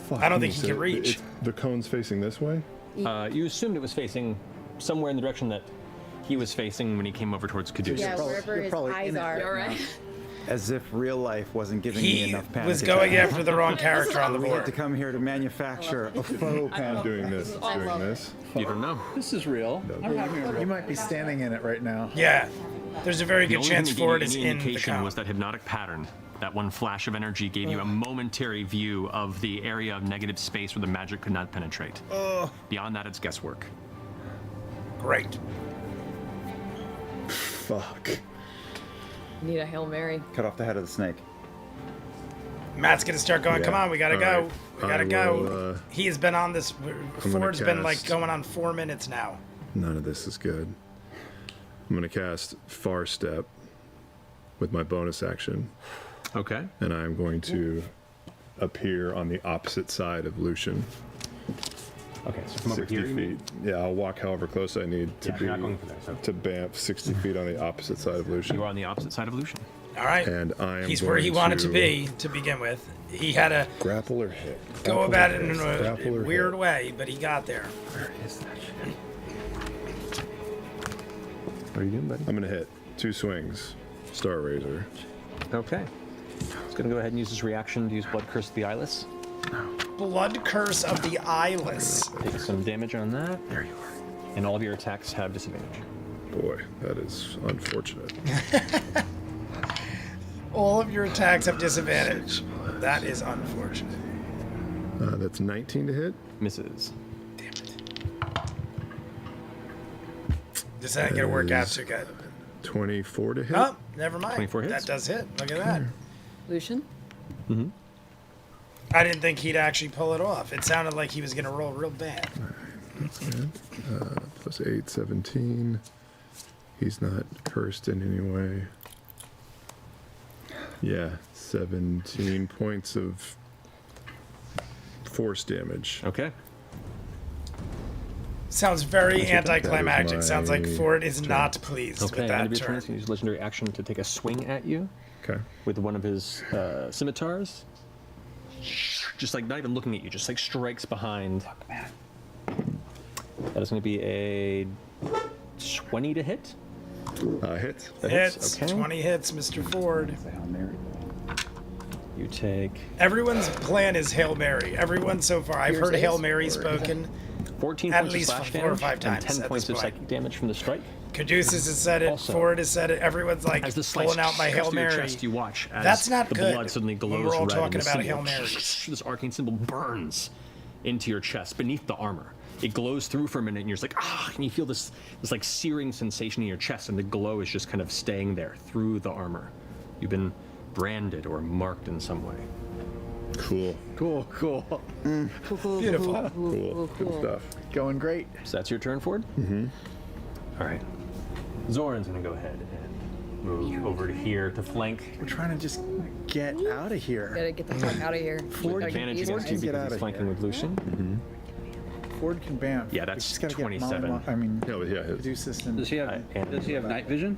Fuck, I don't think he's he can a- reach. it's- The cone's facing this way? You assumed it was facing somewhere in the direction that he was facing when he came over towards Caduceus. Yeah, probably- wherever you're his probably eyes in it are. right All right. As if real life wasn't giving me He enough panic was attacks. going after the wrong character on the We had board. to come here to manufacture a faux panic. Doing this, doing this. You don't know. This is real. I'm having a You might be standing in it right now. Yeah, there's a very The good only chance thing that gave Ford you is any in the indication cone. was that hypnotic pattern. That one flash of energy gave you a momentary view of the area of negative space where the magic could not penetrate. Beyond that, it's guesswork. Great. Fuck. Need a Hail Mary. Cut off the head of the snake. Matt's gonna start going. Yeah. Come on, we gotta All go. right. We gotta I go. will, He has been on this. gonna Ford's been like cast- going on 4 minutes now. None of this is good. I'm going to cast Far Step with my bonus action, Okay. and I'm going to appear on the opposite side of Lucian. Okay, so from over 60 here. you mean? feet. Yeah, I'll walk however close I need to Yeah, be you're not going for there, so- to bamf 60 feet on the opposite side of Lucian. You are on the opposite side of Lucian. All right. And I am He's where he going wanted to be to begin with. He had to grapple or hit. go Grapple about or it in hit. Grapple a or weird hit. way, but he got there. Where is that shit? What are you doing, buddy? I'm gonna hit 2 swings. Star Razor. Okay. He's gonna go ahead and use his reaction to use Blood Curse of the Eyeless. Blood Curse of the Eyeless. Take some damage on that. There you are. And all of your attacks have disadvantage. Boy, that is unfortunate. All of your attacks have disadvantage. That is unfortunate. That's 19 to hit. Misses. This ain't gonna work out too good. 24 to hit. Oh, never mind. 24 hits. That does hit. Look at that. Lucian? I didn't think he'd actually pull it off. It sounded like he was gonna roll real bad. That's good. Plus 8, 17. He's not cursed in any way. Yeah, 17 points of force damage. Okay. Sounds very That is anticlimactic. Sounds like my Ford is turn. not pleased Okay, with end that of your turn. turn. He's gonna use legendary action to take a swing at you Okay. with one of his scimitars. Just like not even looking at you, just like strikes behind. That is going to be a 20 to hit. Hit. That Hits. Okay. 20 hits, Mr. Ford. You take Everyone's plan is Hail Mary. Everyone so far. I've heard Hail Mary spoken 14 at points least of slash 4 or damage 5 and times 10 at points this of point. psychic damage from the strike. Caduceus has said it. Also, Ford has said it. Everyone's like As the slice pulling out my cuts Hail through your Mary. chest, you watch as That's not the good blood suddenly when glows we're all red talking and the about a symbol, Hail Marys. this arcane symbol burns into your chest beneath the armor. It glows through for a minute, and you're just like, and you feel this like searing sensation in your chest, and the glow is just kind of staying there through the armor. You've been branded or marked in some way. Cool. Cool. Beautiful. Cool. Good stuff. Going great. So that's your turn, Ford? Mm-hmm. All right. Zoran's going to go ahead and move over to here to flank. We're trying to just get out of here. Gotta get the fuck out of here. Ford, Advantage Ford against you can get because out he's of flanking here. with Lucian. Ford can bam. Yeah, We that's just gotta get 27. Molly, I mean, Yeah, but yeah, his. Caduceus and Does he have night vision?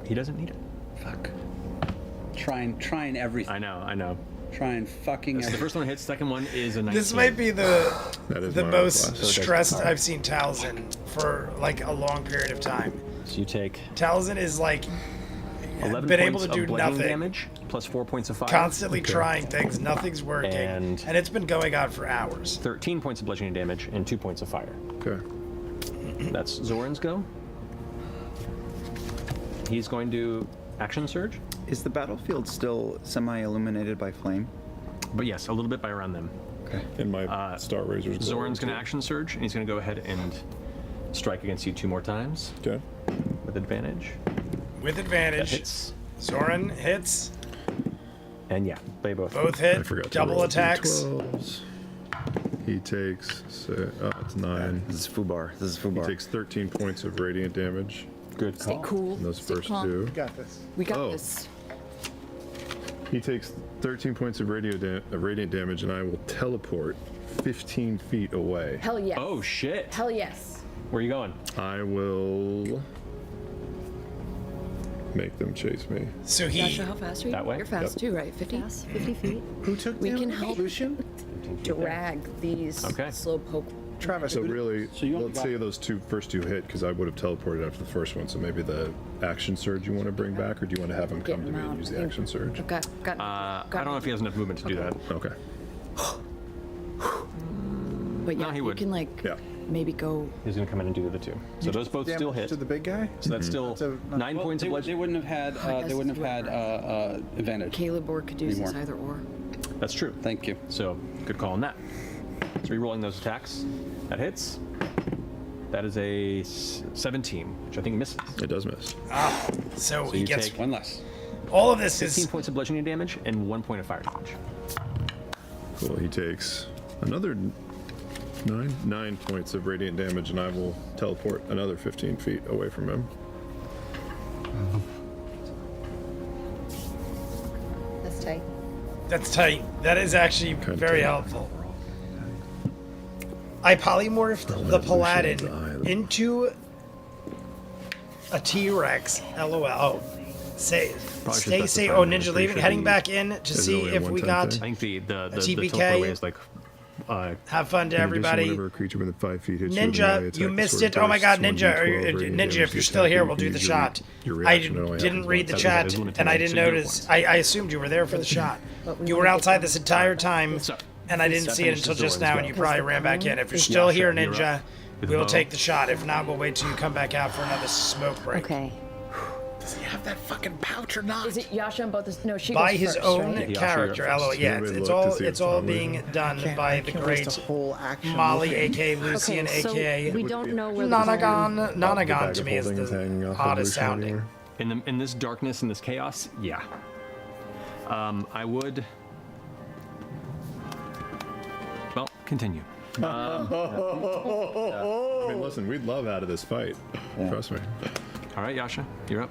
He doesn't need it. Fuck. Trying everything. I know. Trying fucking So the everything. first one hits, second one is a 19. This might be the That is the my most class. stressed I've seen Talzin for like a long period of time. So you take Talzin is like 11 been points able to do of bludgeoning nothing. damage, plus 4 points of fire. Constantly trying things, nothing's working, And- and it's been going on for hours. 13 points of bludgeoning damage and 2 points of fire. Okay. That's Zoran's go. He's going to action surge, Is the battlefield still semi-illuminated by flame? but yes, a little bit by around them. And my Star Razor's glowing, Zoran's going to too. action surge, and he's going to go ahead and strike against you 2 more times Okay. with advantage. With That advantage, hits. Zoran hits, And yeah, they both. both I hit, forgot to double roll attacks. D12s. He takes, it's 9. This is Fubar. He takes 13 points of radiant damage. Good Stay call. cool. And those Stay first calm. 2. got this. We got Oh. this. He takes 13 points of radiant damage, and I will teleport 15 feet away. Hell yes. Oh shit! Hell yes. Where are you going? I will make them chase me. So he Joshua, how fast are you? That way? You're fast too, right? 50? 50 feet. Who took We damage? can help. Lucian? Drag these Okay. slowpoke. Travis. So who- really, So you only let's got- say those first two hit, because I would have teleported after the first one. So maybe the action surge you want to bring back, or do you want to have him Get come to him me and out. use the action surge? Okay, got I don't know if he has enough movement to do that. Okay. But yeah, No, he you would. can like Yeah. maybe go. He's gonna come in and do the other 2. So those both still damage hit. to the big guy? So that's still That's a- 9 points of They bludgeoning. wouldn't have had. They wouldn't have had advantage. Caleb or Caduceus, Anymore. either or. That's true. Thank you. So good call on that. So re-rolling those attacks. That hits. That is a 17, which I think misses. It does miss. so So he you gets take One less. all of this 15 is points of bludgeoning damage and 1 point of fire damage. Cool. He takes another 9 points of radiant damage, and I will teleport another 15 feet away from him. That's tight. that's tight. That is actually very tight. helpful. I polymorphed the Lucian's Paladin eye. into a T-Rex. LOL. Oh, Say, Probably should stay specify safe. that. Oh, I'm Ninja pretty leaving, sure heading the- back in to Is it see only a if we one-time got. thing? I think the TPK. teleport away is like Have fun to In addition, everybody. whenever a creature within 5 feet hits you with a melee Ninja, attack, you the missed sword it. Oh my God, bursts Ninja, 1d12 radiant Ninja, damage if to you're the still attacker. here, You we'll can do the use shot. your I reaction. It only didn't happens read the once. chat, It's limited, and I so didn't you do it notice. once. I assumed you were there for the shot. You were outside this entire time, So, and I didn't that see it finishes until the just ones now, go. and you probably ran back in. If you're still here, Yasha, you're Ninja, up with we will Bo. take the shot. If not, we'll wait till you come back out for another smoke break. Okay. Does he have that fucking pouch or not? Is it Yasha and both? No, she By goes his first, own right? Yasha, character, you're up LOL. first. Yeah, Anybody it's look to all see it's if all Tom being leaving? done by the Can't waste great a whole action Molly, looking. aka Lucian, Okay, so aka we don't know where the Nonagon. The Nonagon bag to of me is holding is hanging the off of oddest Lucian sounding. anywhere. in this darkness and this chaos, yeah. I would. Well, continue. I mean, listen, we'd love out of this fight. Trust me. All right, Yasha, you're up.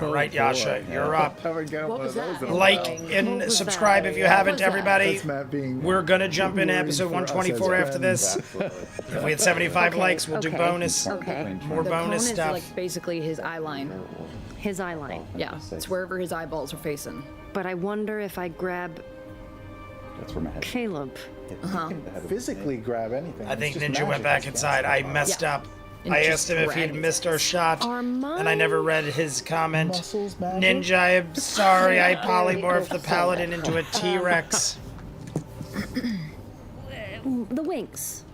All right, Yasha, you're up. How we go? What was that? Like What and was subscribe that? if you haven't, What was that? everybody. That's Matt being. We're gonna jump into worried episode for us as 124 after this. friends. If we had 75 Okay, likes, we'll do okay, bonus, Okay. more The bonus cone is stuff. like basically his eye line. His eye line. Yeah, it's wherever his eyeballs are facing. But I wonder if I grab That's where my head. Caleb. Physically grab anything. I think It's just Ninja went magic. back inside. I messed up. And I just asked him if he'd drag it. missed our shot, Are and I never read his comment. Muscles magic? Ninja, I'm sorry. I polymorphed the paladin into a T-Rex. The wings.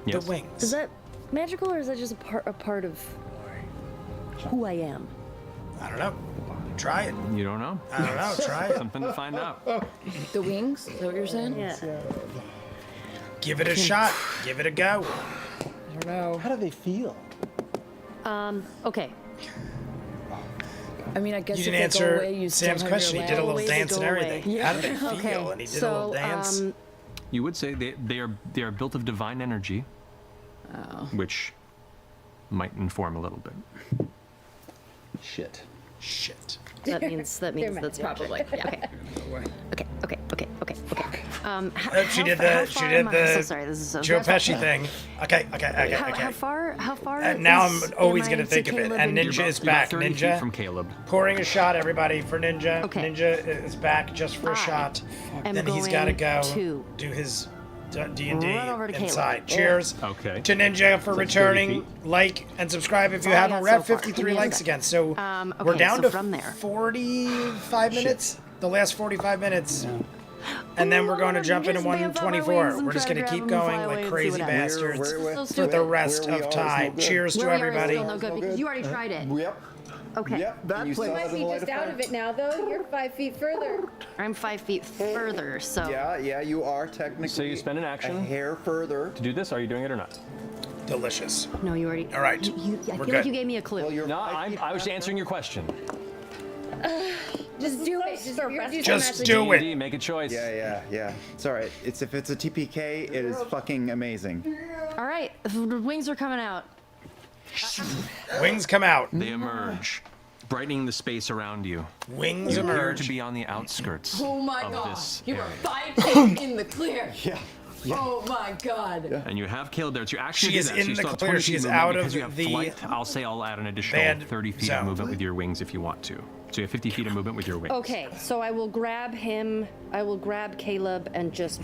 Yes. The wings. Is that magical or is that just a part of who I am? I don't know. Try it. You don't know? I don't know. Try it. Something to find out. The wings? Is that what you're saying? Yeah. Give it a shot. Give it a go. I don't know. How do they feel? Okay. I mean, I guess You if didn't they go answer away, you still Sam's have your question. He did a land. little away, they dance and go away. everything. Yeah. How did they feel? Okay. And he did a So, little dance. You would say they are built of divine energy, which might inform a little bit. Shit. Shit. That means that's Probably. Yeah. Okay. Okay. She did the So sorry. This is so. Joe Pesci thing. Okay. How far? And now is- I'm always am I gonna think of it. Caleb And and- Ninja You're is about- you're about back. 30 feet Ninja from Caleb. pouring a shot, everybody, for Ninja. Okay. Ninja is back just for a I shot. am Then he's got to going go to do his D&D run over to Caleb. inside. Cheers Okay. to Ninja for 30 returning. feet. Like and subscribe if you all I haven't. got We're so at far. 53 Give me a likes sec. again, so we're Okay, down so to from there. 45 minutes. The last 45 minutes. And then we're going to jump into 124. We're just going to keep going like crazy bastards for the rest of time. Cheers to Where we are is everybody. still no good because you already tried it. Yep. Okay. Yep. That you place- saw Might it in the light of fire. now, though. You're 5 feet further. I'm 5 feet further, so. Yeah, you are technically. So you spend an a action hair further. to do this. Are you doing it or not? Delicious. No, you already. All right. I We're feel like good. you gave me a clue. Well, you're No, 5 feet I was further. answering your question. Just do it. Just do it. D&D, make a choice. Yeah. It's all right. If it's a TPK, it is fucking amazing. All right, the wings are coming out. Wings come out. They emerge, brightening the space around you. Wings You appear to emerge. be on the outskirts Oh my of god. this You area. are 5 feet in the clear. Yeah. Oh my god. And you have Caleb there. It's your action. She to do is that. in So you the still have clear. 20 She feet is movement out because of you have the flight. I'll say I'll add an additional bad 30 feet zone. of movement with your wings if you want to. So you have 50 feet of movement with your wings. Okay, so I will grab him. I will grab Caleb and just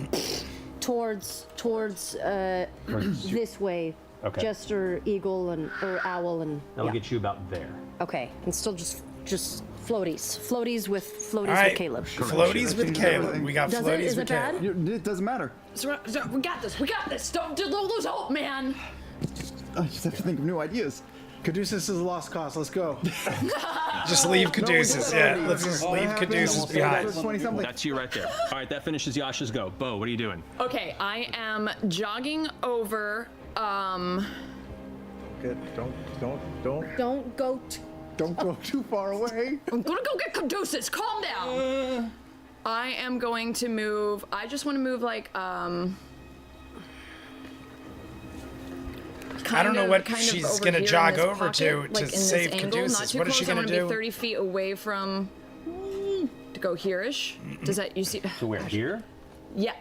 towards this way. Okay. Jester, eagle, or owl, and That'll yeah. get you about there. Okay, and still just floaties with All right. Caleb. Floaties with Caleb. We got Does it? floaties Is with it bad? Caleb. It doesn't matter. So, we got this. Don't lose hope, man. I just have to think of new ideas. Caduceus is a lost cause. Let's go. Just leave Caduceus. Yeah, let's just leave Caduceus behind. 20-something. That's you right there. All right, that finishes Yasha's go. Bo, what are you doing? Okay, I am jogging over. Good. Don't go. Don't go too far away. I'm gonna go get Caduceus. Calm down. I am going to move. I just want to move like I don't know what kind of she's over gonna here in jog this over pocket, to like in this save angle, Caduceus. Not too What is close. she gonna I want to do? be 30 feet away from. To go here-ish. Does that you see? So we're here? Yeah.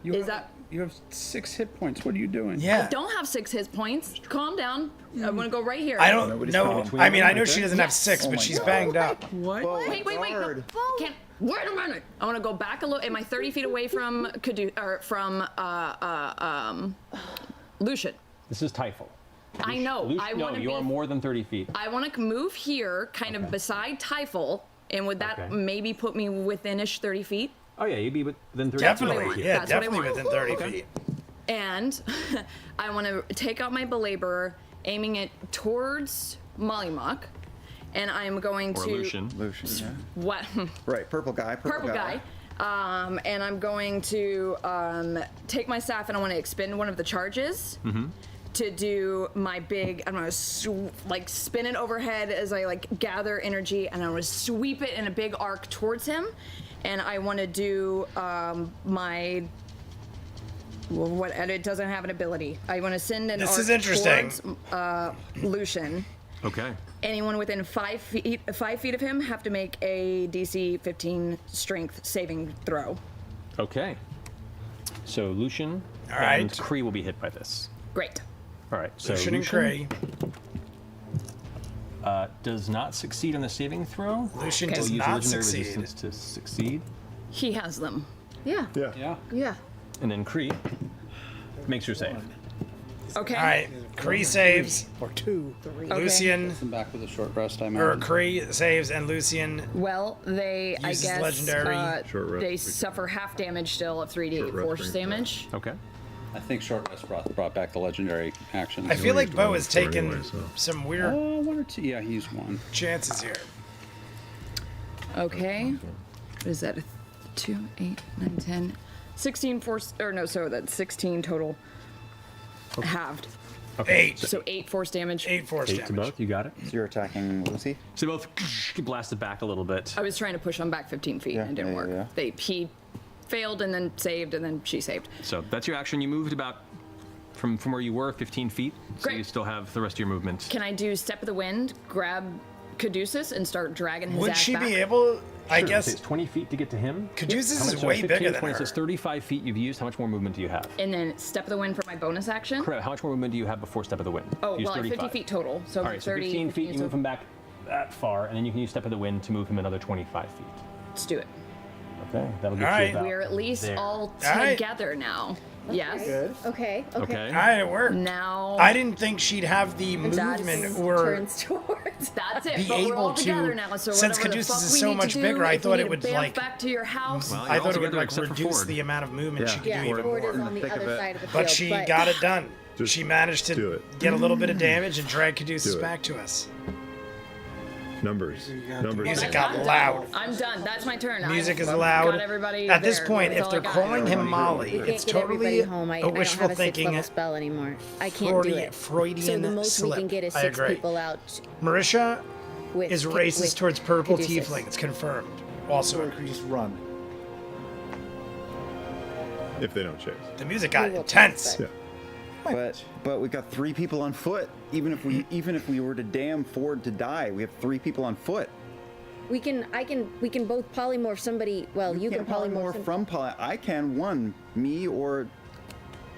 Is that? You have 6 hit points. What are you doing? Yeah. Don't have 6 hit points. Calm down. I'm gonna go right here. I don't know. I mean, I know she doesn't have 6, but she's banged up. What? Wait. No, can't. Wait a minute. I want to go back a little. Am I 30 feet away from Lucian? This is Typhel. I know. I want to you are more than 30 feet. I want to move here, kind of beside Typhel, and would that maybe put me within-ish 30 feet? Oh yeah, you'd be within 30 Definitely. feet. Yeah, That's what I definitely want. within 30 feet. And I want to take out my belaborer, aiming it towards Mollymawk, and I'm going Or to Lucian. Yeah. what? Right, purple guy. Purple guy. And I'm going to take my staff and I want to expend one of the charges to do my big. I'm gonna spin it overhead as I gather energy, and I'm gonna sweep it in a big arc towards him. And I want to do my. And it doesn't have an ability. I want to send an This arc is interesting. towards Lucian. Okay. Anyone within 5 feet of him have to make a DC 15 strength saving throw. Okay. So Lucian All right. and Kree will be hit by this. Great. All right. So Lucian and Kree. Does not succeed on the saving throw. Lucian Okay. does Use not legendary succeed. resistance to succeed. He has them. Yeah. Yeah. Yeah. And then Kree makes her save. Okay. All right. Kree saves. Or 2. Lucian, I'm back with a short rest. or Kree saves, and Lucian. Well, they, Uses I guess, legendary. Short rest. they suffer half damage still of 3d8 Short rest force brings damage. Okay. I think short rest brought back the legendary action. I feel like only Bo one has for taken anyway, so. some weird 1 or 2. Yeah, he's 1. chances here. Okay. What is that? 2, 8, 9, 10. 16 force, or no, so that's 16 total. Halved. 8. So 8 force damage. 8 force 8 damage. to both. You got it. So you're attacking Lucy? So both get blasted back a little bit. I was trying to push him back 15 feet and it didn't work. He failed and then saved and then she saved. So that's your action. You moved about from where you were 15 feet. So Great. you still have the rest of your movement. Can I do Step of the Wind, grab Caduceus and start dragging his Would ass she back? be able? I Sure, guess it's 20 feet to get to him. Caduceus How is much- so way 15, bigger than 20, her. So it's 35 feet you've used. How much more movement do you have? And then Step of the Wind for my bonus action? Correct. How much more movement do you have before Step of the Wind? Oh, You used well, 50 35. feet total. So All right, so 30, 15 feet, you so move him back that far, and then you can use Step of the Wind to move him another 25 feet. let's do it. Okay, that'll get All you right. about We're at least there. all right. together now. Yes. Good. Okay. Okay. All right, it worked. Now I didn't think she'd have the That's- movement or Turns towards. that's it. be But we're all able to- together now. So since whatever the Caduceus fuck is we so need to much do, bigger, I if we thought need it to would, bamf like- back to your house. Well, I you're all thought it would together except for reduce Ford. the amount of movement she could Yeah. do even Ford is more. on the Thick of other it. side of the field. But she got it done. Just She managed do to it. get a little bit of damage and drag Caduceus Do it. back to us. Numbers. Numbers. Music I'm got done. loud. I'm done. That's my turn. Music is I've loud. Got everybody At this there. point, That's if all they're I got. calling him Molly, We can't it's get everybody totally home. I a don't wishful have a 6th thinking. level spell anymore. I can't do it. Freudian So the most slip. we can get is I 6 agree. people out Marisha with is racist with towards purple Caduceus. tieflings, confirmed. Also Or agrees. just run. If they don't chase. The music got We will intense. Yeah. But we got 3 people on foot. Even if we were to damn Ford to die, we have 3 people on foot. We can both polymorph somebody. Well, you can polymorph from poly. I can one me or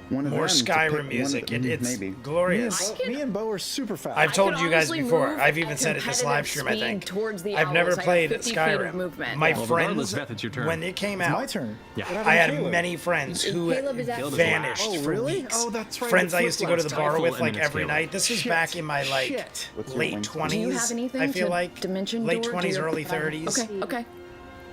one of More them. to pick Skyrim one of music. them, It's maybe. glorious. Me and Bo are super fast. I've told can you guys honestly before. move I've even at said it this competitive live stream, I speed think. towards the I've never owls. I have played 50 feet of Skyrim. movement. My Well, regardless, friends, Beth, it's your turn. when it came It's out, my turn. Yeah. What happened I to had Caleb? many friends who Caleb is after vanished Oh, for really? weeks. Oh, that's right. Friends the I flip used to go to the last bar Typhel with and like then it's every Caleb. night. This was Shit. back in my like Shit. What's your late wing? 20s. Do you have anything I feel to like dimension late door? 20s, Do you- early 30s. Okay. Okay.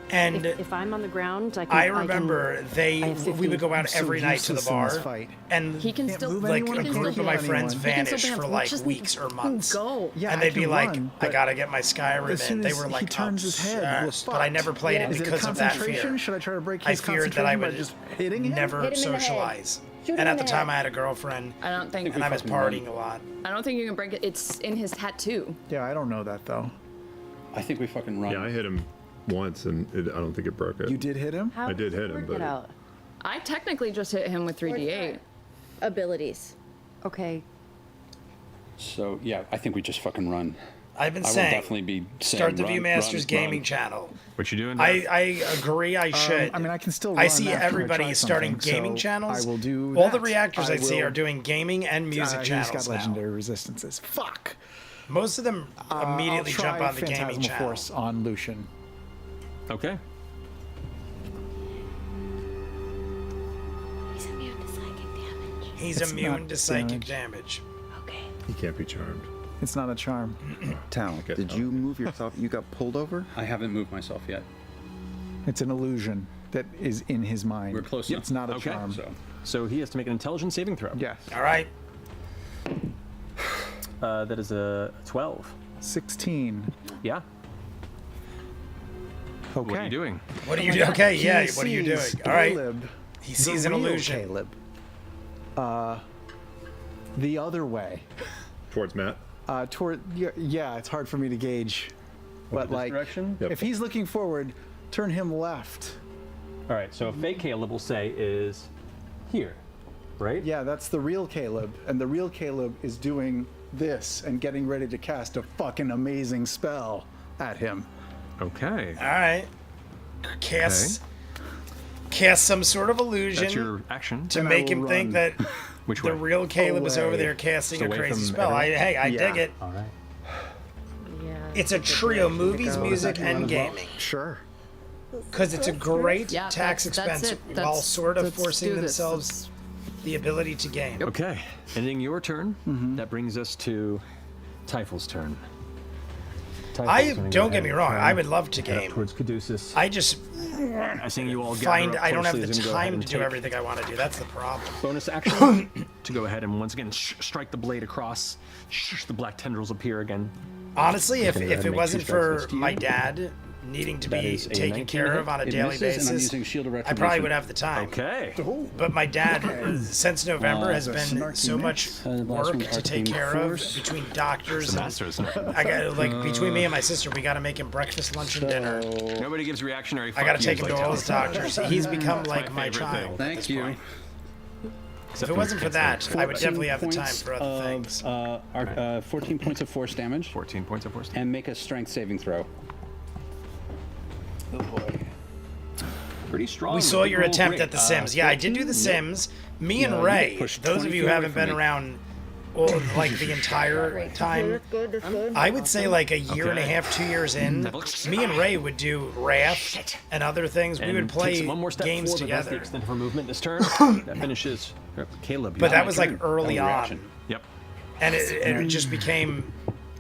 And If I'm on the ground, I can. I remember I have we would go out so every night to the useless in this bar, fight. and He can Can't still move like anyone, a he can group still of my heal friends anyone. He can still vanished bamf. for We like just weeks or months. Go. Yeah, And I they'd be can like, run, I but gotta get my Skyrim as soon in. They as were he like turns his head, we're obsessed, but I fucked. never played it Is it a because of that concentration? fear. Should I try to break I his feared that I concentration by would just hitting him? never Hit him in the head. socialize. Shoot him And in at the the time, head. I had a girlfriend, I don't think. and I was fucking run. partying a lot. I don't think you can break it. It's in his tattoo. Yeah, I don't know that though. I think we fucking run. Yeah, I hit him once, and I don't think it broke it. You did hit him? How I did does hit him, Ford but- get out? I technically just hit him with 3d8. abilities. Okay. So yeah, I think we just fucking run. I've been I will saying, definitely be saying start the run, ViewMasters run, gaming run. channel. What you doing? I agree. I should. I mean, I can still. I run see after everybody try starting something, gaming so channels. I will do all the that. reactors I see will- are doing gaming and music He's channels got now. legendary resistances. Fuck. Most of them immediately I'll try jump on the gaming Phantasmal channel. Force on Lucian. Okay. He's immune to psychic damage. He's It's immune not to psychic damage. damage. Okay. He can't be charmed. It's not a charm. Tal, did you move yourself? You got pulled over? I haven't moved myself yet. It's an illusion that is in his mind. We're close It's enough. not a Okay. charm. So he has to make an intelligence saving throw. Yes. All right. That is a 12. 16. Yeah. Okay. What are you doing? What are you doing? Okay, He yeah. What are you doing? sees All right. Caleb, He the sees an real illusion. Caleb. The other way. Towards Matt. Toward yeah, it's hard for me to gauge. But this like, direction? Yep. if he's looking forward, turn him left. All right. So fake Caleb will say is here, right? Yeah, that's the real Caleb, and the real Caleb is doing this and getting ready to cast a fucking amazing spell at him. Okay. All right. Cast some sort of illusion That's your action. to Then I make will him think run. that Which the way? real Caleb is over Away. there casting So a away crazy from spell. everyone? I Yeah. dig it. All right. Yeah. It's a trio: movies, music, and gaming. Sure. Because it's a great Yeah, tax that's expense it. while That's- sort of let's forcing do this. themselves the ability to game. Okay. Ending your turn. That brings us to Typho's turn. Don't get me wrong, I would love to game. Towards Caduceus. I just I think you all find gather up I don't have closely the as you go ahead time and to do take everything I want to do. That's the problem. Bonus action to go ahead and once again strike the blade across. The black tendrils appear again. Honestly, if can go ahead and it make wasn't two strikes for against you. my dad needing to That be is a taken 19 care hit. of on a It daily misses, and I'm basis, using Shield of I probably Retribution. would have the time. Okay. But my dad, since November, has been snarky so much The last work one's to take Arcane care Force. of between doctors and Masters. I got like between me and my sister, we got to make him breakfast, lunch, and dinner. Nobody gives reactionary. I got to fuck take yous him to like all that. his doctors. He's become like my favorite thing. child. at Thank this you. point. Except If it for wasn't for kids, that, I would 14 definitely have the time points for other of, things. 14 points of force damage, 14 points of force. and make a strength saving throw. Oh boy. Pretty strong. We saw your Roll attempt great. at The Sims. Yeah, I did do The Sims. Me and Ray, push those of 20 you feet who away haven't from been me. around like the entire time, That's good. That's good. I would say like a year and a Okay. half, 2 years in, me and Ray would do raft and other things. We And would play takes one more step games forward, but that's the together. extent of her movement this turn. That finishes Caleb. But you that have was your like turn. early That was a on, reaction. Yep. and it just became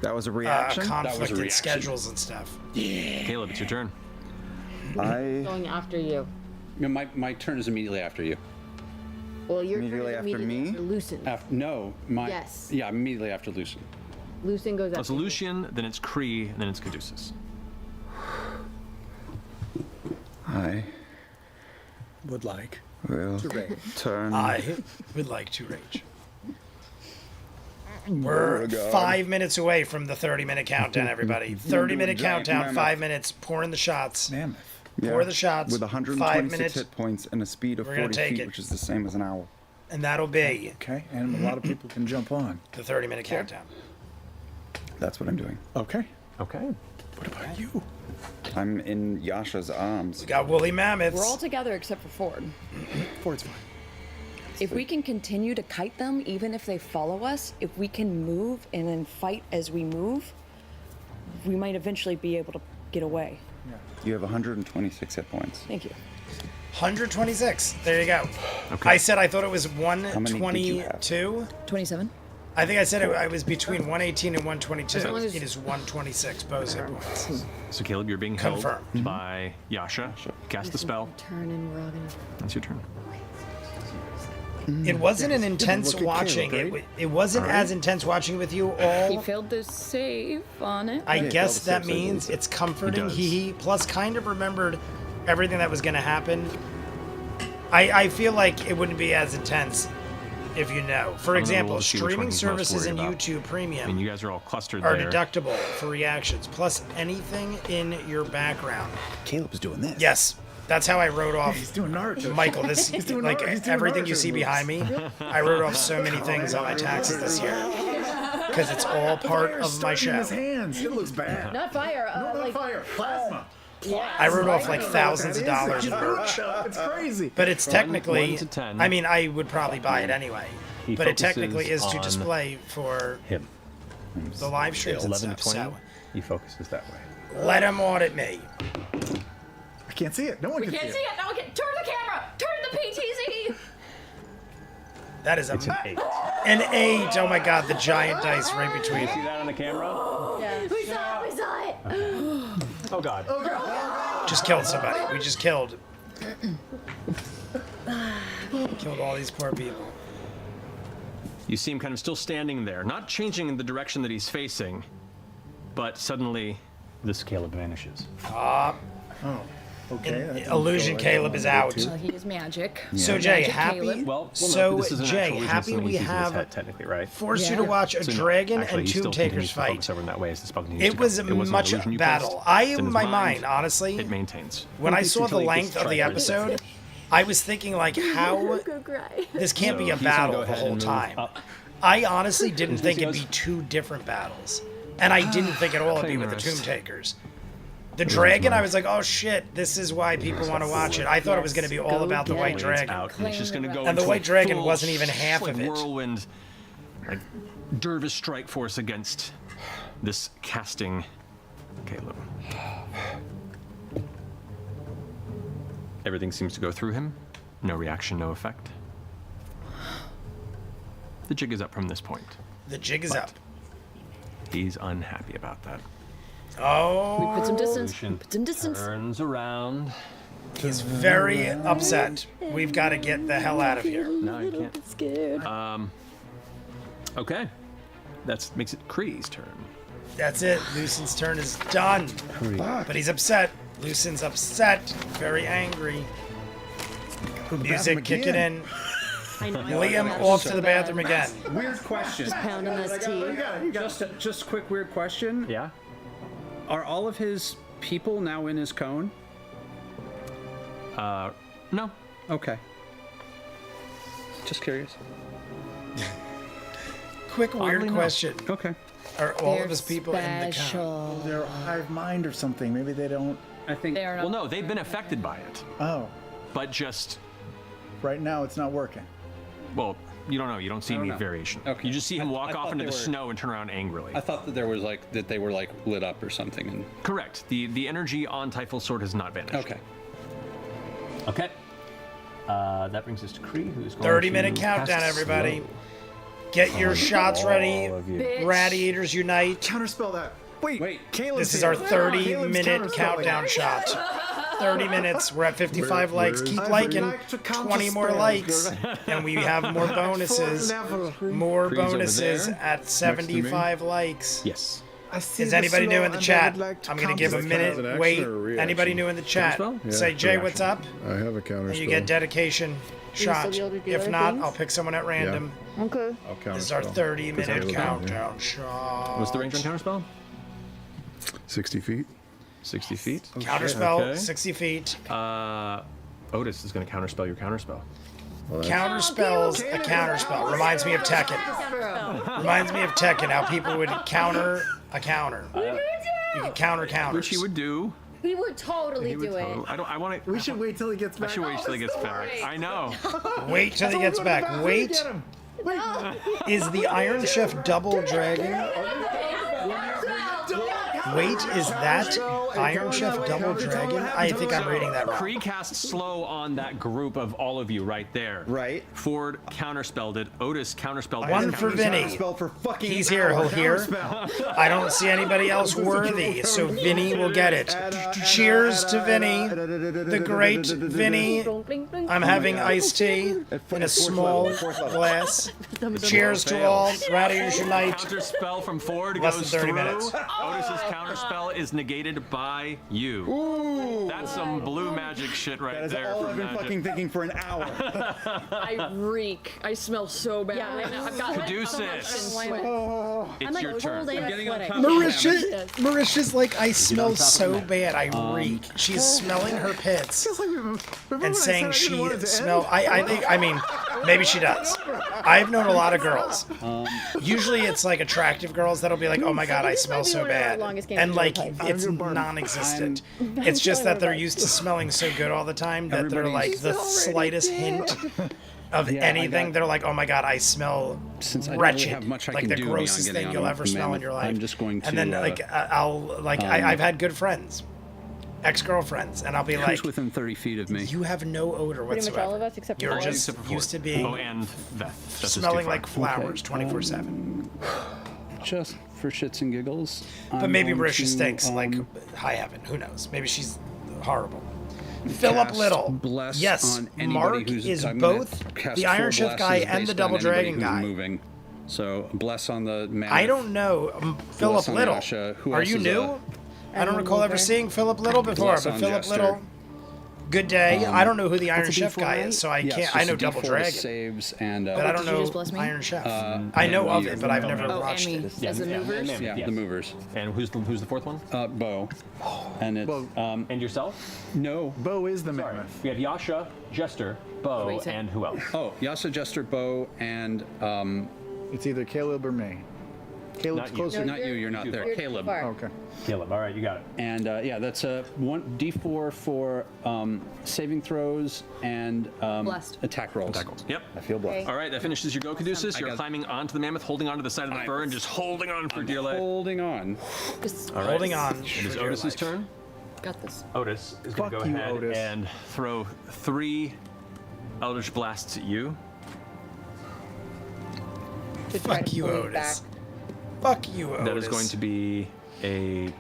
That was a a reaction. conflict in reaction. schedules and stuff. Caleb, it's your turn. I Going after you. No, my turn is immediately after you. Well, you're Immediately after me? Lucen. No, my Yes. Yeah, immediately after Lucen. Lucen goes It's after. Lucian, then it's Kree, and then it's Caduceus. I Would like. will turn. I would like to rage. We're 5 minutes away from the 30-minute countdown, everybody. 30-minute giant countdown, mammoth. 5 minutes, pouring the shots. Mammoth. Pour the shots. With 5 126 minutes, hit points and a speed of We're gonna 40 take feet, it. which is the same as an owl. and that'll be Okay, and a lot of people can jump on. the 30-minute countdown. That's what I'm doing. Okay. Okay. What about you? I'm in Yasha's arms. We got woolly mammoths. We're all together except for Ford. Ford's fine. If we can continue to kite them, even if they follow us, if we can move and then fight as we move, we might eventually be able to get away. You have 126 hit points. Thank you. 126. There you go. Okay. I said I thought it was many did you have? 122. 27? I think I said I was between 118 and 122. As long as- It is 126 Bo's hit points. So Caleb, you're being held Confirmed. by Yasha. Cast the spell. Turn and we're all gonna. That's your turn. It wasn't an intense look at watching. Caleb, right? It wasn't as intense watching with you He all. failed the save on it. I guess failed that the save, so means it's comforting. does. He plus kind of remembered everything that was going to happen. I feel like it wouldn't be as intense if you know. For I'm gonna example, roll to see which one streaming he's most services worried and about. YouTube I mean, Premium you guys are all clustered are there. deductible for reactions, plus anything in your background. Caleb's doing this. Yes, that's how I wrote off He's doing Naruto. Michael. This doing like Naruto- he's doing everything you Naruto see moves. behind me. I wrote off so many things on my taxes this year. because it's all part of my show. In his hands. It looks bad. Not fire. No, Like, not fire. Plasma. I wrote off like thousands of dollars in merch. It's crazy. But it's technically, 1 to 10. I mean, I would probably buy it anyway. He But it technically is focuses to on display for him. the live streams and 11 to stuff. 20. So He focuses that way. let him audit me. I can't see it. No one We can can't see see it. it. No, okay. Turn the camera. Turn the PTZ. That is It's an 8. an 8. Oh my god, the giant dice right between. See that on the camera? we saw it. Oh god. Just killed somebody. We just killed all these poor people. You see him kind of still standing there, not changing in the direction that he's facing, but suddenly the scale vanishes. Okay. Illusion Caleb is out. Well, he is magic. So Jay, Magic happy. Caleb. Well, So no, this is an Jay, actual illusion, happy something we he's using his have head, technically, right? forced you to Yeah. watch a So no, dragon actually, and he Tomb still continues Takers to fight. focus over in that way as the spell continues It to go. was It wasn't an much illusion you battle. placed. I, It's in his my mind, honestly, it maintains. when I saw the Until he length gets of the tried. episode, I was thinking like, how this can't be a So he's gonna battle go the ahead whole and move time. up. I honestly didn't think he it'd goes. be 2 different battles, and I didn't think at all it'd be with the Famous. Tomb Takers. The dragon, I was like, oh shit, this is why people want to watch it. I thought it was going to be all about the white Blades dragon. out, and it's just gonna go And the into white a dragon full wasn't even half like of it. Whirlwind, like dervish strike force against this casting Caleb. Everything seems to go through him. No reaction, no effect. The jig is up from this point. The jig is up. He's unhappy about that. Oh, We put some distance. Illusion Put some distance. turns around. he's very upset. We've got to get the hell out of here. No, you can't. Scared. Okay. That makes it Kree's turn. That's it. Lucian's turn is done. But he's upset. Lucian's upset. Very angry. Music kicking in. Liam off to the bathroom again. Weird question. Pounding those teeth. Just quick weird question. Yeah? Are all of his people now in his cone? No. Okay. Just curious. Quick weird Oddly, no. question. Okay. Are all of his people in the count? Special. They're hive mind or something. Maybe they don't. I think. They are not. Well, no, they've been affected by it, Oh, but just, right now it's not working. well, you don't know. You don't see any know. variation. Okay. You just see him I walk thought off into they the were- snow and turn around angrily. I thought that there was like that they were like lit up or something. And Correct. The energy on Typhul's sword has not vanished. okay. Okay. That brings us to Kree, who's going 30-minute to countdown, cast everybody. Slow. Get your shots ready. All of you. Radiators unite. Counterspell that. Wait. Caleb's This is here. our Caleb's 30-minute counterspelling. countdown shot. 30 minutes. We're at 55 likes. where is- Keep I liking. like to 20 more counterspell. likes. And we have more bonuses. Level. More Kree's over bonuses there. at 75 likes. Yes. I see Is the anybody new slow in the and I chat? would like to I'm going to give a counterspell. Is that an minute. action Wait. or a reaction? Anybody new in the chat? Counterspell? Yeah, Say, Jay, reaction. what's up? I have a counter And you spell. get dedication shot. be able to do If other not, things? I'll pick someone at random. Okay. I'll counter This is our spell. 30-minute Because I countdown shot. What's the range on counterspell? 60 feet. 60 feet. Counterspell, Okay. 60 feet. Otis is going to counterspell your counterspell. Counterspells a counterspell. Reminds me of Tekken. Reminds me of Tekken, how people would counter a counter. You can counter counters. Which he would do. We would totally He would do it. totally- I want to. We should wait till he gets I back. should wait till he gets back. I know. Wait till he gets back. Wait. Is the Iron Chef double dragon? Wait, is that Iron Chef double dragon? I think I'm reading that wrong. Kree cast slow on that group of all of you right there. Right. Ford counterspelled it. Otis counterspelled One it. for Vinny. Spell for fucking He's here, he'll hear. I don't see anybody else worthy, so Vinny will get it. Cheers to Vinny, the great Vinny. I'm having iced tea in a small glass. Cheers to all. Radiators unite. Counterspell from Ford Less goes than 30 through. minutes. Otis's counterspell is negated by you. That's some blue magic shit right That is there. all from I've been magic. fucking thinking for an hour. I reek. I smell so bad Yeah, right now. I've got Caduceus. It's your turn. Marisha's like, I smell so bad, I reek. She's smelling her pits Remember and when I saying said I she didn't want it to smell. end? I think. I mean, Maybe she does. I've known a lot of girls. Usually it's like attractive girls that'll be like, oh my god, I This might smell be so one of our bad. longest games And of like, Tal'dorei. it's non-existent. It's just that they're used to smelling so good all the time that they're like, the slightest hint of anything, they're like, oh my god, I smell Since I don't wretched. really have much I like can the do beyond grossest getting thing on you'll a ever smell in mammoth, your life. I'm just going And then to, like, I've had good friends, ex-girlfriends, and I'll be like, who's within 30 feet of me? you have no odor Pretty whatsoever. much all of us except for You're Ford. just used to being Oh, and Veth. That's smelling like flowers 24/7. Just for shits and giggles. But maybe Marisha stinks like high heaven. Who knows? Maybe she's horrible. Philip Little. Bless Yes, on anybody Mark who's, is I'm gonna both cast the Iron 4 Shift guy blesses and the based Double on anybody Dragon who's guy. Moving. So bless on the man. I don't know. Philip on Little. Yasha. Who Are else you is new? I don't recall ever seeing Philip Little before, Bless but on Philip Jester. Little. Good day. I don't know who the Iron What's a Chef D4, guy right? is, so I Yes, can't. I just know a Double D4 Dragon, saves and but I don't did you know just bless me? Iron Chef. I know of it, but I've never watched and me it. as the movers. Yeah, the movers. And who's the fourth one? Bo. And it's And yourself? no. Bo is the mammoth. We have Yasha, Jester, Bo, Wait, and who else? Oh, Yasa, Jester, Bo, and It's either Caleb or me. Caleb's Not you. closer. not you. You're not there. You're too Caleb. far. Okay. Caleb. All right, you got it. And yeah, that's a 1d4 for saving throws and Blessed. attack rolls. Yep. I feel blessed. All right, that finishes your go caduceus. You're got- climbing onto the mammoth, holding onto the side of the fur, and just holding on for dear life. Holding on. All right. Holding on. It for is dear Otis's life. turn. Got this. Otis is going to Fuck go you, ahead Otis. and throw 3 Eldritch Blasts at you. To try Fuck to you, pull me Otis. back. Fuck you, Otis. That is going to be a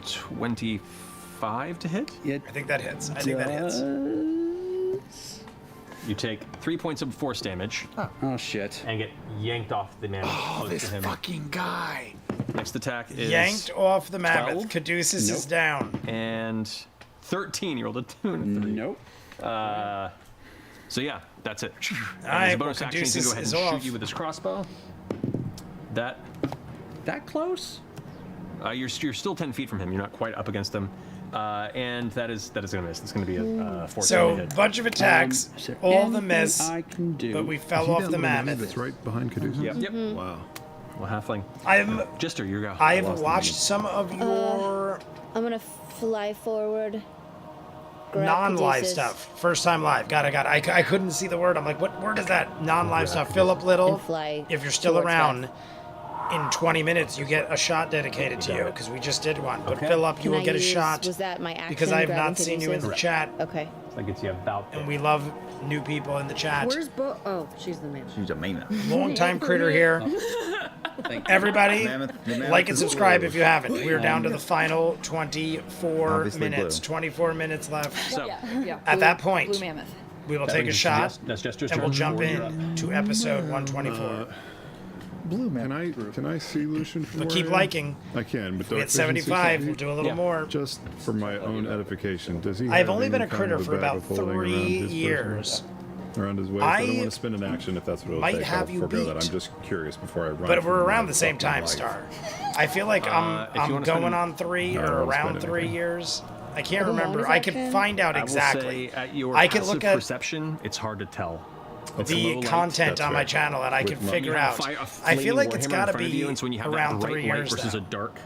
25 to hit. I think that hits. I think that hits. You take 3 points of force damage Oh shit. and get yanked off the mammoth close This to him. fucking guy. Next attack is Yanked off the mammoth. 12? Caduceus is Nope. down. and 13. You rolled a 2 and a 3. Nope. So yeah, that's it. And Alright, as a bonus well, action, he's gonna go ahead and Caduceus is shoot off. you with his crossbow. That That close? you're still 10 feet from him. You're not quite up against him, and that is gonna miss. It's gonna be a 14 So, to hit. bunch of attacks, Is there all the anything miss, I can do. but we Is fell he off that the little man mammoth. that's right behind Caduceus? Yep. Wow. Well, halfling. Jester, you go. I've watched some of your I'm gonna fly forward. grab non-live Caduceus, stuff. First time live. Got it. I couldn't see the word. I'm like, what word is that? Non-live stuff. Philip Little, And fly if you're still towards around, in 20 minutes you get a shot dedicated to you because we just did one. But Okay. Philip, you Can will I get a use- shot Was that my action? because I have grabbing not seen you in the Caduceus? chat, Okay. That gets you about there. and we love new people in the chat. Where's Bo? Oh, she's the man. She's a mammoth. Long time critter here. Thank you. Everybody, The mammoth like and is subscribe blue. if you haven't. We are down to the final 24 Obviously minutes. blue. 24 minutes left. So Yeah. At that point, Blue mammoth. we will that take a brings shot That's Jester's and turn. we'll jump Ford, you're up. in to episode 124. Blue man. Can I see Lucian from But where keep I am? liking. I can, but We dark hit vision 75. 60 We'll feet? do a little Yeah. more. Just for my own edification, does he? I've have only been any a critter kind of for about bag of holding 3 around his person? years. Around his waist. I don't I want to spend an action if that's what it'll might take. have I'll you forego that. beat. I'm just curious before I run. But for we're my around the same fucking time, life. Star. I feel like if you I'm wanna going spend- on 3 No, I or don't around spend 3 anything. years. I can't Bonus remember. I could action? find out I will exactly. say at your I could passive look at perception, it's hard to tell. Okay. the low light, content that's on my right. channel and I With could my- figure You have out. a I feel like flaming it's warhammer got in to front of be you, and so when you have around that bright 3 light years versus now. a dark.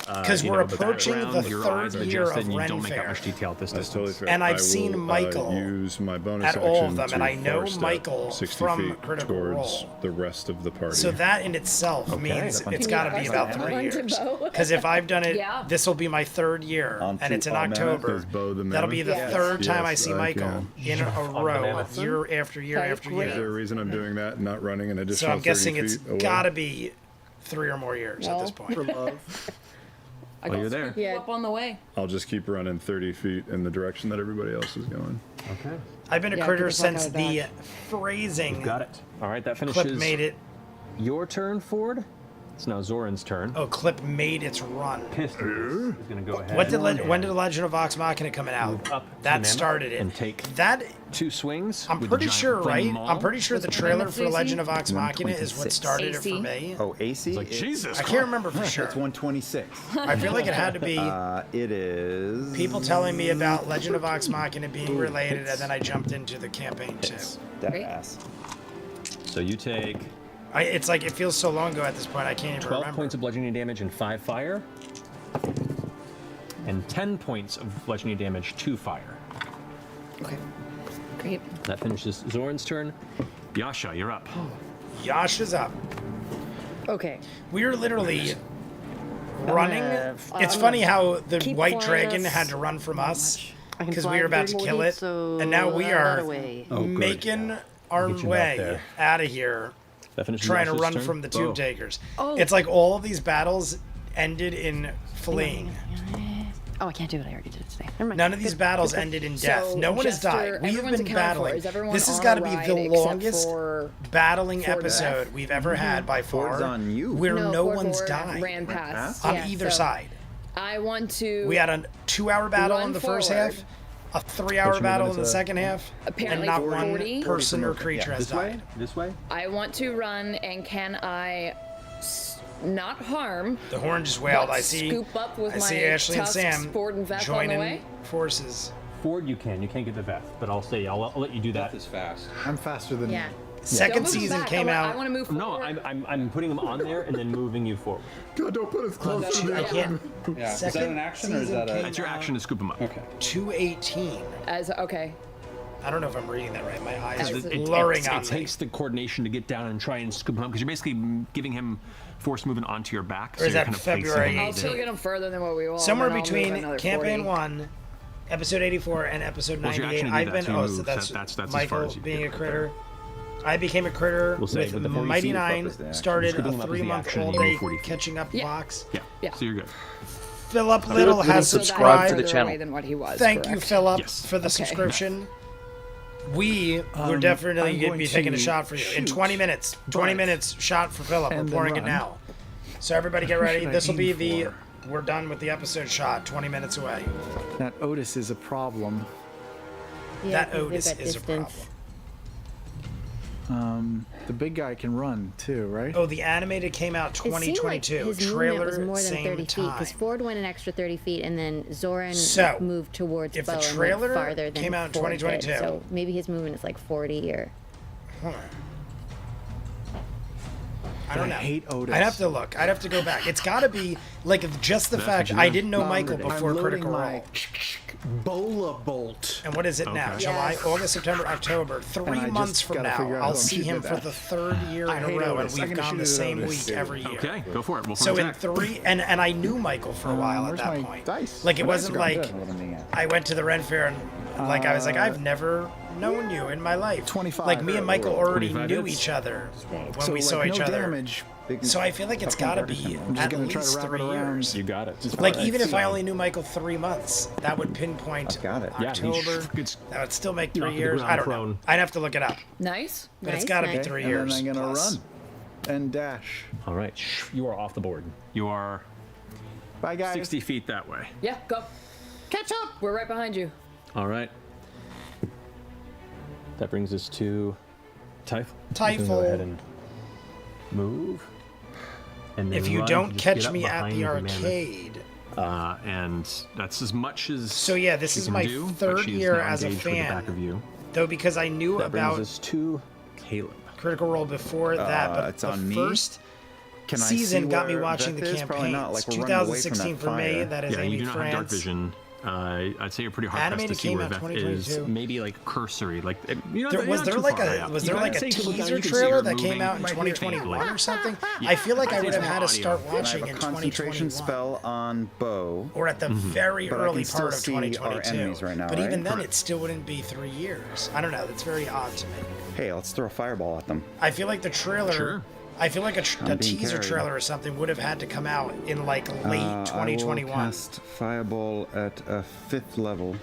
Because you we're know, the approaching background, the your third eyes year adjust of and you Ren don't make that Fair. much detail at this That's distance. totally fair. And I've I seen will, Michael use my bonus at all of action them, to and I know far step Michael 60 from feet Critical towards Role. the rest of the party. So that in itself means that's it's Can got you to be press about that 3 one to years. Bo? Because if I've done it, Yeah. this will be my 3rd year, On and to it's in all mammoth October. is Bo the That'll be the mammoth? 3rd time I Yes, see I Michael in a row, mammoth. year after year Okay, after great. Is there a year. reason I'm doing that and not running an So additional I'm guessing 30 it's feet away? got to be 3 or more years at No. this point. For love. I Well, got you're there. Yeah. up on the way. I'll just keep running 30 feet in the direction that everybody else is going. Okay. I've been a Yeah, critter get the fuck since out of the that. phrasing Got it. All right, that clip finishes made it. your turn, Ford. It's now Zoran's turn. Oh, clip made its run. Pistons is going to go ahead. When did the Legend of Vox Machina come out? Up to That Mammoth started it. and take That 2 swings. I'm with the pretty giant sure, right? flame maul. I'm pretty sure the trailer for AC? Legend of Vox Machina is what 126. started it for AC? me. Oh, AC? Like, Jesus. I can't remember for sure. It's 126. I feel like it had to be It is. people telling me about Legend of Vox Machina being related, and then I jumped into the campaign too. Dead ass. So you take It's like it feels so long ago at this point. I can't even 12 remember. points of bludgeoning damage and 5 fire. And 10 points of bludgeoning damage, 2 fire. Okay. Great. That finishes Zoran's turn. Yasha, you're up. Yasha's up. Okay. We are literally running. It's I'm funny how the keep white flying dragon us. had to run from us I can because fly we were about 30 to more kill feet, it, so and now we that are away. making our Get you back way there. out of here, That finishes trying to Yasha's run turn. from the Bo. Tomb Takers. Oh. It's like all of these battles ended in fleeing. Oh, I can't do it. I already did it today. Never mind. None of these Good. battles ended in death. So, No one has Jester, died. We have everyone's been accounted for. battling. Is everyone This has on got a to be ride the except longest for battling Ford episode F? we've ever had by far. Ford's on you. Where no Ford one's Ford died ran past. on Yeah, either so side. I want to. We had a 2-hour battle Run in the first forward. half, a 3-hour battle in the second half, Apparently and not 40. one person or creature has This way? died. This way? I want to run, and can I not harm? The horn just wailed. but I see. Scoop up with I my see Ashley and tusks, Sam Ford and Veth on the joining way. forces. Forward you can. You can't get the Veth, but I'll say I'll let you do that. That is fast. I'm faster than Yeah. Second Don't move season back. came I out. want to move No, forward. I'm putting them on there and then moving you forward. God, don't put us close to I that. can't. Yeah. Is that Second an action or is season that a? came That's your out action to scoop them up. Okay. 218. As okay. I don't know if I'm reading that right. My eyes are It- blurring on It takes the coordination to get down and try and scoop him up because you're basically giving him force movement onto your back. Or is you're that facing February him. I'll still get them further than what we want. somewhere and then I'll move between another campaign 40. 1, episode 84, and episode Well, your 98. action to do I've that, been. so you Oh, move. so that's That's as Michael far as you being can a go. critter. I became a critter We'll say, with but the 40 Mighty feet above Nine. is the action. Started Scooping a them up is the 3-month action, all you day move 40 feet. catching up Yeah. box. Yeah. Yeah. So you're good. Philip Little has So that subscribed. I'm to the further channel. away than what he was, Thank you, correct? Philip, Yes. for the Okay. subscription. We're definitely I'm going to going be taking a to shot for you in shoot, 20 minutes. 20 but- minutes shot for Philip. We're and then pouring it run. now. So everybody get ready. should I This will be aim the. for? We're done with the episode shot. 20 minutes away. that Otis is a problem. Yeah, That 'cause they've Otis got is a problem. distance. The big guy can run too, right? Oh, the animated came out It seemed like 2022. his Trailer movement was more than same 30 feet time. because Ford went an extra 30 feet and then Zoran So, moved towards if the Bo and trailer went farther than came out in Ford did, 2022. so maybe his movement is like 40 or I don't know. hate Otis. I'd have to look. I'd have to go back. It's got to be like just the fact I didn't know Michael before I'm loading Critical my Role. Bola bolt. And what is it now? Okay. July, Yes. August, September, October. And 3 I months just from gotta now, figure out I'll how I'm see shooting him at for that. the 3rd year I in a hate row, and Otis. I'm we've gonna gone the shoot it at same Otis. week every year. Okay, go for it. We'll So find in 3, and I knew Michael for a while at Where's that my point. dice? Like it My dice wasn't are gone. like What am I being at? I went to the Ren Fair and like I was like I've never known you in my life. 25. Like me and Michael already 25 knew hits. each other when So we like, saw each no other. damage. So I feel like it's got to be I'm just at gonna try to least wrap 3 it around. years. You got it. Like Alright, even if I so- only knew Michael 3 months, that would pinpoint I've got it. Yeah, he October. gets That would still make knocked 3 to the years. ground I don't know. prone. I'd have to look it up, Nice. but it's Nice, got to be nice. 3 And years. then I'm gonna plus. run and dash. All right. You are off the board. You are Bye guys. 60 feet that way. Yeah, go. Catch up. We're right behind you. All right. That brings us to Typhel. Typhel. Go ahead and move. And then If you run, don't just catch get up me at behind the mammoth. arcade. And that's as much as So yeah, this she is can my do, but 3rd she is year now as a engaged with the back fan, of you. though, because I knew That brings about us to Caleb. Critical Role before that, but it's the on me? first Can I season see got me where watching Veth the is? Probably campaigns. not. Like, we're running away from 2016 that for me, fire. that is Yeah, Amy you do not have dark France. vision. I'd say you're pretty hard pressed Animated to see came where out Veth is. 2022. Maybe like cursory, like you know. There, you're was not there too like far, a yeah. was You there can like a say you can look down, teaser you can see trailer her that came moving out in right here, 2021 or something? Yeah. I feel like I I'd say would it's have had to audio. start And I watching have in a concentration 2021. spell on Bo. Or at the very But I early can still part of see our 2022. enemies right now, but even right? then, it still wouldn't be 3 years. I don't know. That's very odd to me. Hey, let's throw a fireball at them. I feel like the trailer. Sure. I feel like a I'm being teaser carried. trailer or something would have had to come out in like late I will 2021. cast fireball at a 5th level.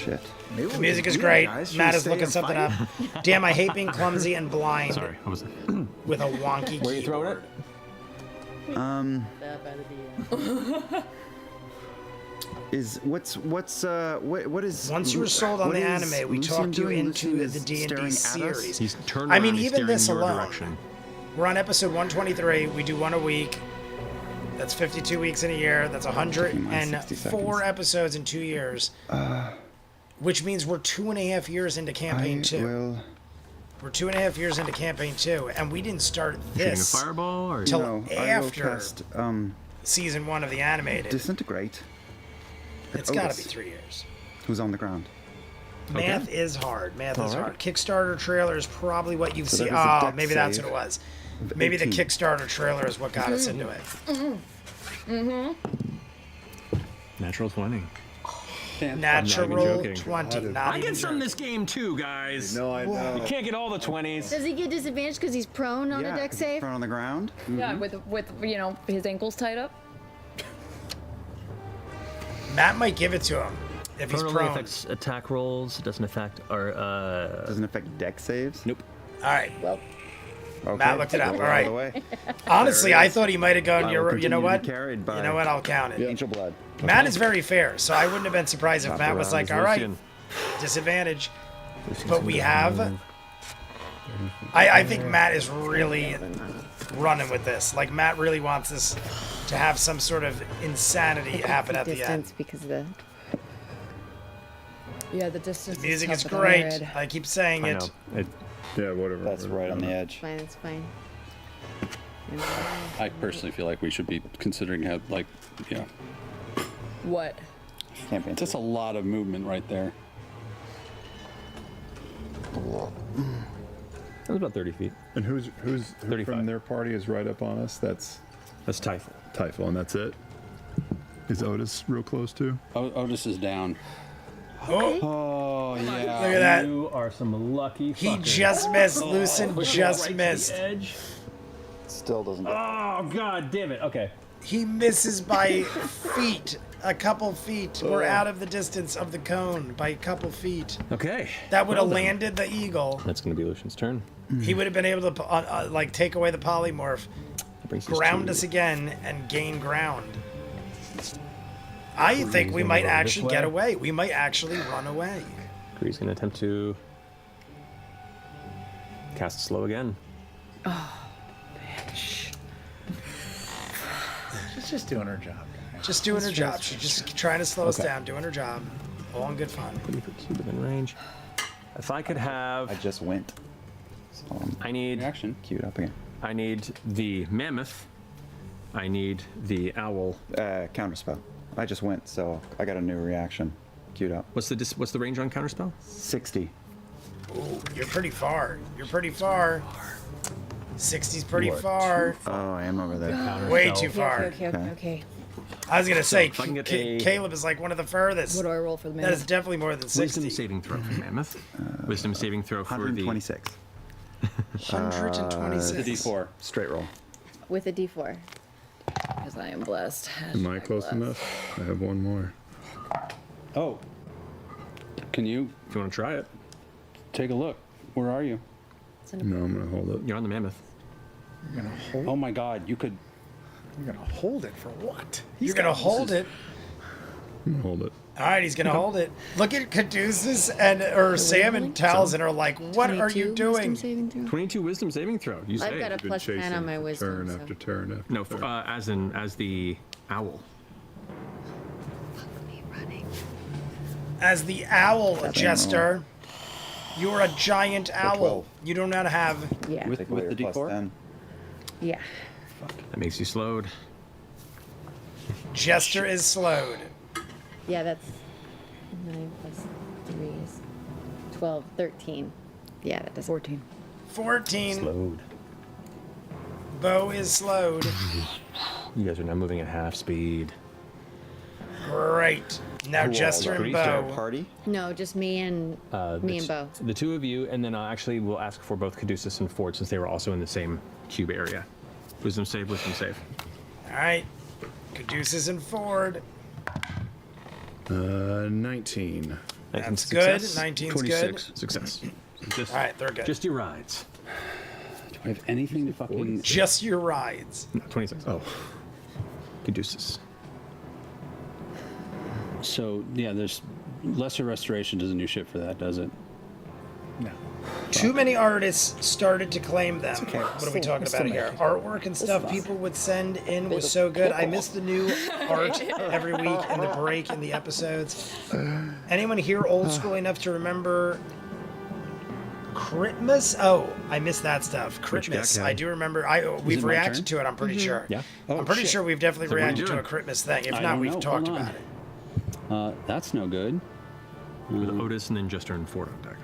Shit. Maybe The we music can is do great. that, guys. Should Matt we is stay looking and something fight? up. Damn, I hate being clumsy and blind Sorry, what was it? with a wonky Where are you throwing it? What is? Once you were sold on what the is anime, we Lucian talked you doing? into Lucian the is D&D staring at us? series. He's turned I around. mean, he's even staring this in your alone. direction. We're on episode 123. We do one a week. That's 52 weeks in a year. That's 104 episodes in 2 years. Which means we're 2.5 years into campaign 2. We're 2.5 years into campaign 2, and we didn't start Shooting a this fireball or till No, I will after cast, season 1 of the animated. disintegrate. It's got to Otis, be 3 years. who's on the ground. Math is hard. Math is hard. Kickstarter trailer is probably what you've So seen. that was a Oh, dex maybe that's save what it was. of Maybe the 18. Kickstarter trailer is what got us into it. natural 20. Natural joking. 20. Not I even get some joking. this game too, guys. No, I know. You can't get all the 20s. Does he get disadvantage because he's prone on a deck 'cause he's save? prone on the ground. Yeah, with you know his ankles tied up. Matt might give it to him if he's Prone only prone. affects attack rolls. It doesn't affect our. Doesn't affect deck saves. Nope. All right. Well, Okay. Matt looked it up. Well, All out right. of the way. Honestly, I thought he might have gone. I will You know continue to be what? carried by You know what? I'll count it. Angel blood. Matt is very fair, so I wouldn't have been surprised if Top Matt was around like, is "All right, Lucian. disadvantage." Lucian's But we have. I think Matt is really running with this. Like Matt really wants this to have some sort of insanity happen at the end. distance because of the. Yeah, the distance. The music tough is with the great. red. I keep saying I it. know. Yeah, whatever. That's right on the edge. Fine, it's fine. I personally feel like we should be considering how, like, yeah, What? Can't be. that's a lot of movement right there. That was about 30 feet. And who 35. from their party is right up on us? That's That's Typhal. Typhal, and that's it. Is Otis real close too? Otis is down. Oh, Oh yeah. look at that. You are some lucky He fucker. just missed. Lucen just missed. Edge. Still doesn't. Oh god damn it. Okay. He misses by feet. A couple feet. We're out of the distance of the cone by a couple feet. Okay. That would have Well then. landed the eagle. That's gonna be Lucian's turn. He would have been able to like take away the polymorph, That brings us ground to- us again, and gain ground. I think we gonna might go this actually get way. away. We might actually run away. Gree's gonna attempt to cast slow again. She's just doing her job, guys. Just doing her job. She's just trying to slow us down, doing her job. All in good fun. Put me for cube within range. If I could I have, just went. So I'm I need Reaction. queued up again. the mammoth. I need the owl. Counterspell. I just went, so I got a new reaction queued up. What's the range on counterspell? 60. Ooh, you're pretty far. You're pretty far. 60's pretty far. Oh, I am over there. Way too far. Okay. I was gonna say, if I can get a- Caleb is like one of the furthest. What do I roll for the That is man? definitely more than 60. Wisdom saving throw for mammoth. Wisdom saving throw for the 126. 126. The D4. Straight roll. With a D4. Because I am blessed. Am I close enough? I have one more. Oh. Can you If you want to try it, take a look? Where are you? No, I'm gonna hold it. you're on the mammoth. You're gonna hold. Oh my God! You could. You're gonna hold it for what? You're gonna hold it. I'm gonna hold it. All right, he's gonna hold it. Look at Caduceus or Sam and Tals and are like, "What are you 22 wisdom doing?" saving throw? 22 wisdom saving throw. You I've say. got a Been plus 10 chasing on my for wisdom. turn so. after turn after No, turn. as the owl. As the owl, Jester, you're a giant owl. 12. You do not have. Yeah. With Take away the your plus D4. 10. Yeah. That makes you slowed. Jester is slowed. Yeah, that's 9 plus 3 is 12, 13. Yeah, that does 14. 14. Slowed. Bo is slowed. You guys are now moving at half speed. Great. Now Jester and Grease Our Bo. party. No, just me and me and Bo. The two of you, and then I actually will ask for both Caduceus and Ford since they were also in the same cube area. Wisdom save, wisdom save. All right. Caduceus and Ford. 19. That's Success. good. 19's 26. good. Success. All right, they're good. Just your rides. Do I have anything to fucking... Just your rides. No, 26. Oh. Caduceus. So, yeah, there's... Lesser Restoration doesn't do shit for that, does it? No. Too many artists started to claim them. What are we talking about here? Artwork and stuff people would send in was so good. I miss the new art every week and the break in the episodes. Anyone here old school enough to remember Christmas? Oh, I miss that stuff. Christmas. I do remember. We've my reacted turn? to it. I'm pretty sure. Yeah. I'm pretty sure we've definitely what are you reacted to doing? a Christmas thing. If I not, don't we've know. talked Hold about on. it. That's no good. With Otis and then Jester and Ford on deck.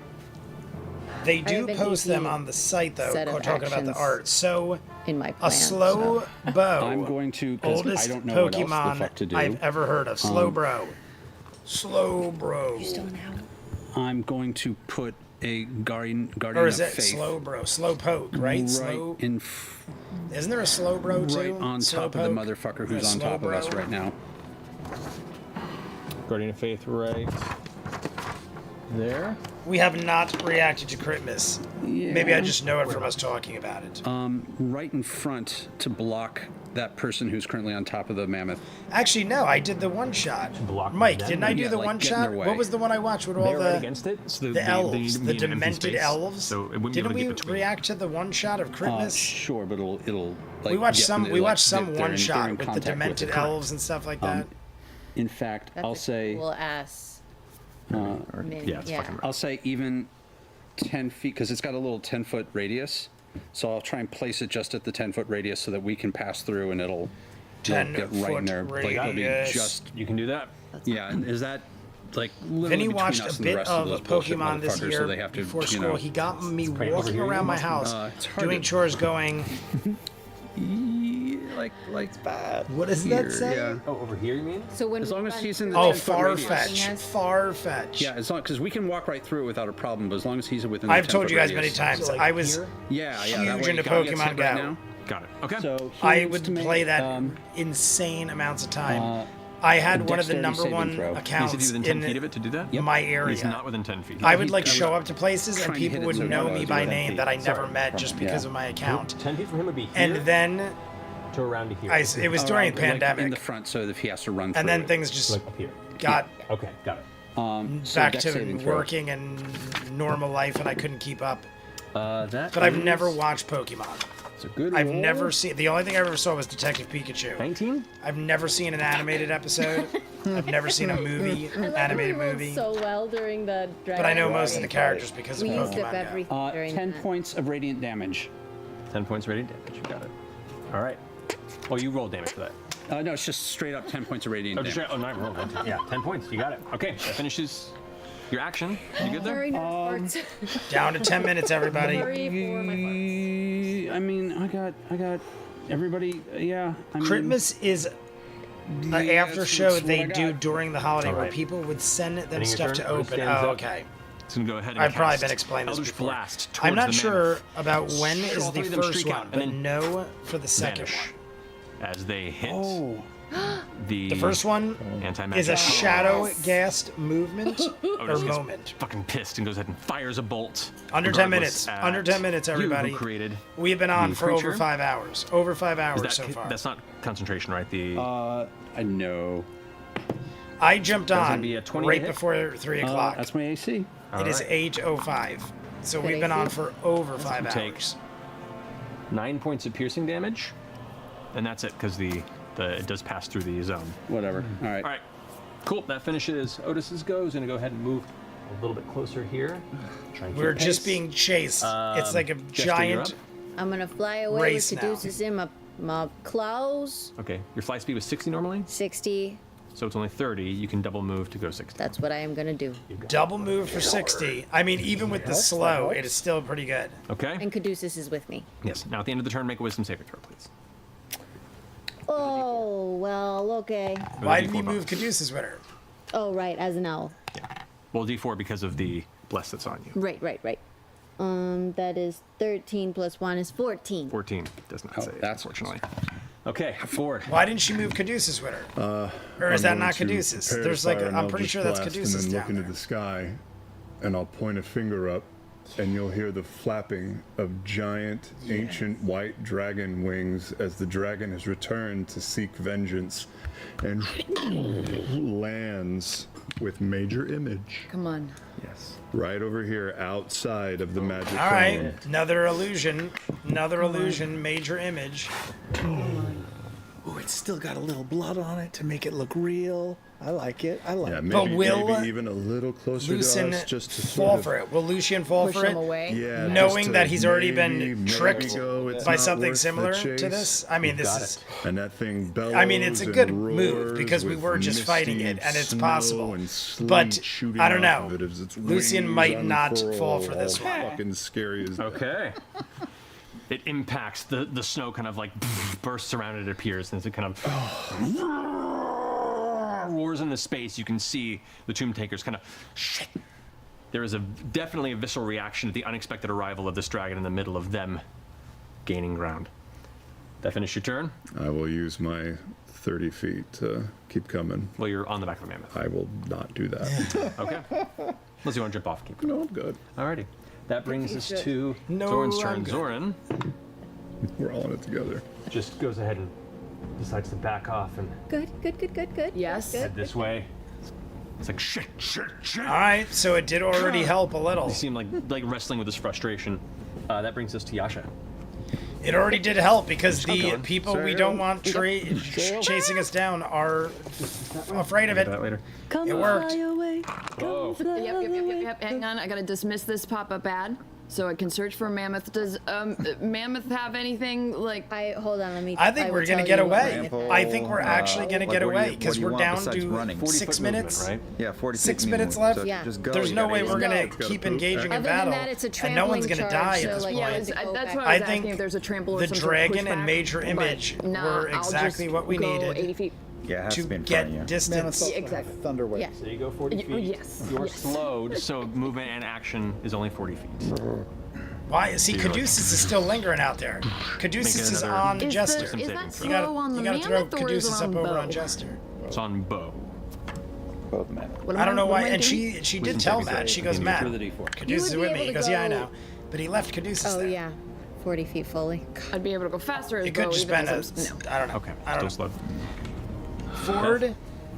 They do have an post them easy on the site though, set of talking about the actions art. So in my a plan. slow bow. I'm going to, because I Oldest don't know what else the Pokemon fuck to do. I've ever heard of. Slow bro. Slow bro. I'm going to put a Guardian Or is of it Faith slow bro? Slow poke, right? Slow. Isn't there a slow bro too? right on Slow top of the poke? motherfucker who's A on slow top of us bro? right now. Guardian of Faith right there. We have not reacted to Christmas. Maybe I just know it from us talking about it. Right in front to block that person who's currently on top of the mammoth. Actually, no, I did the one shot. block Mike, them? didn't I do Yeah, the like, one get in shot? their way. What was the one I watched with all They're right the against it. So the they elves, need the an empty demented space, elves? So it wouldn't Didn't be we able to get between. react to the one shot of Christmas? Sure, but it'll like we watched get some. in- We like, watched some they're one in- shot they're in with the contact demented it. elves and stuff like that. In fact, That's I'll a say cool ass. Yeah, it's fucking right. I'll say even 10 feet because it's got a little 10-foot radius. So I'll try and place it just at the 10-foot radius so that we can pass through and it'll get right in 10-foot there. Like it'll be radius. just You can do that. yeah. And is that like literally Vinny between watched us a and the bit rest of those bullshit Pokemon this motherfuckers, year so they have to, before you school. know, He got me over walking here, around you my must- house, it's hard doing to- chores, going, like bad. what does that say? Yeah. Oh, over here you mean? So when As we long as run he's in the through Oh, 10-foot far radius. fetch, far fetch. Yeah, as long because we can walk right through it without a problem, but as long as he's within the I've told 10-foot you guys radius. many times. I was Yeah, that huge way into you gotta get Pokemon hit Go. right now. Got it. Okay. So he I needs would to make, play that insane amounts of time. I had one of the dexterity number saving one throw. He's accounts within 10 feet in of it to do that? my He's area. not within 10 feet. I would like He's show up to places and trying to people hit it would so know he me knows by within name feet. that I never Sorry. met just because Yeah. of my account. 10 feet from him would be here And then to around to here. it was during the like pandemic, in the front, so if he has to run through and then it. things just Like up here. got Okay, got it. So back dex to saving throw. working and normal life, and I couldn't keep up. That But I've is- never watched Pokemon. It's a good I've roll. never seen. The only thing I ever saw was Detective Pikachu. 19? I've never seen an animated episode. I've never seen a movie, animated movie. so well during the But I know most of the characters because of We used up Pokemon Go. everything during 10 that. points of radiant damage. 10 points radiant damage. You got it. All right. Oh, you rolled damage for that. No, it's just straight up 10 points of radiant Oh, just damage. oh, no, I rolled that. Yeah, 10 points. You got it. Okay, that finishes your action. You good there? Very nice parts. Down to 10 minutes, everybody. Hurry for my farts. I mean, I got everybody. Yeah. I mean, Christmas is an Yeah, after that's show what they I do got. during the holiday All where right. people would send them Ending your stuff turn? to open. Stands Oh, up. okay. It's gonna go ahead and I've probably cast been explaining this Eldritch before. Blast I'm towards not the sure mammoth. about when Shoot is all the three of them first streak one, out but and then no for the second vanish one. as they hit Oh. The first one anti-magic is a pole. shadow ghast movement or Otis gets moment. fucking pissed and goes ahead and fires a bolt. Under 10 regardless minutes. at Under 10 minutes, you, who everybody. created We have been on the for over creature. 5 hours. Over 5 Is hours that, so far. That's not concentration, right? The I know. I jumped That's gonna on be a 20 right hit? before 3 o'clock. That's my AC. It is 8:05. So we've been on for over 5 take hours. 9 points of piercing damage, and that's it because the it does pass through the zone. Whatever. All right. All right, cool. That finishes Otis's go. He's gonna go ahead and move a little bit closer here. Try and keep We're pace. just being chased. It's like a Jester, you're giant. up. I'm gonna fly away Race with now. Caduceus in my claws. Okay, your fly speed was 60 normally, 60. so it's only 30. You can double move to go 60. That's what I am gonna do. Double move for 60. I mean, even with the slow, it is still pretty good. Okay. And Caduceus is with me. Yes. Now at the end of the turn, make a wisdom saving throw, please. Oh, well, okay. Why did D4 he move bonus. Caduceus with her? Oh, right, as an owl. Well, D4 because of the bless that's on you. Right. That is 13 plus 1 is 14. 14 does not save, that's unfortunately. Okay, forward. Why didn't she move Caduceus with her? Or is that not Caduceus? There's like, I'm pretty sure that's Caduceus and then down look into there. the sky, and I'll point a finger up, and you'll hear the flapping of giant, ancient white dragon wings as the dragon has returned to seek vengeance, and lands with major image. Come on. Yes. Right over here, outside of the magic All right, cone. another illusion, major image. Ooh, it's still got a little blood on it to make it look real. I like it. I like Yeah, it. maybe, will maybe even a little closer Lucian to us, just to fall sort of, for it. Will Lucian fall Push for him it? away. Yeah, Knowing just that to he's already been maybe tricked go, it's by not something worth the similar to chase. this. I mean, this is. And that thing bellows. I mean, it's a and good move roars because we with were just fighting misty it, and it's snow possible. and sleet But shooting I don't off know. of it as its Lucian wings might not unfurl, fall for this all one. Fucking scary as Okay. It impacts the snow, kind of like bursts around. It appears, and it kind of roars into space. You can see the Tomb Takers kind of shit. There is definitely a visceral reaction to the unexpected arrival of this dragon in the middle of them gaining ground. That finish your turn? I will use my 30 feet to keep coming. Well, you're on the back of a mammoth. I will not do that. Okay. Unless you want to jump off and keep going. No, I'm good. Alrighty. That brings us to No, Zoran's I'm turn. good. Zoran We're all in it together. just goes ahead and decides to back off and Good. Yes. head this way. It's like shit. All right, so it did already help a little. You seem like wrestling with this frustration. That brings us to Yasha. It already did help because the going. people we don't want chasing us down are afraid of it. That later. Come It worked. fly away. Oh. Yep. Hang on, I gotta dismiss this pop-up ad so I can search for Mammoth. Does Mammoth have anything like? Hold on, let me. I think will we're gonna tell get you what away. Mammoth I think we're actually gonna like, get what do you- away what because do you we're want down besides to running? 40 6 foot movement, minutes. right? Yeah, 40 6 feet minutes movement, left. so Yeah. just go. There's You no gotta way get we're in. gonna Gotta keep poop. engaging in Other than battle, that, it's a and no one's trampling gonna charge, die at so, this like, point. yeah, That's go what back. I was I asking think if there's a trample or the some sort of dragon and pushback, major but image nah, were I'll exactly just what we go needed 80 feet. Yeah, it has to to be in front of you. get distance. Yeah, exactly. Thunderwave. Yeah. So you go 40 feet. Yes. You're Yes. slowed, so movement and action is only 40 feet. Why? See, you're like- Caduceus is still lingering out there. Caduceus is another- on Is, Jester. is that You slow You on the gotta throw Mammoth or is it Caduceus on up over bow? on Jester. It's on bow. Both men. What am I don't know what why, am I and doing? she did Wisdom tell saving Matt. throw. She goes, You Matt, Through the D4. Caduceus is You would with be me. He able goes, to yeah, I go- know. But he left Caduceus Oh there. yeah, 40 feet fully. I'd be able to go faster as It could bow just even been as a, I'm, no. I don't know. Okay, I don't still know. slow. Ford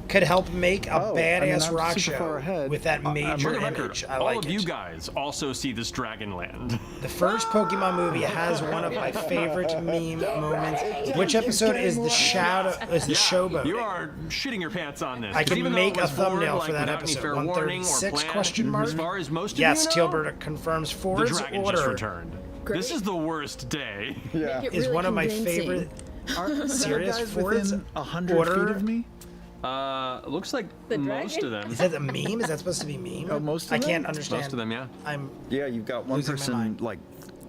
could help make a Oh, I mean, badass I'm rock super far show ahead. with that major For the record, image. I all like of it. you guys also see this dragon land. The first Pokemon movie has one of my favorite meme moments. Which episode is the shadow? Is the showboat? You are shitting your pants on this. I 'Cause can even though make it a was forward, thumbnail like, for that without any episode. fair warning or 136 plan, question mark? As far as most of Yes, you know, Tilbert confirms the Ford's dragon just order returned. This is the worst day. Yeah. Make it is really one of my convincing. favorite. Are Serious guys Ford's within 100 order? feet of me? Looks like The most dragon? of them. Is that a meme? Is that supposed to be meme? Oh, most of I them? can't understand. Most of them, yeah. I'm. Yeah, you've got one Losing my person mind. like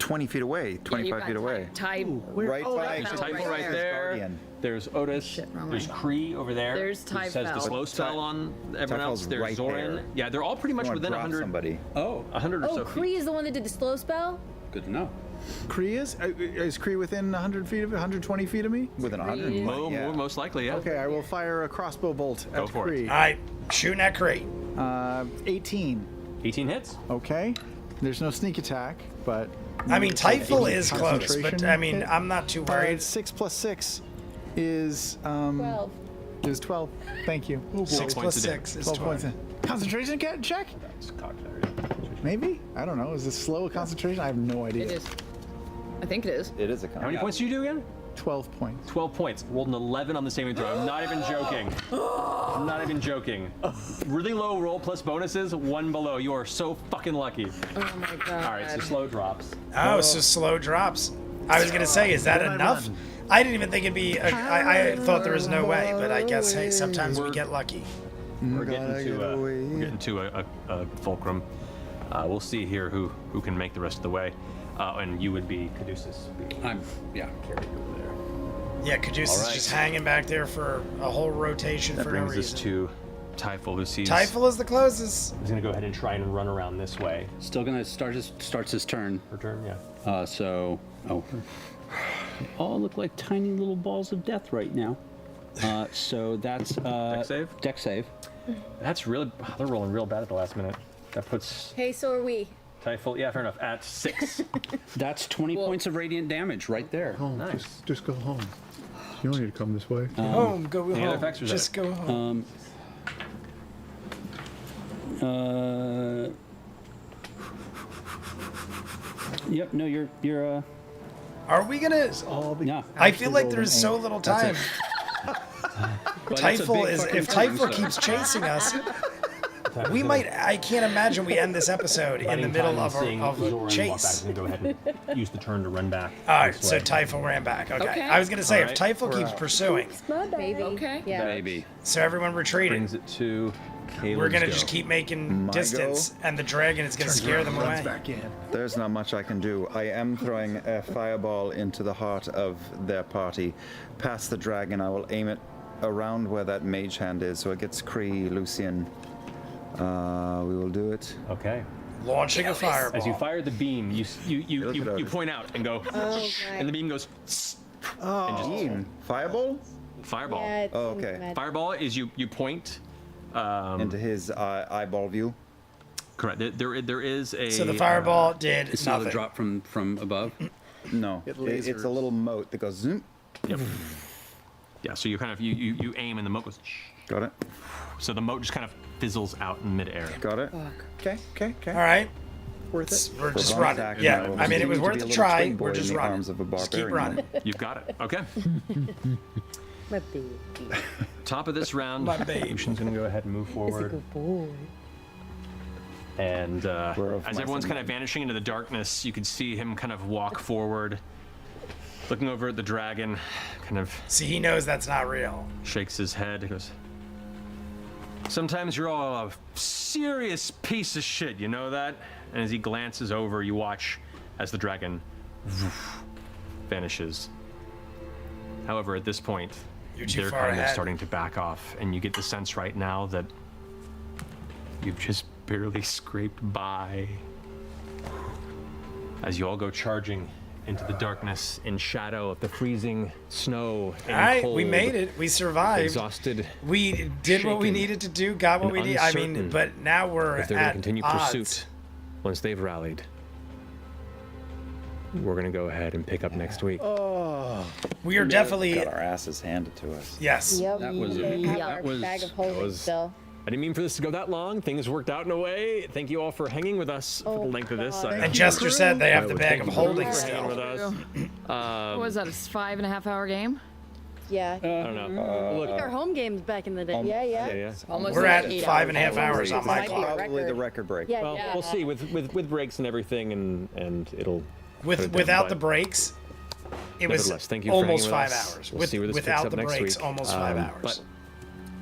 20 feet away, 25 feet away. Ty, Right by that's Typho right there. Guardian. There's Otis. Shit, wrong There's way. Kree over there. There's who says the Typhel. slow spell on everyone else. Typhel's There's right Zoran. there. Yeah, they're all pretty much You wanna within drop 100. somebody. Oh, 100 or Oh, so Kree feet. is the one that did the slow spell. Good to know. Kree is? Is Kree within 100 feet of 120 feet of me? Within 100. Mo, most likely, yeah. Okay, I will fire a crossbow bolt Go at for it. Kree. All right, shooting at Crate. 18. 18 hits. Okay. There's no sneak attack, but. I mean, Typhel Any is close, but concentration I mean, hit? I'm not too worried. 6 plus 6 is 12. is 12. Thank you. 6 plus points of 6 is 12 12. points. Concentration check? Maybe? I don't know. Is this slow concentration? I have no idea. it is. I think it is. It is a How many points do you do again? 12 points. 12 points. Rolled an 11 on the saving throw. I'm not even joking. I'm not even joking. Really low roll plus bonuses, 1 below. You are so fucking lucky. Oh my god. All right, so slow drops. Oh, so slow drops. I was gonna say, is that Then I enough? run. I didn't even think it'd be. I thought there was no way, but I guess hey, sometimes we get lucky. We're getting to a fulcrum. We'll see here who can make the rest of the way. And you would be Caduceus. Yeah. Carried over there. Yeah, Caduceus is just hanging back there for a whole rotation That for no brings us reason. to Typhel, who sees. Typhel is the closest. He's gonna go ahead and try and run around this way. Still gonna starts his turn. Her turn, yeah. So, oh, They all look like tiny little balls of death right now. So that's Dex save? Dex save. That's really. They're rolling real bad at the last minute. That puts Hey, so are we. Typhoon. Yeah, fair enough. At 6. That's 20 points of radiant damage right there. Home. Nice. Just go home. You don't need to come this way. Home, go any other home. effects or is Just that go home. Yep. No, you're. Are we gonna? Yeah. I feel like there's so little time. Typhel is. If Typhel keeps chasing us, we might. I can't imagine we end this episode in the middle of a chase. Go ahead and use the turn to run back. All right, so Typhel ran back. Okay. I was gonna say if Typhel keeps pursuing, Maybe. Okay. Yeah. Baby. so everyone retreating. Brings it to Caleb's We're gonna go. just keep making My distance, and the dragon is gonna scare them away. Back in. There's not much I can do. I am throwing a fireball into the heart of their party. Past the dragon, I will aim it around where that mage hand is, so it gets Kree, Lucian. We will do it. Okay. Launching a fireball. As you fire the beam, you point out and go, and the beam goes, and just Beam. Fireball? fireball. Yeah, it's Oh, okay. magic. Fireball is you point. Into his eyeball view. Correct. There is a. So the fireball did It's not nothing. a drop from above. No, It it's a lasers. little mote that goes zoom. Yep. Yeah. So you kind of you aim and the moat goes. Got it. So the moat just kind of fizzles out in midair. Got it. Okay. All right, Worth it. we're just bonus running. action, Yeah, will I mean it was continue to worth be a little try. twin boy We're in just the running. arms of a Just keep barbarian. running. You've got it. Okay. My baby. Top of this round, My babe. Lucian's gonna go ahead and move He's a forward. good boy. And Where of as my everyone's son- kind of vanishing into the darkness, you can see him kind of walk forward, looking over at the dragon, kind of See, he knows that's not real. shakes his head. He goes, "Sometimes you're all a serious piece of shit, you know that?" And as he glances over, you watch as the dragon vanishes. However, at this point, You're too they're far kind of ahead. starting to back off, and you get the sense right now that you've just barely scraped by. As you all go charging into the darkness in shadow of the freezing snow and All right, cold, we made it. We survived. exhausted. We did what we shaken, needed to do, got what and we need. I mean, uncertain but now we're if they're going at to continue odds. pursuit once they've rallied. We're going to go ahead and pick up next week. We are definitely Got our asses handed to us. yes. Yep. That was a- They have that our was- bag of holding still. I didn't mean for this to go that long. Things worked out in a way. Thank you all for hanging with us for the length of this. God. And Jester said they have the bag of Thank you holding for hanging with still. us. What was that? A 5.5 hour game? Yeah. I don't know. Look, Our home games back in the day. Yeah, yeah. yeah. Almost We're like at 8 5.5 hours on my Might be a clock. Probably the record break. Yeah, Well, yeah. we'll see with breaks and everything, and it'll. put it down, Without but the breaks, it was nevertheless, thank you for almost hanging with 5 us. hours. We'll see where this picks Without up the next breaks, week. almost 5 hours.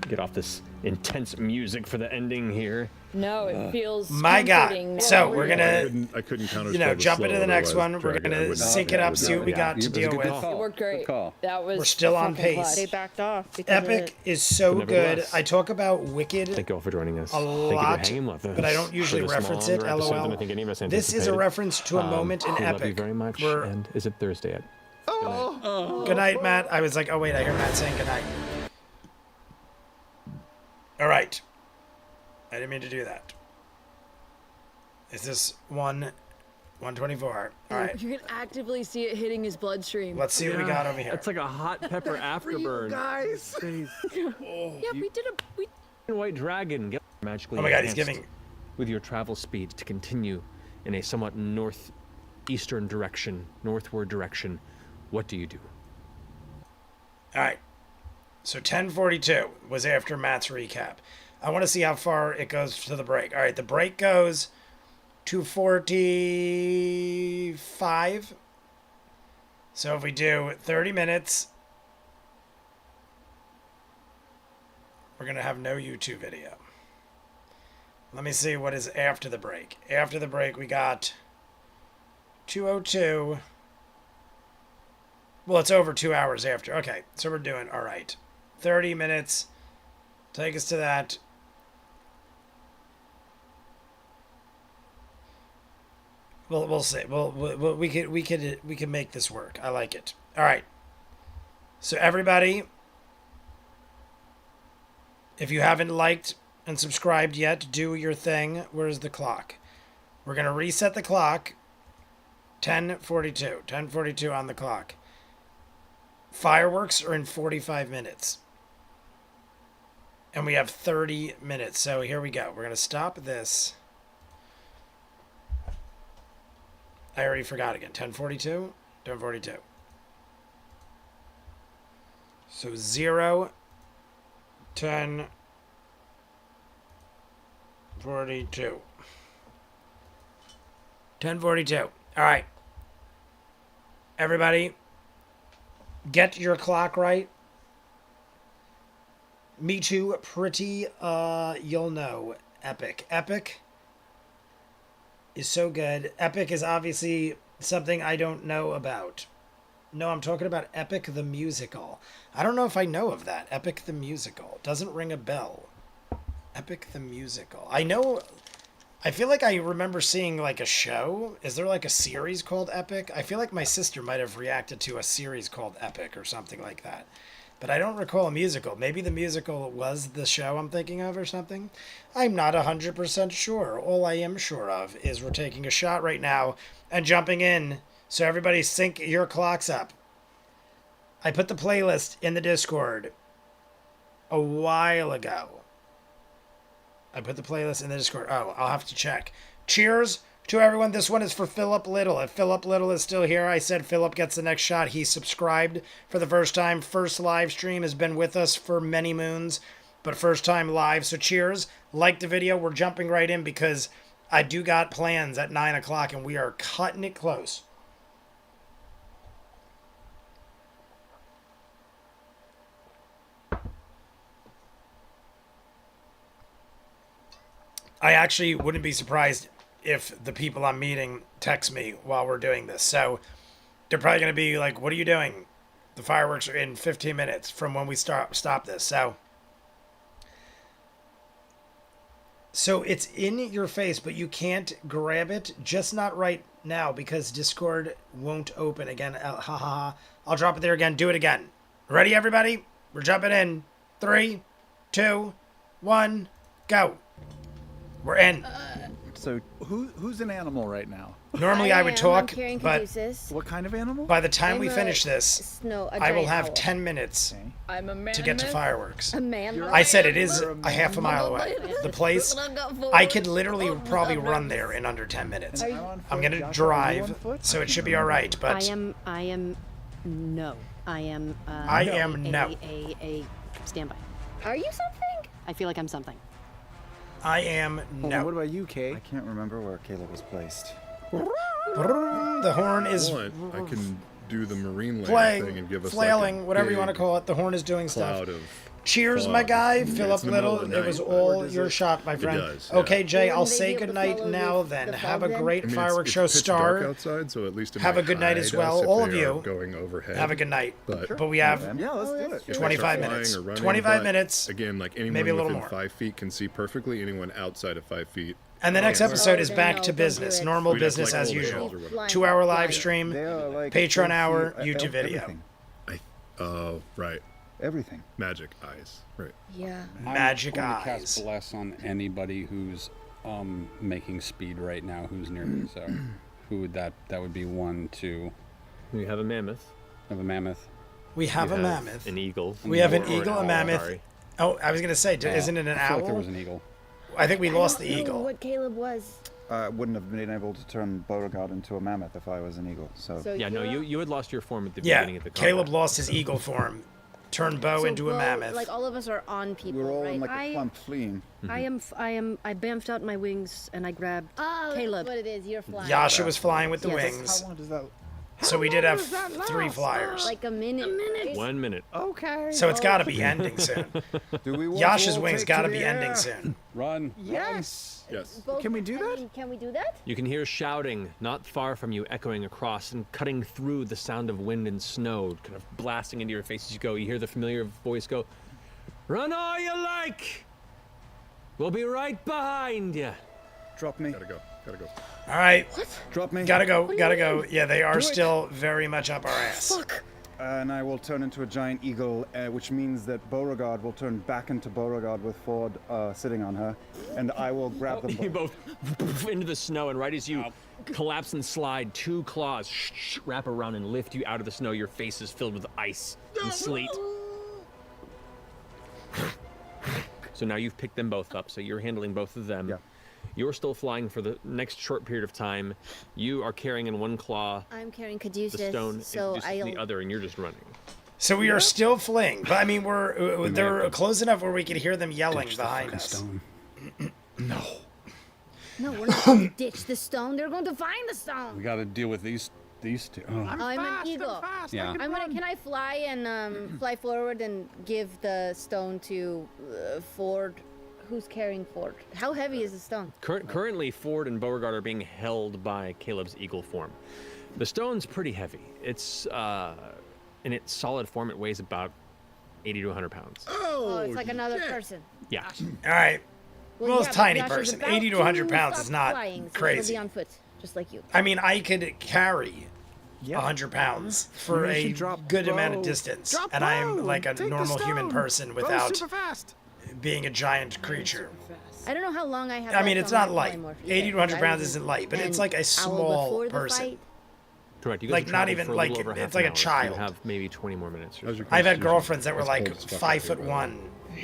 But get off this intense music for the ending here. No, it feels My God. comforting now. So we're gonna, I couldn't counter. jump into the next one. We're gonna sync it up, see what we got to deal with. It worked great. Good call. That was We're still on fucking pace. They clutch. backed off. Because Epic is so But good. nevertheless, I talk about Wicked Thank you all for joining us. a Thank you lot, for hanging with us. but I don't for usually this reference it. longer episode than LOL. I think any of us This is a anticipated. reference to a moment in we love you Epic. very much. where- And is it Thursday yet? Good night, Matt. I was like, oh wait, I hear Matt saying good night. All right. I didn't mean to do that. Is this 124? All right. You can actively see it hitting his bloodstream. Let's see what we got over here. It's like a hot pepper afterburn. Guys. Yeah, we did a. White dragon get magically Oh my God, he's enhanced giving. with your travel speed to continue in a somewhat northeastern direction, northward direction. What do you do? All right. So 10:42 was after Matt's recap. I want to see how far it goes to the break. All right, the break goes 2:45. So if we do 30 minutes, we're going to have no YouTube video. Let me see what is after the break. After the break, we got 2:02. Well, it's over 2 hours after. Okay, so we're doing all right. 30 minutes. Take us to that. We'll see. We could make this work. I like it. All right. So everybody, if you haven't liked and subscribed yet, do your thing. Where's the clock? We're going to reset the clock. 10:42. 10:42 on the clock. Fireworks are in 45 minutes. And we have 30 minutes. So here we go. We're going to stop this. I already forgot again. 10:42? 10:42. So 0, 10, 42. 10:42. All right. Everybody, get your clock right. Me too, pretty, you'll know. Epic. Epic is so good. Epic is obviously something I don't know about. No, I'm talking about Epic the Musical. I don't know if I know of that. Epic the Musical. Doesn't ring a bell. Epic the Musical. I feel like I remember seeing like a show. Is there like a series called Epic? I feel like my sister might have reacted to a series called Epic or something like that. But I don't recall a musical. Maybe the musical was the show I'm thinking of or something. I'm not 100% sure. All I am sure of is we're taking a shot right now and jumping in. So everybody sync your clocks up. I put the playlist in the Discord a while ago. I put the playlist in the Discord. Oh, I'll have to check. Cheers to everyone. This one is for Philip Little. If Philip Little is still here, I said Philip gets the next shot. He subscribed for the first time. First live stream, has been with us for many moons, but first time live. So cheers. Like the video. We're jumping right in because I do got plans at 9 o'clock and we are cutting it close. I actually wouldn't be surprised if the people I'm meeting text me while we're doing this. So they're probably going to be like, what are you doing? The fireworks are in 15 minutes from when we stop this. So it's in your face, but you can't grab it. Just not right now because Discord won't open again. Ha ha ha. I'll drop it there again. Do it again. Ready, everybody? We're jumping in. 3, 2, 1, go. We're in. So who's an animal right now? Normally I would talk, but what kind of animal? by the time we finish this, I will have 10 minutes I'm a man. to get to fireworks. A man. I said it is a half a mile away. The place, I could literally probably run there in under 10 minutes. I'm going to drive, so it should be all right, but I am no. I am no. A standby. Are you something? I feel like I'm something. I am Hold on, no. what about you, Kay? I can't remember where Caleb was placed. The horn is I can do the marine land thing and give us flailing, like a whatever you big want to call it. The horn is doing stuff. cloud of Cheers, fog. my guy. Yeah, Philip it's in the middle Little. of the It was night, all but your shot, my friend. does, yeah. Okay, Jay, I'll Wouldn't they say be able to goodnight follow now the then. fog Have a then? great I mean, fireworks it's show, pitch dark Star. outside, so at least it Have a might good night as hide well, us if all they of are you. going overhead. Have a good night. But But we have Yeah, let's do it. if they 25 start minutes. flying or running, 25 but minutes. Again, like anyone maybe a little within more. 5 feet can see perfectly. Anyone outside of 5 feet. And the next can't. episode is Oh, back no, to don't do business. it. Normal We'd have to, business like, as hold the usual. hands or whatever. 2-hour live Flying. stream. They are like Patreon 8 hour, feet, YouTube video. Everything. Right. Everything. Magic eyes. Right. Yeah. Magic I'm going to eyes. cast Bless on anybody who's making speed right now who's near me. So who would that would be 1, 2. We have a mammoth. Have a mammoth. We have We a mammoth. An eagle. We have an Or eagle, a owl, mammoth. sorry. Oh, I was going to say, isn't it an I feel like there owl? was an eagle. I think we lost the I don't know eagle. what Caleb was. I wouldn't have been able to turn Beauregard into a mammoth if I was an eagle. So, So Yeah, no, you're- you had lost your form at the Yeah, beginning of the combat. Caleb lost his eagle form. Turned Bo so into a Bo, mammoth. Like all of us are on people, we're all right? in like a clump fleeing. I bamfed out my wings and I grabbed Oh, Caleb. that's what it is. You're flying. Yasha was flying with the Yes. wings. How long does that? So we did have 3 flyers. Like a minute. 1 minute. Okay. So it's got to be ending soon. Do we want Yasha's to all wings take got to the be air? ending soon. Run. Yes. Yes. Can we do that? Can we do that? You can hear shouting not far from you echoing across and cutting through the sound of wind and snow, kind of blasting into your face as you go. You hear the familiar voice go, "Run all you like! We'll be right behind you." Drop me. Gotta go. Gotta go. All right. Drop me. Gotta go. Gotta go. Yeah, they are still very much up our ass. Fuck. and I will turn into a giant eagle, which means that Beauregard will turn back into Beauregard with Ford sitting on her, and I will grab them You both. both into the snow, and right as you collapse and slide, two claws wrap around and lift you out of the snow. Your face is filled with ice and sleet. So now you've picked them both up, so you're handling both of them. Yeah. You're still flying for the next short period of time. You are carrying in one claw I'm carrying the Caduceus, stone, so and I'll. the other, and you're just running. So we are still fleeing, but I mean they're close enough where we could hear them yelling behind us. Stone. No. No, we're not going to ditch the stone. They're going to find the stone. We got to deal with these two. Oh. I'm an eagle. Yeah. Can I fly and fly forward and give the stone to Ford? Who's carrying Ford? How heavy is the stone? Currently, Ford and Beauregard are being held by Caleb's eagle form. The stone's pretty heavy. It's in its solid form, it weighs about 80 to 100 pounds. Oh, it's like another person. Yeah. All right. Well, it's yeah, but tiny Josh is person. about 80 to 100 to pounds stop is not flying, so crazy. He'll be on foot, just like you. I mean, I could carry Yeah. 100 pounds for Maybe you a should drop good amount of low. distance, Drop and I am low. like a Take the normal human stone. person Go without super fast. being a giant creature. I don't know how long I have. I mean, left it's on not my light. polymorph 80 to 100 either, pounds I isn't light, but it's an like a hour small before the person. fight. Correct. You Like, guys not traveled even, for a like, little over half it's like an a hour, so child. you have maybe 20 more minutes. How's your I've had constitution? girlfriends that were It's like cold as fuck 5'1"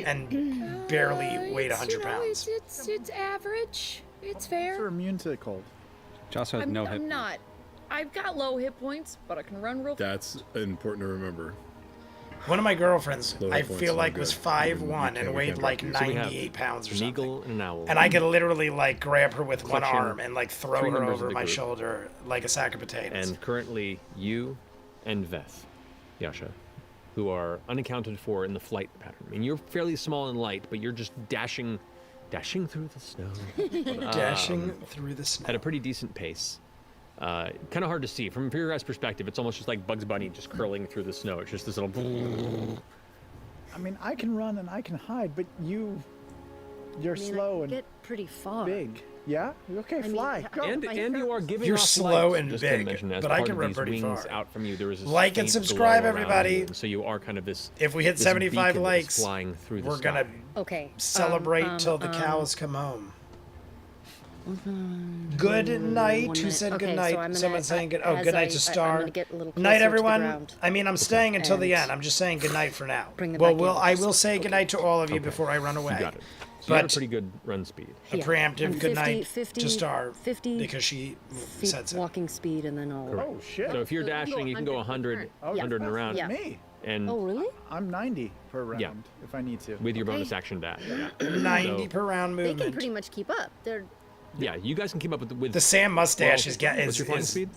and barely weighed 100 pounds. It's average. It's They're fair. immune to cold. Josh has I'm, no hit I'm points. not. I've got low hit points, but I can run real fast. That's important to remember. One of my girlfriends, Low I points feel is like not was good. 5'1" We and can't weighed like drop you. So we have 98 pounds or an something. eagle and an owl. And I could literally like grab her with one Collection, arm and like throw three her members of over the my group. shoulder like a sack of potatoes. And currently, you and Veth, Yasha, who are unaccounted for in the flight pattern. I mean, you're fairly small and light, but you're just dashing through the snow. Dashing through the snow. At a pretty decent pace. Kind of hard to see. From your guys' perspective, it's almost just like Bugs Bunny just curling through the snow. It's just this little... I mean, I can run and I can hide, but you're I mean, slow I and get pretty far. big. Yeah? Okay, mean, fly. Go. And you are giving You're off slow light, and just big, to mention, as but I part can of run these pretty wings far. out from you. There is this Like and faint subscribe, glow around everybody. you, and so you are kind of this. If we hit this 75 beacon that is likes, flying through the we're sky. gonna Okay. celebrate till the cows come home. Good night. Who said Okay, good so night? I'm gonna- Someone saying good. Oh, as good night to I'm Star. gonna get a little Night, closer to the everyone. ground. I mean, I'm staying until the And end. I'm just saying good night for now. bring them Well, back in. I will say good night to all of you before I run away. You got it. So you have a But pretty good run speed. a Yeah. preemptive I'm good 50 night 50 to Star 50 because she feet said so. walking speed, and then I'll. Oh, shit. So if you're So you can go dashing, you can go 100 100, Oh, 100 and around, Yeah. Me. and Oh, really? I'm 90 per round Yeah. if I need to. with your bonus action dash. 90 So- per round They can movement. pretty much keep up. They're Yeah, you guys can keep up with The Sam mustache is what's your flying is speed?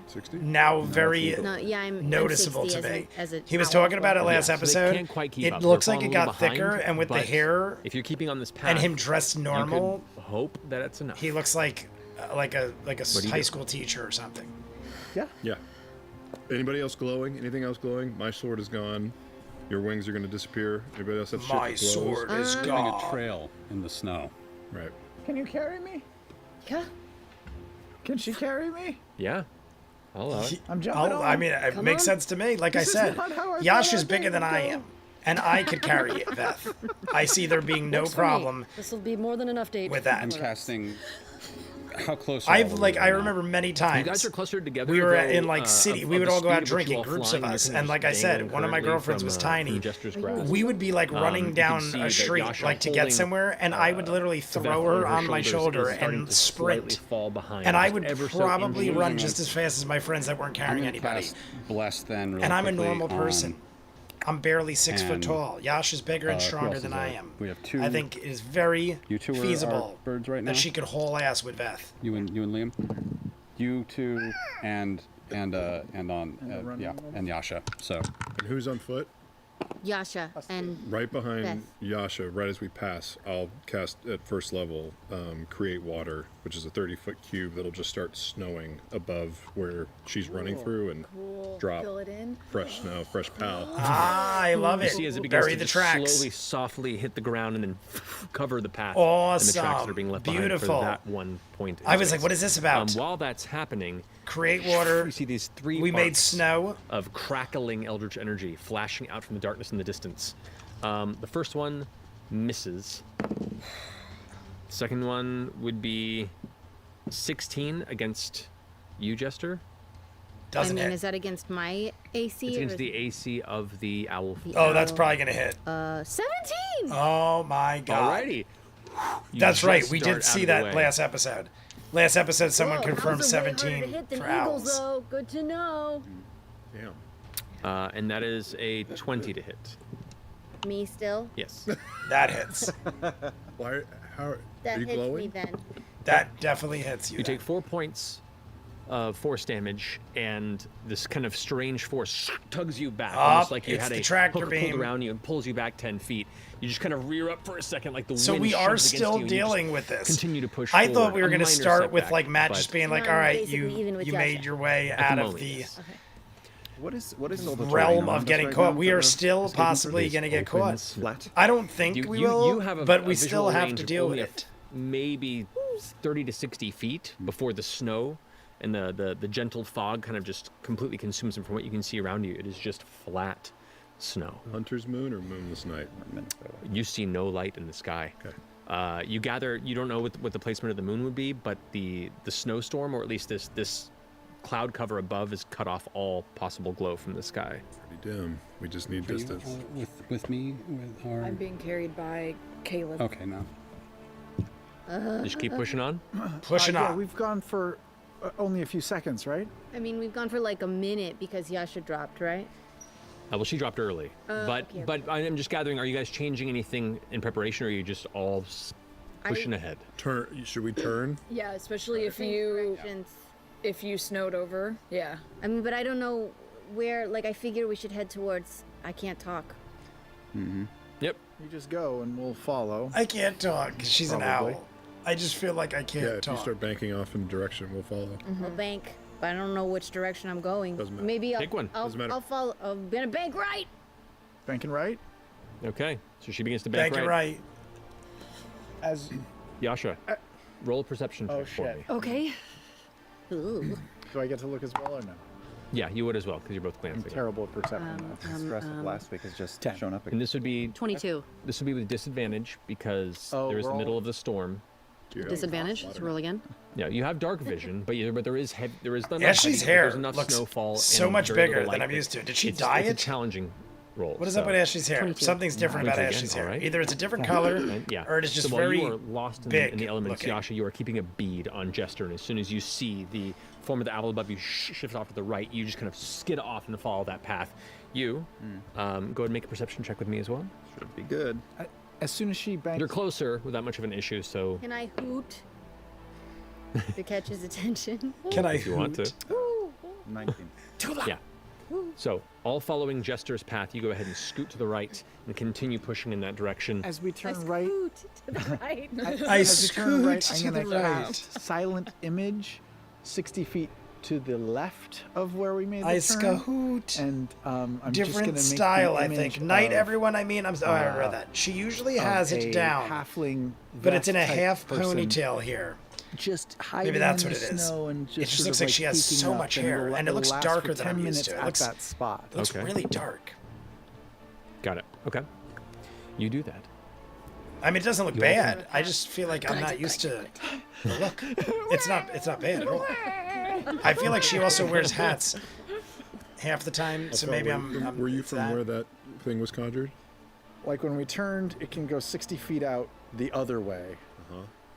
60? now very no, yeah, I'm noticeable I'm to 60 me. as a He was owl talking about it form. last So they episode. can't quite keep It up. They're looks like falling it a got little behind, thicker, and with the but hair if you're keeping on this path and him dressed you normal, could hope that it's enough. he looks like a do you high do? school teacher or something. Yeah. Yeah. Anybody else glowing? Anything else glowing? My sword is gone. Your wings are going to disappear. Anybody else have shit My that glows? sword is Leaving a gone. trail in the snow. Right. Can you carry me? Yeah. Can she carry me? Yeah, I'll allow it. I'm jumping on. I mean, it Come makes on. sense to me. Like I This is said, not how I thought Yash our is day bigger than would I go. am, and I could carry it, Beth. I see there being no Works for me. problem This will be more than enough to with that. I'm casting. How close? Are all I've the like way I now? remember many You times. guys are clustered together. We were though, in like city. We would the all go out speed at which you drinking, all groups flying, of you're us. kind of And like I just said, dangling one of my currently girlfriends from, was from tiny. Jester's grasp. We would be like you running can down see a that street, Yasha like to get holding, somewhere, and I would literally Beth throw over her on my shoulders shoulder is starting and to slightly sprint. fall behind, And I just would ever so probably inching. run just as fast as my friends that weren't I'm carrying gonna anybody. cast Bless then. Really And I'm a quickly normal person. I'm barely 6 foot and, tall. Yash is bigger and who stronger else than is I there? am. We have two- I think it is very You two are feasible birds right now. that she could haul ass with Beth. You and Liam. You two and Yasha. So And who's on foot? Yasha and Right behind Beth. Yasha, right as we pass, I'll cast at first level, create water which is a 30-foot cube that'll just start snowing above where she's running through and drop Fill it in. fresh snow, fresh pow. I love You it. see as it begins Bury to the just tracks. slowly, softly hit the ground and then cover the path. Awesome. And the tracks that are being left Beautiful. behind for that one point. in I was space. like, what is this about? While that's happening, Create water. you see these three We made arcs snow. of crackling eldritch energy flashing out from the darkness in the distance. The first one misses. Second one would be 16 against you, Jester. Doesn't I mean, hit. is that against my AC? It's or against is the it- AC of the owl. Oh, that's probably gonna hit. 17! Oh my god. Alrighty. You That's right. just We dart did out see of the that way. last episode. Last episode, someone Whoa, confirmed owls are way harder 17 to hit than for eagles, owls. though. Good to know. Damn. And that is a 20 to hit. Me still? Yes. That hits. Why? How? That are you hits glowing? me then. That definitely hits you. You then. take 4 points of force damage, and this kind of strange force tugs you back, almost like you it's had the a tractor hook beam. pulled around you and pulls you back 10 feet. You just kind of rear up for a second, like the So wind we are shoves against still you, and you just dealing with this. Continue to push I forward. thought we were A going to minor start with setback, like Matt but just being like, No, all I'm right, basically even with you Yasha. made your way At the out of moment, the yes. What is all the realm terrain of around us getting right caught. now We that are we're still escaping possibly through? going to get Open caught. Flat. I don't think we will, you have a, but a we visual still have range to of deal with only it. Maybe 30 to 60 feet before the snow and the gentle fog kind of just completely consumes them. From what you can see around you, it is just flat snow. Hunter's moon or moonless night? You see no light in the sky. Okay. You gather you don't know what the placement of the moon would be, but the snowstorm, or at least this cloud cover above, has cut off all possible glow from the sky. Pretty dim. We just need Are you, distance. with me? With our... I'm being carried by Caleb. Okay, no. Just keep pushing on. Pushing Yeah, on. we've gone for only a few seconds, right? I mean, we've gone for like a minute because Yasha dropped, right? Well, she dropped early, but okay, but I'm just gathering. Are you guys changing anything in preparation, or are you just all pushing ahead? Turn. Should we turn? Yeah, especially Directions. if you snowed over. Yeah. I mean, but I don't know where. Like, I figure we should head towards. I can't talk. Yep. You just go and we'll follow. I can't talk. She's Probably. an owl. I just feel like I can't Yeah. If talk. you start banking off in a direction, we'll follow. I'll bank, but I don't know which direction I'm going. Doesn't matter. Maybe Pick one. I'll, Doesn't matter. I'll follow. I'm gonna bank right. Banking right? Okay. So she begins to bank Bank it right. As Yasha, roll a perception check for shit. me. Okay. Ooh. do I get to look as well or no? Yeah, you would as well, because you're both I'm glancing. terrible at perception. though. Stress of last week has just 10. shown up again. And this would be 22. with disadvantage because Oh, there is the roll. middle of the storm. Disadvantage. Let's roll again. Yeah, you have dark vision, but there is there is enough Ashley's heavy, hair there's enough looks snowfall so and much very little bigger light than I'm that used to. Did she it's, dye it's it? a challenging roll. What is so. up with Ashley's hair? 22. Something's different about 22 again, Ashley's hair. alright. Either it's a different color, And, yeah. or it is just so while very you are lost in big the elements, looking. Yasha, you are keeping a bead on Jester, and as soon as you see the form of the owl above you shift off to the right, you just kind of skid off and follow that path. You, go ahead and make a perception check with me as well. Should be good. As soon as she banks, You're closer without much of an issue, so Can I hoot to catch his attention? Can I if you want to. Ooh. 19. Yeah. So, all following Jester's path, you go ahead and scoot to the right and continue pushing in that direction. as we I turn right, scoot to the right. I as we turn right, scoot I'm to gonna the cast silent image 60 feet to the left of where we made the I turn. scoot. And I'm just Different gonna make style, the I image think. Night, of, everyone. I mean, I read that. She usually has of it a down, halfling, but it's in a vest-type half person ponytail here. Just hiding that's in what the it is. snow and just It just sort looks of like she has peeking so up, much and hair, it'll- and it looks it'll last darker for than 10 I'm used minutes to. It at looks- that spot. It looks Okay. really dark. Got it. Okay. You do that. I mean, it doesn't look You also- bad. I just feel like I'm not used to the look. It's not bad at all. I feel like she also wears hats half the time, so maybe I'm Were you it's from that. where that thing was conjured? Like when we turned, it can go 60 feet out the other way.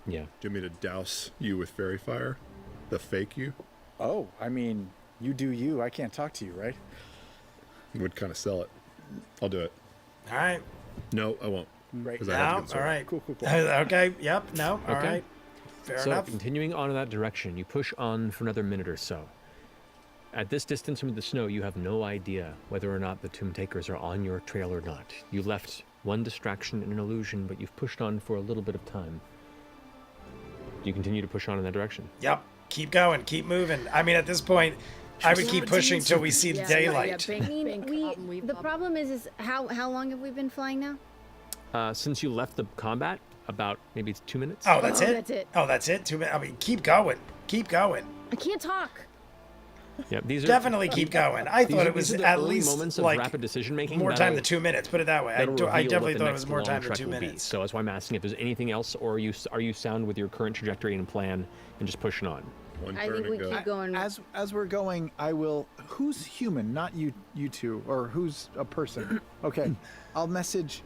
Yeah. Do you want me to douse you with fairy fire? The fake you? Oh, I mean, you do you. I can't talk to you, right? Would kind of sell it. I'll do it. All right. No, I won't. Right. 'Cause I have to No. get All started. right. Cool, cool, cool. Okay. Yep. No. All Okay. right. Fair So, enough. continuing on in that direction, you push on for another minute or so. At this distance from the snow, you have no idea whether or not the Tomb Takers are on your trail or not. You left one distraction and an illusion, but you've pushed on for a little bit of time. you continue to push on in that direction? Yep. Keep going. Keep moving. I mean, at this point, I would keep pushing till we see the daylight. I mean, the problem is how long have we been flying now? Since you left the combat, about maybe 2 minutes. Oh, that's it? That's it. Oh, that's it? 2 minutes? I mean, keep going. Keep going. I can't talk. Yeah, these are Definitely keep going. I thought it was these are the at early least moments of like rapid decision making. more time than 2 minutes. Put it that way. I definitely thought it was more time than 2 minutes. So that's why I'm asking if there's anything else, or are you sound with your current trajectory and plan and just pushing on? I think we keep going. As we're going, I will. Who's human? Not you two, or who's a person? Okay, I'll message.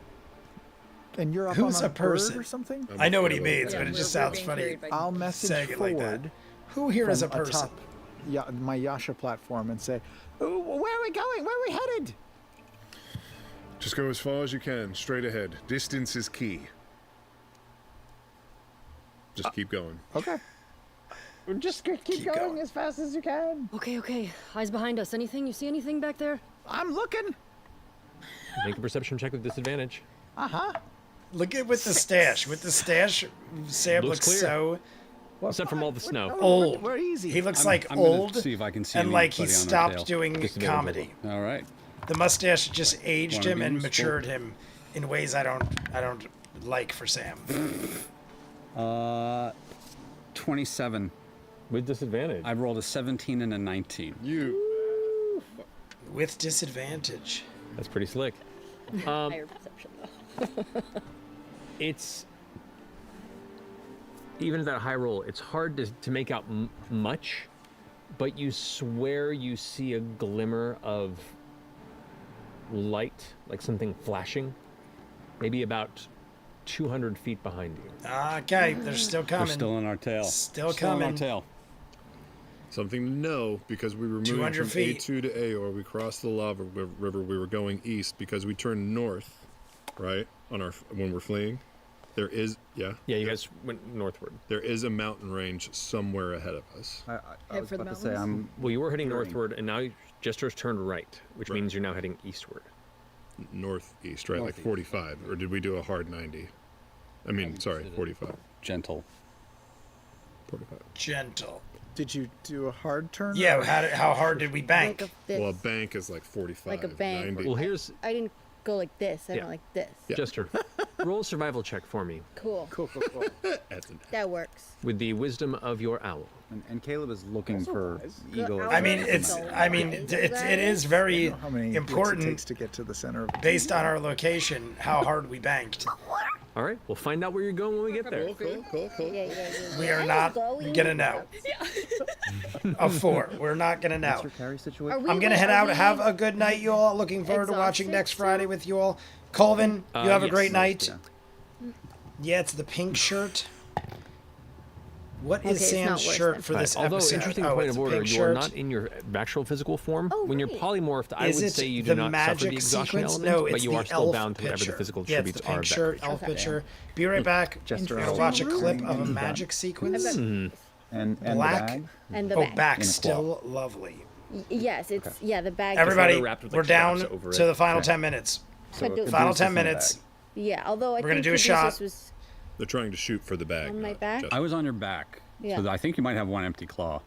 And you're up Who's on a person bird or something? I know what he means, but it just sounds funny. I'll message saying it like that. forward. Who here is a from person? atop my Yasha platform and say, "Oh, where are we going? Where are we headed?" Just go as far as you can, straight ahead. Distance is key. Just keep going. Okay. Just keep going as fast as you can. Okay. Eyes behind us. Anything? You see anything back there? I'm looking. Make a perception check with disadvantage. Look at with the stash. With the stash, Sam Looks looks clear. so Except from all the snow. old. We're easy. He looks I'm like gonna old see if I can see and like he anybody on our stopped tail. doing Disadvantage comedy. All right. The mustache just aged Wanna him be and useful? matured him in ways I don't like for Sam. 27. With disadvantage. I rolled a 17 and a 19. With disadvantage. That's pretty slick. Higher perception, though. It's even at that high roll, it's hard to make out much, but you swear you see a glimmer of light, like something flashing, maybe about 200 feet behind you. Okay, they're still coming. They're still on our tail. Still On coming. our tail. Something to know, because we were moving 200 from feet. A2 to Aor, we crossed the lava river, we were going east because we turned north, right? When we're fleeing. There is, Yeah, you guys went northward. there is a mountain range somewhere ahead of us. I was about to say, Well, you were heading Hearing. northward, and now Jester's turned right, which means you're now heading eastward. Northeast, right? Like Northeast. 45. Or did we do a hard 90? I mean, sorry, 45. Gentle. 45. Gentle. Did you do a hard turn? Yeah, or- how hard did we bank? Like this. Well, a bank is like 45. Like a bank. 90. Well, here's I didn't go like this. I Yeah. went like this. Jester. Roll a survival check for me Cool. Cool. That's an That works. with the wisdom of your owl. and Caleb is looking for eagle. I'll I mean, Alright. it is very How many hits it important takes to get to the center of based on our location how hard we banked. All right, we'll find out where you're going when we get there. Cool. Yeah. We are not gonna know. A 4. We're not gonna know. Mr. Carey situation. I'm gonna head out. Have a good night, you all. Looking forward to watching Exhausted next Friday with you all. Colvin, you have a yes. great night. Yeah. Yeah, it's the pink shirt. What is Okay, it's not Sam's worse shirt then. for this Although, episode? interesting Oh, point it's of a order, pink you are shirt. not in your actual physical form. Oh, when you're right. polymorphed, I Is would it say you the do not suffer the magic exhaustion sequence? element, No, but it's you the are still elf bound to whatever the picture. physical Yeah, it's attributes the are pink of that shirt, picture. elf picture. Be right back. Jester We're gonna elf. watch a clip of a Mm. magic sequence. And the Black. bag. And the Oh, bag. back In a still lovely. Yes, it's the bag. Everybody, wrapped with, we're like, down straps over to it. the final Okay. 10 minutes. So But do- Caduceus Final 10 in the minutes. bag. Yeah, although I We're gonna think do a Caduceus shot. was They're trying to shoot for the bag. On my not back? just- I was on your back. Yeah. So I think you might have one empty claw.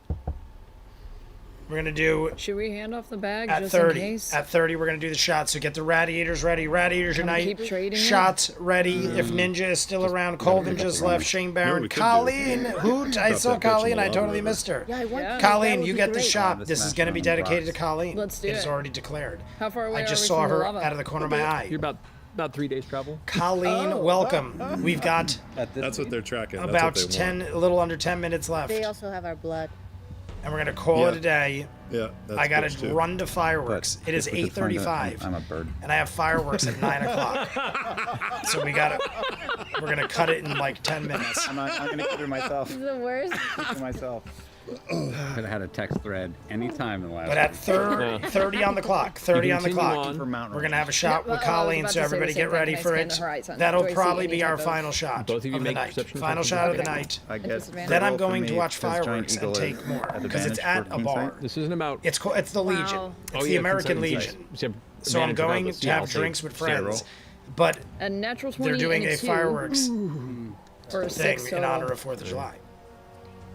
We're gonna do Should we hand off the bag at just 30. in case? At 30, we're gonna do the shots. So get the radiators ready. Radiators unite. keep trading it? Shots ready. If Ninja is still around, Colvin just left. Shane Barron, we could do. Colleen, Hoot. I Drop saw that bitch in Colleen. the I lava totally river. missed her. Yeah, I want Yeah. that Colleen, would you be get the great. shot. the This is smash going to be on the dedicated to rocks. Colleen. Let's do It is it. already declared. How far away I are just we saw from the her lava? out of the corner of my eye. You're about 3 days travel. Colleen, welcome. We've got That's what they're tracking. That's about what they 10, want. a little under 10 minutes left. They also have our blood. And we're going to call it Yeah. a day. Yeah, that's I got bitch to too. run to fireworks. But It is if we could find 8:35. I'm a bird. And I have fireworks at 9 o'clock. So we're going to cut it in like 10 minutes. I'm gonna keep it myself. This is the worst. Keep it myself. Could have had a text thread anytime in the last But at week. 30 on the clock, 30 on the continue clock, on. For mountain we're going to have a shot Yep, with well, I was Colleen, about so to say the everybody same get thing. ready Can I for scan it. the horizon? That'll Do I see probably any be our type of- final shot Both of you of the make night. perception Final checks. shot of the Okay. night. I get. disadvantage. Then I'm roll for going me to watch because giant fireworks and eagle take is more, at because it's advantage at for a bar. insight. This isn't about. It's the Legion. Wow. It's the American consensus. Legion. So you have So I'm advantage going regardless. to Yeah, have I'll say drinks with zero. friends, but A natural 20 they're doing and a 2 fireworks for a thing 6 in total. honor of 4th of July.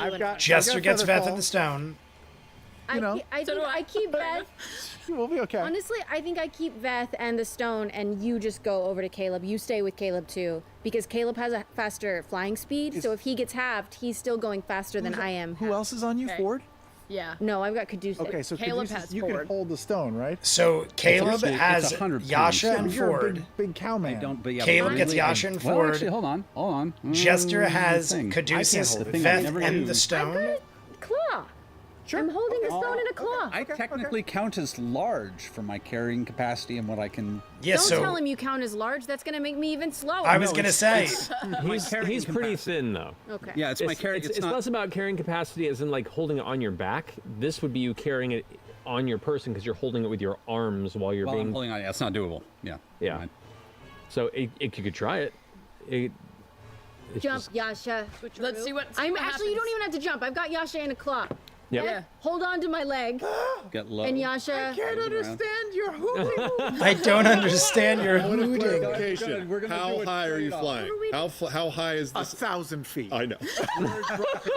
I've got Jester gets Veth in Featherfall. the stone. I keep Beth. We'll be okay. Honestly, I think I keep Veth and the stone, and you just go over to Caleb. You stay with Caleb too, because Caleb has a faster flying speed. So if he gets halved, he's still going faster than I am. Who else is on you, Okay. Ford? Yeah. No, I've got Caduceus. Okay, so Caleb Caduceus, has you can Ford. hold the stone, right? So Caleb It's has 100 pounds. Yasha and You're a Ford. big cow man. Don't, but yeah, Caleb but gets really, Yasha and well, Ford. actually, hold on. Jester has Thing. Caduceus, The thing I never Veth, and use. the stone. Claw. Sure. I'm holding the stone in a claw. I technically count as large for my carrying capacity and what I can. Yeah, Don't so tell him you count as large. That's gonna make me even slower. I was gonna say, He's pretty thin though. Okay. Yeah, it's my It's, carrying. it's less about carrying capacity as in like holding it on your back. This would be you carrying it on your person because you're holding it with your arms while you're While I'm being. holding on, yeah, it's not doable. Yeah. Yeah. Fine. So you could try it. It's Jump, just- Yasha. Let's see what. I'm actually. You don't even have to jump. I've got Yasha in a claw. Yep. Yeah. Hold on to my leg, Get low. and Yasha. I can't understand your hooting. I don't understand your hooting. Clarification. We're gonna do How it high are you straight flying? How high is this? 1,000 feet. I know.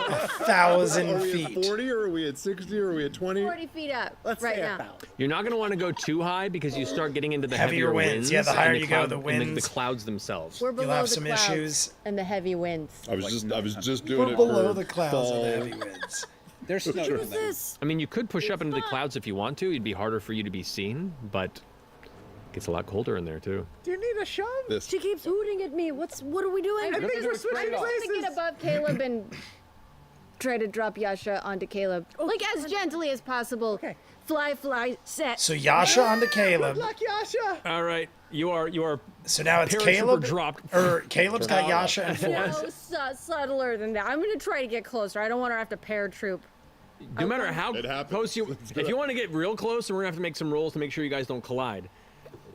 1,000 Are we feet. at 40 or are we at 60 or are we at 20? 40 feet up Let's right say now. 1,000. You're not going to want to go too high because you start getting into the Heavier heavier winds. Yeah, the and higher you go, cloud- the and winds. the clouds themselves. We're below have the some clouds issues. and the heavy winds. I was just doing We're it below for the clouds and the fall. heavy winds. There's snow. What is this? I mean, you could push up into the clouds if you want to. It'd be harder for you to be seen, but it gets a lot colder in there too. Do you need a shove? This. She keeps hooting at me. What are we doing? I think we're switching I'm just places. to get above Caleb and try to drop Yasha onto Caleb, like as gently as possible. Okay. Fly, set. So Yasha onto Good Caleb. luck, Yasha. All right, you are. So now it's Paratrooper Caleb. dropped. Or Caleb's got Yasha and Ford. No, subtler than that. I'm gonna try to get closer. I don't want her to have to paratroop. No matter how It happens. close you, if you want to get real close, we're gonna have to make some rolls to make sure you guys don't collide.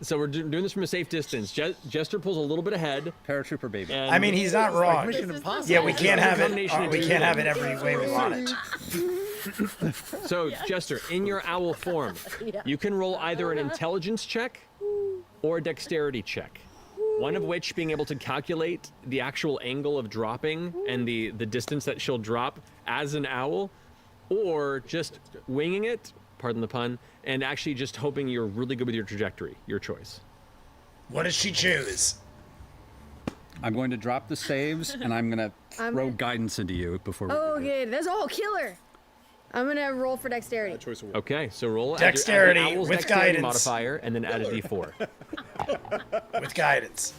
So we're doing this from a safe distance. Jester pulls a little bit ahead. Paratrooper baby. And I mean, he's not wrong. Mission Impossible. Yeah, we can't have it. Combination of We two can't have it things. every way we want it. So, Jester, in your owl form, you can roll either an intelligence check or a dexterity check. One of which being able to calculate the actual angle of dropping and the distance that she'll drop as an owl, or just winging it, pardon the pun, and actually just hoping you're really good with your trajectory. Your choice. What does she choose? I'm going to drop the saves and I'm going to throw gonna- guidance into you before we do Okay, that's all killer. I'm gonna roll for dexterity. Choice of word. Okay, so roll Dexterity add your owl's with dexterity guidance. modifier, and then add a d4. With guidance.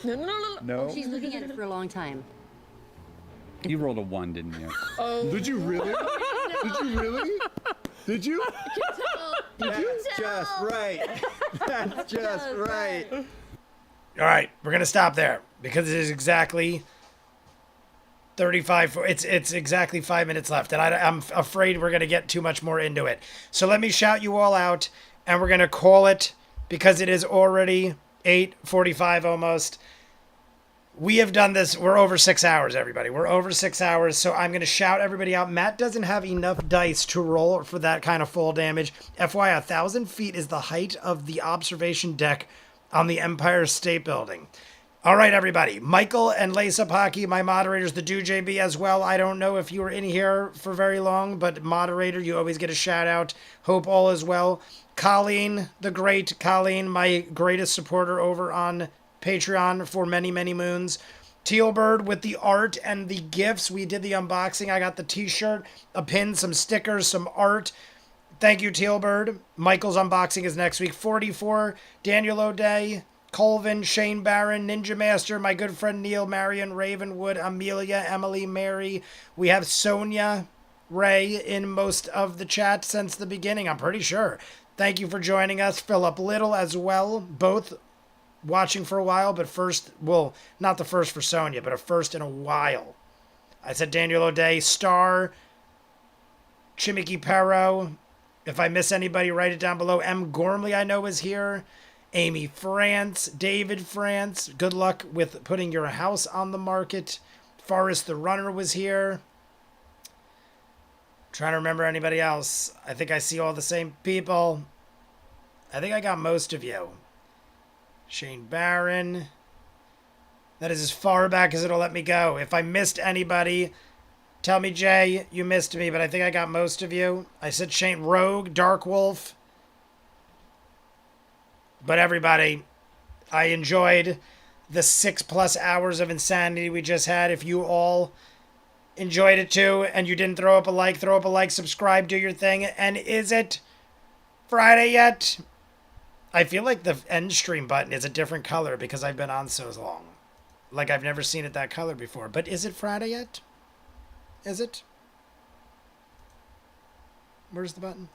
No. She's looking at it for a long time. You rolled a 1, didn't you? Did you really? Did you really? Did you? That's just right. That's just right. All right, we're gonna stop there because it is exactly 35. It's exactly 5 minutes left, and I'm afraid we're gonna get too much more into it. So let me shout you all out, and we're gonna call it because it is already 8:45 almost. We have done this. We're over 6 hours, everybody. We're over 6 hours, so I'm going to shout everybody out. Matt doesn't have enough dice to roll for that kind of fall damage. FYI, 1,000 feet is the height of the observation deck on the Empire State Building. All right, everybody. Michael and Lisa Pocky, my moderators, the Do JB as well. I don't know if you were in here for very long, but moderator, you always get a shout out. Hope all is well. Colleen, the great Colleen, my greatest supporter over on Patreon for many, many moons. Tealbird with the art and the gifts. We did the unboxing. I got the t-shirt, a pin, some stickers, some art. Thank you, Tealbird. Michael's unboxing is next week. 44, Daniel O'Day, Colvin, Shane Barron, Ninja Master, my good friend Neil, Marion, Ravenwood, Amelia, Emily, Mary. We have Sonia Ray in most of the chat since the beginning, I'm pretty sure. Thank you for joining us. Philip Little as well, both watching for a while, but first, well, not the first for Sonia, but a first in a while. I said Daniel O'Day, Star, Chimiki Perro. If I miss anybody, write it down below. M. Gormley, I know, is here. Amy France, David France. Good luck with putting your house on the market. Forrest the Runner was here. Trying to remember anybody else. I think I see all the same people. I think I got most of you. Shane Barron. That is as far back as it'll let me go. If I missed anybody, Tell me, Jay, you missed me, but I think I got most of you. I said Shane Rogue, Dark Wolf. But everybody, I enjoyed the 6+ hours of insanity we just had. If you all enjoyed it too, and you didn't throw up a like, subscribe, do your thing. And is it Friday yet? I feel like the end stream button is a different color because I've been on so long. Like I've never seen it that color before. But is it Friday yet? Is it? Where's the button?